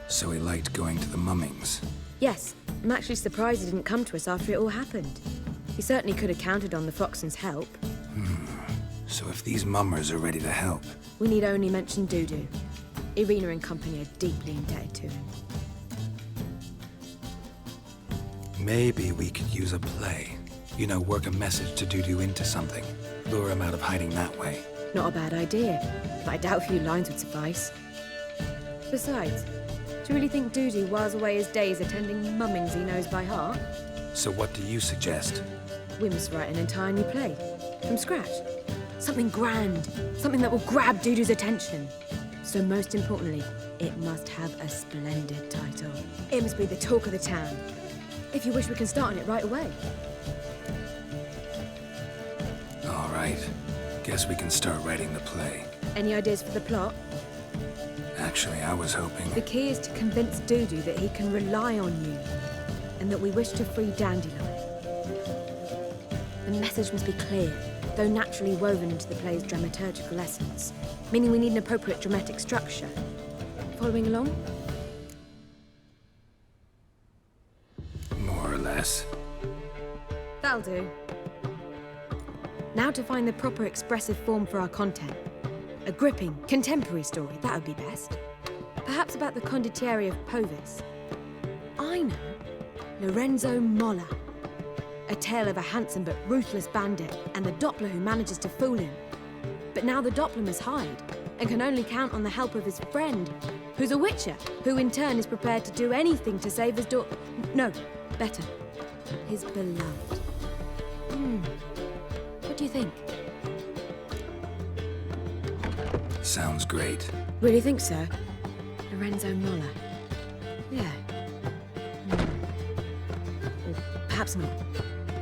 So he liked going to the mummings. Yes, I'm actually surprised he didn't come to us after it all happened. He certainly could have counted on the Foxton's help. So if these mummers are ready to help... We need only mention Dudu. Irina and company are deeply indebted to him. Maybe we could use a play. You know, work a message to Dudu into something. Lure him out of hiding that way. Not a bad idea, but I doubt a few lines would suffice. Besides, do you really think Dudu whiles away his days attending mummings he knows by heart? So what do you suggest? We must write an entire new play. From scratch. Something grand. Something that will grab Dudu's attention. So most importantly, it must have a splendid title. It must be the talk of the town. If you wish, we can start on it right away. All right. Guess we can start writing the play. Any ideas for the plot? Actually, I was hoping... The key is to convince Dudu that he can rely on you, and that we wish to free Dandelion. The message must be clear, though naturally woven into the play's dramaturgical essence, meaning we need an appropriate dramatic structure. Following along? More or less. That'll do. Now to find the proper expressive form for our content. A gripping, contemporary story, that would be best. Perhaps about the condottieri of Povis. I know. Lorenzo Molla. A tale of a handsome but ruthless bandit and the Doppler who manages to fool him. But now the Doppler must hide and can only count on the help of his friend, who's a witcher, who in turn is prepared to do anything to save his daughter. No, better. His beloved. What do you think? Sounds great. Really think so? Lorenzo Molla. Yeah. Or perhaps not.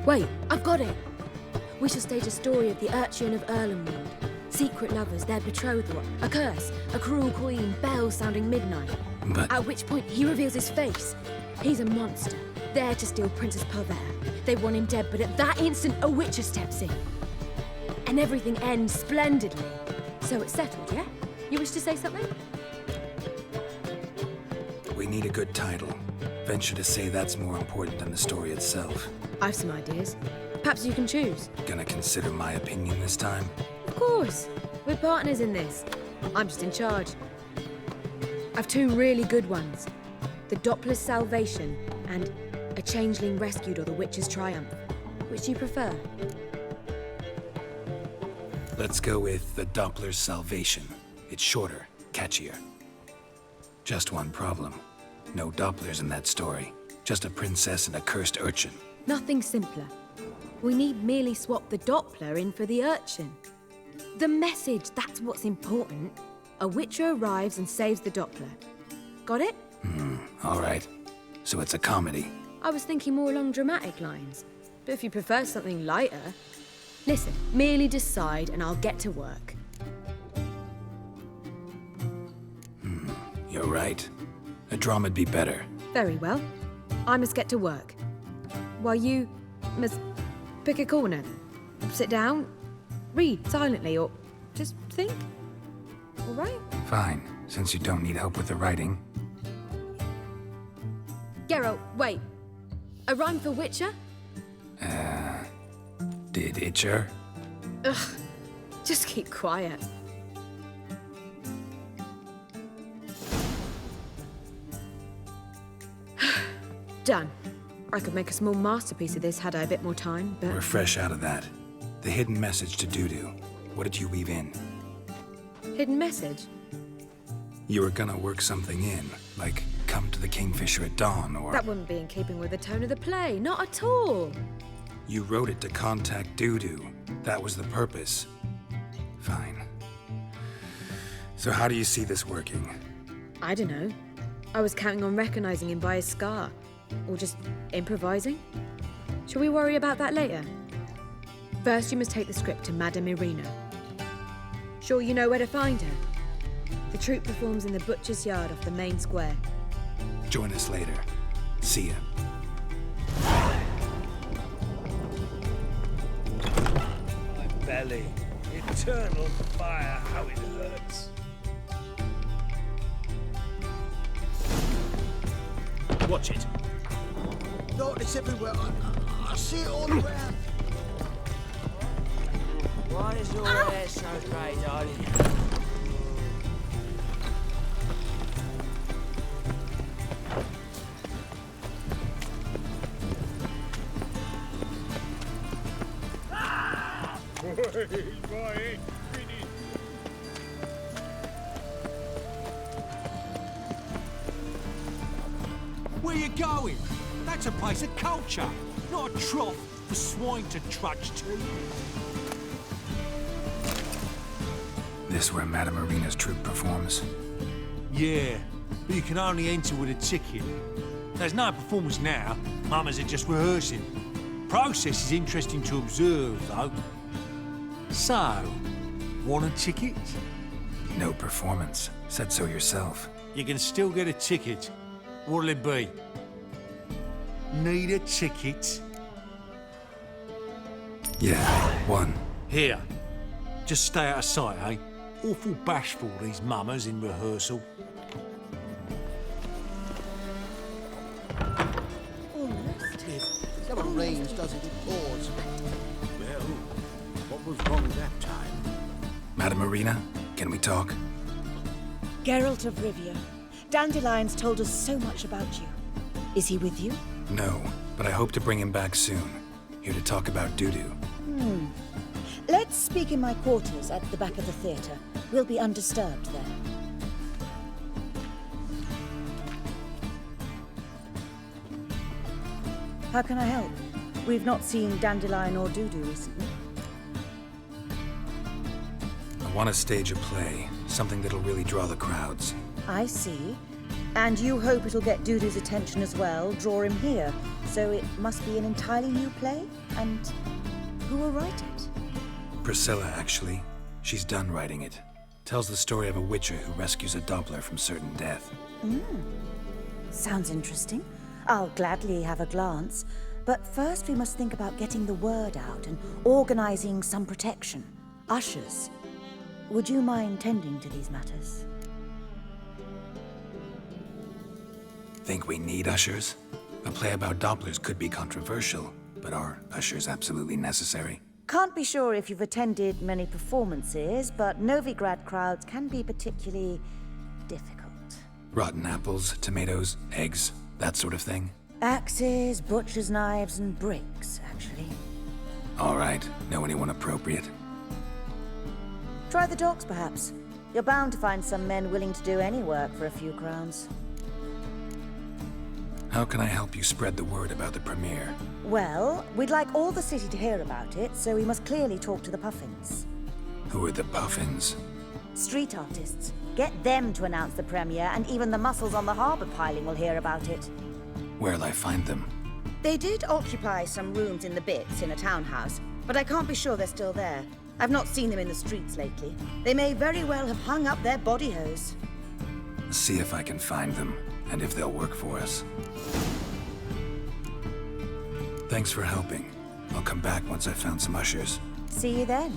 Wait, I've got it! We shall stage a story of the Urchin of Erlenwood. Secret lovers, their betrothal, a curse, a cruel queen, bells sounding midnight. But... At which point he reveals his face. He's a monster, there to steal Princess Pavere. They want him dead, but at that instant a witcher steps in. And everything ends splendidly. So it's settled, yeah? You wish to say something? We need a good title. Venture to say that's more important than the story itself. I've some ideas. Perhaps you can choose. Gonna consider my opinion this time? Of course. We're partners in this. I'm just in charge. I've two really good ones. The Doppler's Salvation and A Changeling Rescued or the Witch's Triumph. Which do you prefer? Let's go with the Doppler's Salvation. It's shorter, catchier. Just one problem. No Dopplers in that story. Just a princess and a cursed urchin. Nothing simpler. We need merely swap the Doppler in for the urchin. The message, that's what's important. A witcher arrives and saves the Doppler. Got it? All right. So it's a comedy. I was thinking more along dramatic lines. But if you prefer something lighter... Listen, merely decide and I'll get to work. You're right. A drama'd be better. Very well. I must get to work. While you must pick a corner. Sit down, read silently, or just think. All right? Fine, since you don't need help with the writing. Geralt, wait. A rhyme for Witcher? Did Itcher? Ugh, just keep quiet. Done. I could make a small masterpiece of this had I a bit more time, but... We're fresh out of that. The hidden message to Dudu. What did you weave in? Hidden message? You were gonna work something in, like come to the Kingfisher at dawn, or... That wouldn't be in keeping with the tone of the play, not at all. You wrote it to contact Dudu. That was the purpose. Fine. So how do you see this working? I don't know. I was counting on recognizing him by his scar. Or just improvising. Shall we worry about that later? First, you must take the script to Madame Irina. Sure you know where to find her? The troupe performs in the butcher's yard off the main square. Join us later. See ya. belly. Eternal fire, how it hurts. Watch it. Darkness everywhere. I see it all around. Why is your hair so grey, darling? Where you going? That's a place of culture, not a trough for swine to trudge to. This where Madame Marina's troupe performs? Yeah, but you can only enter with a ticket. There's no performance now. Mamas are just rehearsing. Process is interesting to observe, though. So, want a ticket? No performance. Said so yourself. You can still get a ticket. What'll it be? Need a ticket? Yeah, one. Here. Just stay out of sight, eh? Awful bashful, these mamas in rehearsal. Never rains, does it? It pours. Well, what was wrong that time? Madame Marina, can we talk? Geralt of Rivia. Dandelion's told us so much about you. Is he with you? No, but I hope to bring him back soon. Here to talk about doo-doo. Let's speak in my quarters at the back of the theatre. We'll be undisturbed there. How can I help? We've not seen Dandelion or Dudu recently. I want to stage a play, something that'll really draw the crowds. I see. And you hope it'll get Dudu's attention as well, draw him here. So it must be an entirely new play? And who will write it? Priscilla, actually. She's done writing it. Tells the story of a witcher who rescues a Doppler from certain death. Sounds interesting. I'll gladly have a glance. But first we must think about getting the word out and organizing some protection. Ushers. Would you mind tending to these matters? Think we need ushers? A play about Dopplers could be controversial, but are ushers absolutely necessary? Can't be sure if you've attended many performances, but Novigrad crowds can be particularly difficult. Rotten apples, tomatoes, eggs, that sort of thing? Axes, butcher's knives, and bricks, actually. All right. Know anyone appropriate? Try the docks, perhaps. You're bound to find some men willing to do any work for a few crowns. How can I help you spread the word about the premiere? Well, we'd like all the city to hear about it, so we must clearly talk to the Puffins. Who are the Puffins? Street artists. Get them to announce the premiere, and even the muscles on the harbour piling will hear about it. Where'll I find them? They did occupy some rooms in the Bits in a townhouse, but I can't be sure they're still there. I've not seen them in the streets lately. They may very well have hung up their body hose. See if I can find them, and if they'll work for us. Thanks for helping. I'll come back once I've found some ushers. See you then.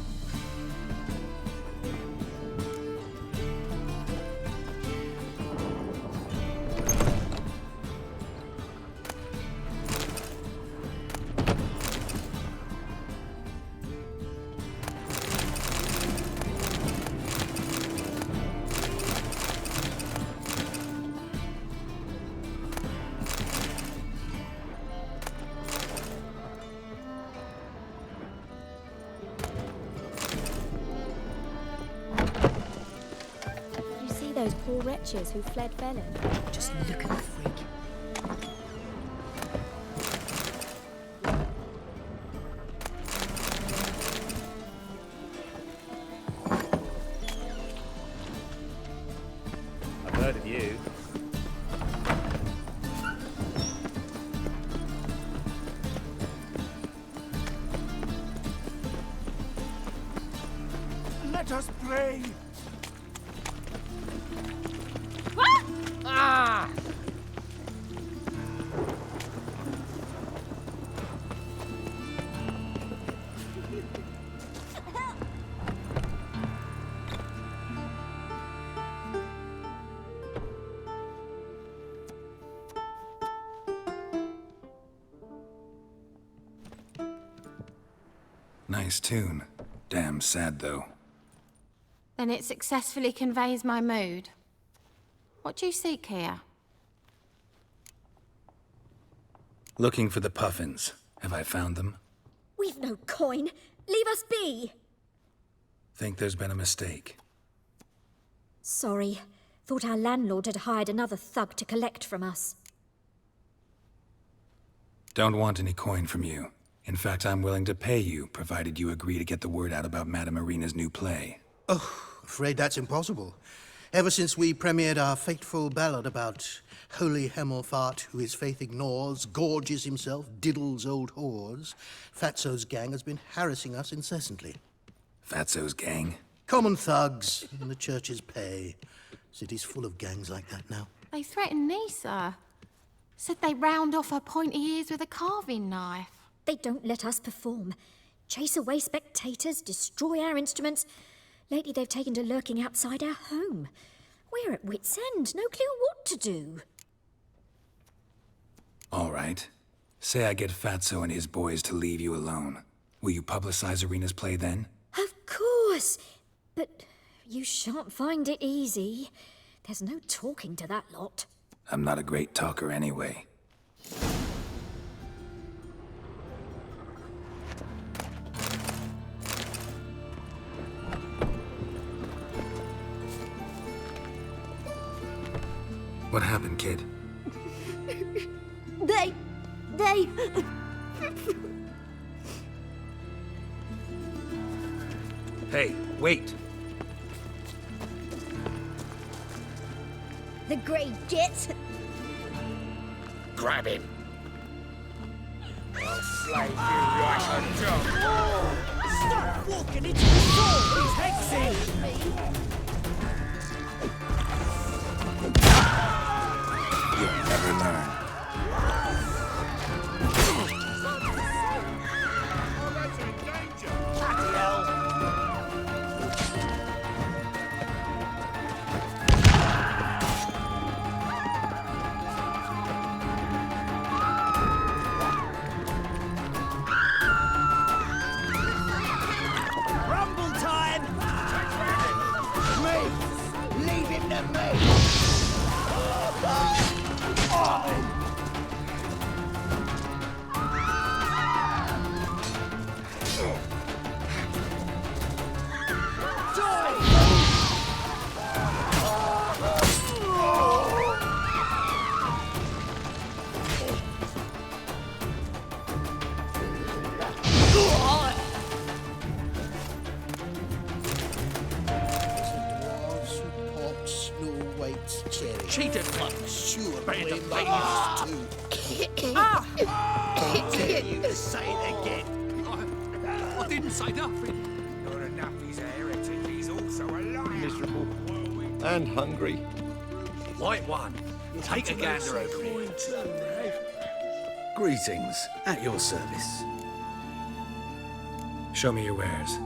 Those poor wretches who fled Velen. Just look at the freak. I've heard of you. Let us pray. Ah! Nice tune. Damn sad, though. Then it successfully conveys my mood. What do you seek here? Looking for the puffins. Have I found them? We've no coin. Leave us be. Think there's been a mistake. Sorry. Thought our landlord had hired another thug to collect from us. Don't want any coin from you. In fact, I'm willing to pay you, provided you agree to get the word out about Madame Irina's new play. Oh, afraid that's impossible. Ever since we premiered our fateful ballad about holy Hemelfart, who his faith ignores, gorges himself, diddles old whores, Fatso's gang has been harassing us incessantly. Fatso's gang? Common thugs in the church's pay. City's full of gangs like that now. They threatened me, sir. Said they round off her pointy ears with a carving knife. They don't let us perform. Chase away spectators, destroy our instruments. Lately they've taken to lurking outside our home. We're at wit's end, no clue what to do. All right. Say I get Fatso and his boys to leave you alone. Will you publicize Irina's play then? Of course. But you shan't find it easy. There's no talking to that lot. I'm not a great talker anyway. What happened, kid? They... Hey, wait! The grey git. Grab him. I'll slay you like a dog. Stop walking into the door! His head's in! You'll never learn. Bloody hell! Rumble time! Me! Leave him to me! Ciri. Cheated fuck. Sure, Band of blame ladies. too. How dare you to say it again? I didn't say nothing. Not enough he's a heretic, he's also a liar. Miserable. And hungry. White one, take a gander over here. Greetings. At your service. Show me your wares.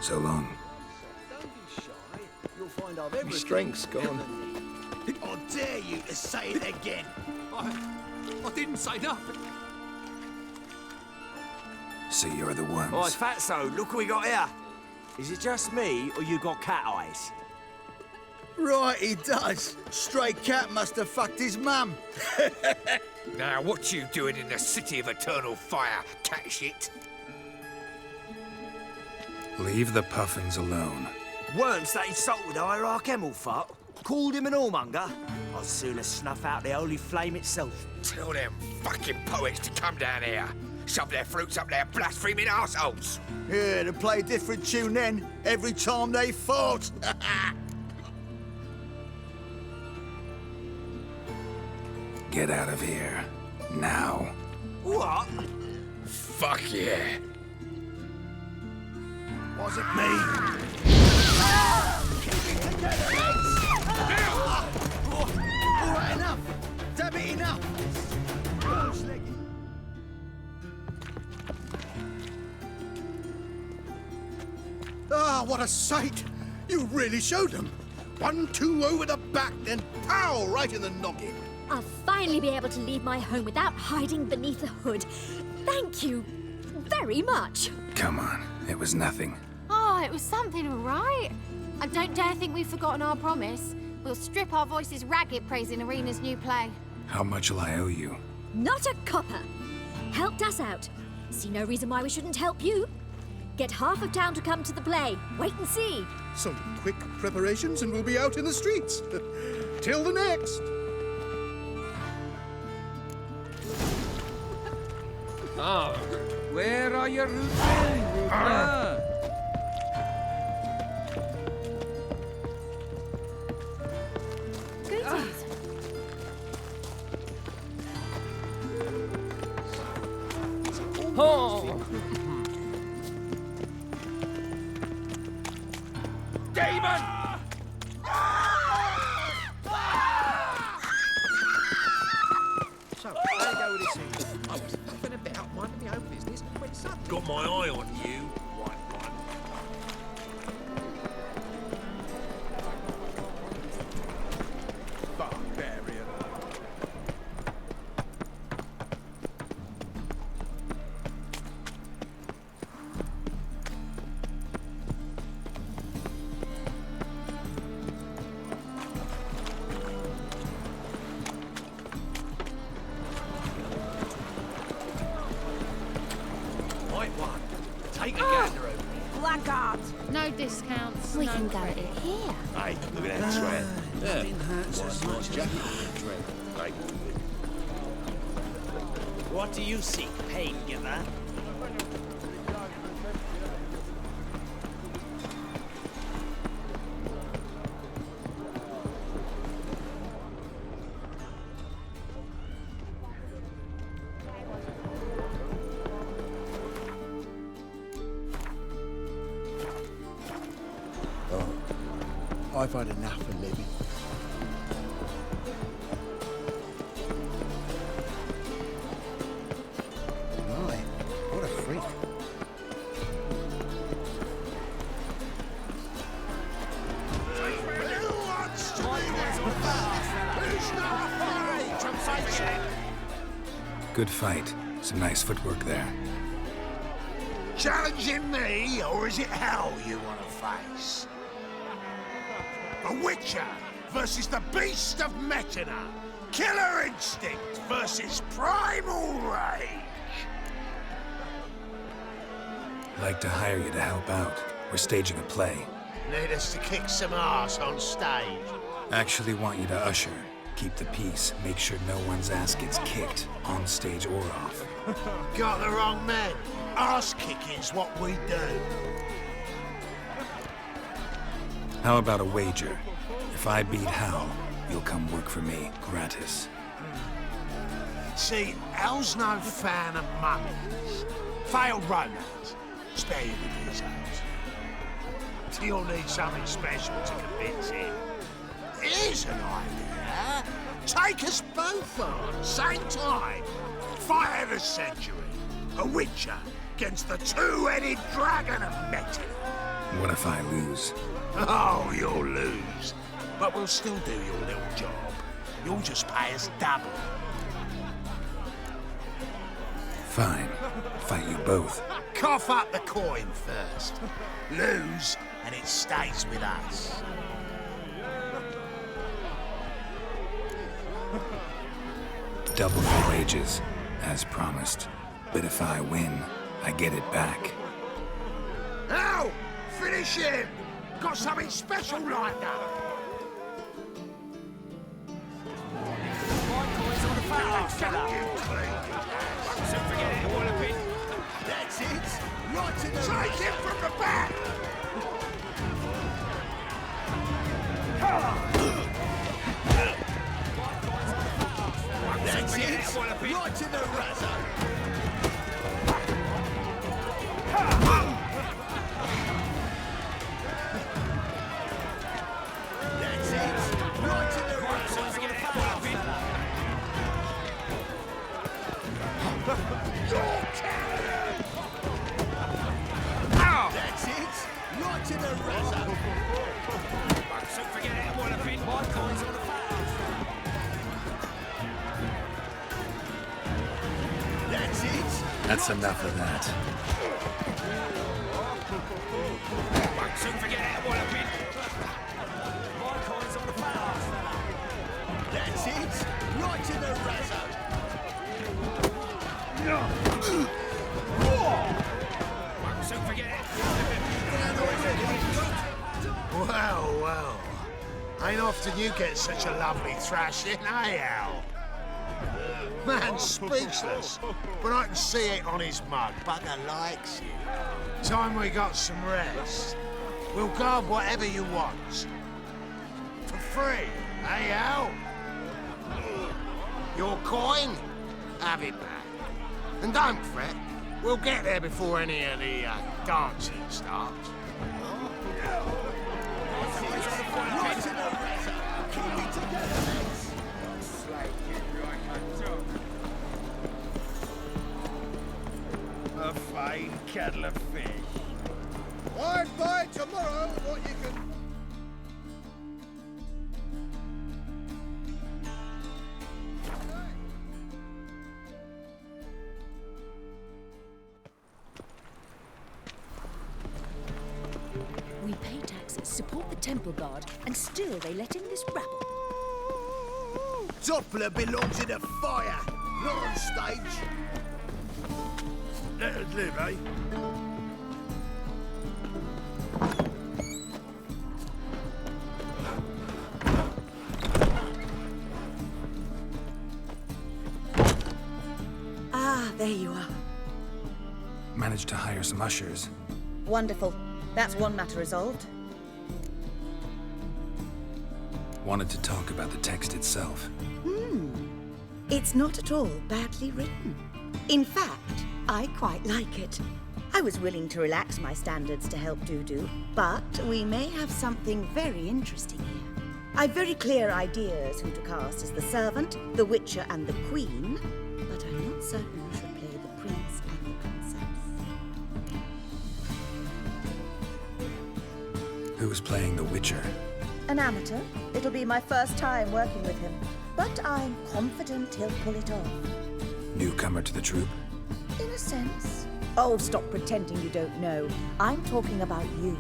So long. Don't be shy. You'll find I've everything. Your strength's gone. I dare you to say it again. I didn't say nothing. So you're the worms. Oi, Fatso, look what we got here. Is it just me, or you got cat eyes? Right, he does. Stray cat must have fucked his mum. Now, what you doing in the city of eternal fire, cat shit? Leave the puffins alone. Once that insulted hierarch Hemelfart, called him an whoremonger, I'd sooner snuff out the holy flame itself. Tell them fucking poets to come down here. Shove their fruits up their blaspheming arseholes. Yeah, they play a different tune then, every time they fought. Get out of here. Now. What? Fuck yeah. Was it me? Keep it together, mates! All right, enough! Damn it, enough! Ah, what a sight! You really showed them. 1-2 over the back, then pow, right in the noggin. I'll finally be able to leave my home without hiding beneath a hood. Thank you very much. Come on, it was nothing. Oh, it was something, all right. I don't dare think we've forgotten our promise. We'll strip our voices ragged praising Arena's new play. How much will I owe you? Not a copper. Helped us out. See no reason why we shouldn't help you. Get half of town to come to the play. Wait and see. Some quick preparations and we'll be out in the streets. Till the next. Oh, where are your roots then, Ruther? Goodies. Oh! Demon! So, how you go with this thing? I was having a bit out minding my own business when suddenly... Got my eye on you, white one. Barbarian. White one, take a gander over here. Blackguard. No discounts. We can go in here. Hey, look at that tread. What do you seek, pain giver? I've had enough of living. My, what a freak. Good fight. Some nice footwork there. Challenging me, or is it hell you want to face? A Witcher versus the Beast of Metina. Killer instinct versus primal rage. Like to hire you to help out. We're staging a play. Need us to kick some ass on stage. Actually want you to usher. Keep the peace. Make sure no one's ass gets kicked, on stage or off. Got the wrong man. Ass kicking's what we do. How about a wager? If I beat Hal, you'll come work for me, gratis. See, Hal's no fan of mummies. Failed romance. Spare you the details. You'll need something special to convince him. Here's an idea. Take us both on, same time. Fight of the century. A Witcher against the two-headed dragon of Metina. What if I lose? Oh, you'll lose. But we'll still do your little job. You'll just pay us double. Fine. Fight you both. Cough up the coin first. Lose, and it stays with us. Double the wages, as promised. But if I win, I get it back. Now, finish him! Got something special lined up. That's it! Right to the Take him from the back! That's it! Right to the razor! That's it! Right to the razor! So forget it, what a bit. My coins on the fire. That's it! That's enough of that. Won't soon forget it, what a bit. My coins on the fire. That's it! Right to the razor! Won't soon forget it. Well, well. Ain't often you get such a lovely thrashing, eh, Al? Man's speechless, but I can see it on his mug. Bugger likes you. Time we got some rest. We'll guard whatever you want. For free, eh, Al? Your coin? Have it back. And don't fret, we'll get there before any of the dancing starts. A fine kettle of fish. I'd buy tomorrow what you can... We pay taxes, support the temple guard, and still they let in this rabble. Doppler belongs in a fire, not on stage. Let us live, eh? Ah, there you are. Managed to hire some ushers. Wonderful. That's one matter resolved. Wanted to talk about the text itself. It's not at all badly written. In fact, I quite like it. I was willing to relax my standards to help Dudu, but we may have something very interesting here. I've very clear ideas who to cast as the servant, the witcher, and the queen, but I'm not certain who should play the prince and the princess. Who's playing the Witcher? An amateur. It'll be my first time working with him, but I'm confident he'll pull it off. Newcomer to the troupe? In a sense. Oh, stop pretending you don't know. I'm talking about you.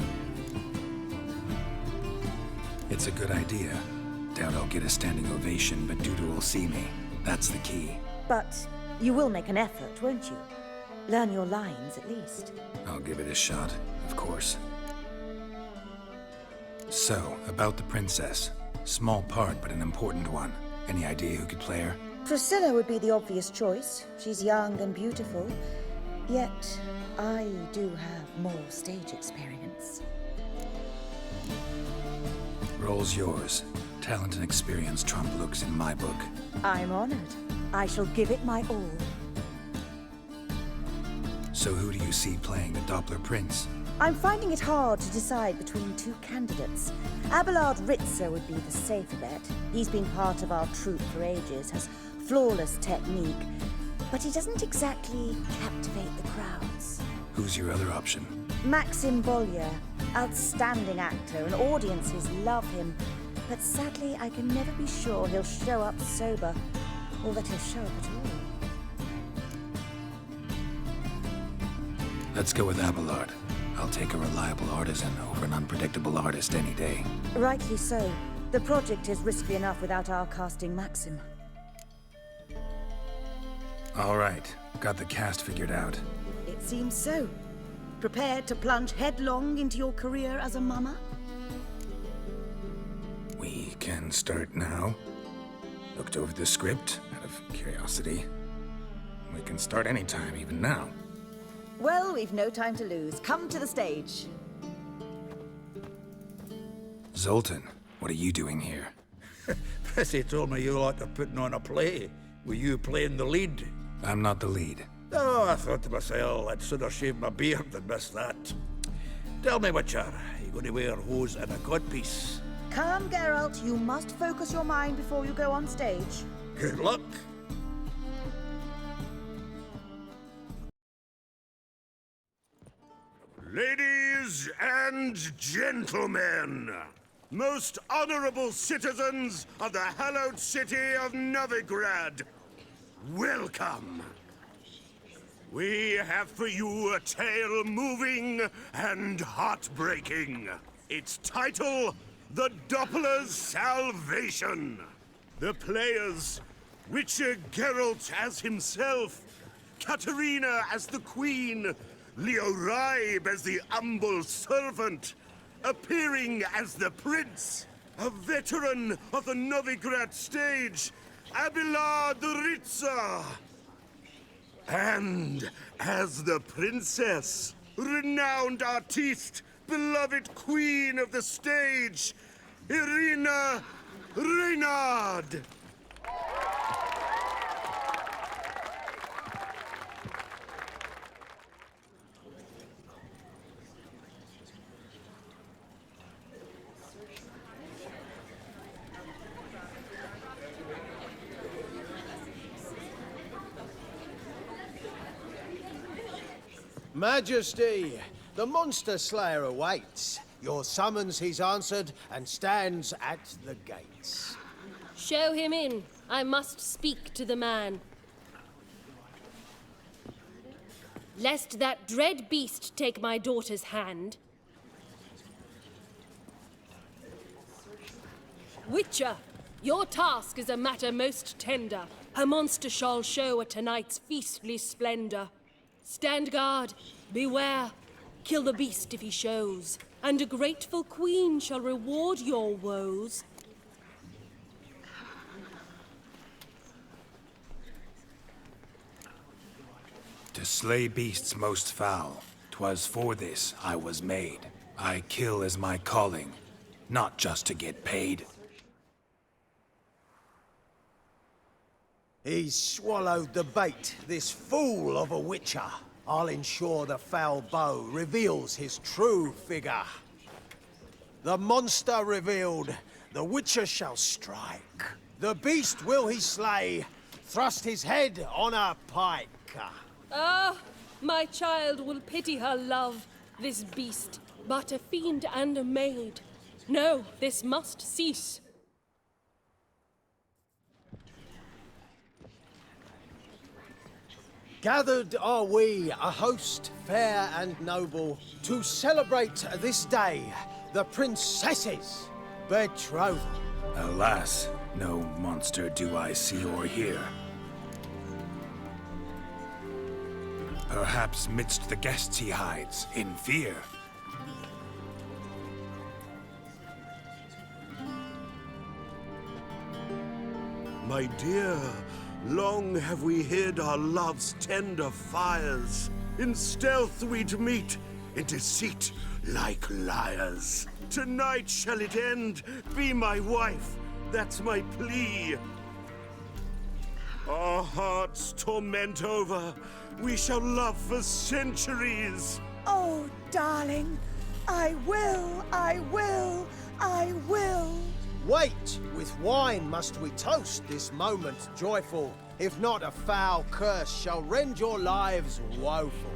It's a good idea. Doubt I'll get a standing ovation, but Dudu will see me. That's the key. But you will make an effort, won't you? Learn your lines, at least. I'll give it a shot, of course. So, about the princess. Small part, but an important one. Any idea who could play her? Priscilla would be the obvious choice. She's young and beautiful. Yet, I do have more stage experience. Role's yours. Talent and experience trump looks in my book. I'm honored. I shall give it my all. So who do you see playing the Doppler Prince? I'm finding it hard to decide between two candidates. Abelard Ritzer would be the safer bet. He's been part of our troupe for ages, has flawless technique, but he doesn't exactly captivate the crowds. Who's your other option? Maxim Bollier, outstanding actor, and audiences love him. But sadly, I can never be sure he'll show up sober, or that he'll show up at all. Let's go with Abelard. I'll take a reliable artisan over an unpredictable artist any day. Rightly so. The project is risky enough without our casting Maxim. All right. Got the cast figured out. It seems so. Prepared to plunge headlong into your career as a mama? We can start now. Looked over the script, out of curiosity. We can start anytime, even now. Well, we've no time to lose. Come to the stage. Zoltan, what are you doing here? Prissy told me you like to putting on a play. Were you playing the lead? I'm not the lead. Oh, I thought to myself, I'd sooner shave my beard than miss that. Tell me, Witcher, are you going to wear hose and a codpiece? Calm, Geralt. You must focus your mind before you go on stage. Good luck. and gentlemen, most honorable citizens of the hallowed city of Novigrad, welcome. We have for you a tale moving and heartbreaking. Its title, The Doppler's Salvation. The players, Witcher Geralt as himself, Katarina as the Queen, Leo Raib as the humble servant, appearing as the Prince, a veteran of the Novigrad stage, Abelard Ritza. And as the Princess, renowned artiste, beloved Queen of the stage, Irina Reynard. Majesty, the monster slayer awaits. Your summons he's answered and stands at the gates. Show him in. I must speak to the man. Lest that dread beast take my daughter's hand. Witcher, your task is a matter most tender. A monster shall show at tonight's feastly splendor. Stand guard, beware, kill the beast if he shows, and a grateful queen shall reward your woes. To slay beasts most foul, 'twas for this I was made. I kill as my calling, not just to get paid. He's swallowed the bait, this fool of a witcher. I'll ensure the foul bow reveals his true figure. The monster revealed, the witcher shall strike. The beast will he slay, thrust his head on a pike. Ah, my child will pity her love, this beast, but a fiend and a maid. No, this must cease. Gathered are we, a host fair and noble, to celebrate this day, the princess's betrothal. Alas, no monster do I see or hear. Perhaps midst the guests he hides, in fear. My dear, long have we hid our love's tender fires. In stealth we'd meet, in deceit like liars. Tonight shall it end, be my wife, that's my plea. Our hearts torment over, we shall love for centuries. Oh, darling, I will, I will, I will. Wait, with wine must we toast this moment joyful. If not, a foul curse shall rend your lives woeful.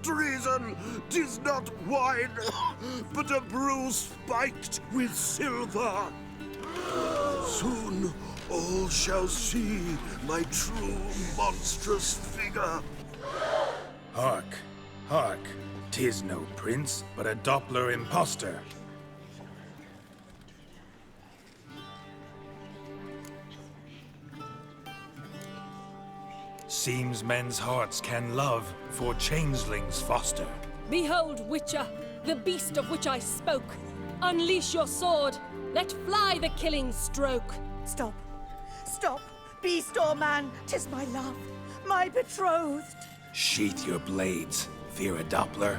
Treason! 'Tis not wine, but a brew spiked with silver. Soon all shall see my true monstrous figure. Hark, hark, 'tis no prince, but a Doppler impostor. Seems men's hearts can love, for changelings foster. Behold, Witcher, the beast of which I spoke. Unleash your sword. Let fly the killing stroke. Stop. Stop. Beast or man, 'tis my love, my betrothed. Sheath your blades, fear a Doppler.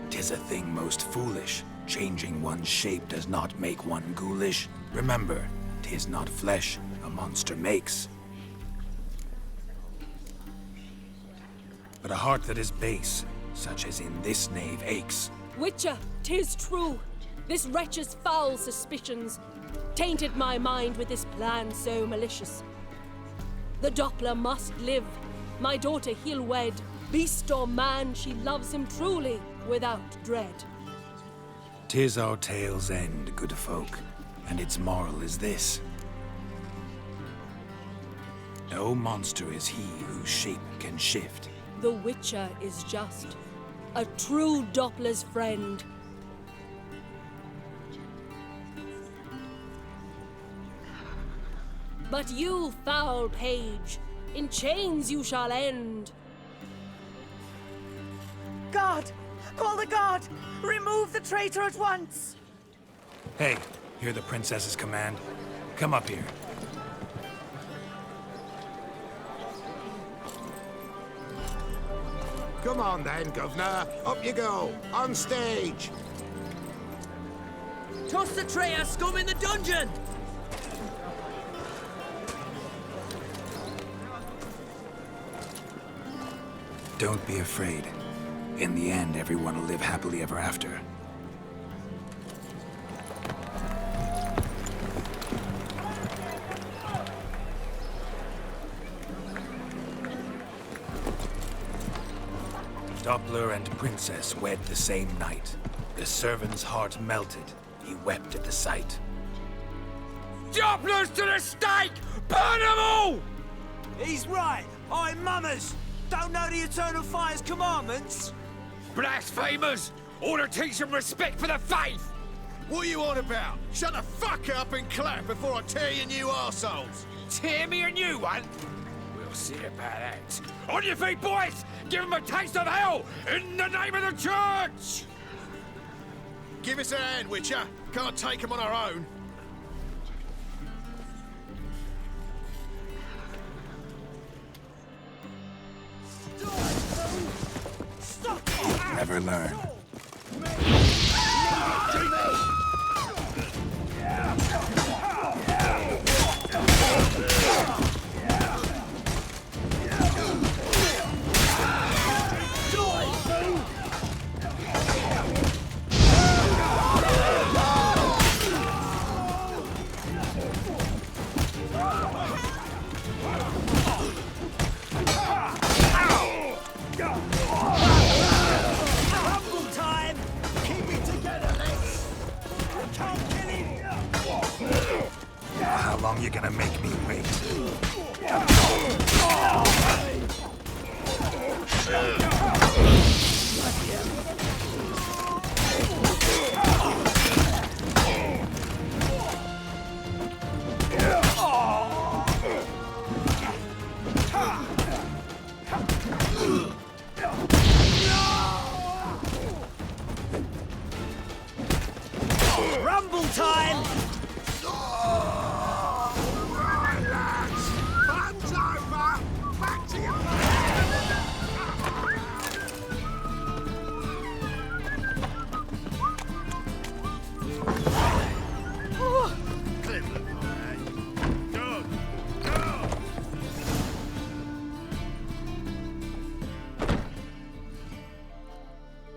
'Tis a thing most foolish. Changing one's shape does not make one ghoulish. Remember, 'tis not flesh a monster makes, but a heart that is base, such as in this knave aches. Witcher, 'tis true. This wretch's foul suspicions tainted my mind with this plan so malicious. The Doppler must live. My daughter he'll wed. Beast or man, she loves him truly, without dread. 'Tis our tale's end, good folk, and its moral is this. No monster is he whose shape can shift. The Witcher is just a true Doppler's friend. But you, foul page, in chains you shall end. Guard! Call the guard! Remove the traitor at once! Hey, hear the princess's command? Come up here. Come on then, Governor. Up you go. On stage. Toss the traitor scum in the dungeon! Don't be afraid. In the end, everyone will live happily ever after. Doppler and Princess wed the same night. The servant's heart melted. He wept at the sight. Dopplers to the stake! Burn them all! He's right. I'm mummers. Don't know the Eternal Fire's commandments? Blasphemers! Ought to teach them respect for the faith! What are you on about? Shut the fuck up and clap before I tear you new arseholes! Tear me a new one? We'll see about that. On your feet, boys! Give them a taste of hell in the name of the church! Give us a hand, Witcher. Can't take them on our own. Never learn. How long you gonna make me wait? Rumble time! Right, lads. Fun's over. Back to your... Clever boy. Go. Go.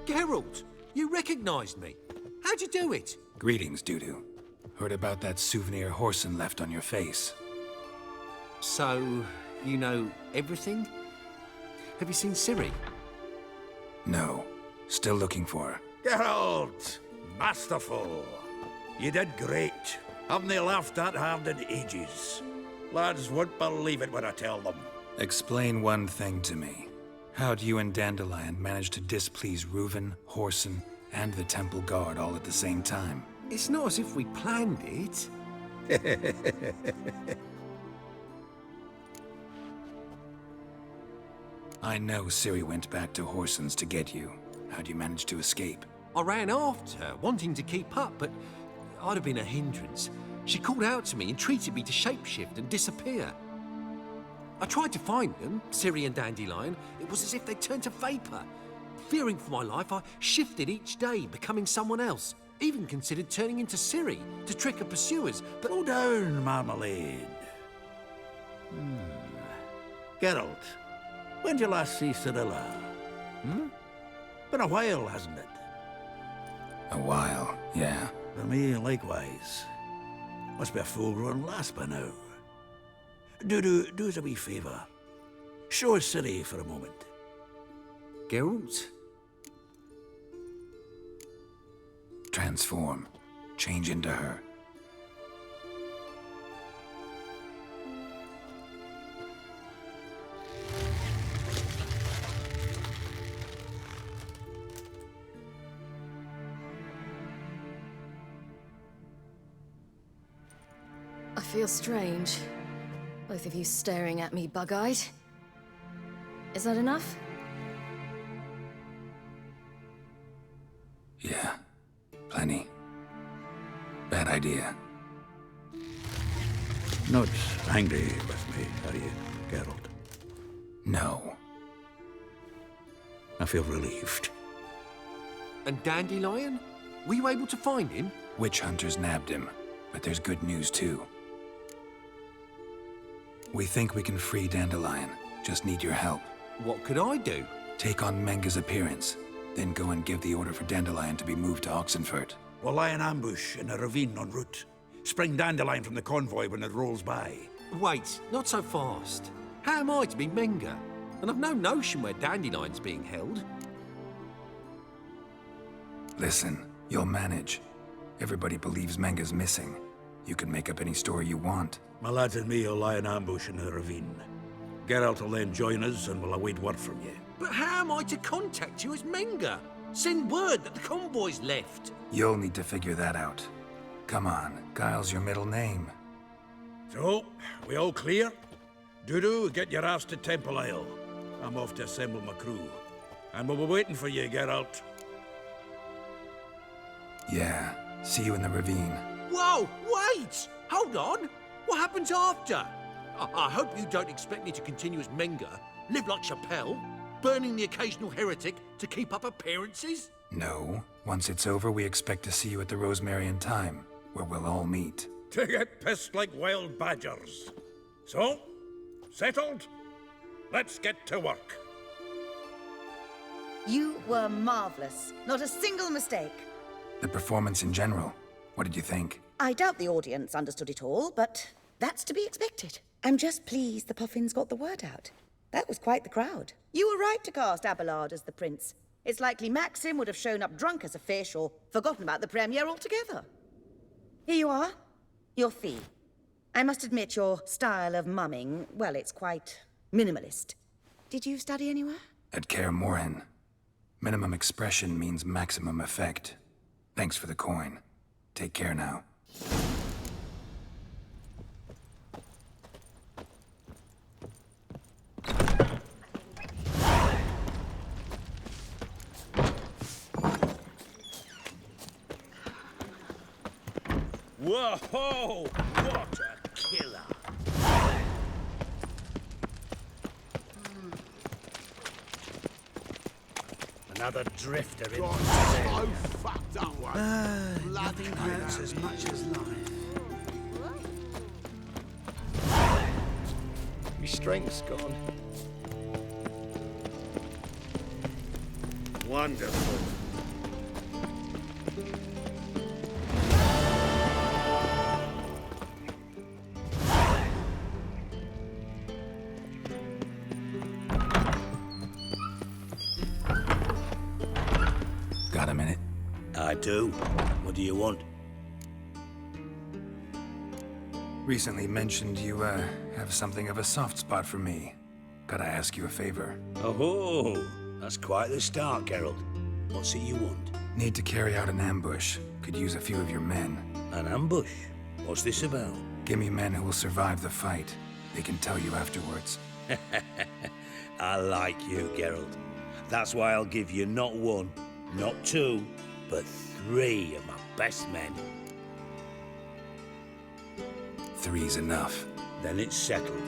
Geralt, you recognized me. How'd you do it? Greetings, Dudu. Heard about that souvenir Horson left on your face. So, you know everything? Have you seen Ciri? No. Still looking for her. Geralt! Masterful! You did great. Haven't they laughed that hard in ages? Lads won't believe it when I tell them. Explain one thing to me. How'd you and Dandelion manage to displease Reuven, Horson, and the Temple Guard all at the same time? It's not as if we planned it. I know Ciri went back to Horson's to get you. How'd you manage to escape? I ran after her, wanting to keep up, but I'd have been a hindrance. She called out to me and treated me to shapeshift and disappear. I tried to find them, Ciri and Dandelion. It was as if they'd turned to vapor. Fearing for my life, I shifted each day, becoming someone else. Even considered turning into Ciri to trick her pursuers, but... Slow down, Marmalade. Geralt, when did you last see Cirilla? Been a while, hasn't it? A while, yeah. For me, likewise. Must be a full-grown lass by now. Do us a wee favour. Show us Ciri for a moment. Geralt? Transform. Change into her. I feel strange. Both of you staring at me bug-eyed. Is that enough? Yeah. Plenty. Bad idea. Not angry with me, are you, Geralt? No. I feel relieved. And Dandelion? Were you able to find him? Witch hunters nabbed him, but there's good news too. We think we can free Dandelion. Just need your help. What could I do? Take on Menga's appearance, then go and give the order for Dandelion to be moved to Oxenfurt. We'll lie in ambush in a ravine en route. Spring Dandelion from the convoy when it rolls by. Wait, not so fast. How am I to be Menga? And I've no notion where Dandelion's being held. Listen, you'll manage. Everybody believes Menga's missing. You can make up any story you want. My lads and me will lie in ambush in the ravine. Geralt will then join us and we'll await word from you. But how am I to contact you as Menga? Send word that the convoy's left. You'll need to figure that out. Come on, Guile's your middle name. So, we all clear? Dudu, get your ass to Temple Isle. I'm off to assemble my crew. And we'll be waiting for you, Geralt. Yeah, see you in the ravine. Whoa, wait! Hold on! What happens after? I hope you don't expect me to continue as Menga, live like Chappelle, burning the occasional heretic to keep up appearances? No. Once it's over, we expect to see you at the Rosemary in Time, where we'll all meet. To get pissed like wild badgers. So, settled? Let's get to work. You were marvelous. Not a single mistake. The performance in general, what did you think? I doubt the audience understood it all, but that's to be expected. I'm just pleased the Puffins got the word out. That was quite the crowd. You were right to cast Abelard as the prince. It's likely Maxim would have shown up drunk as a fish or forgotten about the premiere altogether. Here you are. Your fee. I must admit your style of mumming, well, it's quite minimalist. Did you study anywhere? At Kaer Morhen. Minimum expression means maximum effect. Thanks for the coin. Take care now. Whoa! What a killer! Another drifter in God, today. so fucked that one. Nothing hurts as much as life. Your strength's gone. Wonderful. Got a minute? I do. What do you want? Recently mentioned you, have something of a soft spot for me. Gotta ask you a favor. Oh, that's quite the start, Geralt. What's it you want? Need to carry out an ambush. Could use a few of your men. An ambush? What's this about? Give me men who will survive the fight. They can tell you afterwards. I like you, Geralt. That's why I'll give you not one, not two, but 3 of my best men. 3's enough. Then it's settled.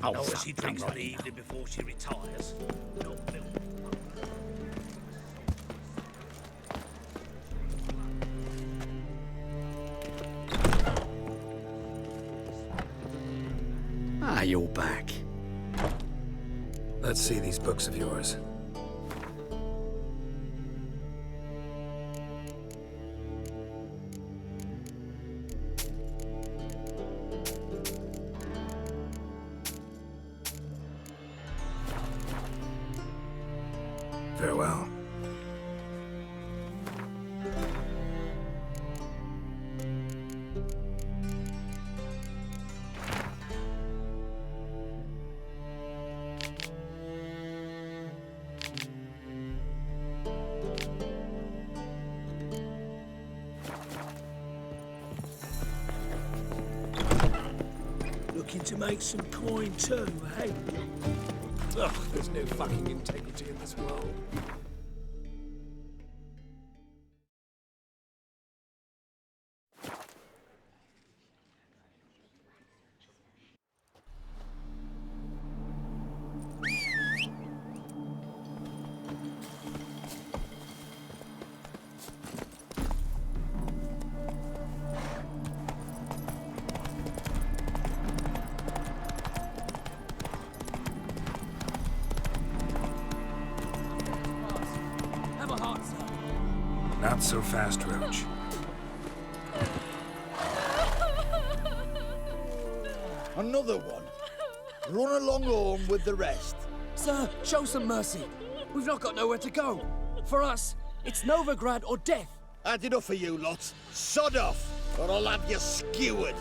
Oh, As she drinks in the evening before she retires. Not built. Now you're back. Let's see these books of yours. Farewell. Looking to make some coin too, hey? Ugh, there's no fucking integrity in this world. Not so fast, Roach. Another one. Run along home with the rest. Sir, show some mercy. We've not got nowhere to go. For us, it's Novigrad or death. Had enough of you lot. Sod off, or I'll have you skewered.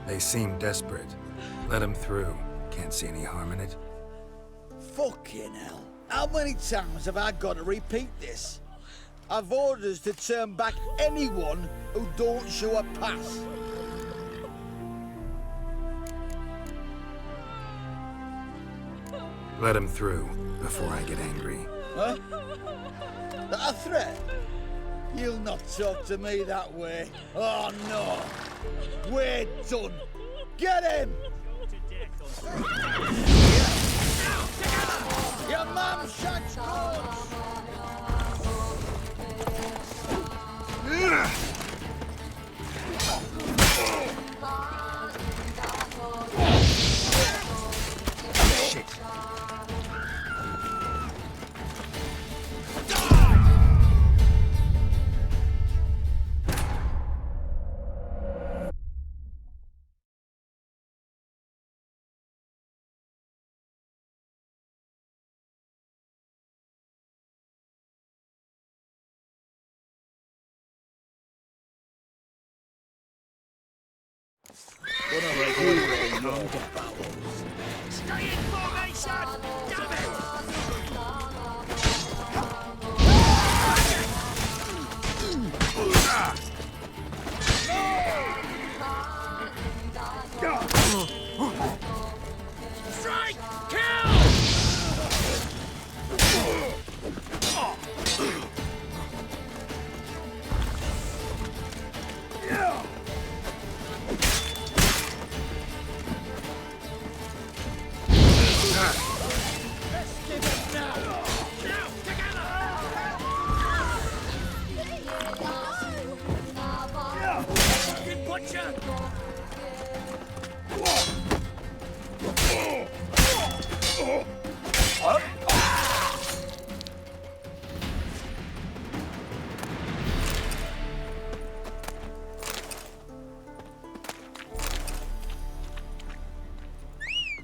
They seem desperate. Let them through. Can't see any harm in it. Fucking hell. How many times have I got to repeat this? I've orders to turn back anyone who don't show a pass. Let them through before I get angry. Huh? That a threat? You'll not talk to me that way. Oh no. We're done. Get him! Your mum shut doors! Shit. Stay in formation! Damn it! Strike! Kill! Let's give it now! Now, together! Fucking butcher!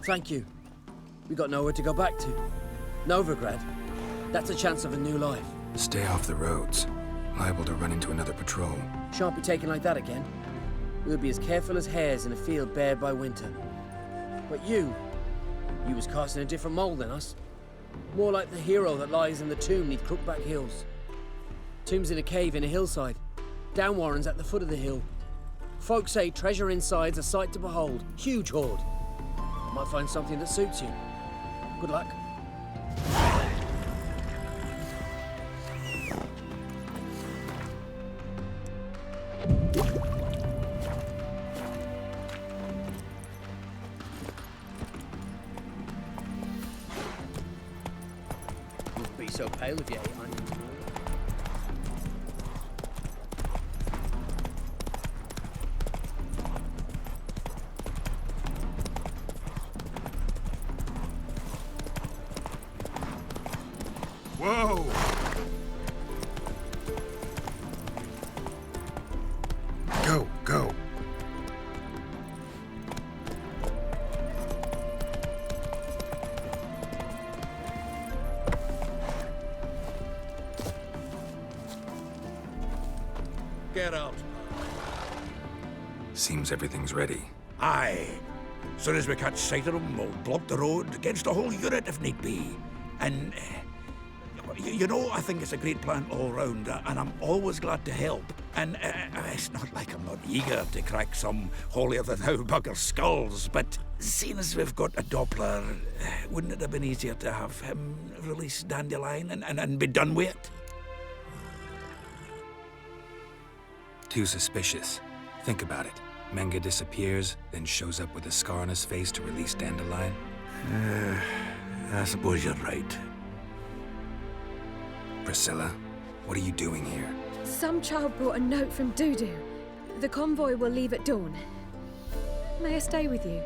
Thank you. We got nowhere to go back to. Novigrad. That's a chance of a new life. Stay off the roads. Liable to run into another patrol. Shan't be taken like that again. We'll be as careful as hares in a field bared by winter. But you was cast in a different mold than us. More like the hero that lies in the tomb neath Crookback Hills. Tomb's in a cave in a hillside. Downwarren's at the foot of the hill. Folks say treasure inside's a sight to behold. Huge hoard. Might find something that suits you. Good luck. You'd be so pale if you ate onions. Whoa! Go. Geralt. Seems everything's ready. Aye. Soon as we catch sight of them, we'll block the road against a whole unit if need be. And, you know, I think it's a great plan all round, and I'm always glad to help. And it's not like I'm not eager to crack some holier-than-thou bugger's skulls, but seeing as we've got a Doppler, wouldn't it have been easier to have him release Dandelion and be done with it? Too suspicious. Think about it. Menga disappears, then shows up with a scar on his face to release Dandelion. I suppose you're right. Priscilla, what are you doing here? Some child brought a note from Dudu. The convoy will leave at dawn. May I stay with you?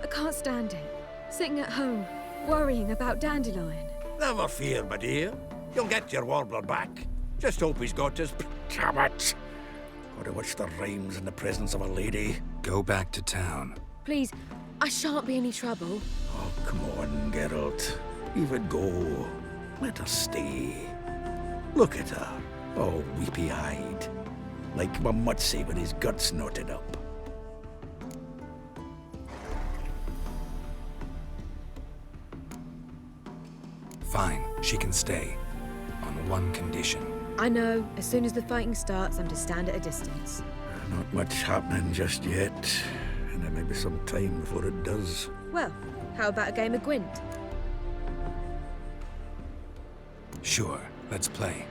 I can't stand it. Sitting at home, worrying about Dandelion. Never fear, my dear. You'll get your warbler back. Just hope he's got his... Damn it! Gotta watch the rhymes in the presence of a lady. Go back to town. Please, I shan't be any trouble. Oh, come on, Geralt. Leave it go. Let her stay. Look at her, all weepy-eyed. Like my Mutsy with his guts knotted up. Fine, she can stay. On one condition. I know, as soon as the fighting starts, I'm to stand at a distance. Not much happening just yet. And there may be some time before it does. Well, how about a game of Gwent? Sure, let's play.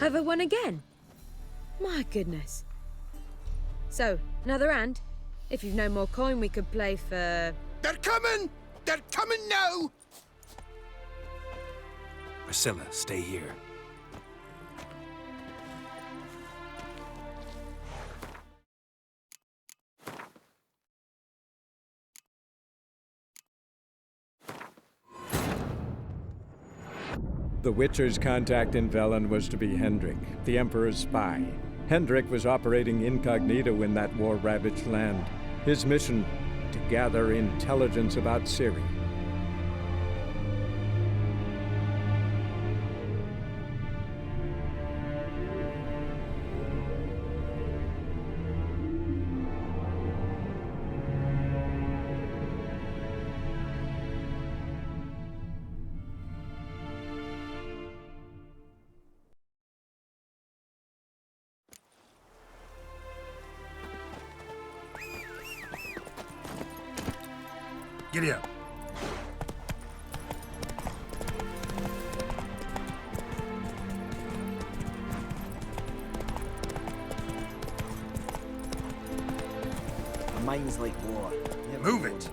Over one again? My goodness. So, another hand? If you've no more coin, we could play for... They're coming! They're coming now! Priscilla, stay here. The Witcher's contact in Velen was to be Hendrik, the Emperor's spy. Hendrik was operating incognito in that war-ravaged land. His mission, to gather intelligence about Ciri. Giddy up. Mine's like war. Move it.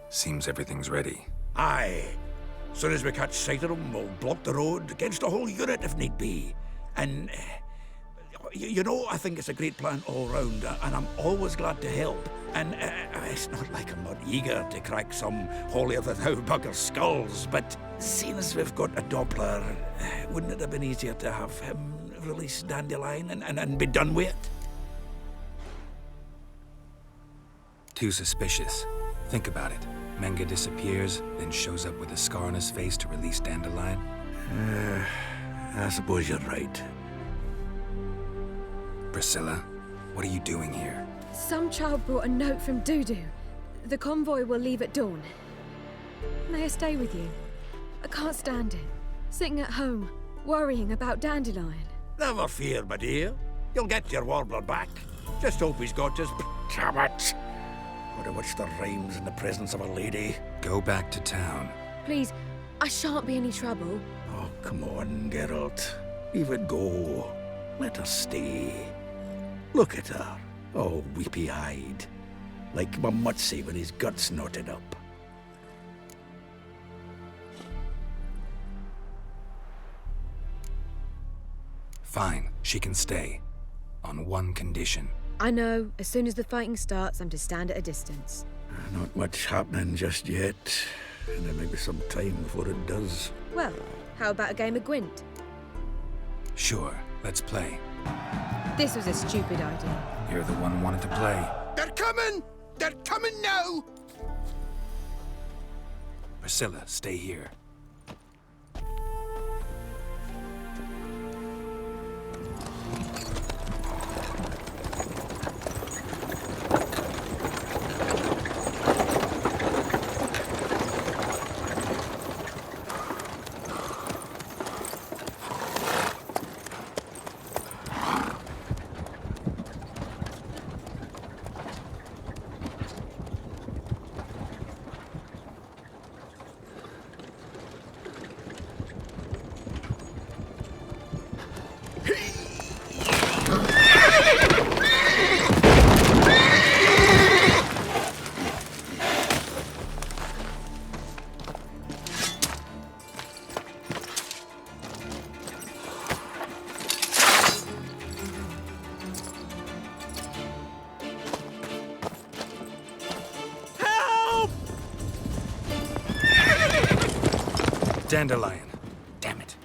Seems everything's ready. Aye. Soon as we catch sight of them, we'll block the road against a whole unit if need be. And, you know, I think it's a great plan all round, and I'm always glad to help. And it's not like I'm not eager to crack some holier-than-thou bugger's skulls, but seeing as we've got a Doppler, wouldn't it have been easier to have him release Dandelion and be done with it? Too suspicious. Think about it. Menga disappears, then shows up with a scar on his face to release Dandelion. I suppose you're right. Priscilla, what are you doing here? Some child brought a note from Dudu. The convoy will leave at dawn. May I stay with you? I can't stand it. Sitting at home, worrying about Dandelion. Never fear, my dear. You'll get your warbler back. Just hope he's got his... Damn it! What a witch that rhymes in the presence of a lady. Go back to town. Please, I shan't be any trouble. Oh, come on, Geralt. Leave it go. Let her stay. Look at her, all weepy-eyed. Like Mamutsi with his guts knotted up. Fine, she can stay. On one condition. I know, as soon as the fighting starts, I'm to stand at a distance. Not much happening just yet. And there may be some time before it does. Well, how about a game of Gwent? Sure, let's play. This was a stupid idea. You're the one who wanted to play. They're coming! They're coming now! Priscilla, stay here. Dandelion. Damn it.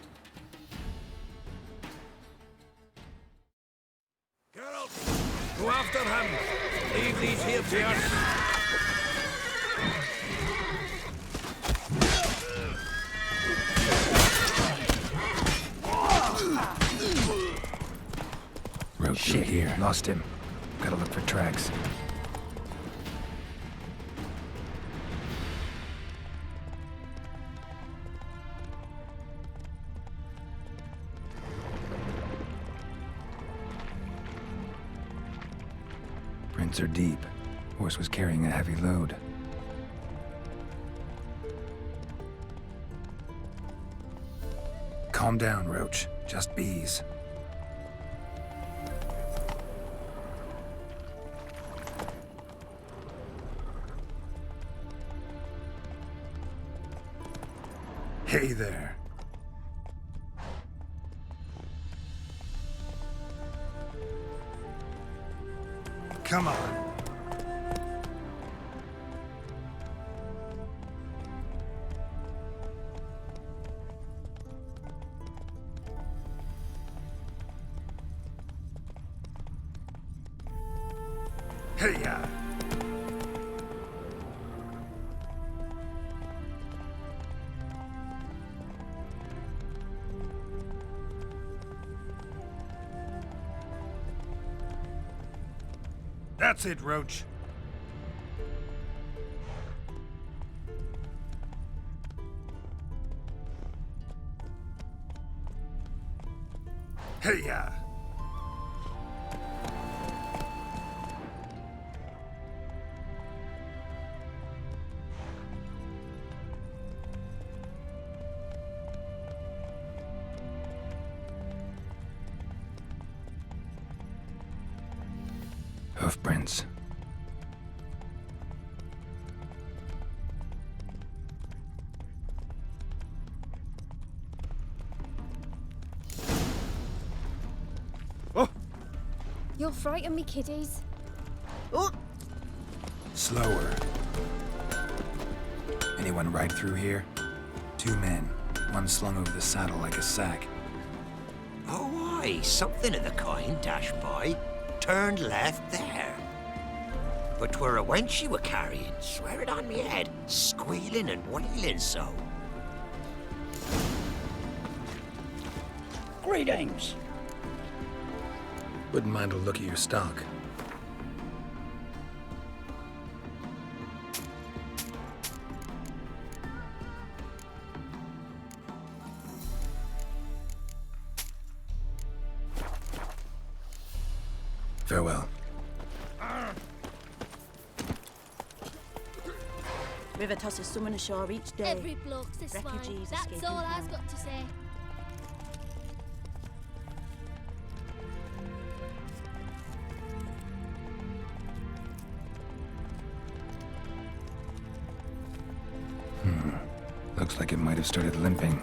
of these here bears. Roach here. Lost him. Gotta look for tracks. Prints are deep. Horse was carrying a heavy load. Calm down, Roach. Just bees. Hey there. Come on. Hey-ya. That's it, Roach. Hey-ya. Hoofprints. Oh! You'll frighten me, kiddies. Oh! Slower. Anyone ride through here? 2 men, one slung over the saddle like a sack. Oh, aye, something of the kind dashed by. Turned left there. But 'twere a wench she were carrying, swear it on me head, squealing and wailing so. Greetings. Wouldn't mind a look at your stock. Farewell. River tosses someone ashore each day. Every bloke's this Refugees That's escaping all from I've got to say. Looks like it might have started limping.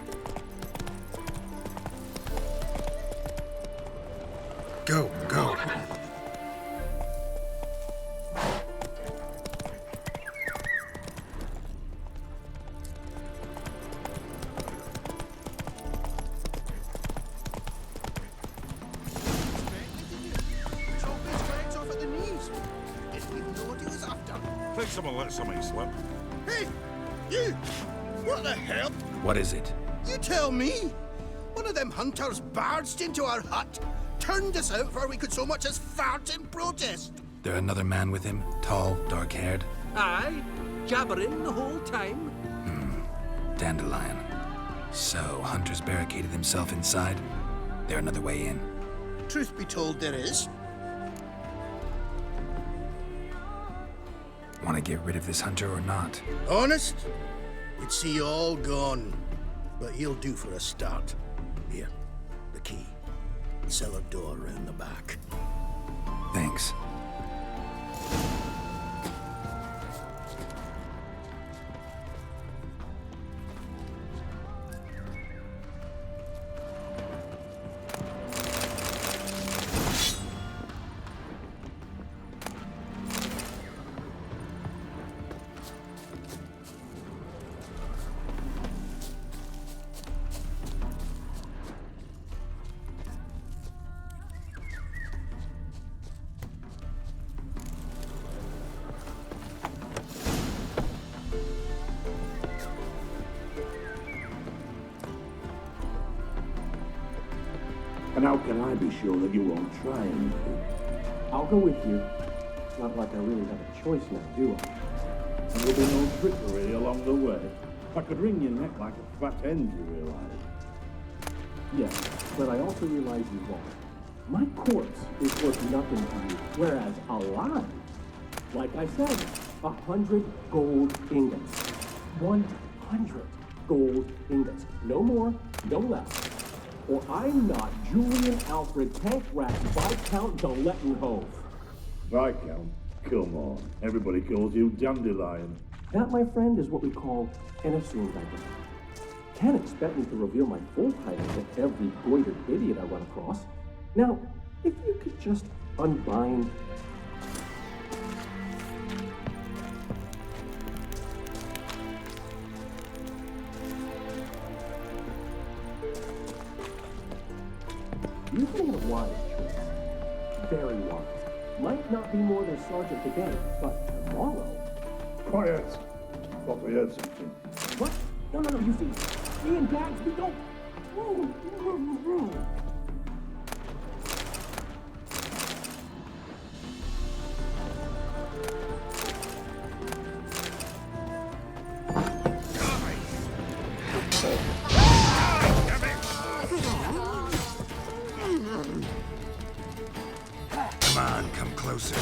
Go, go. Think someone let somebody slip. Hey, you! What the hell? What is it? You tell me! One of them hunters barged into our hut, turned us out before we could so much as fart in protest. There another man with him? Tall, dark-haired? Aye, jabbering the whole time. Dandelion. So, Hunter's barricaded himself inside? There another way in? Truth be told, there is. Want to get rid of this hunter or not? Honest? You'd see you all gone. But he'll do for a start. Here, the key. Cellar door round the back. Thanks. And how can I be sure that you won't try anything? I'll go with you. It's not like I really have a choice now, do I? And there'll be no trickery along the way. I could wring your neck like a fat hen, you realise? Yes, but I also realize you won't. My corpse is worth nothing to you, whereas alive, like I said, 100 gold ingots. 100 gold ingots. No more, no less. Or I'm not Julian Alfred Tank Rat Viscount Dolettenhove. Viscount? Come on. Everybody calls you Dandelion. That, my friend, is what we call an assumed identity. Can't expect me to reveal my full title to every goitered idiot I run across. Now, if you could just unbind... You've made a wise choice. Very wise. Might not be more than Sergeant today, but tomorrow... Quiet! Thought we heard something. What? No, you see. Me and Dags, we don't... Come on, come closer.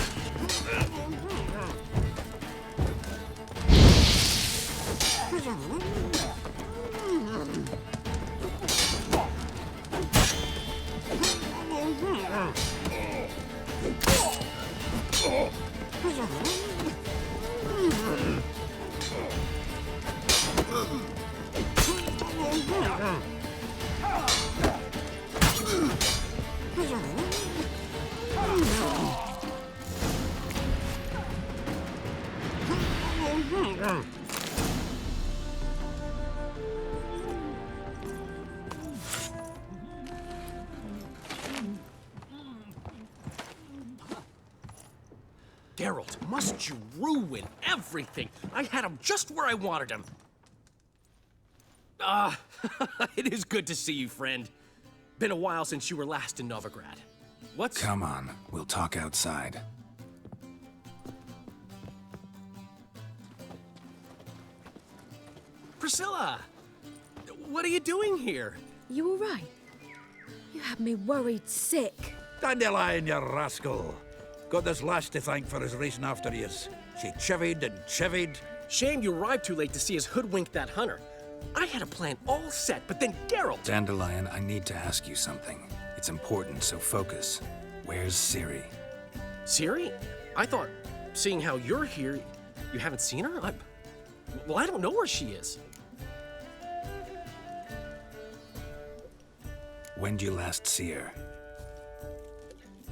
Geralt, must you ruin everything? I had him just where I wanted him. It is good to see you, friend. Been a while since you were last in Novigrad. What's... Come on, we'll talk outside. Priscilla! What are you doing here? You all right? You had me worried sick. Dandelion, you rascal. Got this lass to thank for his racing after yous. She chivied and chivied. Shame you arrived too late to see us hoodwink that hunter. I had a plan all set, but then Geralt... Dandelion, I need to ask you something. It's important, so focus. Where's Ciri? Ciri? I thought, seeing how you're here, you haven't seen her? Well, I don't know where she is. When'd you last see her?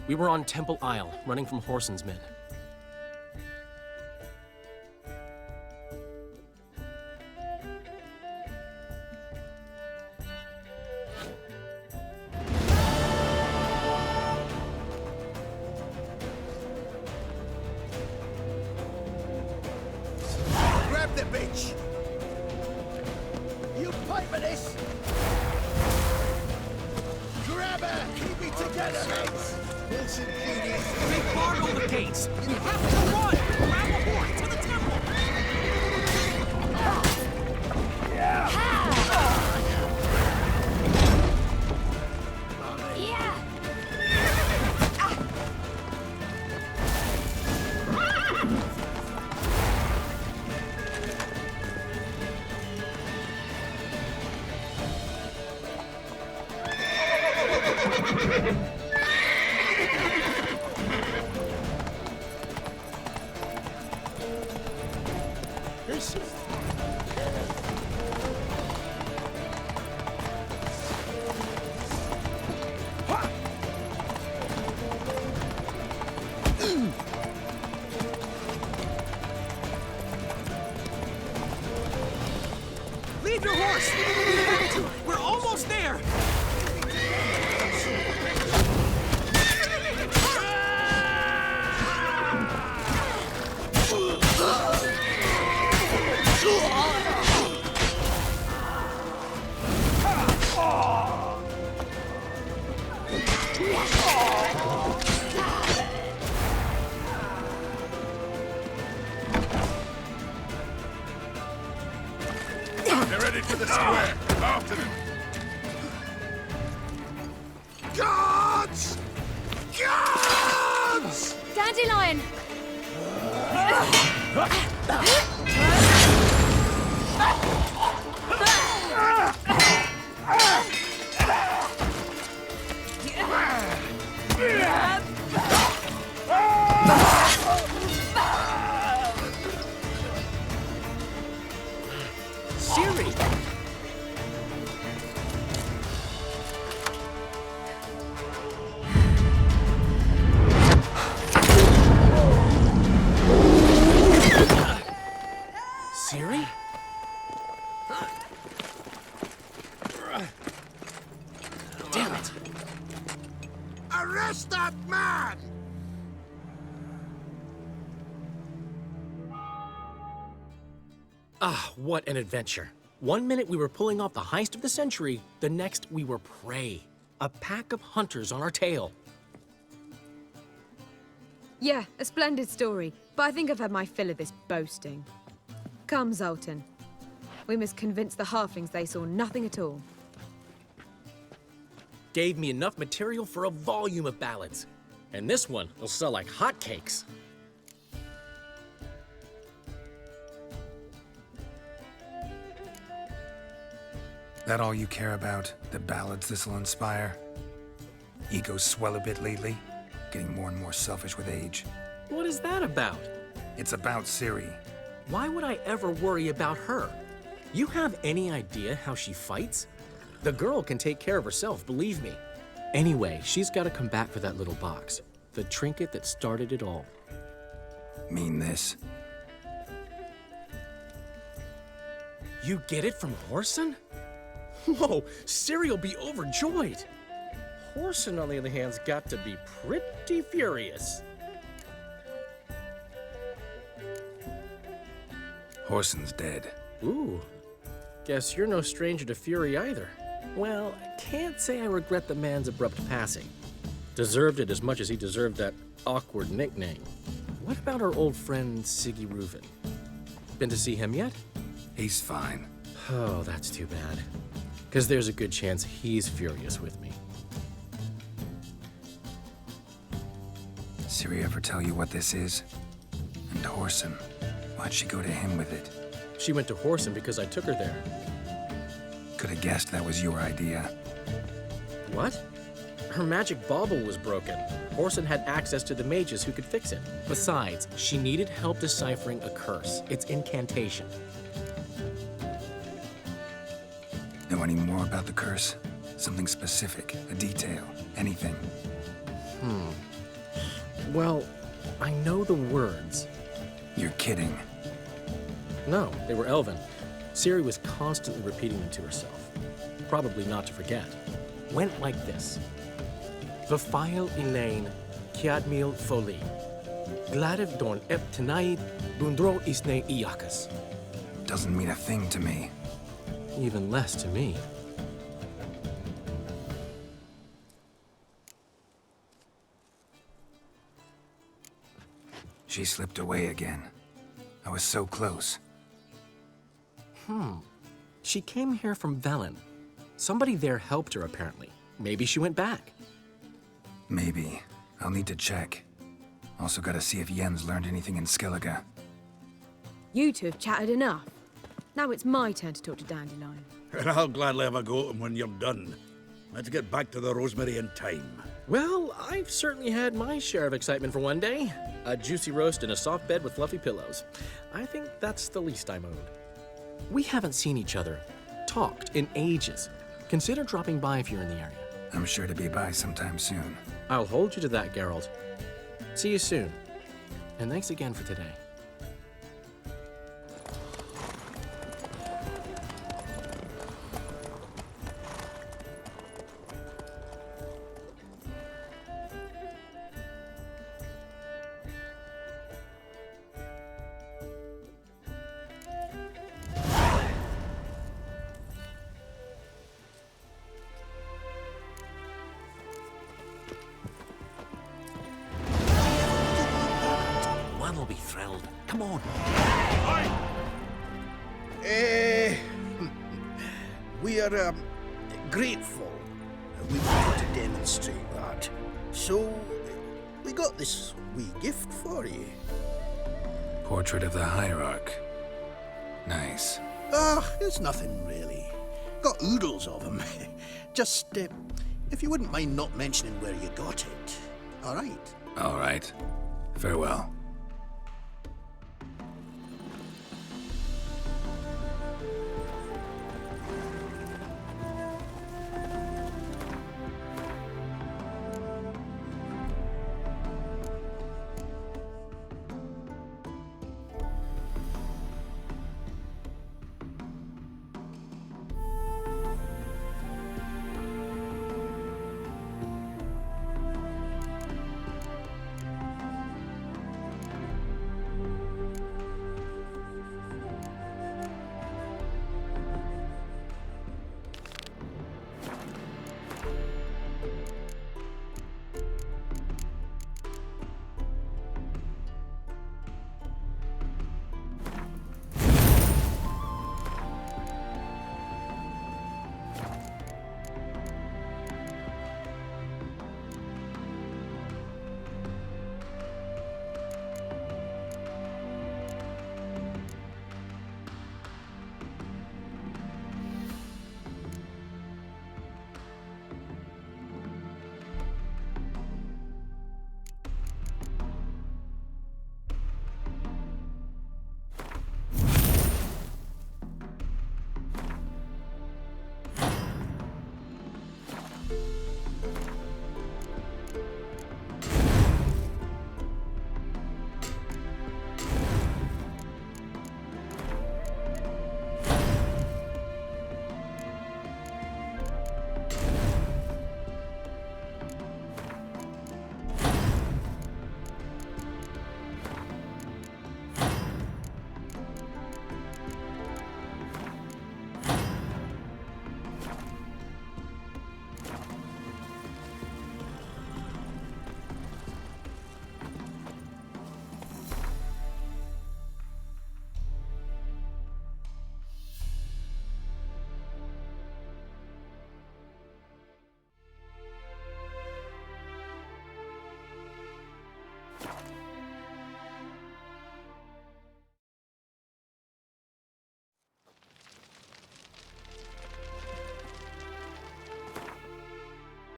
We were on Temple Isle, running from Whoreson's men. Grab the bitch! You pay for this! Grab her! Keep me together, mates! Wilson, They barred all the gates! You have to run! Grab a horse to the temple! Leave your horse! We have to! We're almost there! Guards! Guards! Dandelion! Ciri! Ciri? Damn it! Arrest that man! Ah, what an adventure. One minute we were pulling off the heist of the century, the next we were prey. A pack of hunters on our tail. Yeah, a splendid story, but I think I've had my fill of this boasting. Come, Zoltan. We must convince the halflings they saw nothing at all. Gave me enough material for a volume of ballads. And this one will sell like hotcakes. That all you care about? The ballads this'll inspire? Egos swell a bit lately? Getting more and more selfish with age. What is that about? It's about Ciri. Why would I ever worry about her? You have any idea how she fights? The girl can take care of herself, believe me. Anyway, she's got to come back for that little box. The trinket that started it all. Mean this? You get it from Whoreson? Whoa, Ciri will be overjoyed. Whoreson, on the other hand, has got to be pretty furious. Whoreson's dead. Ooh, guess you're no stranger to fury either. Well, I can't say I regret the man's abrupt passing. Deserved it as much as he deserved that awkward nickname. What about our old friend Siggy Reuven? Been to see him yet? He's fine. Oh, that's too bad. Because there's a good chance he's furious with me. Ciri ever tell you what this is? And Whoreson, why'd she go to him with it? She went to Whoreson because I took her there. Could have guessed that was your idea. What? Her magic bauble was broken. Whoreson had access to the mages who could fix it. Besides, she needed help deciphering a curse. It's incantation. Know any more about the curse? Something specific, a detail, anything? Well, I know the words. You're kidding. No, they were Elven. Ciri was constantly repeating them to herself. Probably not to forget. Went like this. Vafile inain, kiadmil foli. Gladev dorn ep tanaid, bundro isne iakas. Doesn't mean a thing to me. Even less to me. She slipped away again. I was so close. She came here from Velen. Somebody there helped her, apparently. Maybe she went back. Maybe. I'll need to check. Also gotta see if Jens learned anything in Skellige. You two have chatted enough. Now it's my turn to talk to Dandelion. And I'll gladly have a go at him when you're done. Let's get back to the rosemary in time. Well, I've certainly had my share of excitement for one day. A juicy roast and a soft bed with fluffy pillows. I think that's the least I'm owed. We haven't seen each other, talked in ages. Consider dropping by if you're in the area. I'm sure to be by sometime soon. I'll hold you to that, Geralt. See you soon. And thanks again for today. One will be thrilled. Come on. We are grateful we wanted to demonstrate that. So, we got this wee gift for you. Portrait of the Hierarch. Nice. It's nothing really. Got oodles of them. Just, if you wouldn't mind not mentioning where you got it. All right? All right. Farewell.